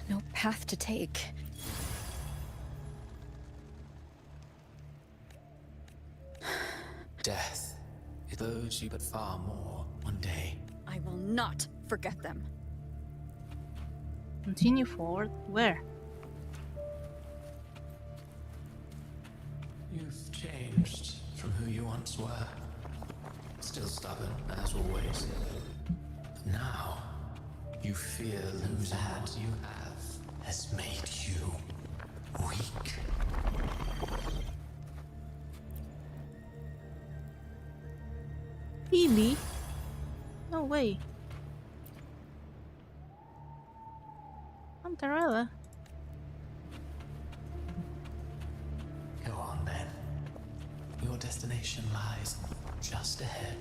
No path to take. Death, it owes you but far more one day. I will not forget them. Continue forward. Where? You've changed from who you once were. Still stubborn, as always. But now, you fear the that you have has made you weak. Phoebe? No way. Terrella. Go on then. Your destination lies just ahead.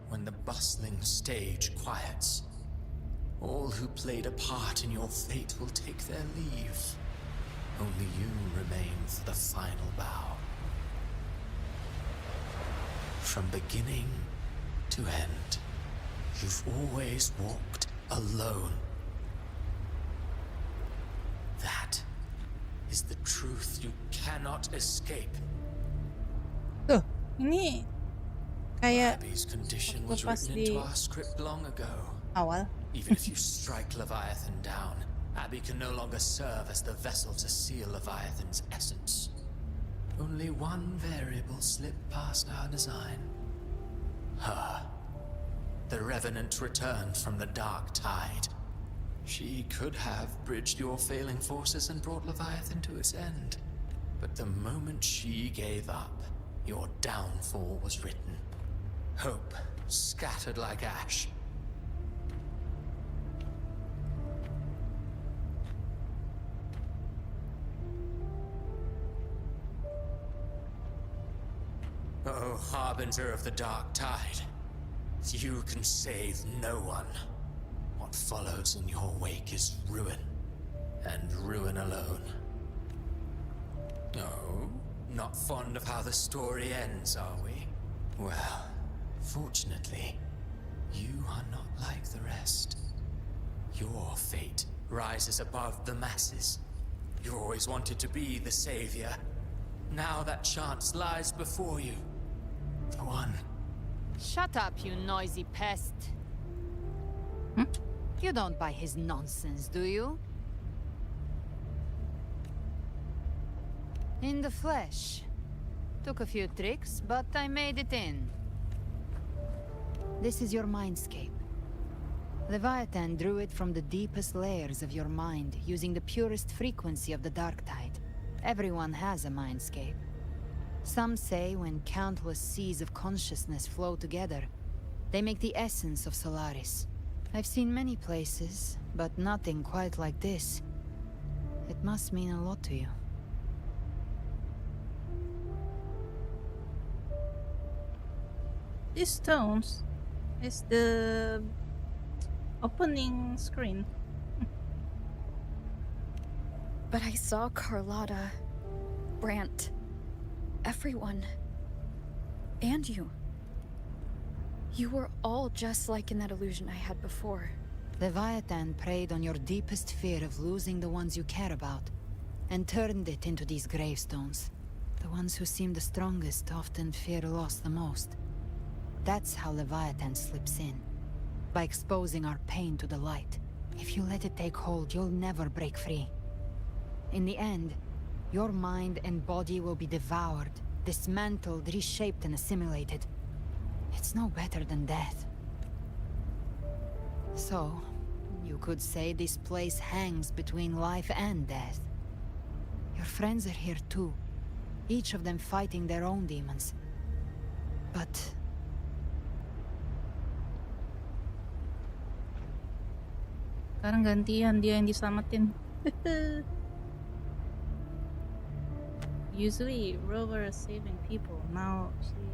When the bustling stage quiets, all who played a part in your fate will take their leave. Only you remain for the final bow. From beginning to end, you've always walked alone. That is the truth you cannot escape. Tuh, ini kayak Abby's condition was pas written di into our script long ago. awal. Even if you strike Leviathan down, Abby can no longer serve as the vessel to seal Leviathan's essence. Only one variable slipped past our design. Her. The Revenant returned from the dark tide. She could have bridged your failing forces and brought Leviathan to its end. But the moment she gave up, your downfall was written. Hope scattered like ash. Oh, harbinger of the dark tide. You can save no one. What follows in your wake is ruin. And ruin alone. Oh, not fond of how the story ends, are we? Well, fortunately, you are not like the rest. Your fate rises above the masses. You always wanted to be the savior. Now that chance lies before you. The one. Shut up, you noisy pest. You don't buy his nonsense, do you? In the flesh. Took a few tricks, but I made it in. This is your mindscape. Leviathan drew it from the deepest layers of your mind, using the purest frequency of the dark tide. Everyone has a mindscape. Some say when countless seas of consciousness flow together, they make the essence of Solaris. I've seen many places, but nothing quite like this. It must mean a lot to you. These stones is the opening screen. But I saw Carlotta, Brant, everyone. And you. You were all just like in that illusion I had before. Leviathan preyed on your deepest fear of losing the ones you care about, and turned it into these gravestones. The ones who seem the strongest often fear loss the most. That's how Leviathan slips in, by exposing our pain to the light. If you let it take hold, you'll never break free. In the end, your mind and body will be devoured, dismantled, reshaped, and assimilated. It's no better than death. So, you could say this place hangs between life and death. Your friends are here too, each of them fighting their own demons. But sekarang gantian dia yang diselamatin. Usually Rover is saving people. Now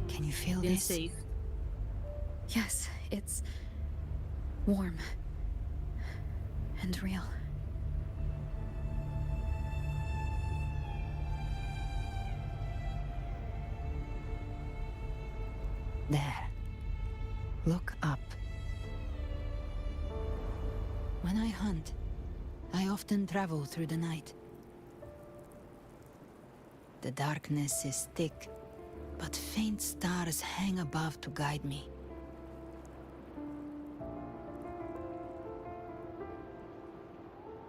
can you feel been this? Safe. Yes, it's warm and real. There. Look up. When I hunt, I often travel through the night. The darkness is thick, but faint stars hang above to guide me.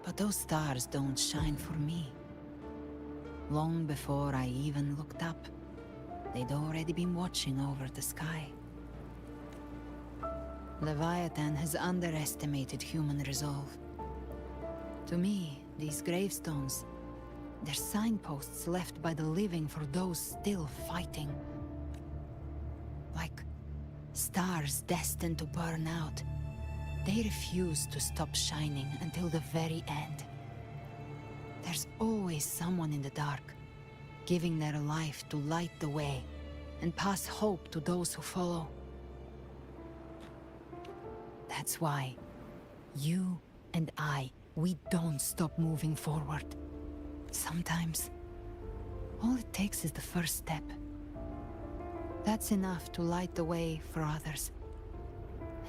But those stars don't shine for me. Long before I even looked up, they'd already been watching over the sky. Leviathan has underestimated human resolve. To me, these gravestones, they're signposts left by the living for those still fighting. Like stars destined to burn out, They refuse to stop shining until the very end. There's always someone in the dark, giving their life to light the way and pass hope to those who follow. That's why you and I, we don't stop moving forward. Sometimes, all it takes is the first step. That's enough to light the way for others.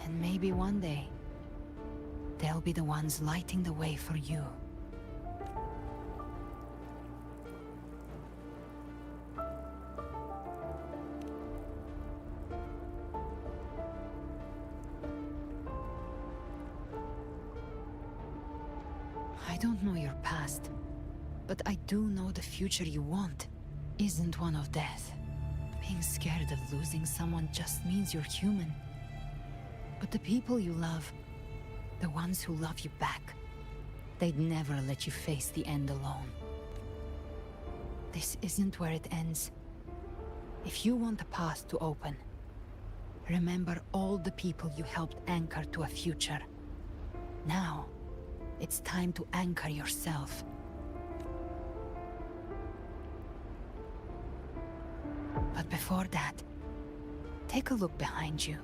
And maybe one day, they'll be the ones lighting the way for you. I don't know your past, but I do know the future you want isn't one of death. Being scared of losing someone just means you're human. But the people you love, the ones who love you back, they'd never let you face the end alone. This isn't where it ends. If you want a path to open, remember all the people you helped anchor to a future. Now, it's time to anchor yourself. But before that, take a look behind you.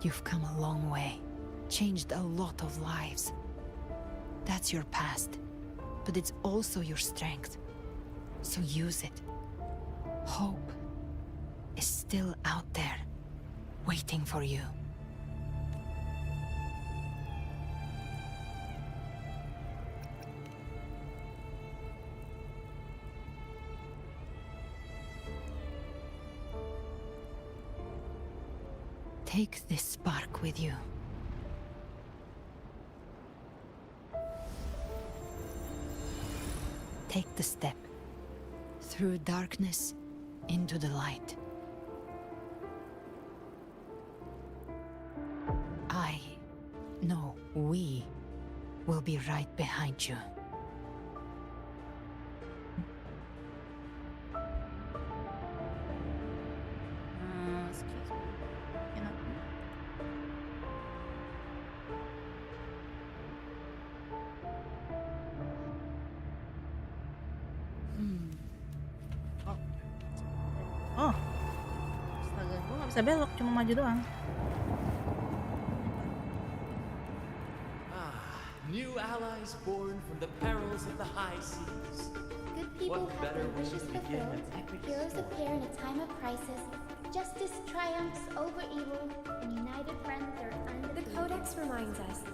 You've come a long way, changed a lot of lives. That's your past, but it's also your strength. So use it. Hope is still out there, waiting for you. Take this spark with you. Take the step through darkness into the light. No, we will be right behind you. Excuse me. You know. Oh. Astaga, gue gak bisa belok, cuma maju doang. New allies born from the perils of the high seas. Good people What have better their way wishes to begin fulfilled. than Heroes appear in a time of crisis. Justice triumphs over evil, and united friends are undefeated. The Codex reminds us,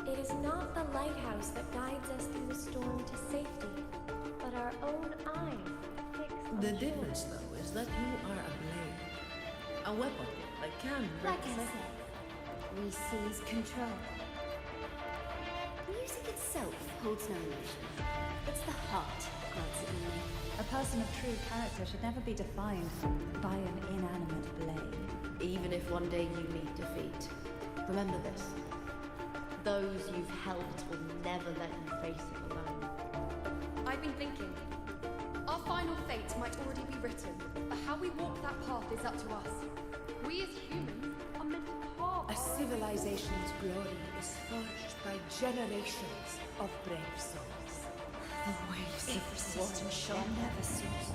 it is not the lighthouse that guides us through the storm to safety, but our own eyes fixed on The shore. difference, though, is that you are a blade. A weapon that can break Like I said, we seize control. Music itself holds no emotion. It's the heart that grants it meaning. A person of true character should never be defined by an inanimate blade. Even if one day you meet defeat, remember this. Those you've helped will never let you face it alone. I've been thinking. Our final fate might already be written, but how we walk that path is up to us. We as humans are meant to carve A civilization's glory is forged by generations of brave souls. The waves of resistance shall never cease.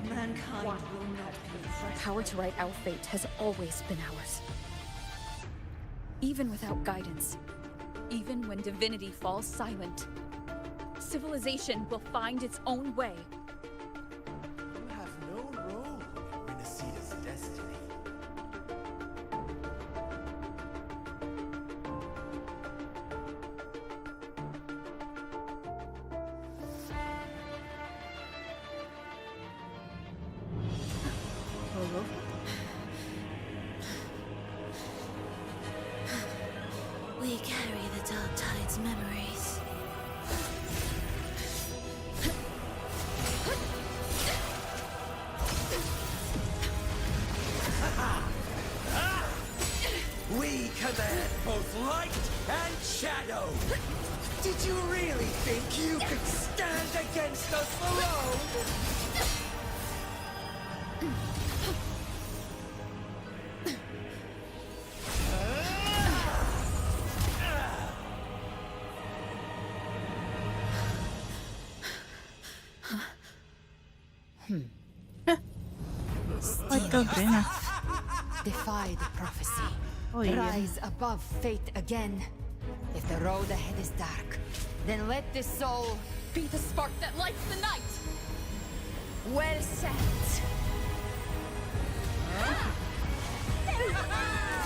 Mankind will not be The power to write our fate has always been ours. Even without guidance, even when divinity falls silent, civilization will find its own way. You have no role in Rinascita's destiny. We carry the Dark Tide's memories. We command both light and shadow. Did you really think you could stand against us alone? itu Rena? Defy the prophecy. Oh iya. Rise above fate again. If the road ahead is dark, then let this soul be the spark that lights the night. Well said.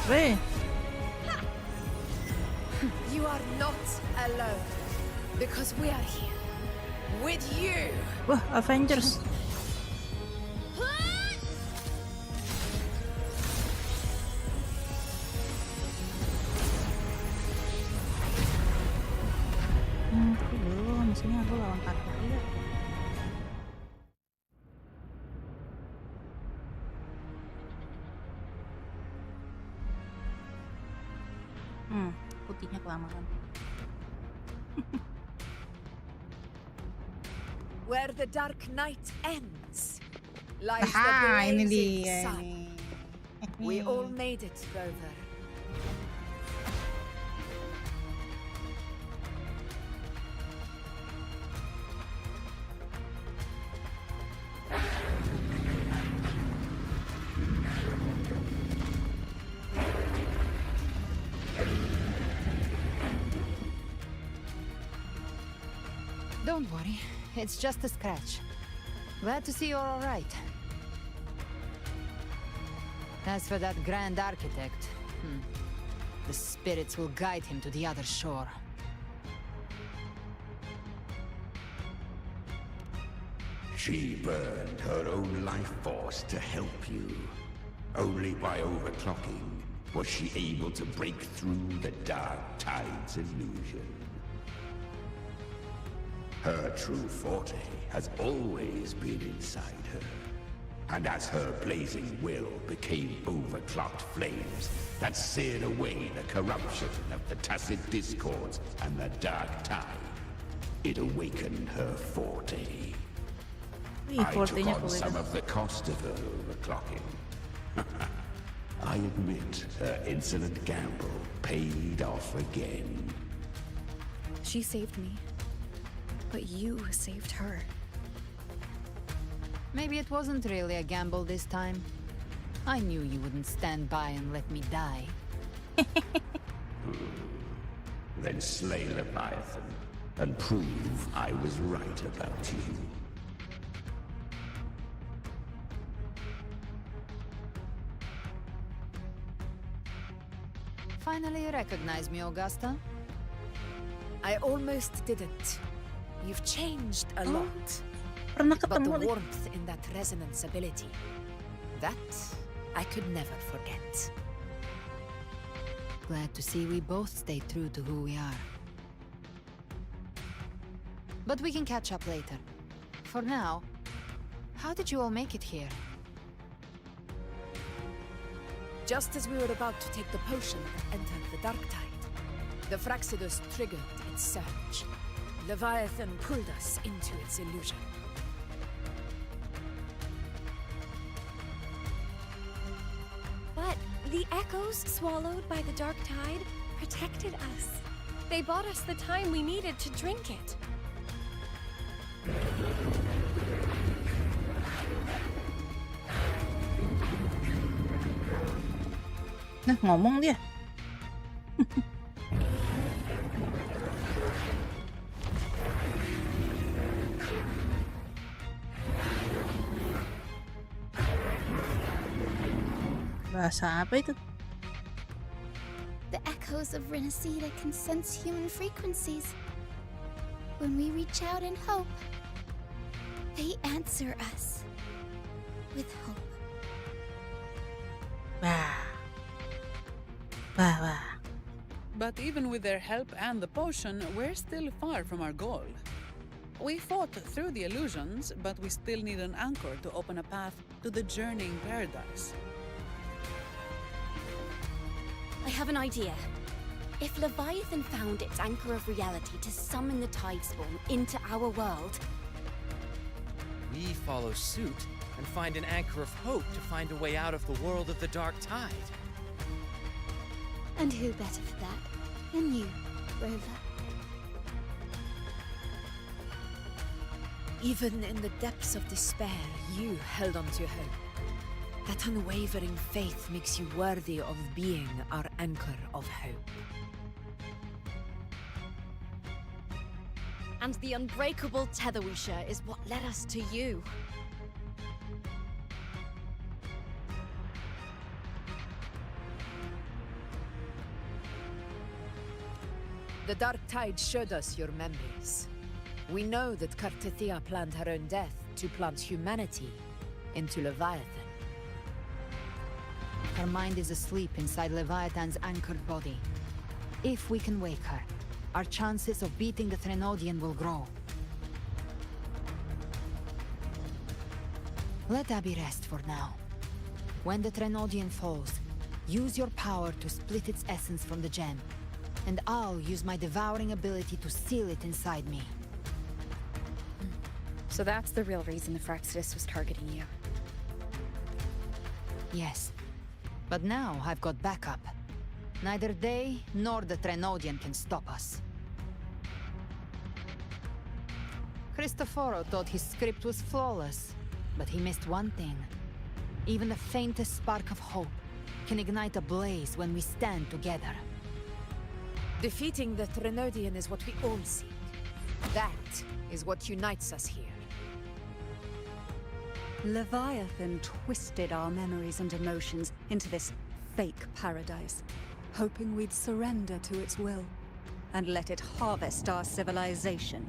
Weh. You are not alone, because we are here with you. Wah, Avengers. Aku belum, sini aku lawan parkour ya. Putihnya kelamaan. Where the dark night ends lies the Ini blazing dia sun. nih. We all made it, Rover. Don't worry, it's just a scratch. Glad to see you're all right. As for that Grand Architect, the spirits will guide him to the other shore. She burned her own life force to help you. Only by overclocking was she able to break through the Dark Tide's illusion. Her true forte has always been inside her. And as her blazing will became overclocked flames that seared away the corruption of the tacit discords and the Dark Tide, it awakened her forte. I took on some of the cost of her overclocking. I admit her insolent gamble paid off again. She saved me. But you saved her. Maybe it wasn't really a gamble this time. I knew you wouldn't stand by and let me die. Then slay Leviathan and prove I was right about you. Finally you recognize me, Augusta? I almost didn't. You've changed a lot. Pernah But the ketemu warmth in that resonance ability, that I could never forget. Glad to see we both stay true to who we are. But we can catch up later. For now, how did you all make it here? Just as we were about to take the potion and enter the Dark Tide, the Fraxidus triggered its surge. Leviathan pulled us into its illusion. But the echoes swallowed by the Dark Tide protected us. They bought us the time we needed to drink it. Nah, ngomong dia. Bahasa apa itu? The echoes of Rinascita can sense human frequencies. When we reach out in hope, they answer us with hope. Wah. But even with their help and the potion, we're still far from our goal. We fought through the illusions, but we still need an anchor to open a path to the journeying paradise. I have an idea. If Leviathan found its anchor of reality to summon the Tidespawn into our world, we follow suit and find an anchor of hope to find a way out of the world of the Dark Tide. And who better for that than you, Rover? Even in the depths of despair, you held on to hope. That unwavering faith makes you worthy of being our anchor of hope. And the unbreakable tether we share is what led us to you. The dark tide showed us your memories. We know that Kartithia planned her own death to plant humanity into Leviathan. Her mind is asleep inside Leviathan's anchored body. If we can wake her, our chances of beating the Threnodian will grow. Let Abby rest for now. When the Threnodian falls, use your power to split its essence from the gem, and I'll use my devouring ability to seal it inside me. So that's the real reason the Fraxidus was targeting you. Yes. But now I've got backup. Neither they nor the Threnodian can stop us. Cristoforo thought his script was flawless, but he missed one thing. Even the faintest spark of hope can ignite a blaze when we stand together. Defeating the Threnodian is what we all seek. That is what unites us here. Leviathan twisted our memories and emotions into this fake paradise, hoping we'd surrender to its will and let it harvest our civilization.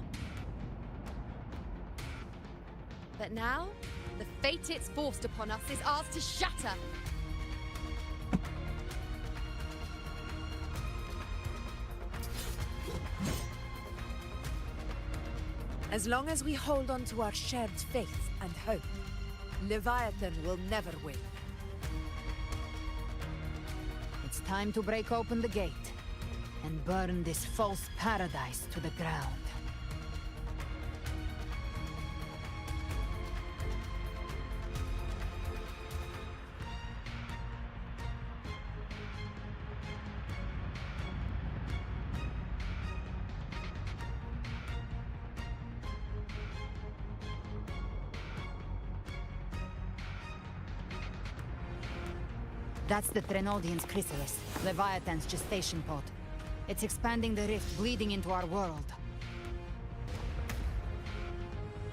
But now, the fate it's forced upon us is ours to shatter. As long as we hold on to our shared faith and hope, Leviathan will never win. It's time to break open the gate and burn this false paradise to the ground. That's the Threnodian's chrysalis, Leviathan's gestation pod. It's expanding the rift, bleeding into our world.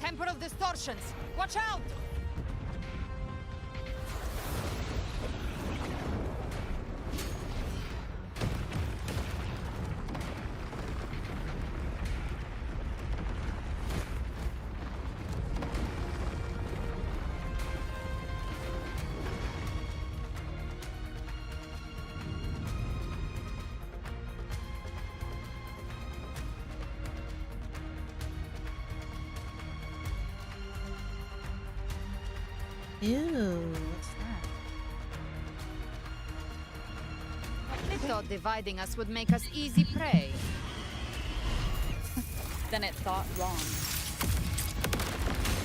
Temporal distortions! Watch out! Ew, what's that? It thought dividing us would make us easy prey. Then it thought wrong.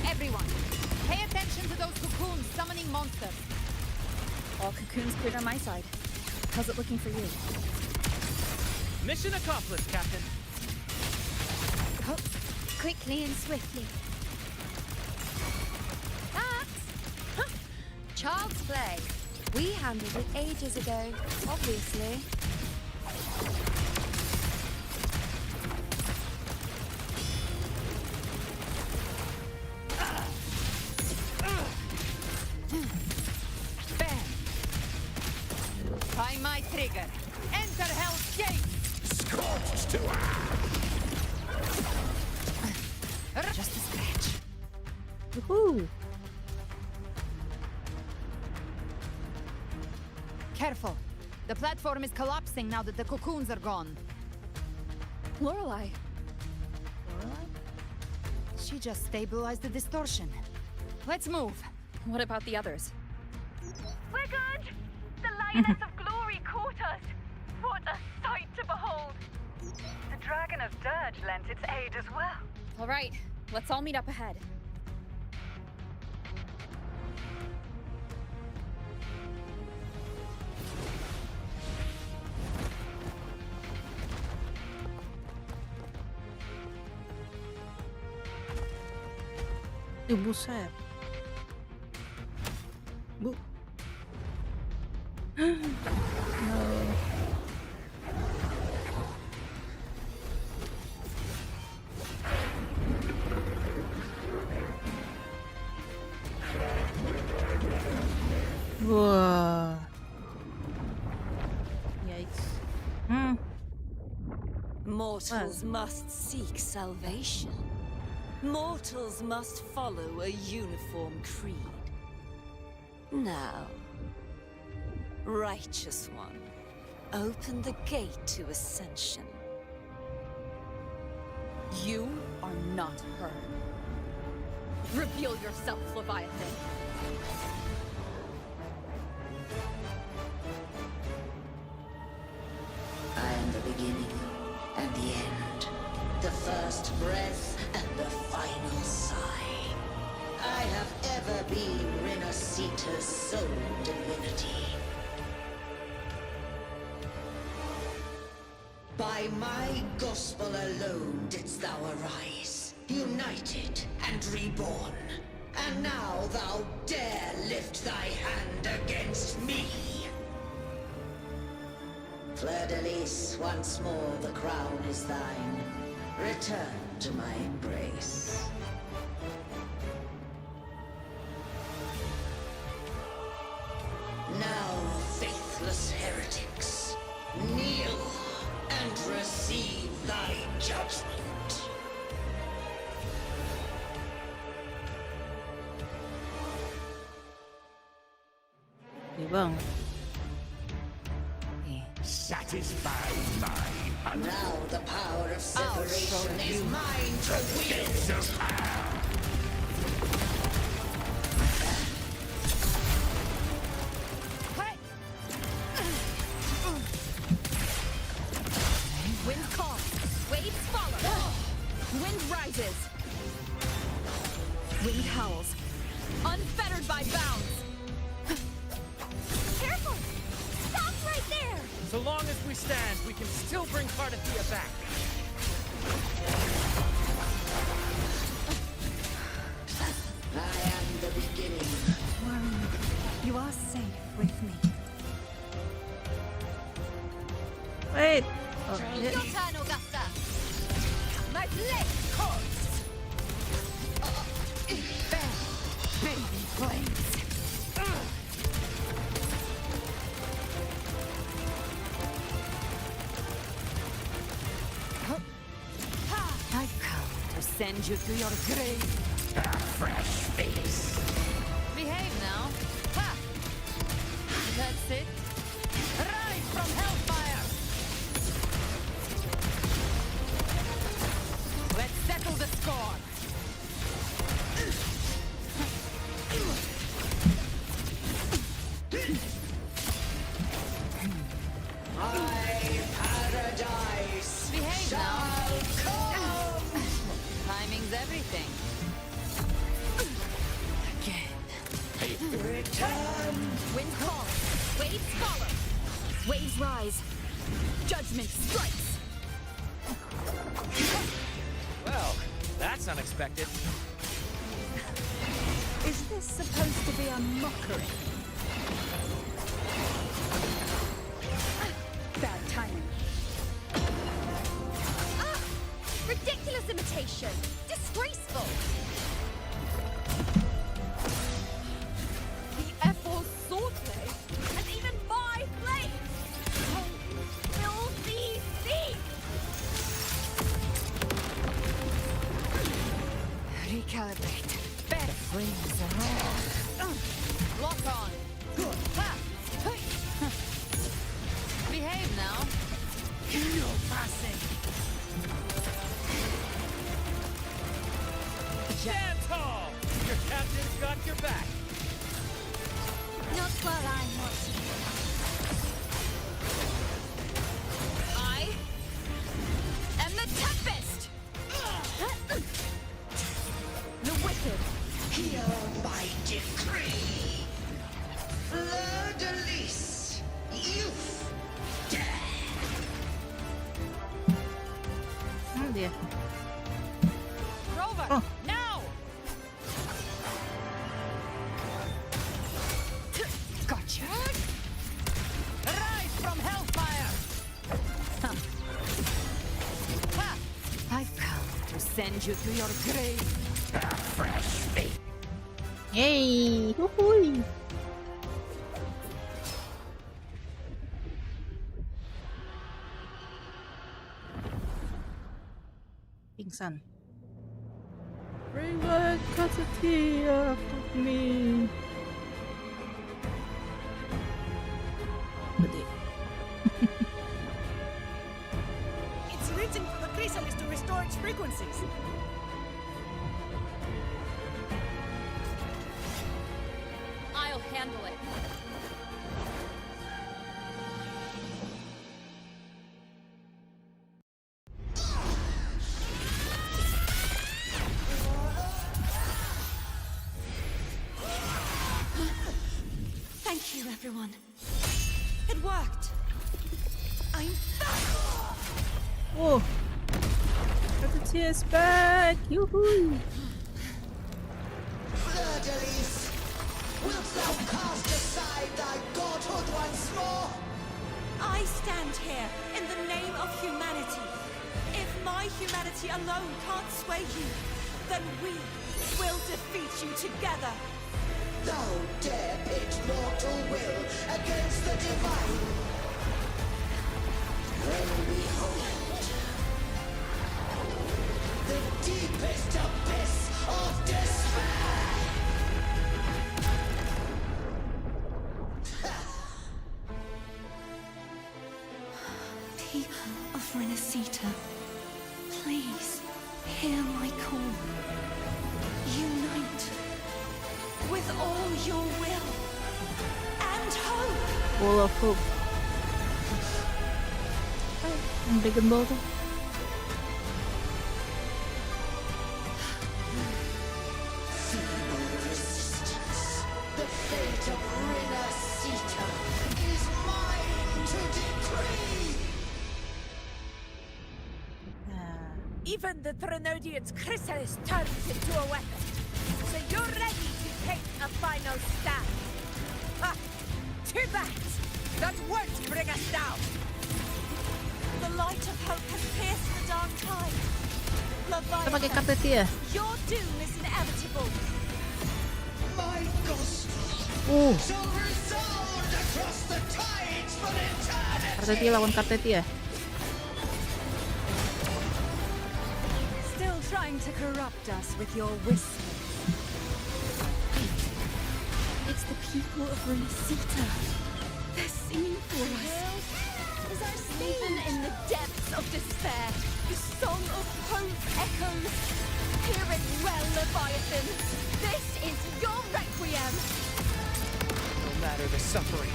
Everyone, pay attention to those cocoons summoning monsters. All cocoons cleared on my side. How's it looking for you? Mission accomplished, Captain. Quickly and swiftly. Child's play. We handled it ages ago, obviously. Bam! By my trigger. Enter Hell's Gate! Scorched to Just a scratch. Woohoo! Careful. The platform is collapsing now that the cocoons are gone. Lorelei. She just stabilized the distortion. Let's move. What about the others? We're good! The Lioness of Glory caught us! What a sight to behold! The Dragon of Dirge lent its aid as well. All right, let's all meet up ahead. Buset. Bu. Wah. Yikes. Mortals must seek salvation. Mortals must follow a uniform creed. Now, Righteous One, open the gate to ascension. You are not her. Reveal yourself, Leviathan. I am the beginning and the end, the first breath and the final sigh. I have ever been Rinascita's sole divinity. By my gospel alone didst thou arise, united and reborn. And now thou dare lift thy hand against me. Fleur-de-Lis, once more the crown is thine. Return to my embrace. Now, faithless heretics, kneel and receive thy judgment. Bang. Satisfy my hunger. Now the power of separation is mine to wield. Wind calms, waves follow. Wind rises. Wind howls, unfettered by bounds. Careful! Stop right there! So long as we stand, we can still bring Cardathia back. I am the beginning. Worry, you are safe with me. Wait. Oh, Your turn, Augusta. My blade course. Baby flames. I've come to send you to your grave. A fresh face. Behave now. Ha! That's it. Rise from hellfire! Let's settle the score. My paradise Behave now. shall come. Timing's everything. Again. Return. Wind calls. Waves follow. Waves rise. Judgment strikes. Well, that's unexpected. Is this supposed to be a mockery? Bad timing. Ah! Ridiculous imitation! Disgraceful! The Ethel swordplay, and even my blade! Oh, filthy thief! Recalibrate. Better flames are on. Lock on. Ha! Hey! Behave now. No passing. Stand tall! Your captain's got your back. Not while I'm watching. I am the Tempest! The wicked. Hear my decree. Fleur-de-Lis, youth, death. Dia. Rover, Oh. now! Gotcha. send you to your grave. A fresh fate. Yay! Huhuy! Pingsan. Bring back Katsukiya for me. Gede. It's written for the chrysalis to restore its frequencies. I'll handle it. Thank you, everyone. It worked. I'm back. Oh! Katsukiya is back! Yoo-hoo! Fleur-de-lis, wilt thou cast aside thy godhood once more? I stand here in the name of humanity. If my humanity alone can't sway you, then we will defeat you together. Thou dare pit mortal will against the divine. When behold the deepest abyss of despair. People of Rinascita, please hear my call. Unite with all your will and hope. Full of hope. Ang bigandol to. Feeble resistance. The fate of Rinascita is mine to decree. Even the Trinodian's chrysalis turns into a weapon. So you're ready to take a final stand. Ha! Too bad! That won't bring us down! The light of hope has pierced the dark tide. Kita pakai Katsukiya. Your doom is inevitable. My ghost shall resound across the tides for eternity. Katsukiya lawan Katsukiya. Still trying to corrupt us with your whispers. It's the people of Rinascita. They're singing for us. Is our Even in the depths of despair, the song of hope echoes. Hear it well, Leviathan. This is your requiem. No matter the suffering,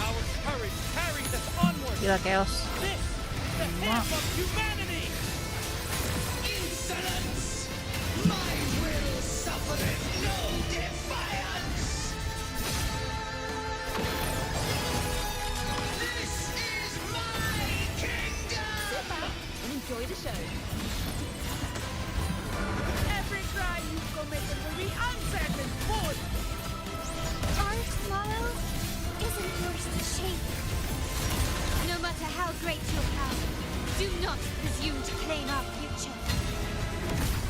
our courage carries us onward. Gila chaos. This is the hymn of humanity. Insolence! My will suffereth no defiance! This is my kingdom! Sit back and enjoy the show. Every crime you've committed will be answered in full! Our smile isn't yours to shape. No matter how great your power, do not presume to claim our future.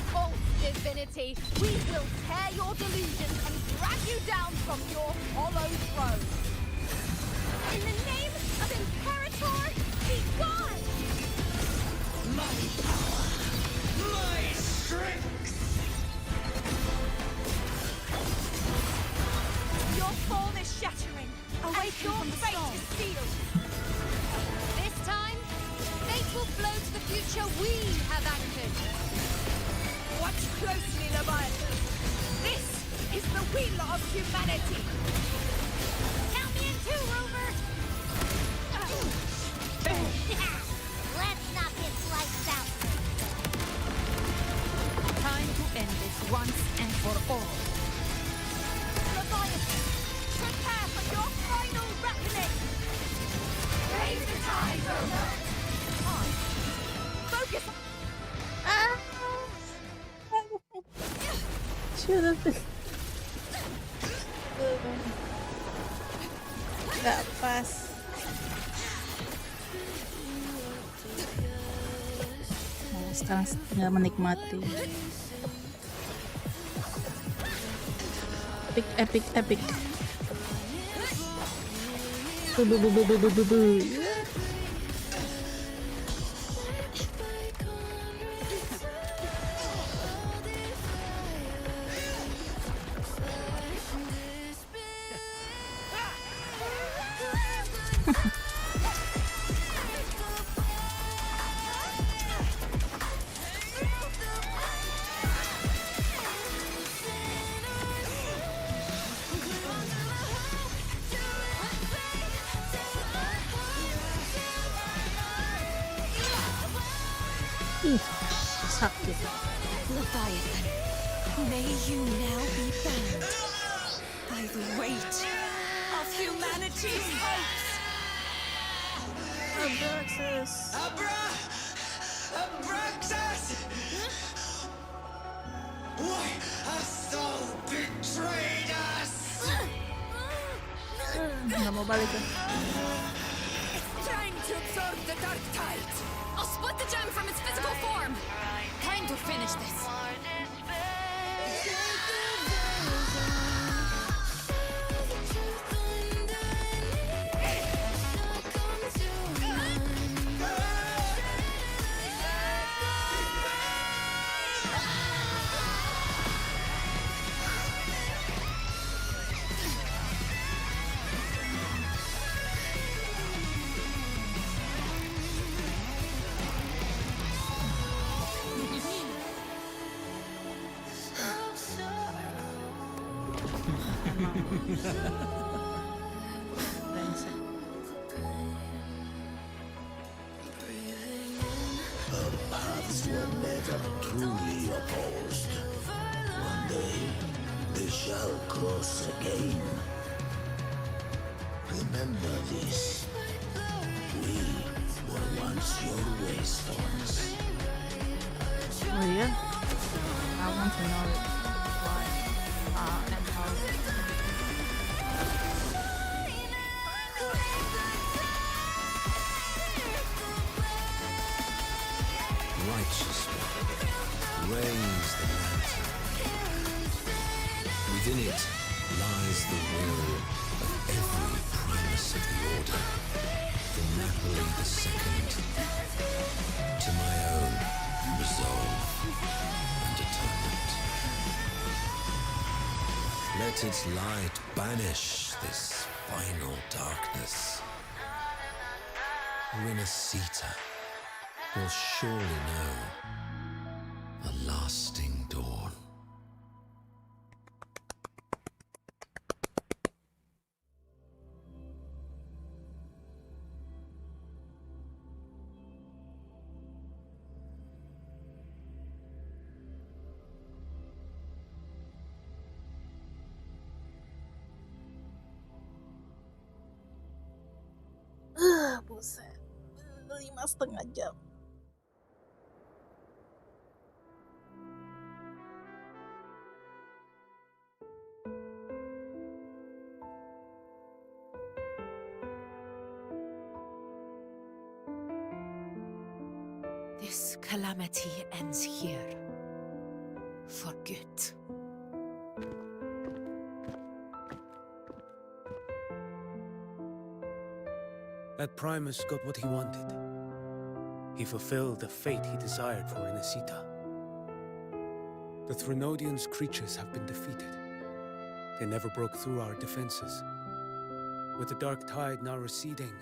False divinity, we will tear your delusions and drag you down from your hollow throne. In the name of Imperator, be gone! My power! My strength! Your form is shattering. Awake your from the fate storm. is sealed. This time, fate will flow to the future we have anchored. Watch closely, Leviathan. This is the wheel of humanity. Count me in too, Rover! Let's knock his lights out. Time to end this once and for all. Leviathan, prepare for your final reckoning. Raise the tide, Rover. Focus. Should have been. Gak pas. Sekarang tinggal menikmati. Epic. Bu. Sakit. Leviathan, may you now be bound by the weight of humanity's hopes. Abraxas. Abraxas! Why has Saul betrayed us? Nggak mau balik kan? It's trying to absorb the dark tide. I'll split the gem from its physical form. Time to finish this. Our paths were never truly opposed. One day, they shall cross again. Remember this. We were once your wastelands. Oh yeah? I want to know why. And how. Righteous one, raise the lantern. Within it lies the will of every primus of the Order, from Napoli II to my own resolve and atonement. Let its light banish this final darkness. Rinascita will surely know a lasting dawn. Buset. 5,5 jam. This calamity ends here. For good. That Primus got what he wanted. He fulfilled the fate he desired for Rinascita. The Threnodians' creatures have been defeated. They never broke through our defenses. With the dark tide now receding,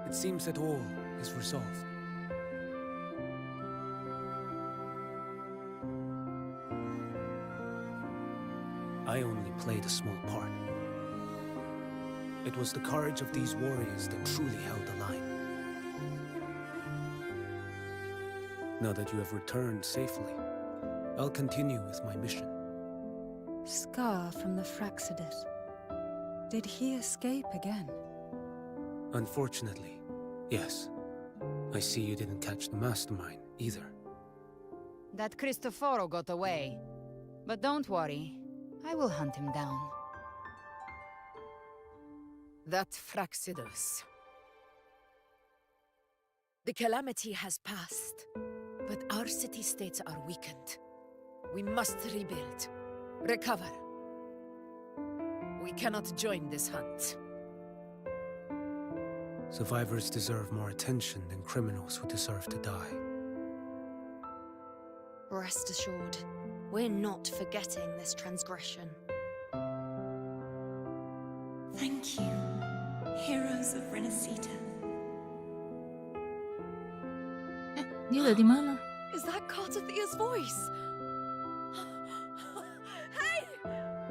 it seems that all is resolved. I only played a small part. It was the courage of these warriors that truly held the line. Now that you have returned safely, I'll continue with my mission. Scar from the Fraxidus. Did he escape again? Unfortunately, yes. I see you didn't catch the mastermind either. That Cristoforo got away. But don't worry, I will hunt him down. That Fraxidus. The calamity has passed. But our city-states are weakened. We must rebuild. Recover. We cannot join this hunt. Survivors deserve more attention than criminals who deserve to die. Rest assured, we're not forgetting this transgression. Thank you, heroes of Rinascita. Dia udah di mana? Is that Cartathea's voice? Hey!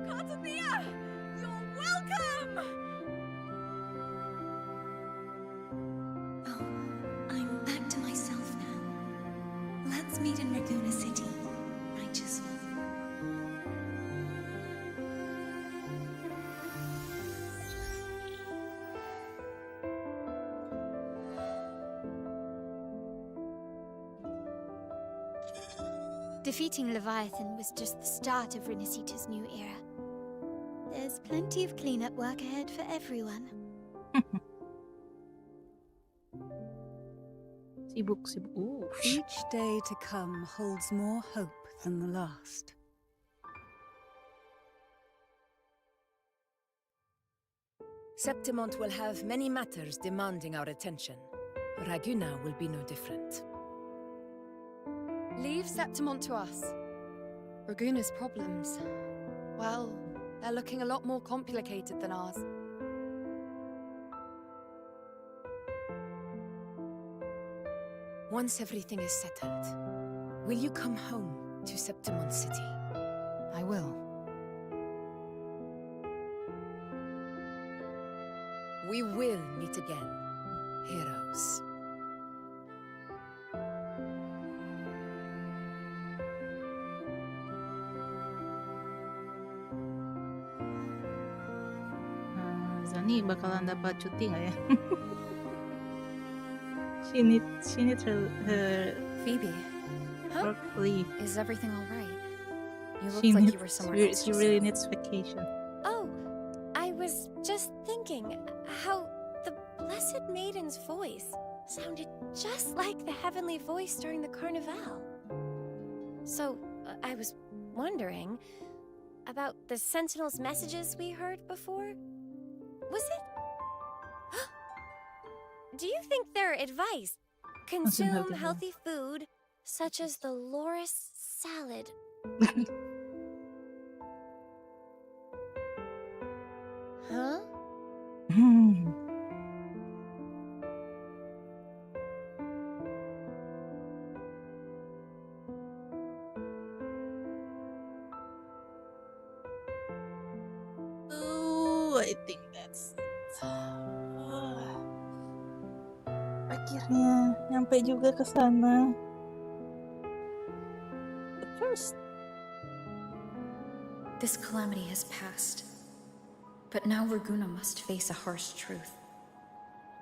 Cartathea! You're welcome! Oh, I'm back to myself now. Let's meet in Raguna City, righteous one. Defeating Leviathan was just the start of Rinascita's new era. There's plenty of cleanup work ahead for everyone. Sibuk. Ooh. Each day to come holds more hope than the last. Septimont will have many matters demanding our attention. Raguna will be no different. Leave Septimont to us. Raguna's problems, well, they're looking a lot more complicated than ours. Once everything is settled, will you come home to Septimont City? I will. We will meet again, heroes. Zani bakalan dapat cuti nggak ya? She needs her Phoebe, work leave. is everything all right? You looked She like needs, you were somewhere else. she just really now. needs vacation. Oh, I was just thinking how the Blessed Maiden's voice sounded just like the heavenly voice during the Carnival. So, I was wondering about the Sentinel's messages we heard before. Was it? Do you think their advice? Consume healthy food, such as the Loris salad. Huh? Oh, I think that's akhirnya nyampe juga ke sana. But first, This calamity has passed. But now Raguna must face a harsh truth.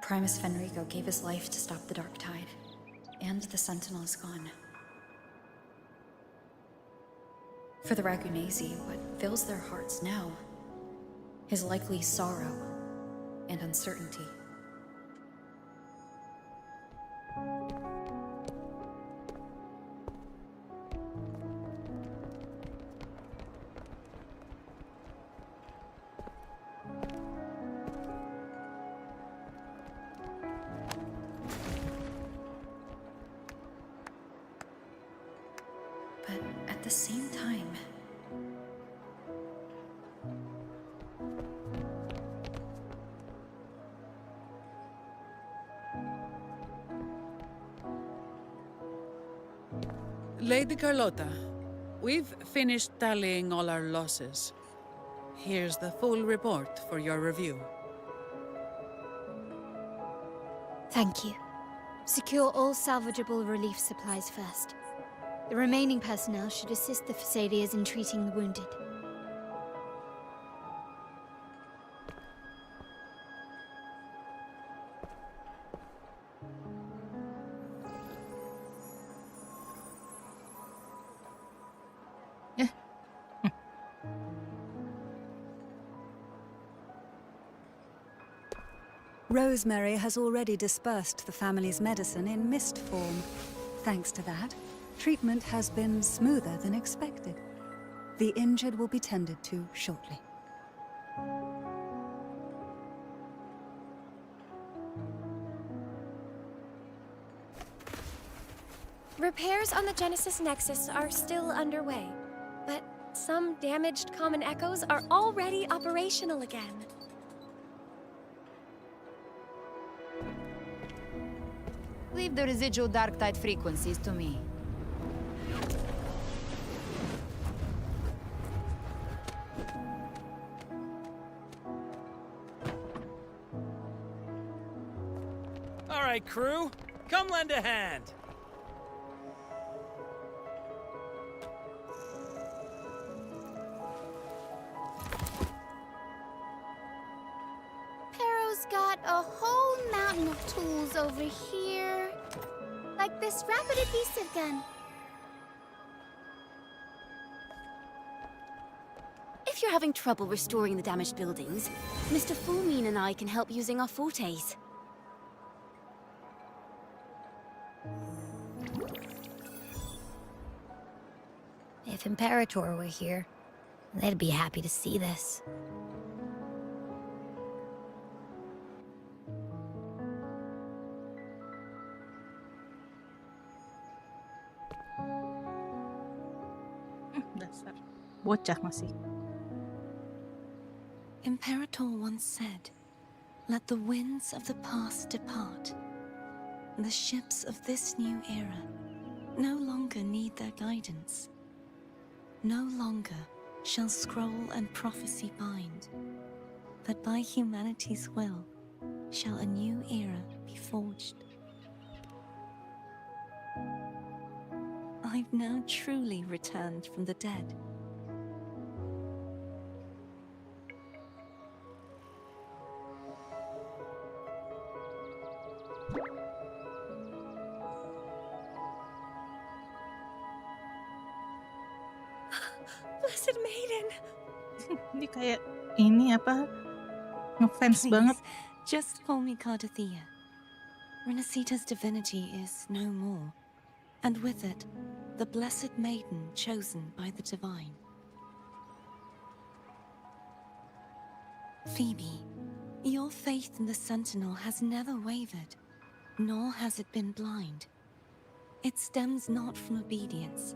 Primus Fenrico gave his life to stop the Dark Tide, and the Sentinel is gone. For the Ragunesi, what fills their hearts now is likely sorrow and uncertainty. But at the same time, Lady Carlotta, we've finished tallying all our losses. Here's the full report for your review. Thank you. Secure all salvageable relief supplies first. The remaining personnel should assist the Phasaelias in treating the wounded. Rosemary has already dispersed the family's medicine in mist form. Thanks to that, Treatment has been smoother than expected. The injured will be tended to shortly. Repairs on the Genesis Nexus are still underway, but some damaged common echoes are already operational again. Leave the residual dark tide frequencies to me. All right, crew, come lend a hand. Pero's got a whole mountain of tools over here. Like this rapid adhesive gun. If you're having trouble restoring the damaged buildings, Mr. Fulmin and I can help using our fortes. If Imperator were here, they'd be happy to see this. Dasar bocah masih. Imperator once said, "Let the winds of the past depart. The ships of this new era no longer need their guidance. No longer shall scroll and prophecy bind, but by humanity's will shall a new era be forged." I've now truly returned from the dead. Blessed Maiden! Ini kayak ini apa? Ngefans Please, banget. just call me Cardathea. Rinascita's divinity is no more, and with it, the Blessed Maiden chosen by the Divine. Phoebe, your faith in the Sentinel has never wavered, nor has it been blind. It stems not from obedience,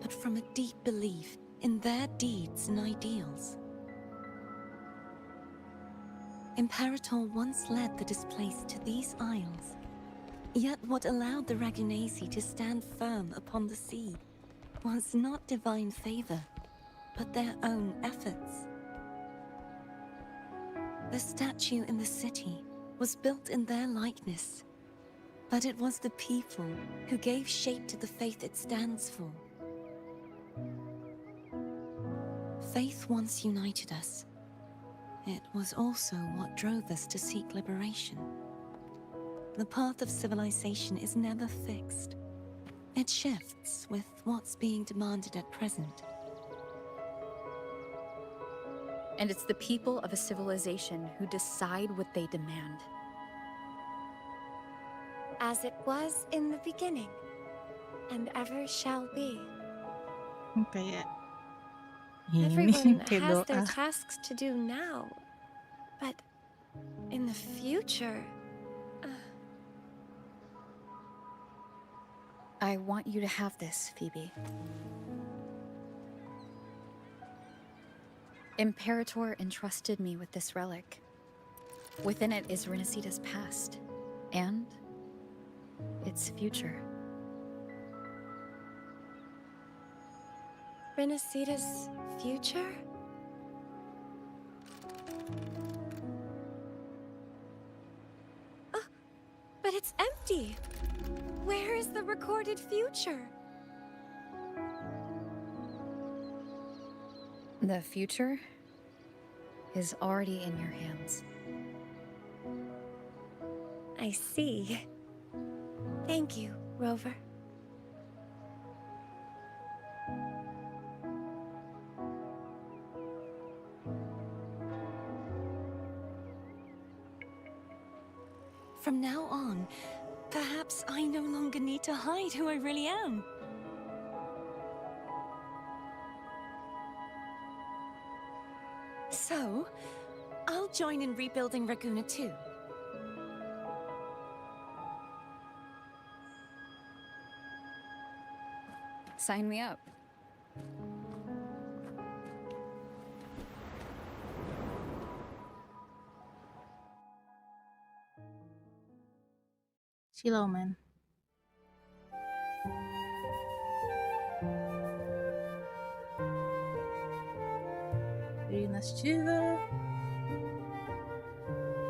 but from a deep belief in their deeds and ideals. Imperator once led the displaced to these isles. Yet what allowed the Ragunasi to stand firm upon the sea was not divine favor, but their own efforts. The statue in the city was built in their likeness, but it was the people who gave shape to the faith it stands for. Faith once united us. It was also what drove us to seek liberation. The path of civilization is never fixed. It shifts with what's being demanded at present. And it's the people of a civilization who decide what they demand. As it was in the beginning, and ever shall be. Kayak Everyone kayak has their doa. tasks to do now, but in the future... I want you to have this, Phoebe. Imperator entrusted me with this relic. Within it is Rinascita's past, and its future. Rinascita's future? Oh, but it's empty! Where is the recorded future? The future is already in your hands. I see. Thank you, Rover. From now on, perhaps I no longer need to hide who I really am. So, I'll join in rebuilding Raguna too. Sign me up. Silau, man. Rinascita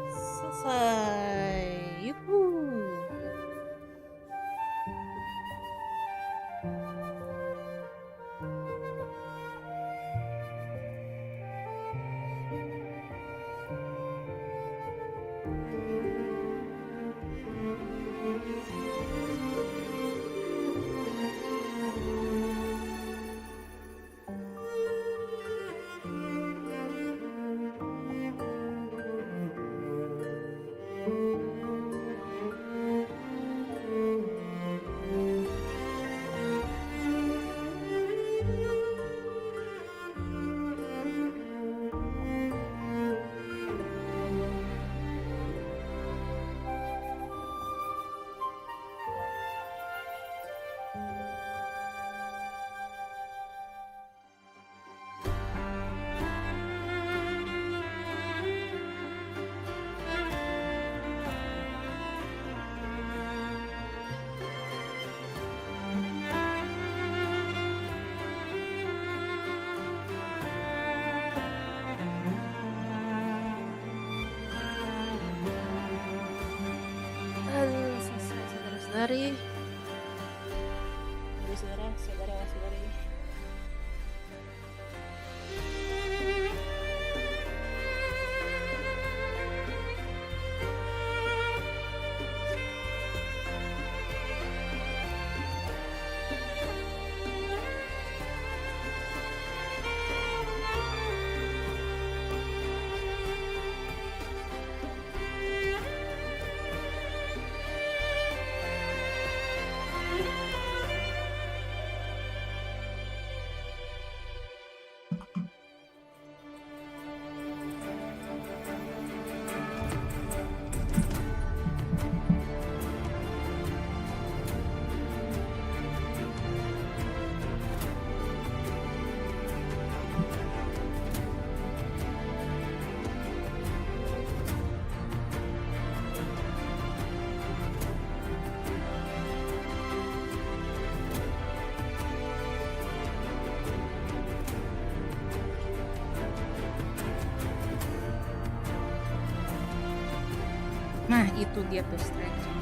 selesai. Yuhu. Aduh, selesai saudara-saudari. Saudara-saudari. Nah, itu dia tuh stretching.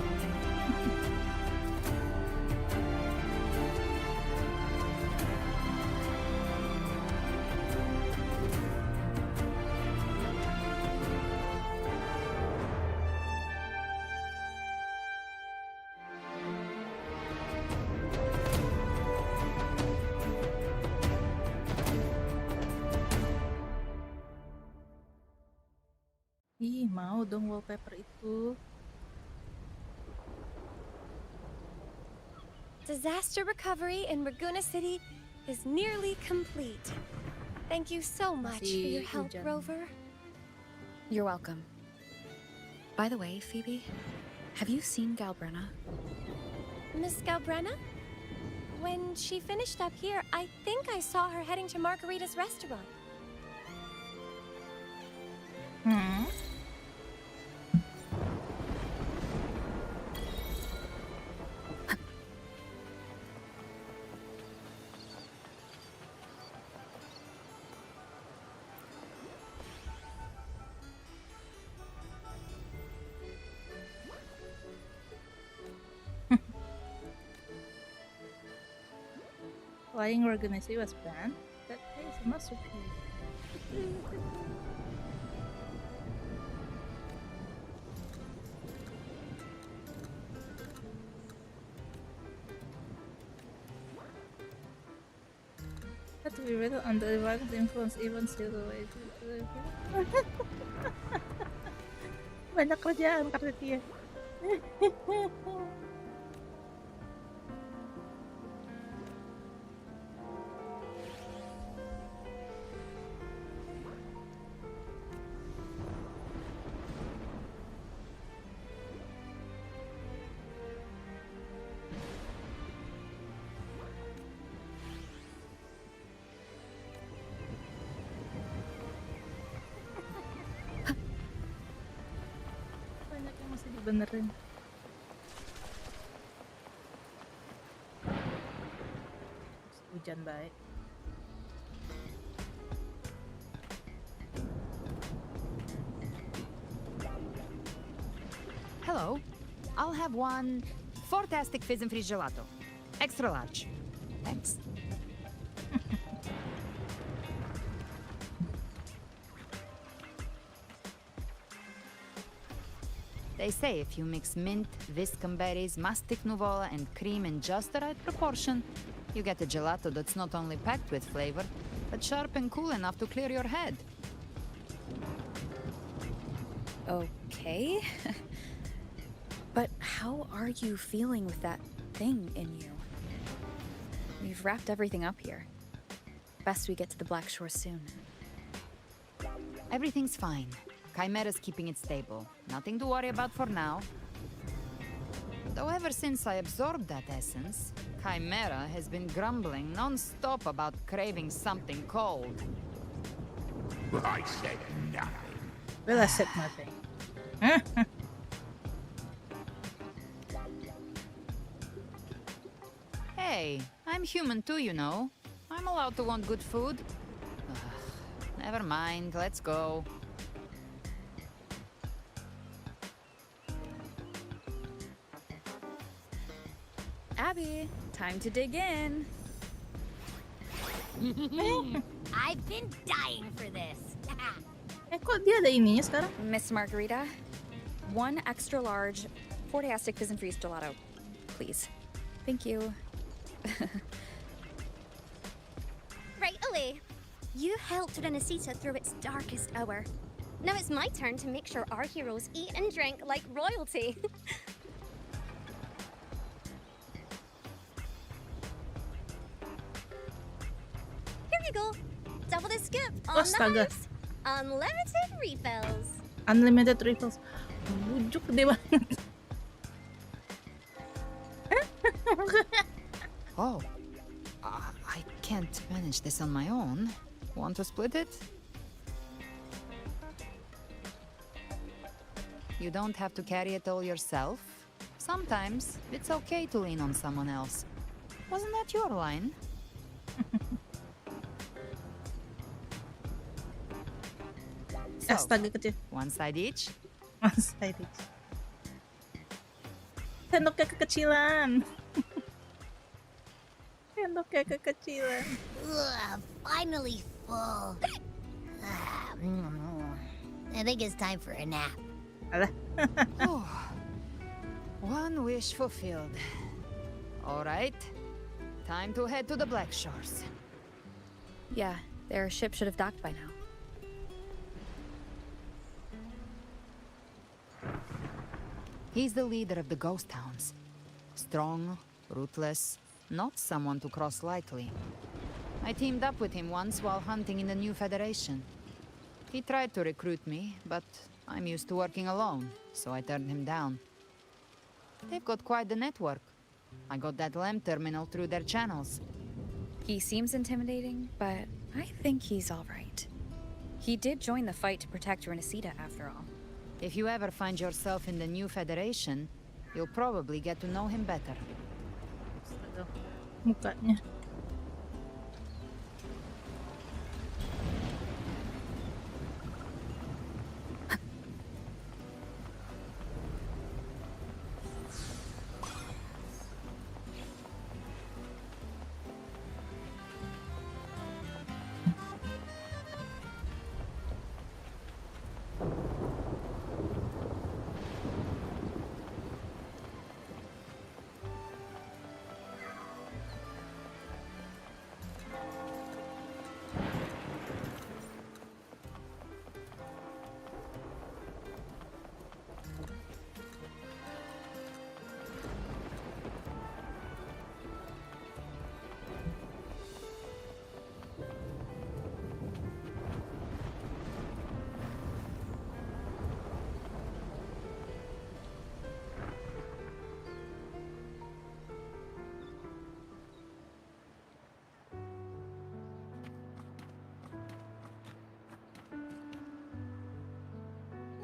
Ih, mau dong wallpaper itu. Disaster recovery in Raguna City is nearly complete. Thank you so much for your help, hujan. Rover. You're welcome. By the way, Phoebe, have you seen Galbrenna? Miss Galbrenna? When she finished up here, I think I saw her heading to Margarita's restaurant. Hmm? Flying organization was banned. That place a masterpiece. Had to be written on the environment influence even still the way banyak kerjaan karena dia. benerin. Hujan baik. Hello. I'll have one fantastic fizz and freeze gelato. Extra large. Thanks. They say if you mix mint, viscum berries, mastic nuvola, and cream in just the right proportion, you get a gelato that's not only packed with flavor, but sharp and cool enough to clear your head. Okay. But how are you feeling with that thing in you? We've wrapped everything up here. Best we get to the Black Shore soon. Everything's fine. Chimera's keeping it stable. Nothing to worry about for now. Though ever since I absorbed that essence, Chimera has been grumbling non-stop about craving something cold. I said nothing. Well, I said nothing. Hey, I'm human too, you know. I'm allowed to want good food. Ugh, never mind, let's go. Abby, time to dig in. I've been dying for this. Kok dia ada ininya sekarang? Miss Margarita, one extra large fantastic fizz and freeze gelato, please. Thank you. Right away. You helped Rinascita through its darkest hour. Now it's my turn to make sure our heroes eat and drink like royalty. Here you go. Double the scoop on the Astaga. house. Unlimited refills. Unlimited refills. Bujuk gede banget. Oh, I can't manage this on my own. Want to split it? You don't have to carry it all yourself. Sometimes it's okay to lean on someone else. Wasn't that your line? Astaga kecil. One side each? One side each. Sendoknya kekecilan. Sendoknya kekecilan. Ugh, finally full. I think it's time for a nap. Alah. Oh, one wish fulfilled. All right, time to head to the Black Shores. Yeah, their ship should have docked by now. He's the leader of the ghost hounds. Strong, ruthless, not someone to cross lightly. I teamed up with him once while hunting in the New Federation. He tried to recruit me, but I'm used to working alone, so I turned him down. They've got quite the network. I got that LEM terminal through their channels. He seems intimidating, but I think he's all right. He did join the fight to protect Rinascita after all. If you ever find yourself in the New Federation, you'll probably get to know him better. Mukanya.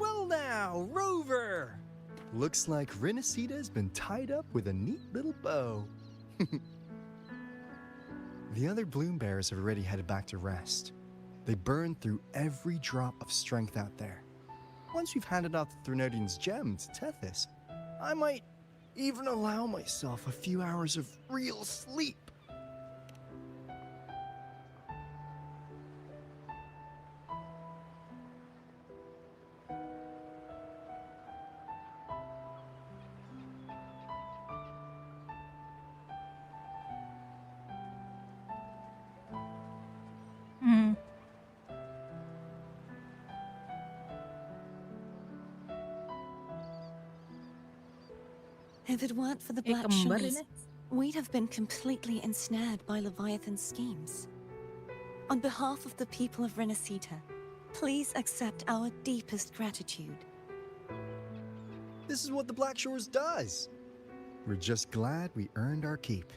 Well now, Rover! Looks like Rinascita's been tied up with a neat little bow. The other bloom bearers have already headed back to rest. They burned through every drop of strength out there. Once we've handed out the Threnodian's gem to Tethys, I might even allow myself a few hours of real sleep. If it weren't for the Black Shores, we'd have been completely ensnared by Leviathan's schemes. On behalf of the people of Rinascita, please accept our deepest gratitude. This is what the Black Shores does. We're just glad we earned our keep.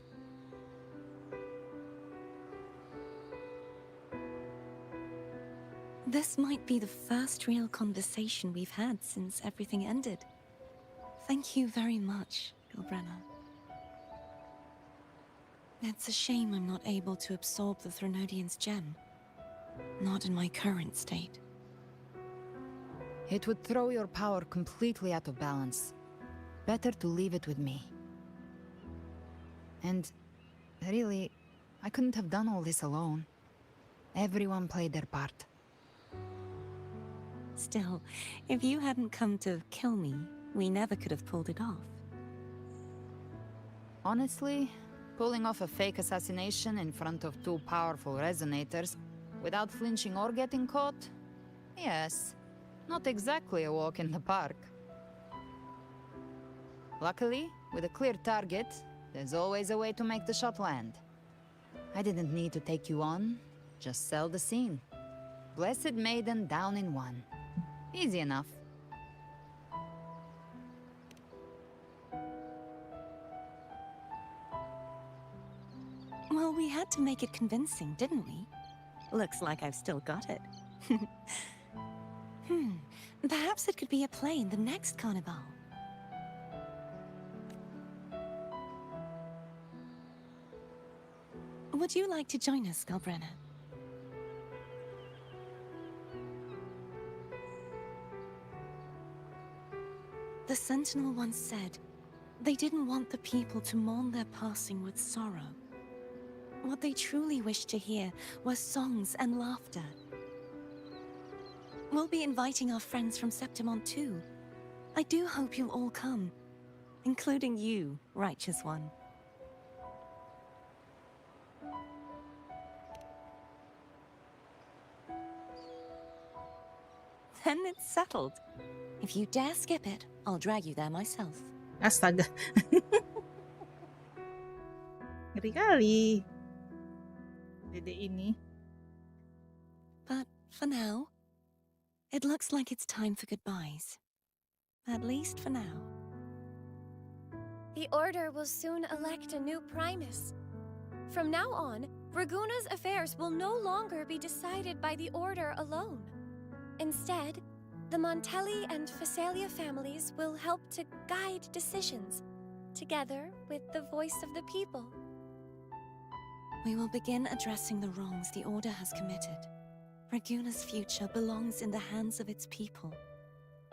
This might be the first real conversation we've had since everything ended. Thank you very much, Gilbrenna. It's a shame I'm not able to absorb the Threnodian's gem. Not in my current state. It would throw your power completely out of balance. Better to leave it with me. And really, I couldn't have done all this alone. Everyone played their part. Still, if you hadn't come to kill me, we never could have pulled it off. Honestly, pulling off a fake assassination in front of two powerful resonators without flinching or getting caught? Yes, not exactly a walk in the park. Luckily, with a clear target, there's always a way to make the shot land. I didn't need to take you on, just sell the scene. Blessed Maiden down in one. Easy enough. Well, we had to make it convincing, didn't we? Looks like I've still got it. Perhaps it could be a play in the next carnival. Would you like to join us, Gilbrenna? The Sentinel once said, they didn't want the people to mourn their passing with sorrow. What they truly wished to hear were songs and laughter. We'll be inviting our friends from Septimont too. I do hope you'll all come, including you, Righteous One. Then it's settled. If you dare skip it, I'll drag you there myself. Astaga. Ngeri kali. Dede ini. But for now, it looks like it's time for goodbyes. At least for now. The Order will soon elect a new Primus. From now on, Raguna's affairs will no longer be decided by the Order alone. Instead, the Montelli and Phasalia families will help to guide decisions, together with the voice of the people. We will begin addressing the wrongs the Order has committed. Raguna's future belongs in the hands of its people.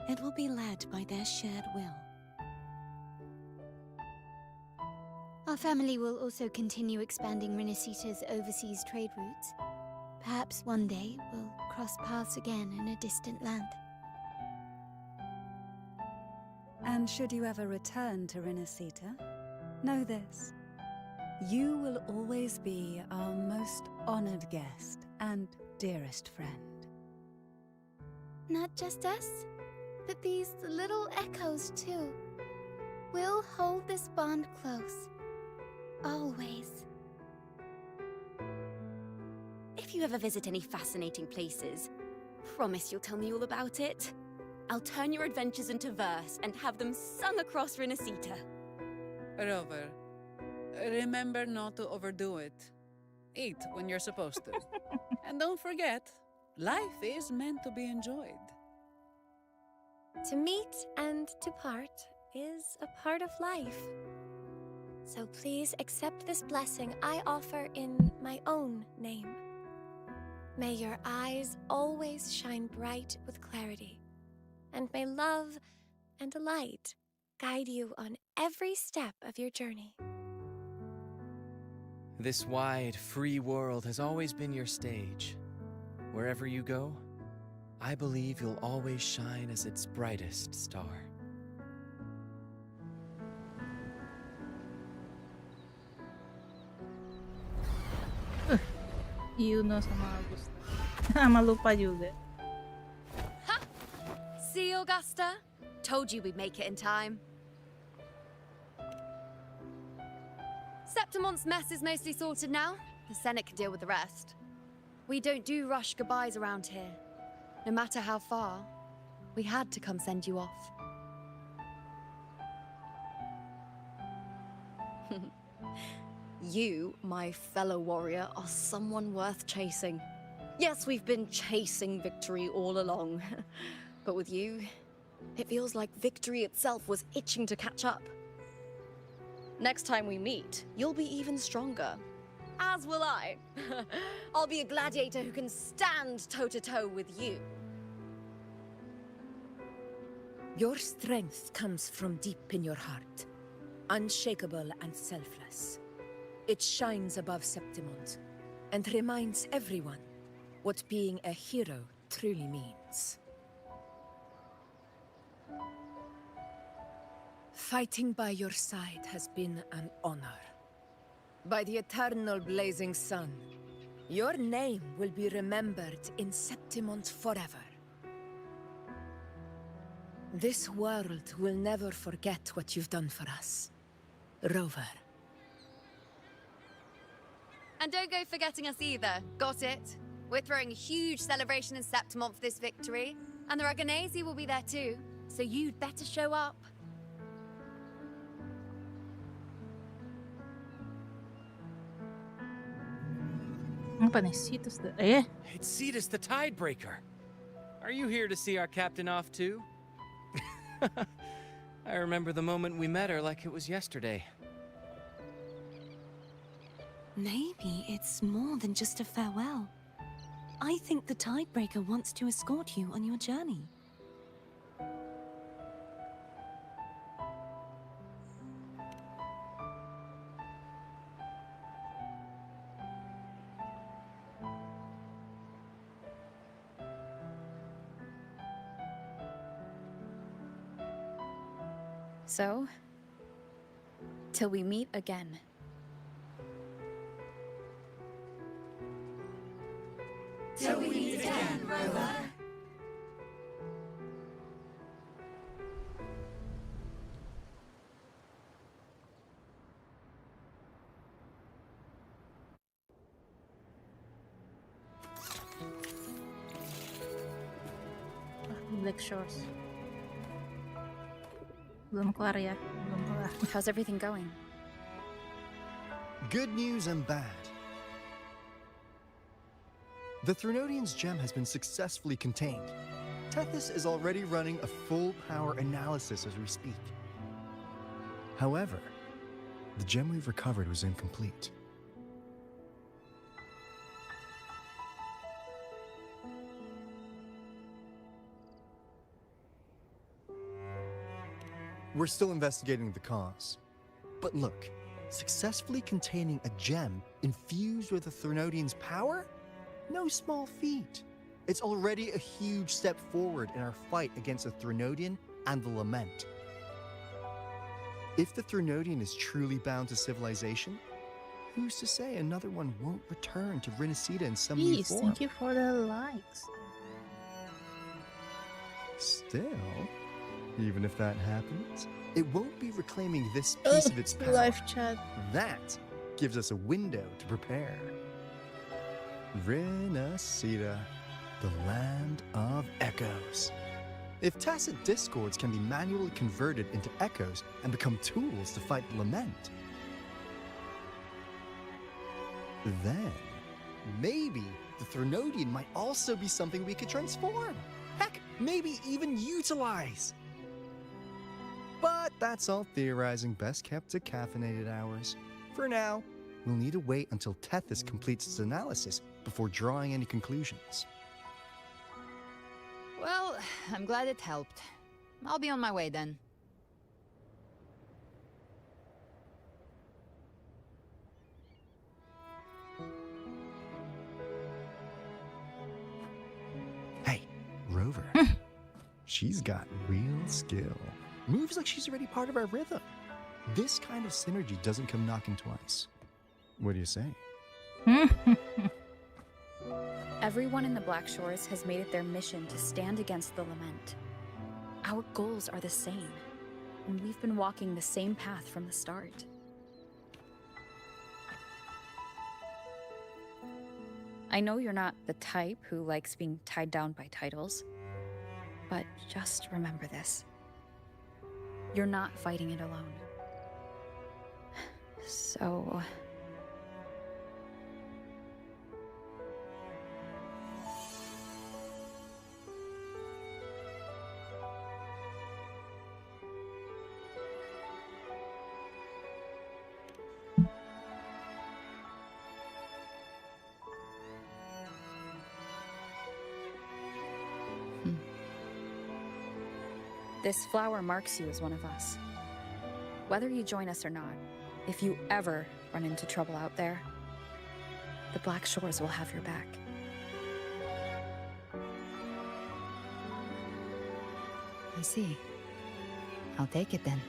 It will be led by their shared will. Our family will also continue expanding Rinascita's overseas trade routes. Perhaps one day we'll cross paths again in a distant land. And should you ever return to Rinascita, know this. You will always be our most honored guest and dearest friend. Not just us, but these little echoes too. We'll hold this bond close. Always. If you ever visit any fascinating places, promise you'll tell me all about it. I'll turn your adventures into verse and have them sung across Rinascita. Rover, remember not to overdo it. Eat when you're supposed to. And don't forget, life is meant to be enjoyed. To meet and to part is a part of life. So please accept this blessing I offer in my own name. May your eyes always shine bright with clarity, and may love and light guide you on every step of your journey. This wide, free world has always been your stage. Wherever you go, I believe you'll always shine as its brightest star. Yuno sama Augusta. Sama lupa juga. See, Augusta? Told you we'd make it in time. Septimon's mess is mostly sorted now. The Senate can deal with the rest. We don't do rush goodbyes around here. No matter how far, we had to come send you off. You, my fellow warrior, are someone worth chasing. Yes, we've been chasing victory all along. But with you, it feels like victory itself was itching to catch up. Next time we meet, you'll be even stronger. As will I. I'll be a gladiator who can stand toe-to-toe with you. Your strength comes from deep in your heart, unshakable and selfless. It shines above Septimont and reminds everyone what being a hero truly means. Fighting by your side has been an honor. By the eternal blazing sun, your name will be remembered in Septimont forever. This world will never forget what you've done for us, Rover. And don't go forgetting us either, got it? We're throwing a huge celebration in Septimont for this victory, and the Raganesi will be there too, so you'd better show up. Apa nih? Cetus the... It's Cetus the Tidebreaker. Are you here to see our captain off too? I remember the moment we met her like it was yesterday. Maybe it's more than just a farewell. I think the Tidebreaker wants to escort you on your journey. So, till we meet again. Till we meet again, Rover. Black Shores. Belum kelar ya, belum kelar. How's everything going? Good news and bad. The Threnodian's gem has been successfully contained. Tethys is already running a full power analysis as we speak. However, the gem we've recovered was incomplete. We're still investigating the cause. But look, successfully containing a gem infused with the Threnodian's power? No small feat. It's already a huge step forward in our fight against the Threnodian and the Lament. If the Threnodian is truly bound to civilization, who's to say another one won't return to Rinascita in some new form? Thank you for the likes. Still, even if that happens, it won't be reclaiming this piece of its power. Live chat. That gives us a window to prepare. Rinascita, the land of echoes. If tacit discords can be manually converted into echoes and become tools to fight the Lament, then maybe the Threnodian might also be something we could transform. Heck, maybe even utilize. But that's all theorizing best kept to caffeinated hours. For now, we'll need to wait until Tethys completes its analysis before drawing any conclusions. Well, I'm glad it helped. I'll be on my way then. Hey, Rover. She's got real skill. Moves like she's already part of our rhythm. This kind of synergy doesn't come knocking twice. What do you say? Everyone in the Black Shores has made it their mission to stand against the Lament. Our goals are the same, and we've been walking the same path from the start. I know you're not the type who likes being tied down by titles, but just remember this. You're not fighting it alone. So... This flower marks you as one of us. Whether you join us or not, if you ever run into trouble out there, the Black Shores will have your back. I see. I'll take it then.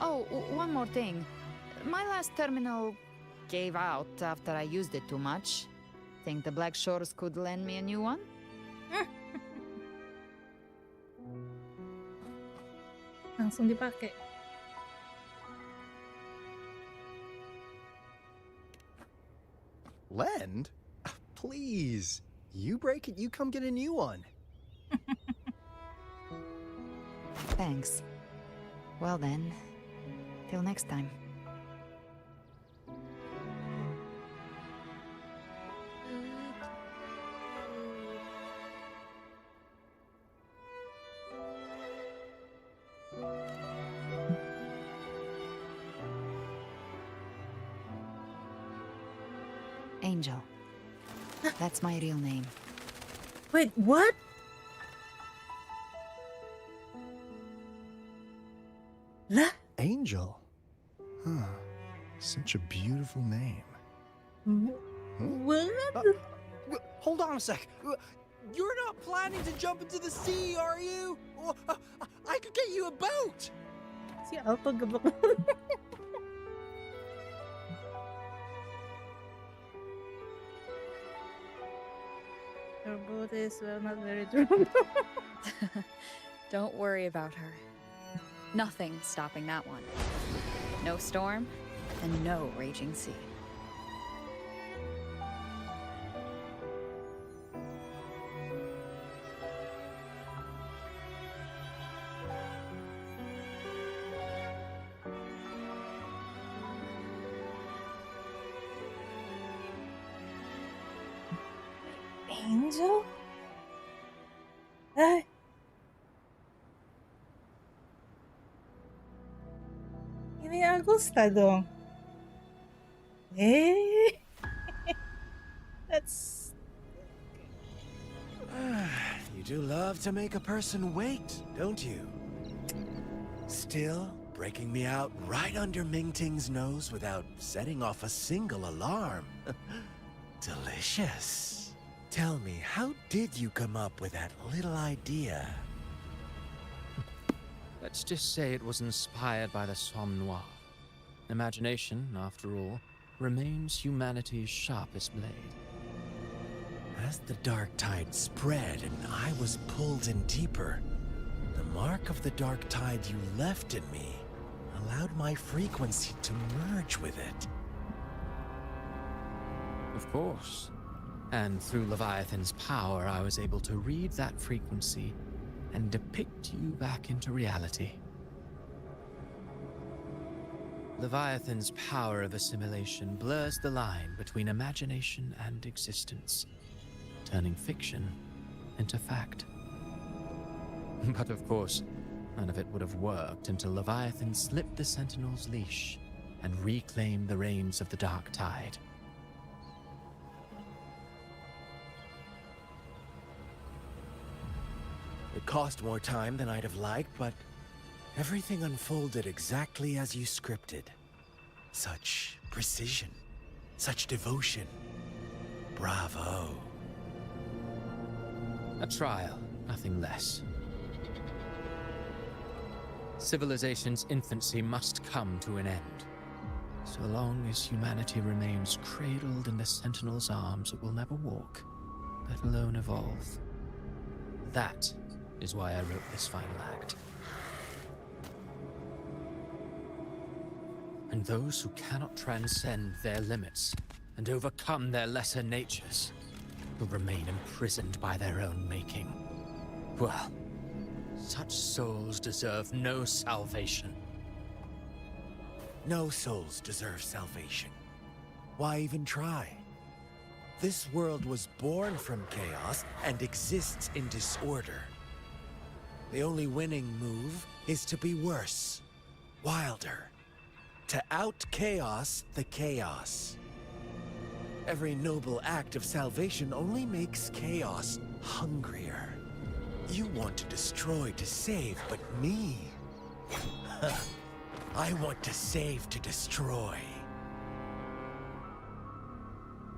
Oh, one more thing. My last terminal gave out after I used it too much. Think the Black Shores could lend me a new one? Langsung dipakai. Lend? Please. You break it, you come get a new one. Thanks. Well then, till next time. Angel. That's my real name. Wait, what? Angel? Huh. Such a beautiful name. What? Hold on a sec. You're not planning to jump into the sea, are you? I could get you a boat. Si Alpha gebak. Your boat is not very drunk. Don't worry about her. Nothing's stopping that one. No storm, and no raging sea. Angel? Ay. Ini Agusta dong. That's... You do love to make a person wait, don't you? Still, breaking me out right under Mingting's nose without setting off a single alarm. Delicious. Tell me, how did you come up with that little idea? Let's just say it was inspired by the Somme Noir. Imagination, after all, remains humanity's sharpest blade. As the dark tide spread and I was pulled in deeper, the mark of the dark tide you left in me allowed my frequency to merge with it. Of course. And through Leviathan's power, I was able to read that frequency and depict you back into reality. Leviathan's power of assimilation blurs the line between imagination and existence, turning fiction into fact. But of course, none of it would have worked until Leviathan slipped the Sentinel's leash and reclaimed the reins of the Dark Tide. It cost more time than I'd have liked, but everything unfolded exactly as you scripted. Such precision, such devotion. Bravo. A trial, nothing less. Civilization's infancy must come to an end. So long as humanity remains cradled in the Sentinel's arms, it will never walk, let alone evolve. That is why I wrote this final act. And those who cannot transcend their limits and overcome their lesser natures will remain imprisoned by their own making. Well, such souls deserve no salvation. No souls deserve salvation. Why even try? This world was born from chaos and exists in disorder. The only winning move is to be worse, wilder, to out-chaos the chaos. Every noble act of salvation only makes chaos hungrier. You want to destroy to save, but me? I want to save to destroy.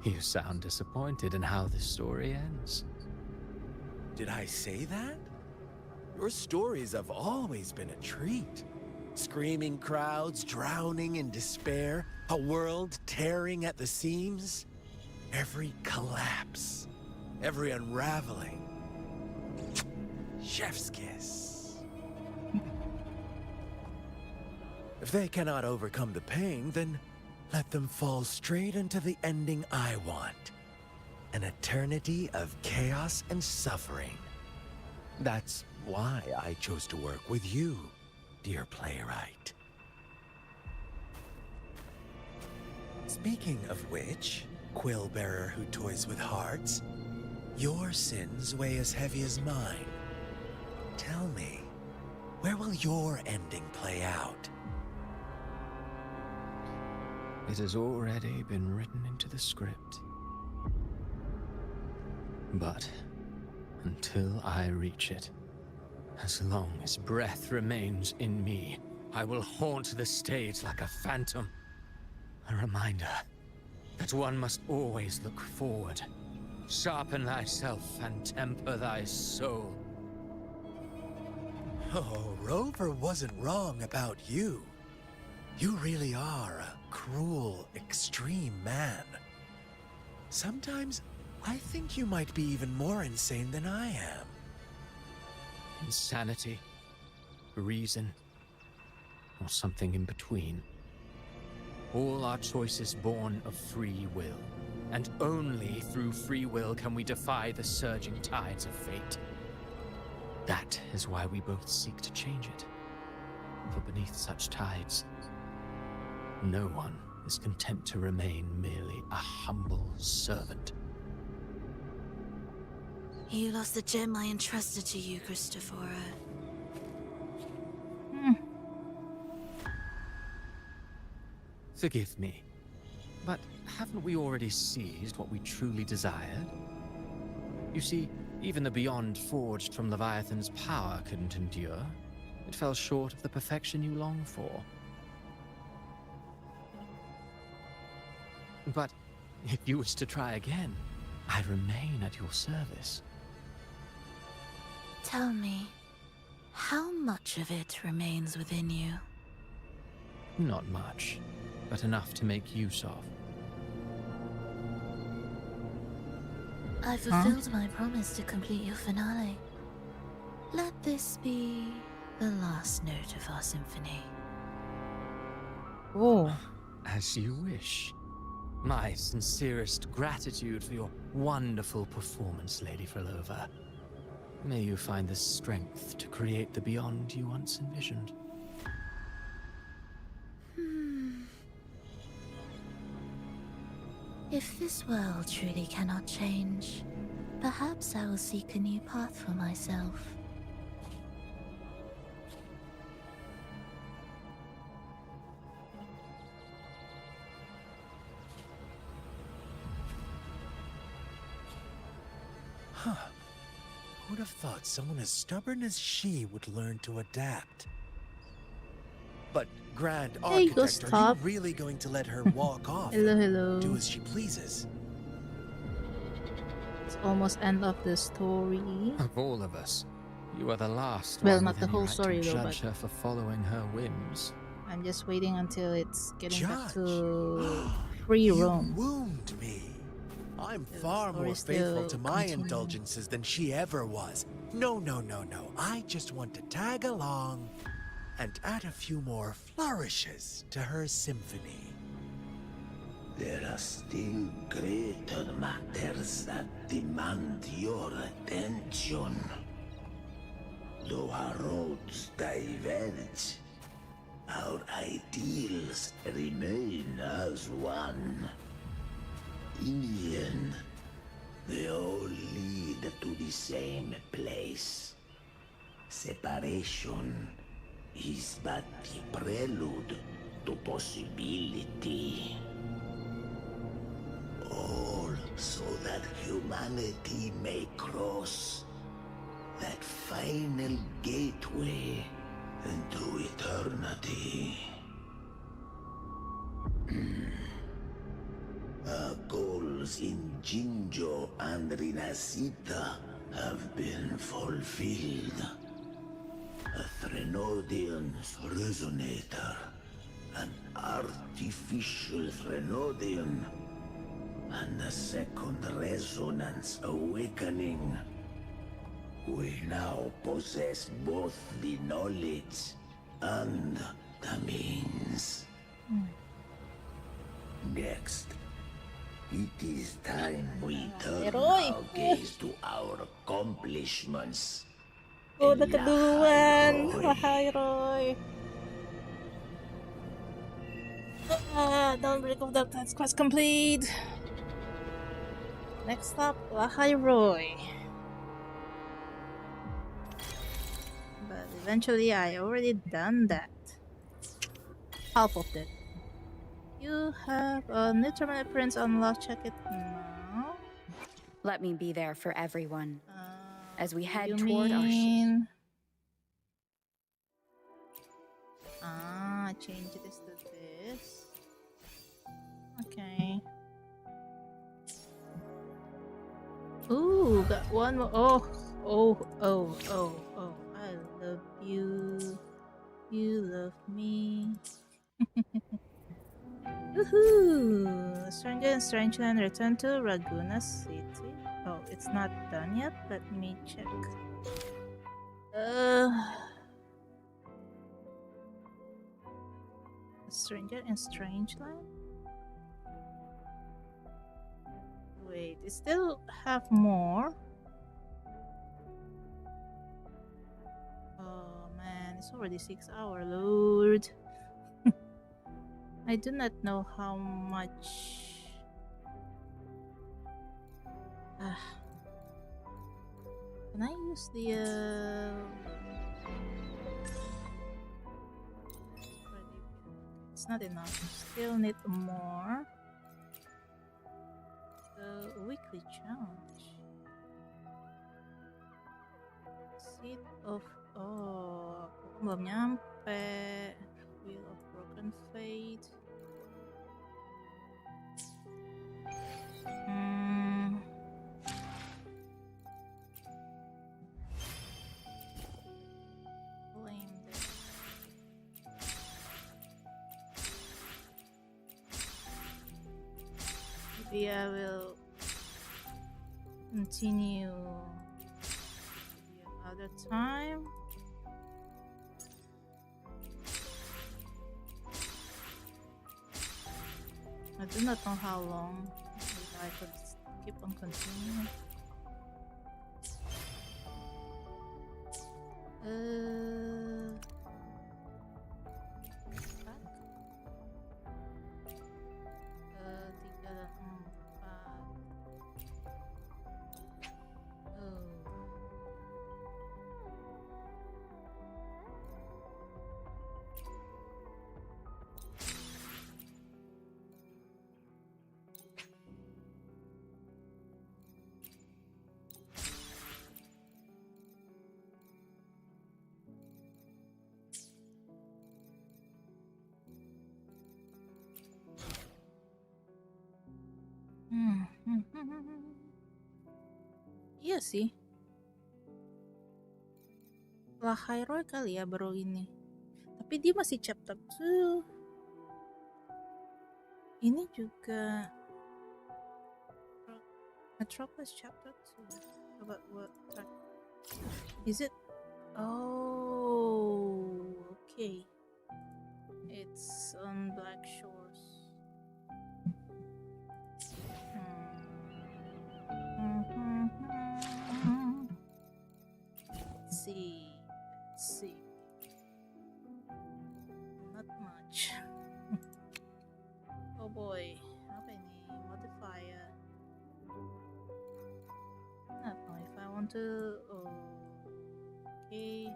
You sound disappointed in how this story ends. Did I say that? Your stories have always been a treat. Screaming crowds drowning in despair, a world tearing at the seams. Every collapse, every unraveling. Chef's kiss. If they cannot overcome the pain, then let them fall straight into the ending I want. An eternity of chaos and suffering. That's why I chose to work with you, dear playwright. Speaking of which, quill bearer who toys with hearts, your sins weigh as heavy as mine. Tell me, where will your ending play out? It has already been written into the script. But until I reach it, as long as breath remains in me, I will haunt the stage like a phantom. A reminder that one must always look forward. Sharpen thyself and temper thy soul. Oh, Rover wasn't wrong about you. You really are a cruel, extreme man. Sometimes I think you might be even more insane than I am. Insanity, reason, or something in between. All our choices born of free will, and only through free will can we defy the surging tides of fate. That is why we both seek to change it. For beneath such tides, no one is content to remain merely a humble servant. You lost the gem I entrusted to you, Christophora. Forgive me, but haven't we already seized what we truly desired? You see, even the beyond forged from Leviathan's power couldn't endure. It fell short of the perfection you long for. But if you wish to try again, I remain at your service. Tell me, how much of it remains within you? Not much, but enough to make use of. I fulfilled my promise to complete your finale. Let this be the last note of our symphony. Oh. As you wish. My sincerest gratitude for your wonderful performance, Lady Frolova. May you find the strength to create the beyond you once envisioned. If this world truly cannot change, perhaps I will seek a new path for myself. Huh. Who'd have thought someone as stubborn as she would learn to adapt? But, Grand Hey, go Architect, are stop. you really going to let her walk off Hello, and hello. do as she pleases? It's almost end of the story. Of all of us, you are the last Well, one not with the any whole right story to though, judge her for following her whims. I'm just waiting until it's getting back Judge? to free You roam. wound me. I'm The far more story faithful still to my continues. indulgences than she ever was. No. I just want to tag along and add a few more flourishes to her symphony. There are still greater matters that demand your attention. Though our roads diverge, our ideals remain as one. In the end, they all lead to the same place. Separation is but the prelude to possibility. All so that humanity may cross that final gateway into eternity. Our goals in Jinjo and Rinascita have been fulfilled. A Threnodian's resonator, an artificial Threnodian, and a second resonance awakening. We now possess both the knowledge and the means. Next, it is time we turn our gaze to our accomplishments. Udah keduluan, wahai Roy. Don't break of the task quest complete. Next up, wahai Roy. But eventually, I already done that. Half of it. You have a new terminal prints unlocked. Check it now. Let me be there for everyone as we head You toward our ship. mean... change this to this. Okay. Ooh, got one more. Oh. I love you. You love me. Woohoo! Stranger and Strangeland return to Raguna City. Oh, it's not done yet. Let me check. Stranger and Strangeland? Wait, it still have more? Oh man, it's already 6 hours, Lord. I do not know how much... Can I use the... It's not enough. Still need more. The weekly challenge. Seed of... Oh, aku belum nyampe. Wheel of Broken Fate. Claim this. Maybe I will continue another time. I do not know how long if I could keep on continuing. Back. 3 dan 4. Iya sih. Lah Hyrule kali ya baru ini. Tapi dia masih chapter 2. Ini juga Metropolis chapter 2. Coba buat track. Is it? Oh, okay. It's on Black Shores. Let's see. Not much. Oh boy, apa ini? Modifier. I don't know if I want to. Okay.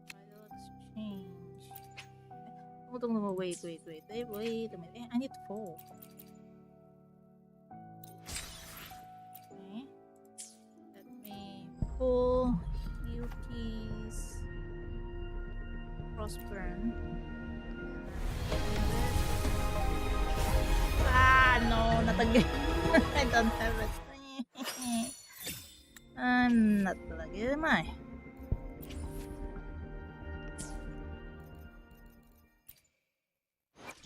Vital exchange. Tunggu. Wait a minute. I need 4. Okay. Let me pull Yuki's Crossburn. No, not again. I don't have it. I'm not lucky, am I?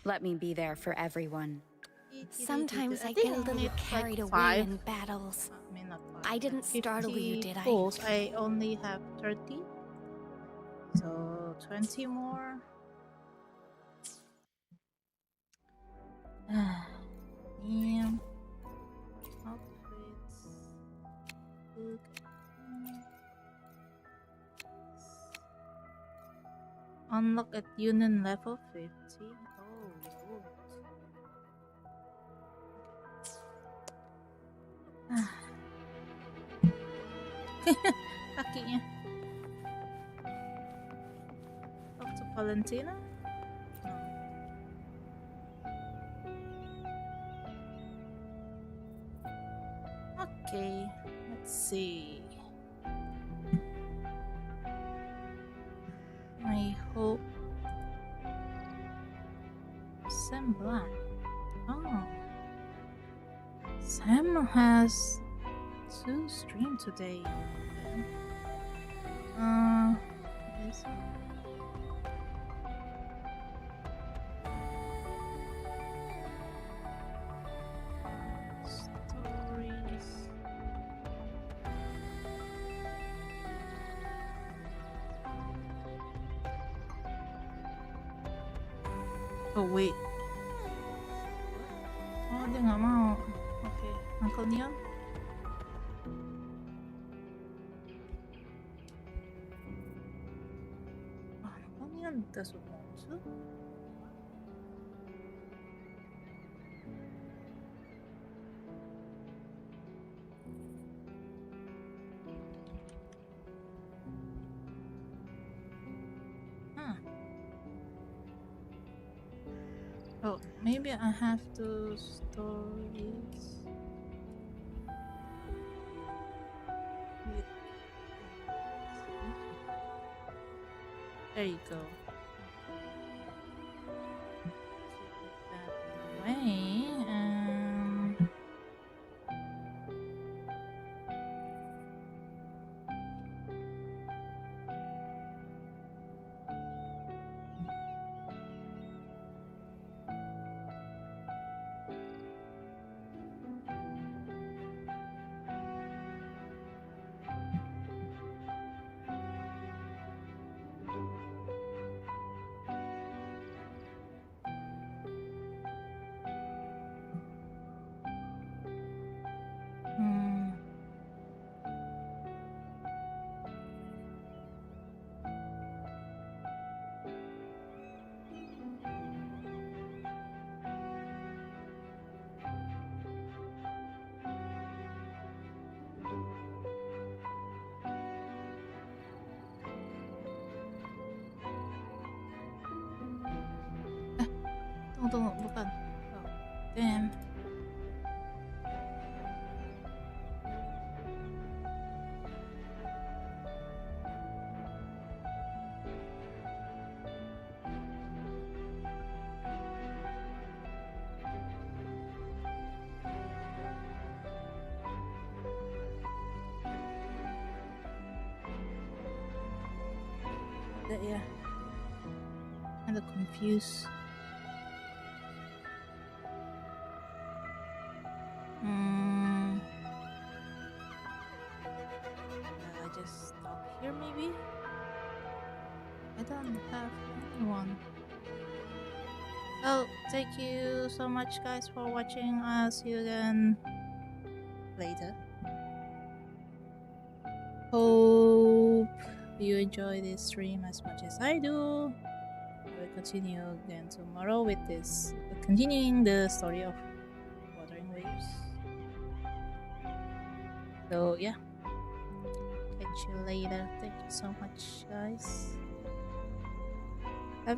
Let me be there for everyone. Sometimes I think get a little only carried like away 5. in battles. I mean, not 5. I didn't startle you, did I? Pulls. I only have 30. So 20 more. Yeah. Outfits. Good. Unlock at Union level 50. Oh, good. Kakinya. Talk to Valentina? No. Okay, let's see. I hope Sam Black. Oh, Sam has 2 stream today. Is stories. Oh wait. Oh dia nggak mau. Oke, Uncle Neon. Uncle Neon doesn't want to. Oh, maybe I have to store it. There you go. Keep it that way. Tunggu, bukan. Oh, damn. ada ya. Kinda confused. I just stop here maybe? I don't have anyone. Well, thank you so much guys for watching. I'll see you again later. Hope you enjoy this stream as much as I do. I will continue again tomorrow with this, continuing the story of Wuthering Waves. So yeah, catch you later. Thank you so much guys.